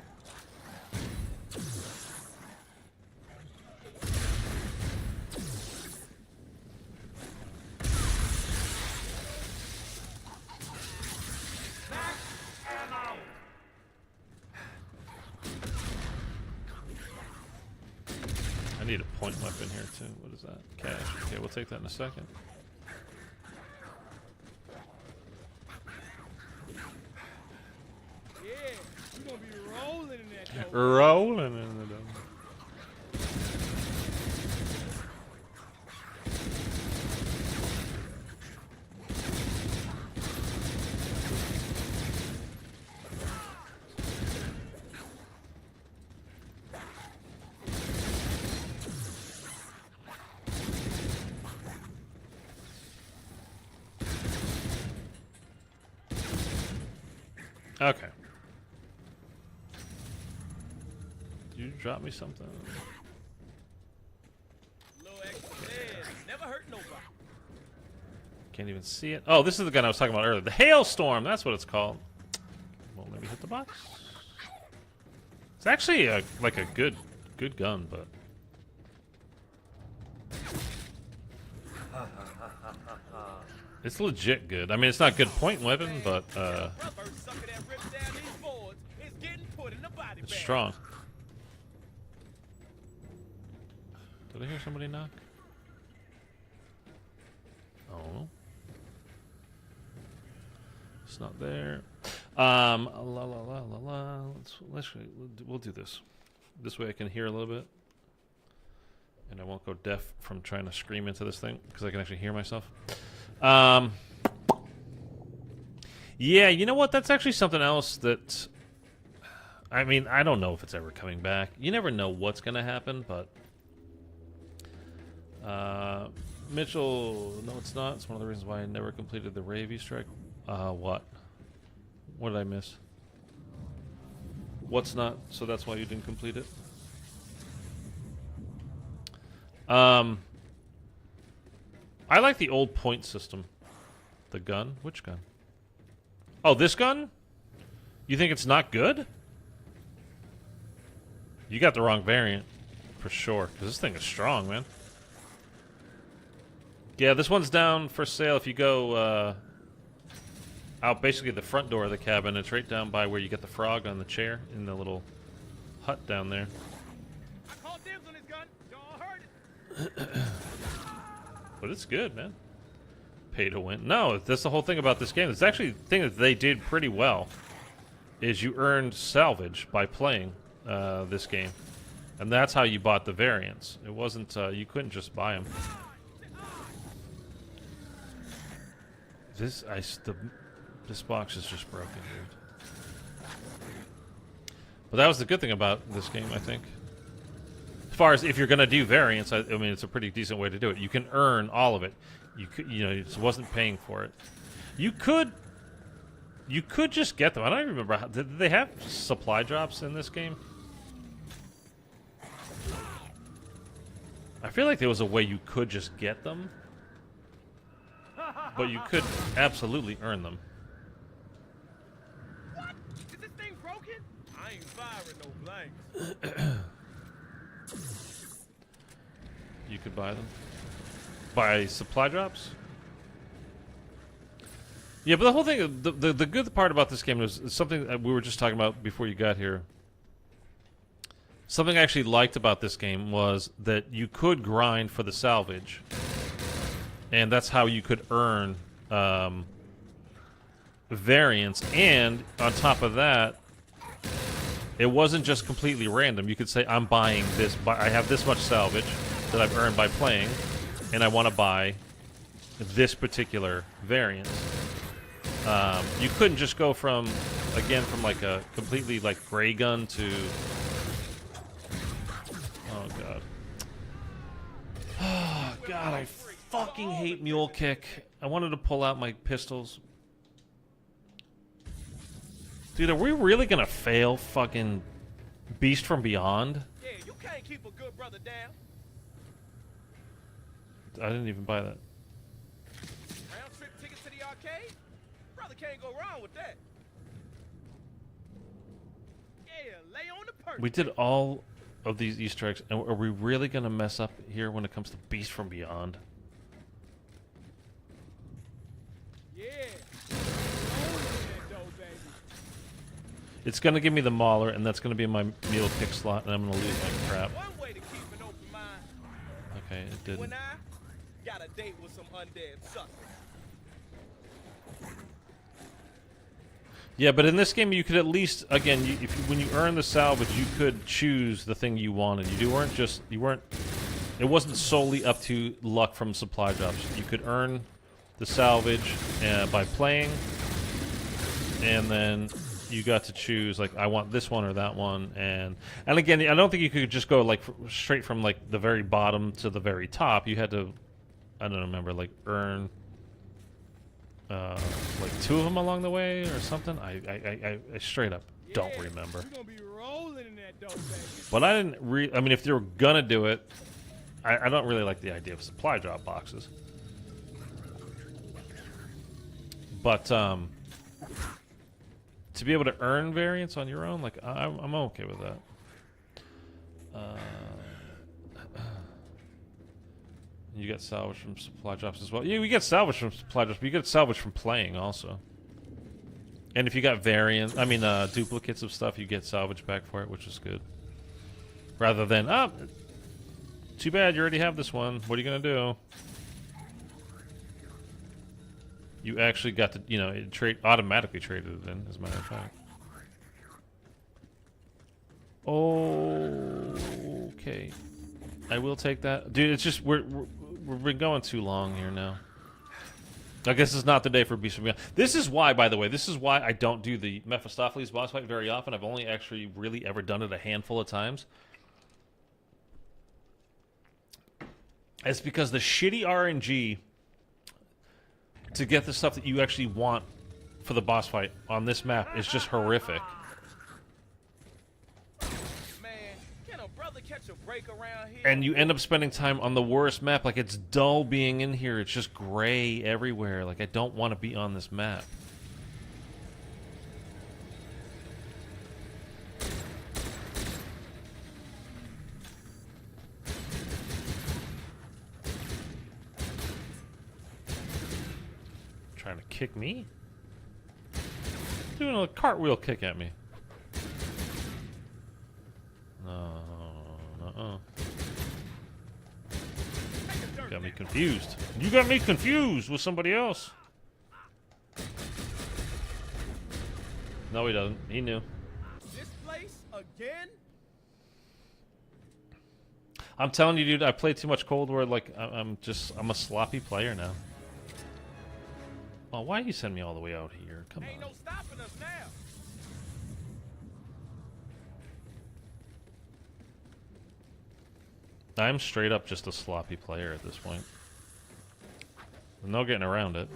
I need a point weapon here too. What is that? Cash. Okay, we'll take that in a second. Rolling in the dough. Okay. Did you drop me something? Never hurt nobody. Can't even see it. Oh, this is the gun I was talking about earlier. The Hailstorm. That's what it's called. Won't let me hit the box. It's actually like a good gun, but it's legit good. I mean, it's not good point weapon, but it's strong. Did I hear somebody knock? Oh. It's not there. We'll do this. This way I can hear a little bit. And I won't go deaf from trying to scream into this thing, because I can actually hear myself. Yeah, you know what? That's actually something else that... I mean, I don't know if it's ever coming back. You never know what's going to happen, but... Mitchell, no it's not. It's one of the reasons why I never completed the Ravy strike. What? What did I miss? What's not? So that's why you didn't complete it? I like the old point system. The gun? Which gun? Oh, this gun? You think it's not good? You got the wrong variant. For sure. Because this thing is strong, man. Yeah, this one's down for sale if you go out basically the front door of the cabin. It's right down by where you get the frog on the chair in the little hut down there. I called dibs on this gun. Y'all heard it. But it's good, man. Pay to win. No, that's the whole thing about this game. It's actually the thing that they did pretty well is you earned salvage by playing this game. And that's how you bought the variants. It wasn't, you couldn't just buy them. This box is just broken, dude. But that was the good thing about this game, I think. As far as if you're gonna do variants, I mean, it's a pretty decent way to do it. You can earn all of it. You know, it wasn't paying for it. You could just get them. I don't even remember how, did they have supply drops in this game? I feel like there was a way you could just get them. But you could absolutely earn them. What? Is this thing broken? I ain't firing no blanks. You could buy them. Buy supply drops? Yeah, but the whole thing, the good part about this game is something that we were just talking about before you got here. Something I actually liked about this game was that you could grind for the salvage. And that's how you could earn variants. And on top of that, it wasn't just completely random. You could say, I'm buying this. I have this much salvage that I've earned by playing, and I want to buy this particular variant. You couldn't just go from, again, from like a completely like gray gun to... Oh, God. Oh, God, I fucking hate mule kick. I wanted to pull out my pistols. Dude, are we really gonna fail fucking Beast from Beyond? Yeah, you can't keep a good brother down. I didn't even buy that. Round trip ticket to the arcade? Brother can't go wrong with that. Yeah, lay on the perch. We did all of these Easter eggs, and are we really gonna mess up here when it comes to Beast from Beyond? Yeah. Rolling in that dough, baby. It's gonna give me the Mauler, and that's gonna be my meal pick slot, and I'm gonna lose my crap. One way to keep an open mind. Okay, it didn't. When I got a date with some undead suckers. Yeah, but in this game, you could at least, again, when you earn the salvage, you could choose the thing you wanted. It wasn't solely up to luck from supply drops. You could earn the salvage by playing, and then you got to choose, like, I want this one or that one, and again, I don't think you could just go, like, straight from, like, the very bottom to the very top. You had to, I don't remember, like, earn like 2 of them along the way or something. I straight up don't remember. We're gonna be rolling in that dough, baby. But I didn't I mean, if they were gonna do it, I don't really like the idea of supply drop boxes. But to be able to earn variants on your own, like, I'm okay with that. You get salvage from supply drops as well. Yeah, we get salvage from supply drops, but you get salvage from playing also. And if you got duplicates of stuff, you get salvage back for it, which is good. Rather than, too bad, you already have this one. What are you gonna do? You actually got to, it automatically traded it in, as a matter of fact. Okay. I will take that. Dude, it's just, we've been going too long here now. I guess it's not the day for Beast from Beyond. This is why, by the way, I don't do the Mephistopheles boss fight very often. I've only actually really ever done it a handful of times. It's because the shitty RNG to get the stuff that you actually want for the boss fight on this map is just horrific. Catch a break around here. And you end up spending time on the worst map. Like, it's dull being in here. It's just gray everywhere. Like, I don't want to be on this map. Trying to kick me? Doing a cartwheel kick at me. No. Got me confused. You got me confused with somebody else. No, he doesn't. He knew. This place again? I'm telling you, dude, I play too much Cold War. Like, I'm a sloppy player now. Oh, why you send me all the way out here? Come on. Ain't no stopping us now. I'm straight up just a sloppy player at this point. There's no getting around it.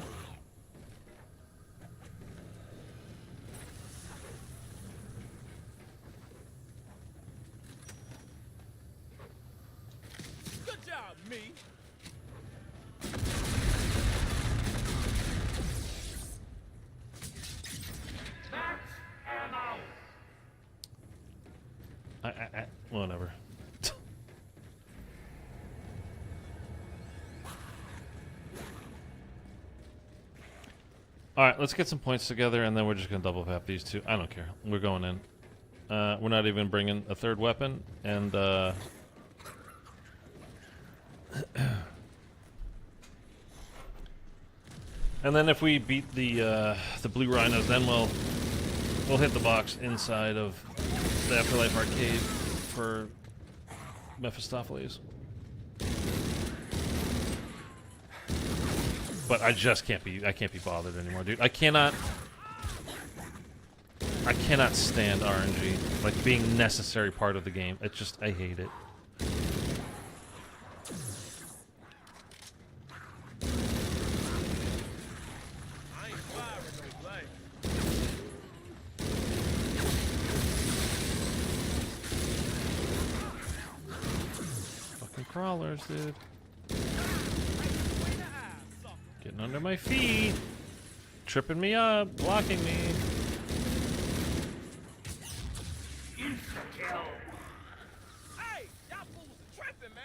Good job, me. Whatever. Alright, let's get some points together, and then we're just going to double tap these two. I don't care. We're going in. We're not even bringing a third weapon, and and then if we beat the Blue Rhinos, then we'll hit the box inside of the Afterlife Arcade for Mephistopheles. But I just can't be bothered anymore, dude. I cannot stand RNG, like being necessary part of the game. It's just, I hate it. crawlers, dude. Getting under my feet. Tripping me up. Blocking me. Insta-kill. Hey, y'all fools are tripping, man.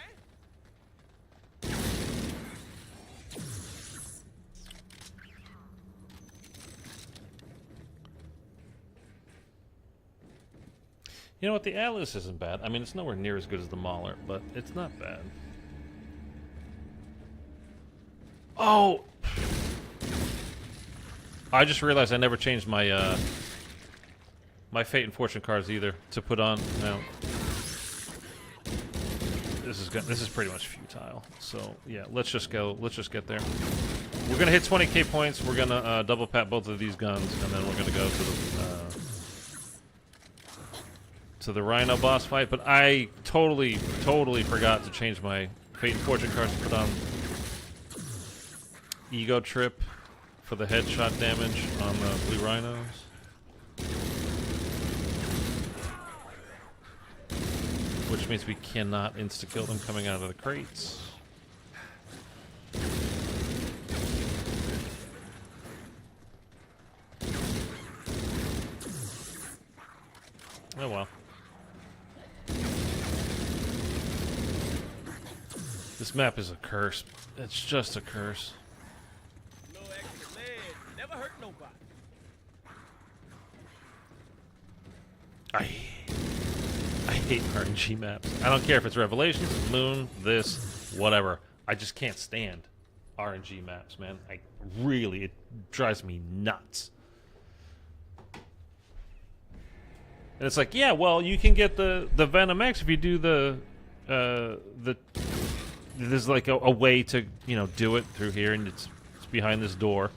You know what? The Atlas isn't bad. I mean, it's nowhere near as good as the Mauler, but it's not bad. Oh! I just realized I never changed my, my Fate and Fortune cards either to put on. No. This is pretty much futile. So, yeah, let's just go. Let's just get there. We're going to hit 20k points. We're going to double pat both of these guns, and then we're going to go to the Rhino boss fight. But I totally forgot to change my Fate and Fortune cards to put on Ego Trip for the headshot damage on the blue rhinos. Which means we cannot insta-kill them coming out of the crates. Oh well. This map is a curse. It's just a curse. No extra lead. Never hurt nobody. I hate RNG maps. I don't care if it's Revelations, Moon, this, whatever. I just can't stand RNG maps, man. It drives me nuts. And it's like, yeah, well, you can get the Venom X if you do there's like a way to, you know, do it through here, and it's behind this door.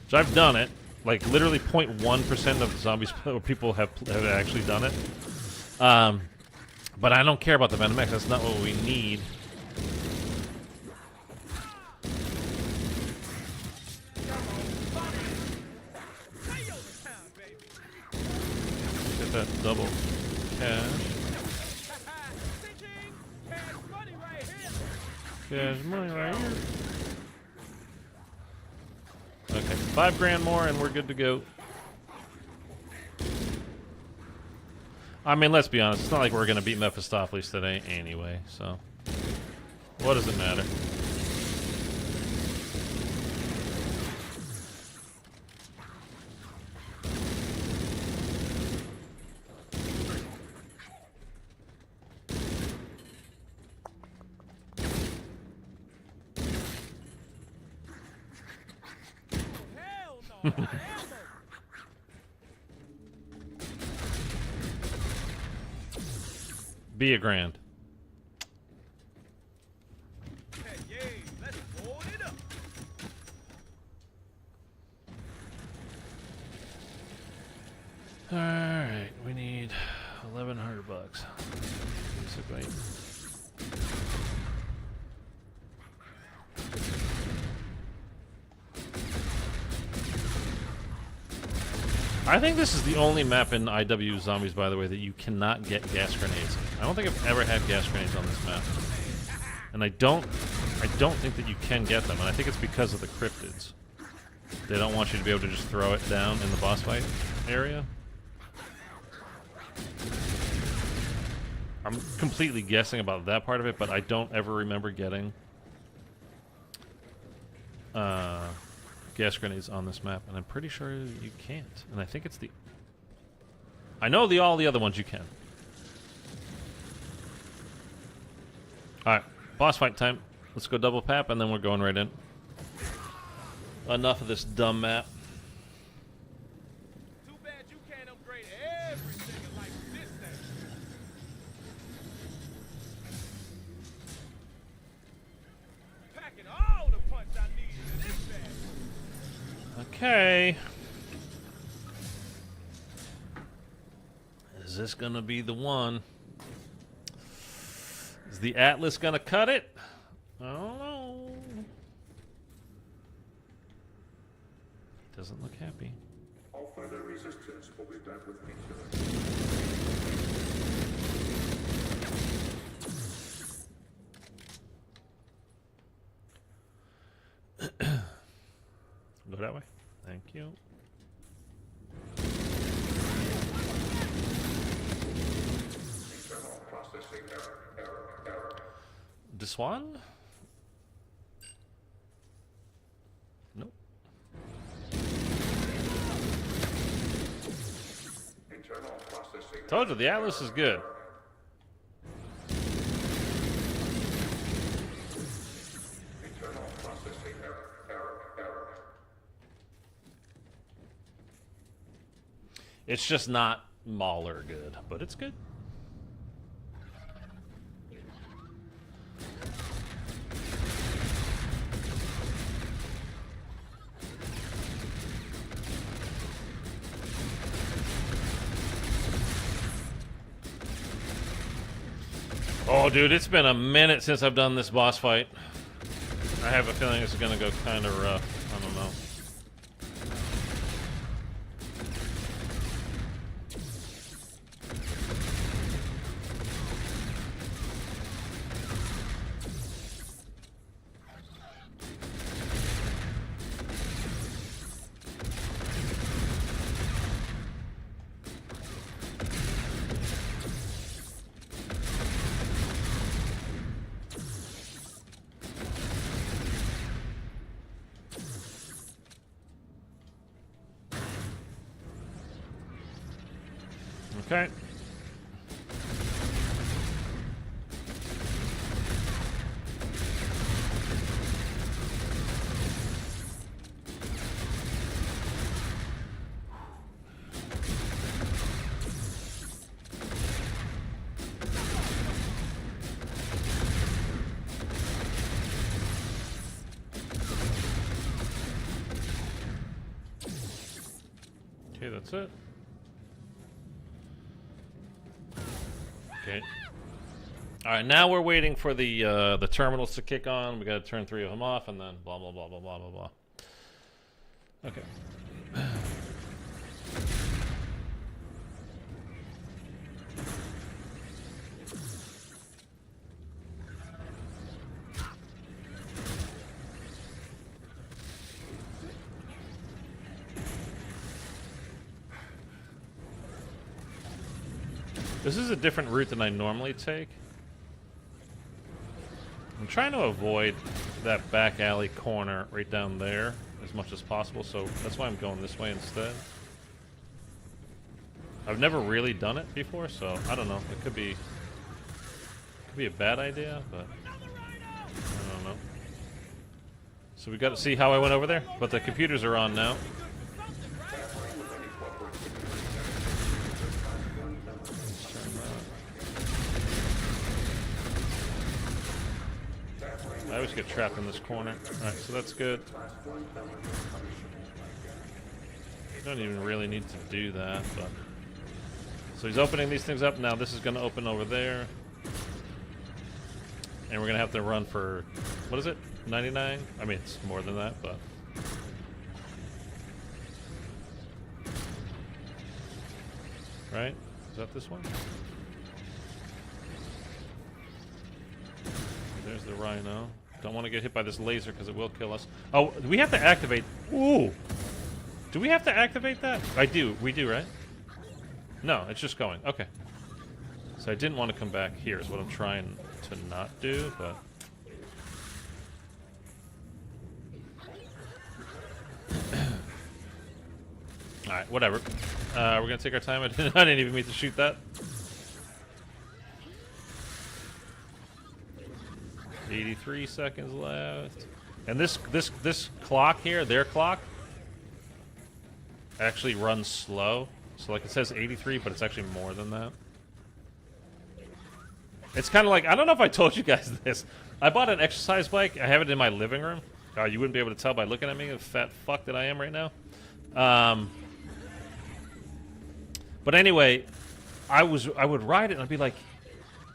So I've done it. Like literally 0.1% of zombies or people have actually done it. But I don't care about the Venom X. That's not what we need. Get that double cash. Cash money right here. Okay, 5 grand more and we're good to go. I mean, let's be honest. It's not like we're going to beat Mephistopheles today anyway, so what does it matter? Be a grand. All right, we need 1,100 bucks, basically. I think this is the only map in IW Zombies, by the way, that you cannot get gas grenades. I don't think I've ever had gas grenades on this map, and I don't think that you can get them, and I think it's because of the cryptids. They don't want you to be able to just throw it down in the boss fight area. I'm completely guessing about that part of it, but I don't ever remember getting gas grenades on this map, and I'm pretty sure you can't. And I think it's the... I know all the other ones you can. Alright, boss fight time. Let's go double pap, and then we're going right in. Enough of this dumb map. Too bad you can't upgrade everything in life with this thing. Packing all the punch I need in this bag. Okay. Is this gonna be the one? Is the Atlas gonna cut it? I don't know. Doesn't look happy. All further resistance will be dealt with painkillers. Go that way. Thank you. Internal processing error. This one? Nope. Internal processing. Told you the Atlas is good. Internal processing error. It's just not Mauler good, but it's good. Oh, dude, it's been a minute since I've done this boss fight. I have a feeling it's gonna go kind of rough. I don't know. Okay. Okay, that's it. Okay. All right, now we're waiting for the terminals to kick on. We got to turn 3 of them off, and then blah blah blah blah blah blah blah. Okay. This is a different route than I normally take. I'm trying to avoid that back alley corner right down there as much as possible, so that's why I'm going this way instead. I've never really done it before, so I don't know. It could be a bad idea, but I don't know. So we got to see how I went over there, but the computers are on now. I always get trapped in this corner. Alright, so that's good. You don't even really need to do that, but... So he's opening these things up. Now this is going to open over there. And we're going to have to run for... What is it? 99? I mean, it's more than that, but... Right? Is that this one? There's the rhino. Don't want to get hit by this laser because it will kill us. Oh, do we have to activate? Ooh! Do we have to activate that? I do. We do, right? No, it's just going. Okay. So I didn't want to come back here is what I'm trying to not do, but... Alright, whatever. We're going to take our time. I didn't even mean to shoot that. 83 seconds left. And this clock here, their clock, actually runs slow. So like it says 83, but it's actually more than that. It's kind of like, I don't know if I told you guys this. I bought an exercise bike. I have it in my living room. You wouldn't be able to tell by looking at me, the fat fuck that I am right now. But anyway, I would ride it and I'd be like,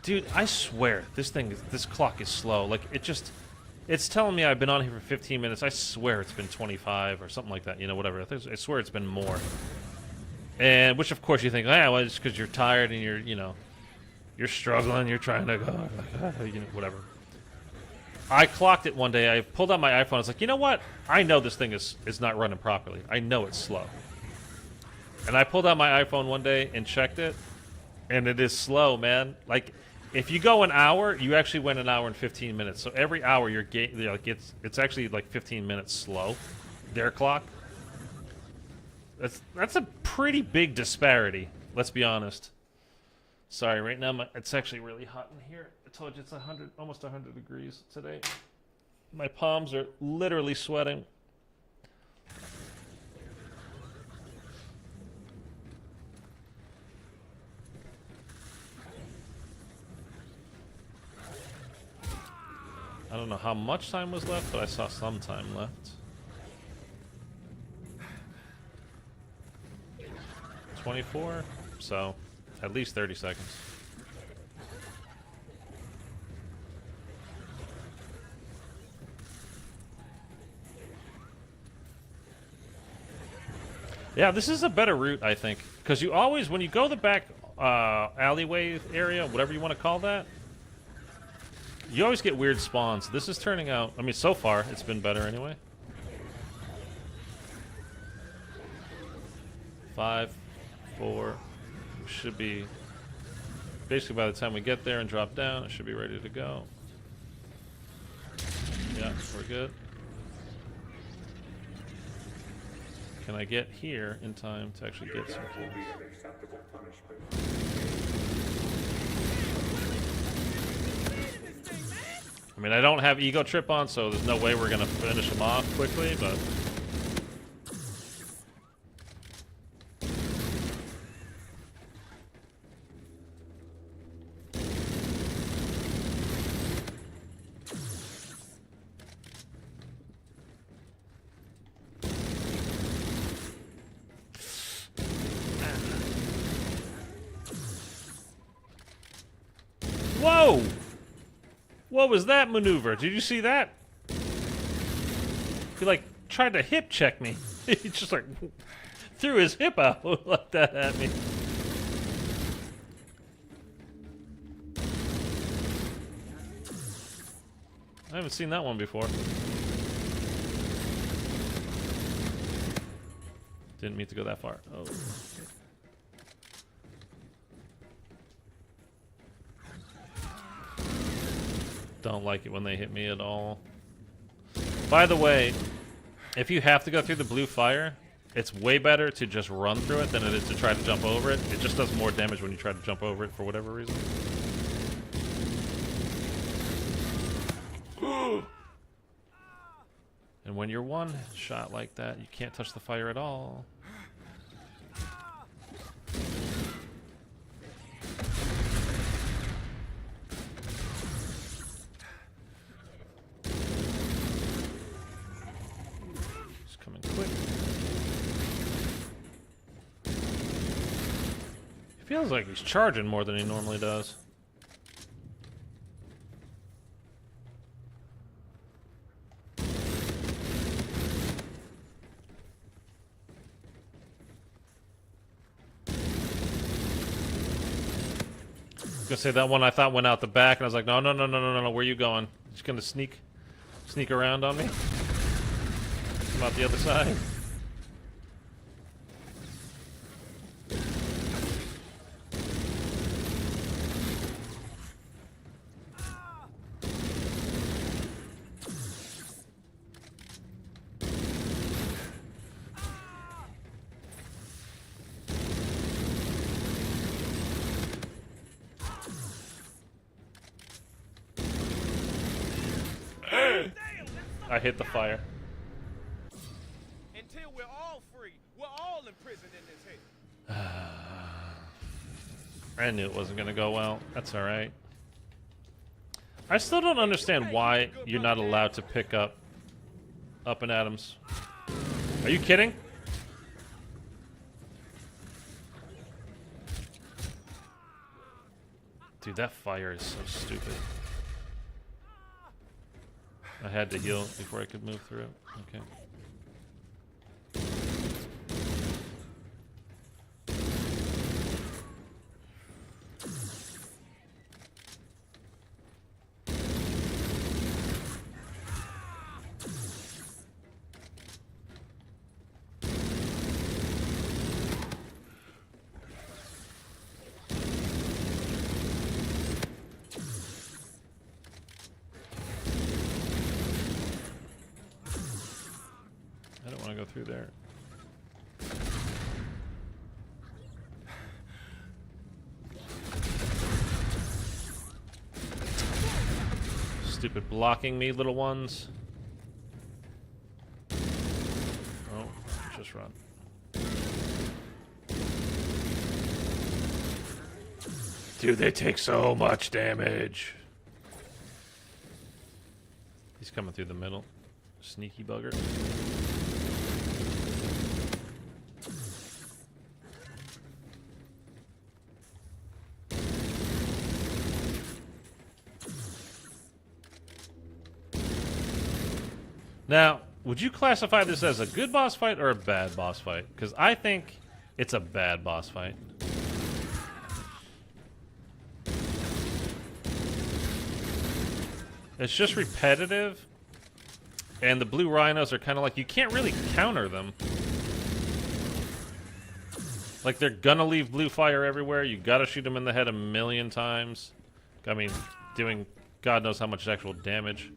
dude, I swear, this clock is slow. Like, it's telling me I've been on here for 15 minutes. I swear it's been 25 or something like that, you know, whatever. I swear it's been more. And, which of course you think, well, it's because you're tired and you're struggling, you're trying to go, you know, whatever. I clocked it one day. I pulled out my iPhone. I was like, you know what? I know this thing is not running properly. I know it's slow. And I pulled out my iPhone one day and checked it, and it is slow, man. Like, if you go an hour, you actually went an hour and 15 minutes. So every hour you're like it's actually like 15 minutes slow. Their clock. That's a pretty big disparity. Let's be honest. Sorry, right now it's actually really hot in here. I told you it's almost 100 degrees today. My palms are literally sweating. I don't know how much time was left, but I saw some time left. 24, so at least 30 seconds. Yeah, this is a better route, I think, because you always, when you go the back alleyway area, whatever you want to call that, you always get weird spawns. This is turning out, I mean, so far, it's been better anyway. 5, 4, should be, basically by the time we get there and drop down, it should be ready to go. Yeah, we're good. Can I get here in time to actually get some kills? I mean, I don't have ego trip on, so there's no way we're gonna finish them off quickly, but whoa! What was that maneuver? Did you see that? He like tried to hip check me. He just like threw his hip out like that at me. I haven't seen that one before. Didn't mean to go that far. Oh. Don't like it when they hit me at all. By the way, if you have to go through the blue fire, it's way better to just run through it than it is to try to jump over it. It just does more damage when you try to jump over it for whatever reason. And when you're one shot like that, you can't touch the fire at all. Feels like he's charging more than he normally does. I was gonna say that one I thought went out the back, and I was like, no, where are you going? Just gonna sneak around on me? Come out the other side. I hit the fire. Until we're all free, we're all imprisoned in this hell. I knew it wasn't gonna go well. That's alright. I still don't understand why you're not allowed to pick up and Adams. Are you kidding? Dude, that fire is so stupid. I had to heal before I could move through it. Okay. go through there. Stupid blocking me, little ones. Oh, just run. Dude, they take so much damage. He's coming through the middle. Sneaky bugger. Now, would you classify this as a good boss fight or a bad boss fight? Because I think it's a bad boss fight. It's just repetitive, and the blue rhinos are kind of like, you can't really counter them. Like, they're gonna leave blue fire everywhere. You gotta shoot them in the head a million times. I mean, doing God knows how much actual damage.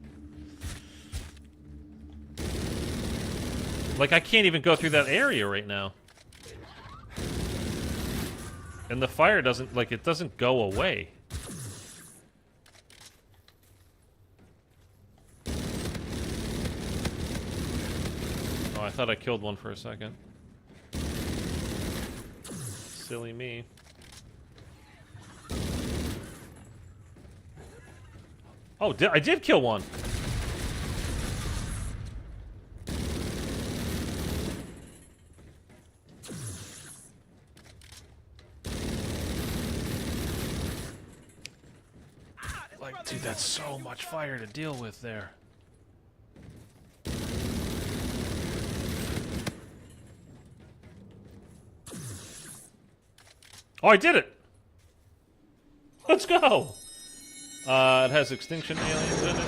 Like, I can't even go through that area right now. And the fire doesn't, like, it doesn't go away. Oh, I thought I killed one for a second. Silly me. Oh, I did kill one. Like, dude, that's so much fire to deal with there. Oh, I did it! Let's go! It has extinction aliens in it.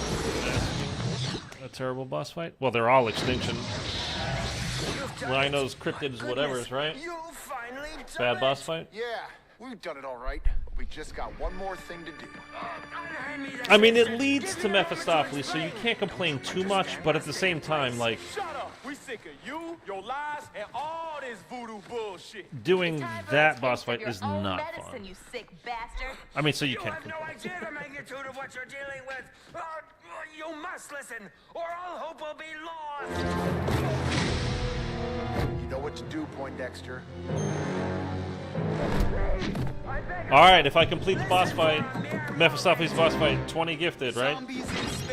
A terrible boss fight. Well, they're all extinction. Rhinos, cryptids, whatever's, right? Bad boss fight? Yeah, we've done it all right. We just got one more thing to do. I mean, it leads to Mephistopheles, so you can't complain too much, but at the same time, like... Shut up! We sick of you, your lies, and all this voodoo bullshit. Doing that boss fight is not fun. You sick bastard. I mean, so you can't have no idea the magnitude of what you're dealing with. You must listen, or all hope will be lost. You know what to do, Poindexter. Alright, if I complete the boss fight, Mephistopheles boss fight, 20 gifted, right?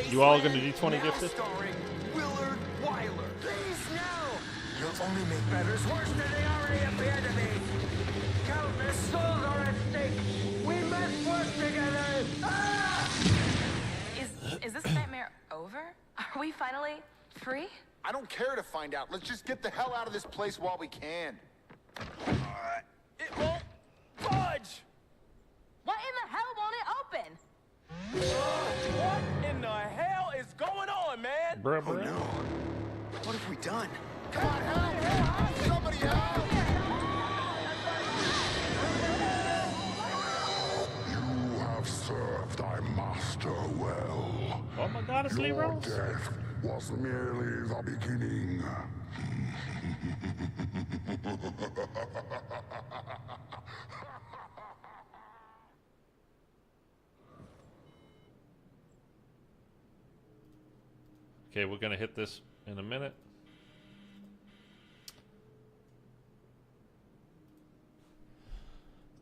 You all gonna do 20 gifted? You'll only make matters worse than they already appear to be. Countless souls are at stake. We must work together. Ah! Is this nightmare over? Are we finally free? I don't care to find out. Let's just get the hell out of this place while we can. It won't budge. What in the hell won't it open? What in the hell is going on, man? Bruh. Oh no. What have we done? Come on, help! Somebody help! You have served thy master well. Oh my god, it's Your Leroy. death was merely the beginning. Okay, we're gonna hit this in a minute.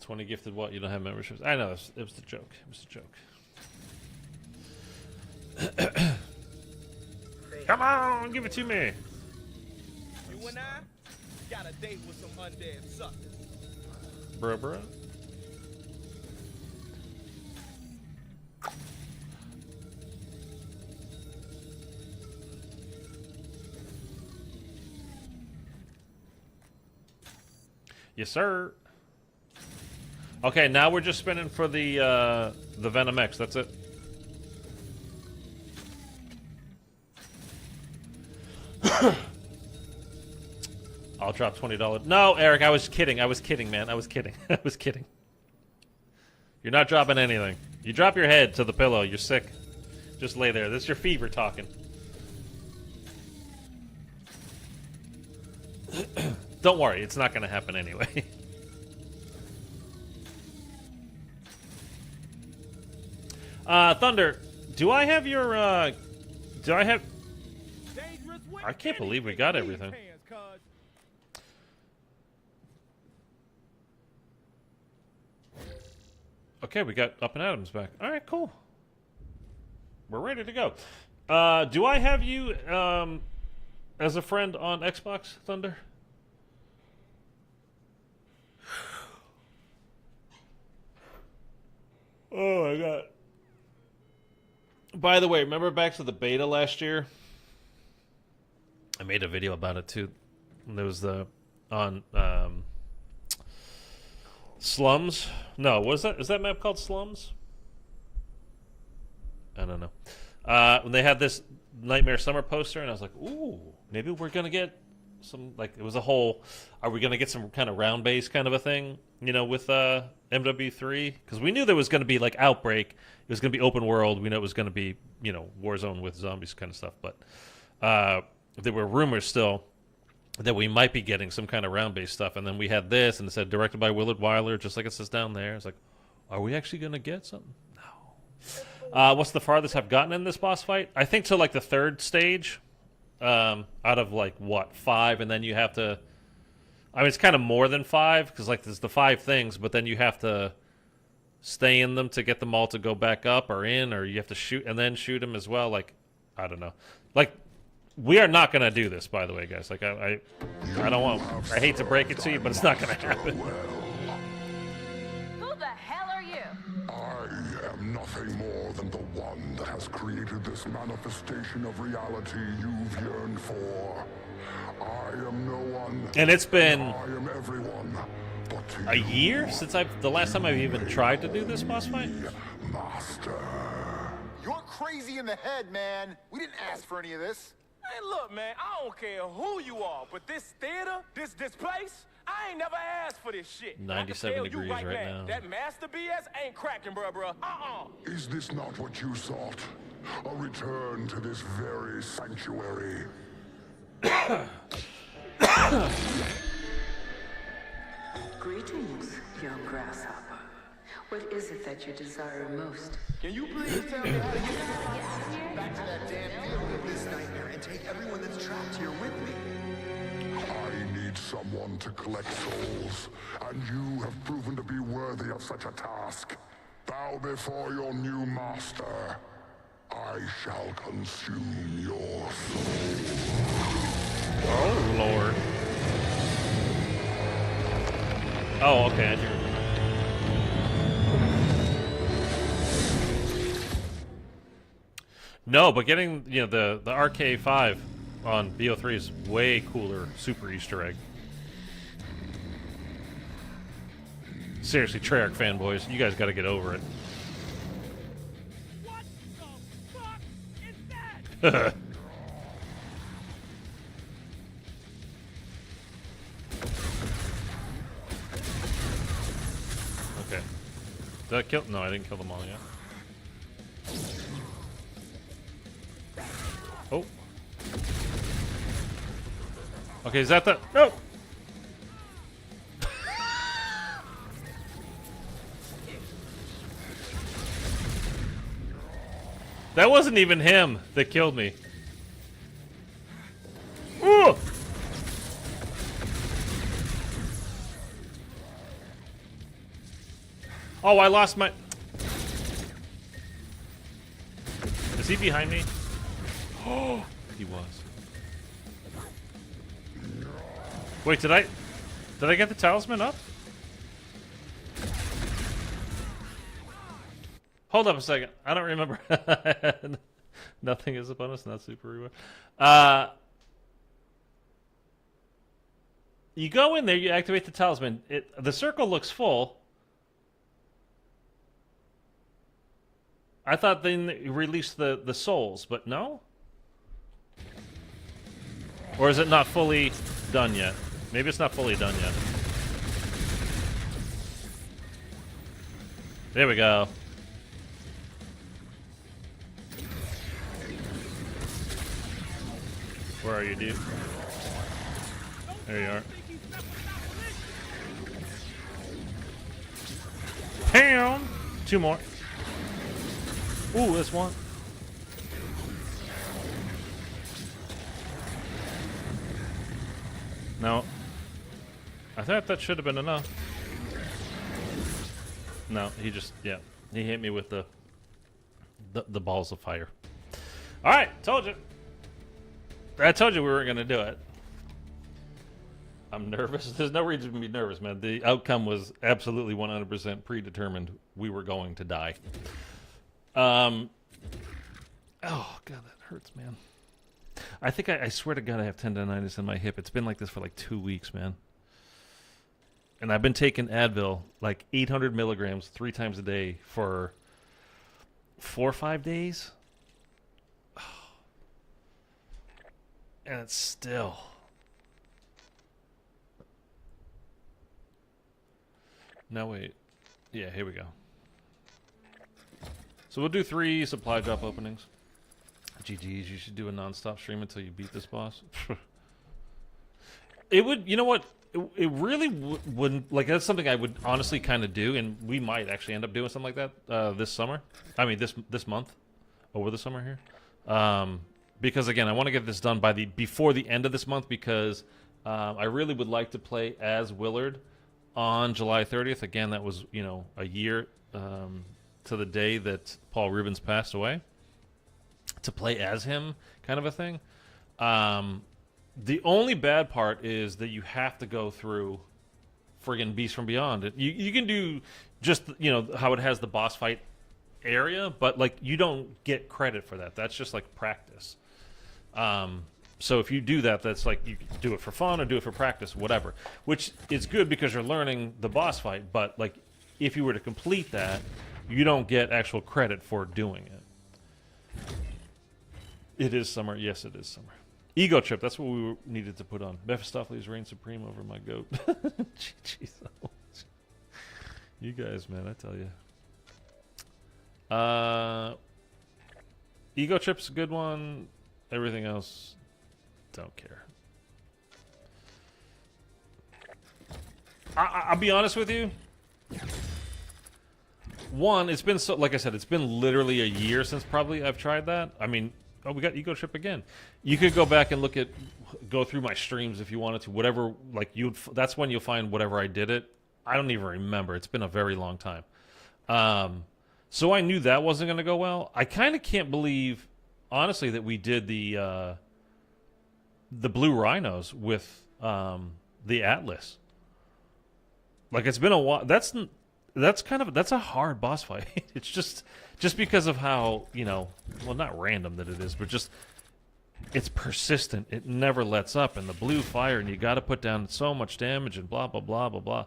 $20 gifted what? You don't have memberships? I know, it was a joke. It was a joke. Come on, give it to me. You and I got a date with some undead suckers. Bruh. Yes, sir. Okay, now we're just spinning for the Venom X. That's it. I'll drop $20. No, Eric, I was kidding. I was kidding, man. I was kidding. I was kidding. You're not dropping anything. You drop your head to the pillow. You're sick. Just lay there. That's your fever talking. Don't worry, it's not going to happen anyway. Thunder, do I have your, do I have... I can't believe we got everything. Okay, we got Up and Adams back. Alright, cool. We're ready to go. Do I have you, as a friend on Xbox, Thunder? Oh my god. By the way, remember back to the beta last year? I made a video about it too. There was the on Slums. No, what is that? Is that map called Slums? I don't know. When they had this Nightmare Summer poster, and I was like, ooh, maybe we're gonna get some, like, it was a whole, are we gonna get some kind of round base kind of a thing, you know, with MW3? Because we knew there was gonna be like Outbreak, it was gonna be open world, we know it was gonna be, you know, Warzone with zombies kind of stuff, but there were rumors still that we might be getting some kind of round base stuff, and then we had this, and it said directed by Willard Wyler, just like it says down there. It's like, are we actually gonna get something? No. What's the farthest I've gotten in this boss fight? I think to like the third stage. Out of like what, 5, and then you have to, I mean, it's kind of more than 5 because like there's the 5 things, but then you have to stay in them to get them all to go back up or in, or you have to shoot and then shoot them as well. Like, I don't know. Like, we are not gonna do this, by the way, guys. Like, I don't want, I hate to break it to you, but it's not gonna happen. Who the hell are you? I am nothing more than the one that has created this manifestation of reality you've yearned for. I am no one. And it's been I am everyone, but a year since the last time I've even tried to do this boss fight. Master. You're crazy in the head, man. We didn't ask for any of this. Hey, look, man, I don't care who you are, but this theater, this place, I ain't never asked for this shit. 97 degrees right now. That master BS ain't cracking, bruh. Is this not what you sought? A return to this very sanctuary? Greetings, young grasshopper. What is it that you desire most? Can you please tell me how to get Back to that damn field of this nightmare and take everyone that's trapped here with me. I need someone to collect souls, and you have proven to be worthy of such a task. Bow before your new master. I shall consume your soul. Oh, Lord. Oh, okay, I do remember. No, but getting, you know, the RK5 on BO3 is way cooler. Super Easter egg. Seriously, Treyarch fanboys, you guys got to get over it. What the fuck is that? Okay. Did I kill? No, I didn't kill them all yet. Oh. Okay, is that the... No! That wasn't even him that killed me. Ooh! Oh, I lost my... Is he behind me? Oh, he was. Wait, did I get the talisman up? Hold up a second. I don't remember. Nothing is a bonus, not super reward. You go in there, you activate the talisman. The circle looks full. I thought they released the souls, but no? Or is it not fully done yet? Maybe it's not fully done yet. There we go. Where are you, dude? There you are. Pound. 2 more. Ooh, that's 1. No. I thought that should have been enough. No, he just, yeah. He hit me with the balls of fire. Alright, told you. I told you we weren't going to do it. I'm nervous. There's no reason to be nervous, man. The outcome was absolutely 100% predetermined. We were going to die. Oh, God, that hurts, man. I think I swear to God I have tendonitis in my hip. It's been like this for like 2 weeks, man. And I've been taking Advil, like 800 milligrams 3 times a day for 4 or 5 days. And it's still... No, wait. Yeah, here we go. So we'll do 3 supply drop openings. GG's, you should do a non-stop stream until you beat this boss. It would, you know what? It really wouldn't, like, that's something I would honestly kind of do, and we might actually end up doing something like that this summer. I mean, this month, over the summer here. Because again, I want to get this done by before the end of this month, because I really would like to play as Willard on July 30th. Again, that was, you know, a year to the day that Paul Rubens passed away. To play as him, kind of a thing. The only bad part is that you have to go through friggin' Beast from Beyond. You can do just, you know, how it has the boss fight area, but like you don't get credit for that. That's just like practice. So if you do that, that's like you do it for fun or do it for practice, whatever. Which is good because you're learning the boss fight. But like if you were to complete that, you don't get actual credit for doing it. It is summer. Yes, it is summer. Ego trip. That's what we needed to put on. Mephistopheles reigns supreme over my goat. Jeez. You guys, man, I tell you. Ego trip's a good one. Everything else, don't care. I'll be honest with you. One, it's been so, like I said, it's been literally a year since probably I've tried that. I mean, oh, we got Ego Trip again. You could go back and go through my streams if you wanted to. Whatever, like that's when you'll find whatever I did it. I don't even remember. It's been a very long time. So I knew that wasn't going to go well. I kind of can't believe, honestly, that we did the Blue Rhinos with the Atlas. Like, it's been a while. That's a hard boss fight. It's just because of how, you know, well, not random that it is, but just it's persistent. It never lets up, and the blue fire, and you got to put down so much damage and blah blah blah blah blah.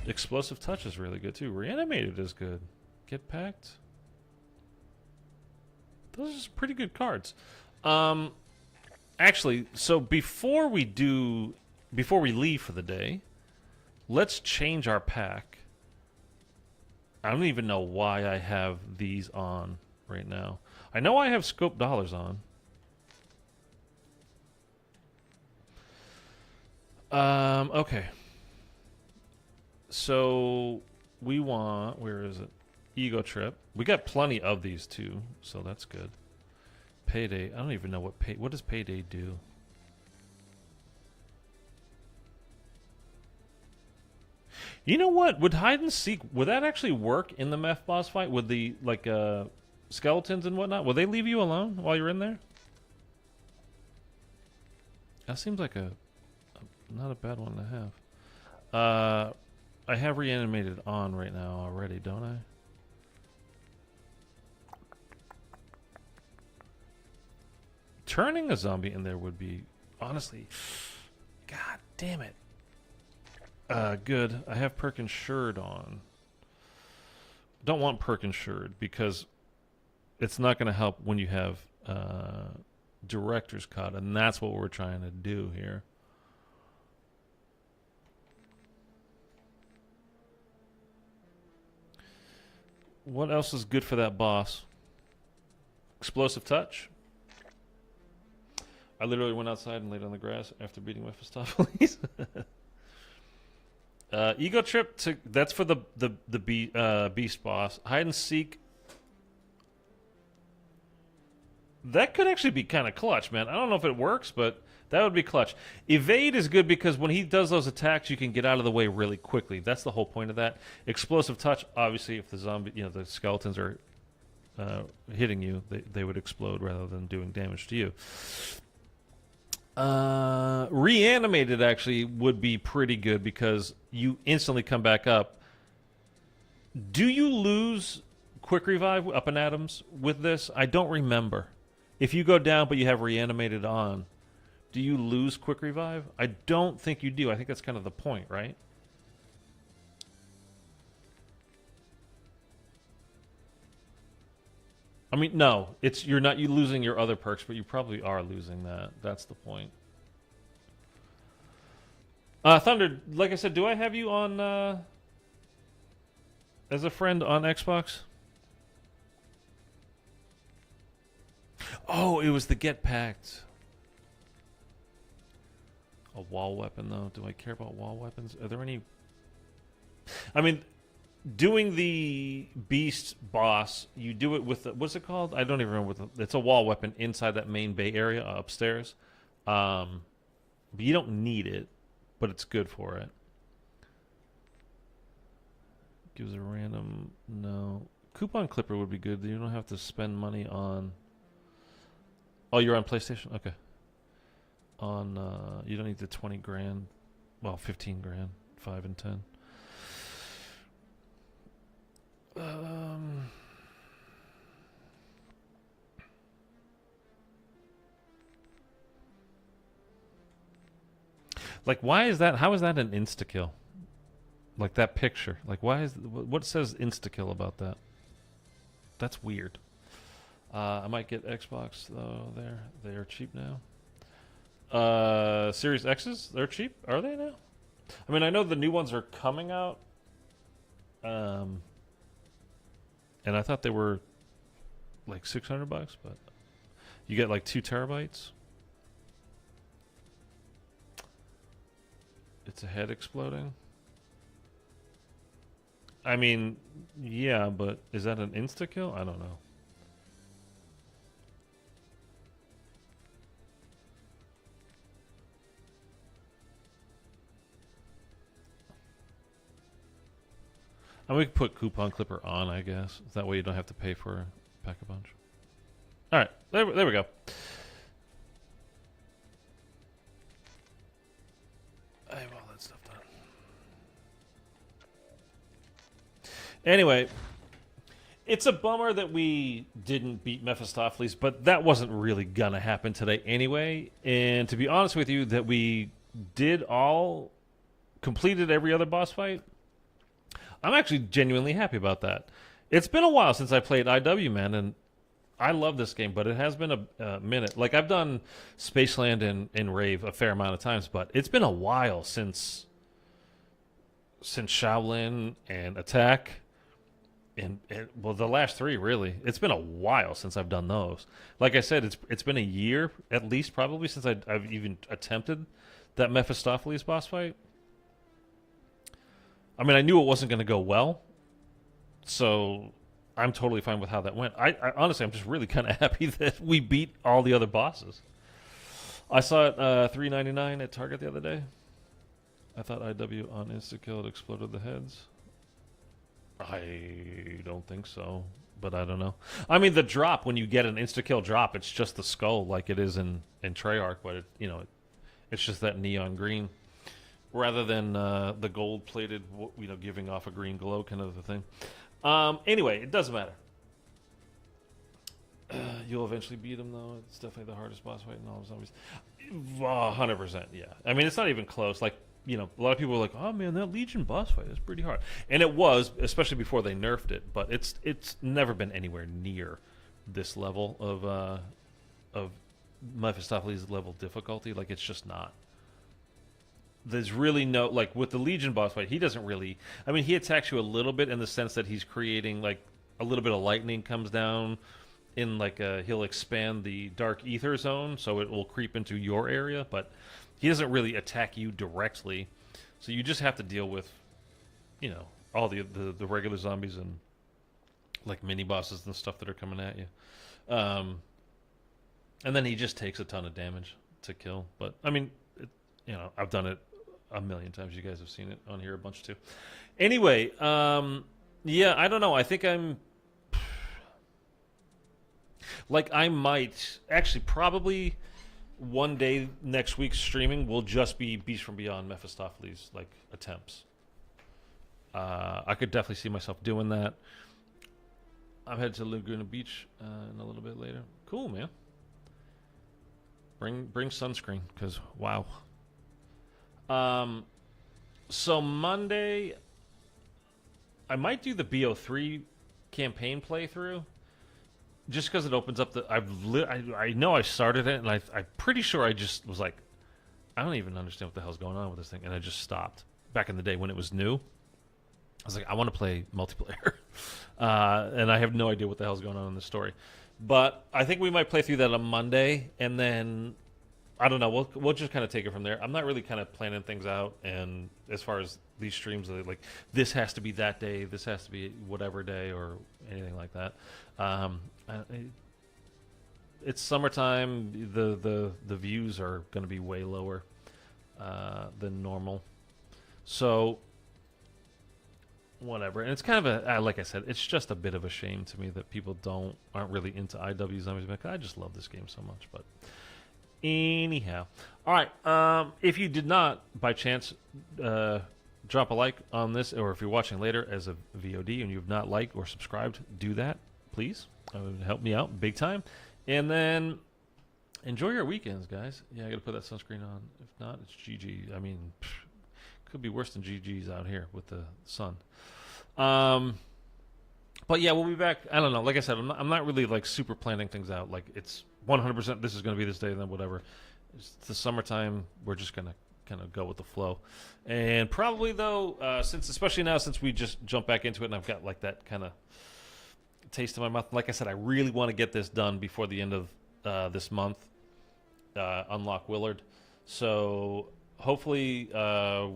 Explosive Touch is really good too. Reanimated is good. Get Packed. Those are just pretty good cards. Actually, so before we leave for the day, let's change our pack. I don't even know why I have these on right now. I know I have Scope Dollars on. Okay. So we want, where is it? Ego Trip. We got plenty of these too, so that's good. Payday. I don't even know what does Payday do? You know what? Would hide and seek, would that actually work in the meth boss fight? Would the skeletons and whatnot, will they leave you alone while you're in there? That seems like not a bad one to have. I have Reanimated on right now already, don't I? Turning a zombie in there would be, honestly, god damn it. Good. I have Perk Insured on. Don't want Perk Insured because it's not going to help when you have Director's Cut, and that's what we're trying to do here. What else is good for that boss? Explosive Touch. I literally went outside and laid on the grass after beating Mephistopheles. Ego trip to that's for the beast boss. Hide and seek. That could actually be kind of clutch, man. I don't know if it works, but that would be clutch. Evade is good because when he does those attacks, you can get out of the way really quickly. That's the whole point of that. Explosive touch, obviously, if the zombie, the skeletons are hitting you, they would explode rather than doing damage to you. Reanimated actually would be pretty good because you instantly come back up. Do you lose quick revive up in atoms with this? I don't remember. If you go down but you have reanimated on, do you lose quick revive? I don't think you do. I think that's kind of the point, right? I mean, no, you're not losing your other perks, but you probably are losing that. That's the point. Thunder, like I said, do I have you on as a friend on Xbox? Oh, it was the Get Packed. A wall weapon, though. Do I care about wall weapons? Are there any? I mean, doing the beast boss, you do it with what's it called? I don't even remember. It's a wall weapon inside that main bay area upstairs. But you don't need it, but it's good for it. Gives a random no coupon clipper would be good. You don't have to spend money on. Oh, you're on PlayStation? Okay. On you don't need the 20 grand. Well, 15 grand, 5 and 10. Like, why is that? How is that an insta kill? Like that picture. Like, why is what says insta kill about that? That's weird. I might get Xbox though. They are cheap now. Series X's, they're cheap. Are they now? I mean, I know the new ones are coming out. And I thought they were like $600, but you get like 2 terabytes. It's a head exploding. I mean, yeah, but is that an insta kill? I don't know. And we can put coupon clipper on, I guess. That way you don't have to pay for a pack a punch. All right, there we go. I have all that stuff done. Anyway, it's a bummer that we didn't beat Mephistopheles, but that wasn't really gonna happen today anyway. And to be honest with you, that we completed every other boss fight. I'm actually genuinely happy about that. It's been a while since I played IW, man, and I love this game, but it has been a minute. Like, I've done Spaceland and Rave a fair amount of times, but it's been a while since Shaolin and Attack, and well, the last 3, really. It's been a while since I've done those. Like I said, it's been a year, at least, probably, since I've even attempted that Mephistopheles boss fight. I mean, I knew it wasn't going to go well, so I'm totally fine with how that went. I honestly, I'm just really kind of happy that we beat all the other bosses. I saw it $3.99 at Target the other day. I thought IW on insta-kill had exploded the heads. I don't think so, but I don't know. I mean, the drop, when you get an insta-kill drop, it's just the skull like it is in Treyarch, but it's just that neon green. Rather than the gold-plated, giving off a green glow kind of a thing. Anyway, it doesn't matter. You'll eventually beat him, though. It's definitely the hardest boss fight in all of Zombies. 100%, yeah. I mean, it's not even close. Like, a lot of people are like, oh, man, that Legion boss fight is pretty hard. And it was, especially before they nerfed it. But it's never been anywhere near this level of Mephistopheles level difficulty. Like, it's just not. There's really no, like, with the Legion boss fight, he doesn't really, I mean, he attacks you a little bit in the sense that he's creating, like, a little bit of lightning comes down in, like, he'll expand the Dark Aether Zone, so it will creep into your area, but he doesn't really attack you directly. So you just have to deal with, all the regular zombies and like mini bosses and stuff that are coming at you. And then he just takes a ton of damage to kill. But I mean, I've done it a million times. You guys have seen it on here a bunch too. Anyway, yeah, I don't know. I think I might actually probably one day next week streaming will just be Beast from Beyond Mephistopheles like attempts. I could definitely see myself doing that. I'm headed to Laguna Beach in a little bit later. Cool, man. Bring sunscreen, because wow. So Monday, I might do the BO3 campaign playthrough, just because it opens up the. I know I started it, and I'm pretty sure I just was like, I don't even understand what the hell's going on with this thing, and I just stopped. Back in the day when it was new, I was like, I want to play multiplayer, and I have no idea what the hell's going on in the story. But I think we might play through that on Monday, and then I don't know. We'll just kind of take it from there. I'm not really kind of planning things out, and as far as these streams, like this has to be that day, this has to be whatever day, or anything like that. It's summertime. The views are going to be way lower than normal, so whatever. And it's kind of like I said, it's just a bit of a shame to me that people aren't really into IW Zombies. I just love this game so much. But anyhow, all right. If you did not by chance drop a like on this, or if you're watching later as a VOD and you've not liked or subscribed, do that, please. It would help me out big time. And then enjoy your weekends, guys. Yeah, I got to put that sunscreen on. If not, it's GG. I mean, could be worse than GG's out here with the sun. But yeah, we'll be back. I don't know. Like I said, I'm not really like super planning things out. Like it's 100%. This is going to be this day, and then whatever. It's the summertime. We're just gonna kind of go with the flow. And probably though, especially now since we just jumped back into it, and I've got like that kind of taste in my mouth. Like I said, I really want to get this done before the end of this month. Unlock Willard. So hopefully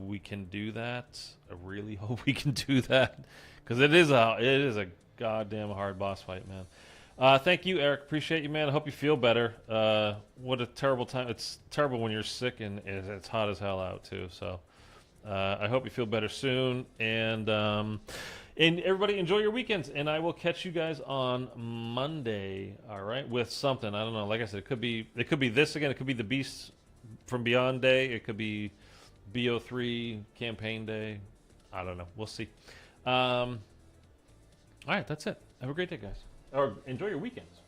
we can do that. I really hope we can do that, because it is a goddamn hard boss fight, man. Thank you, Eric. Appreciate you, man. I hope you feel better. What a terrible time. It's terrible when you're sick and it's hot as hell out too. So I hope you feel better soon. And everybody enjoy your weekends, and I will catch you guys on Monday. All right, with something. I don't know. Like I said, it could be this again. It could be the Beast from Beyond Day. It could be BO3 campaign day. I don't know. We'll see. All right, that's it. Have a great day, guys. Or enjoy your weekends.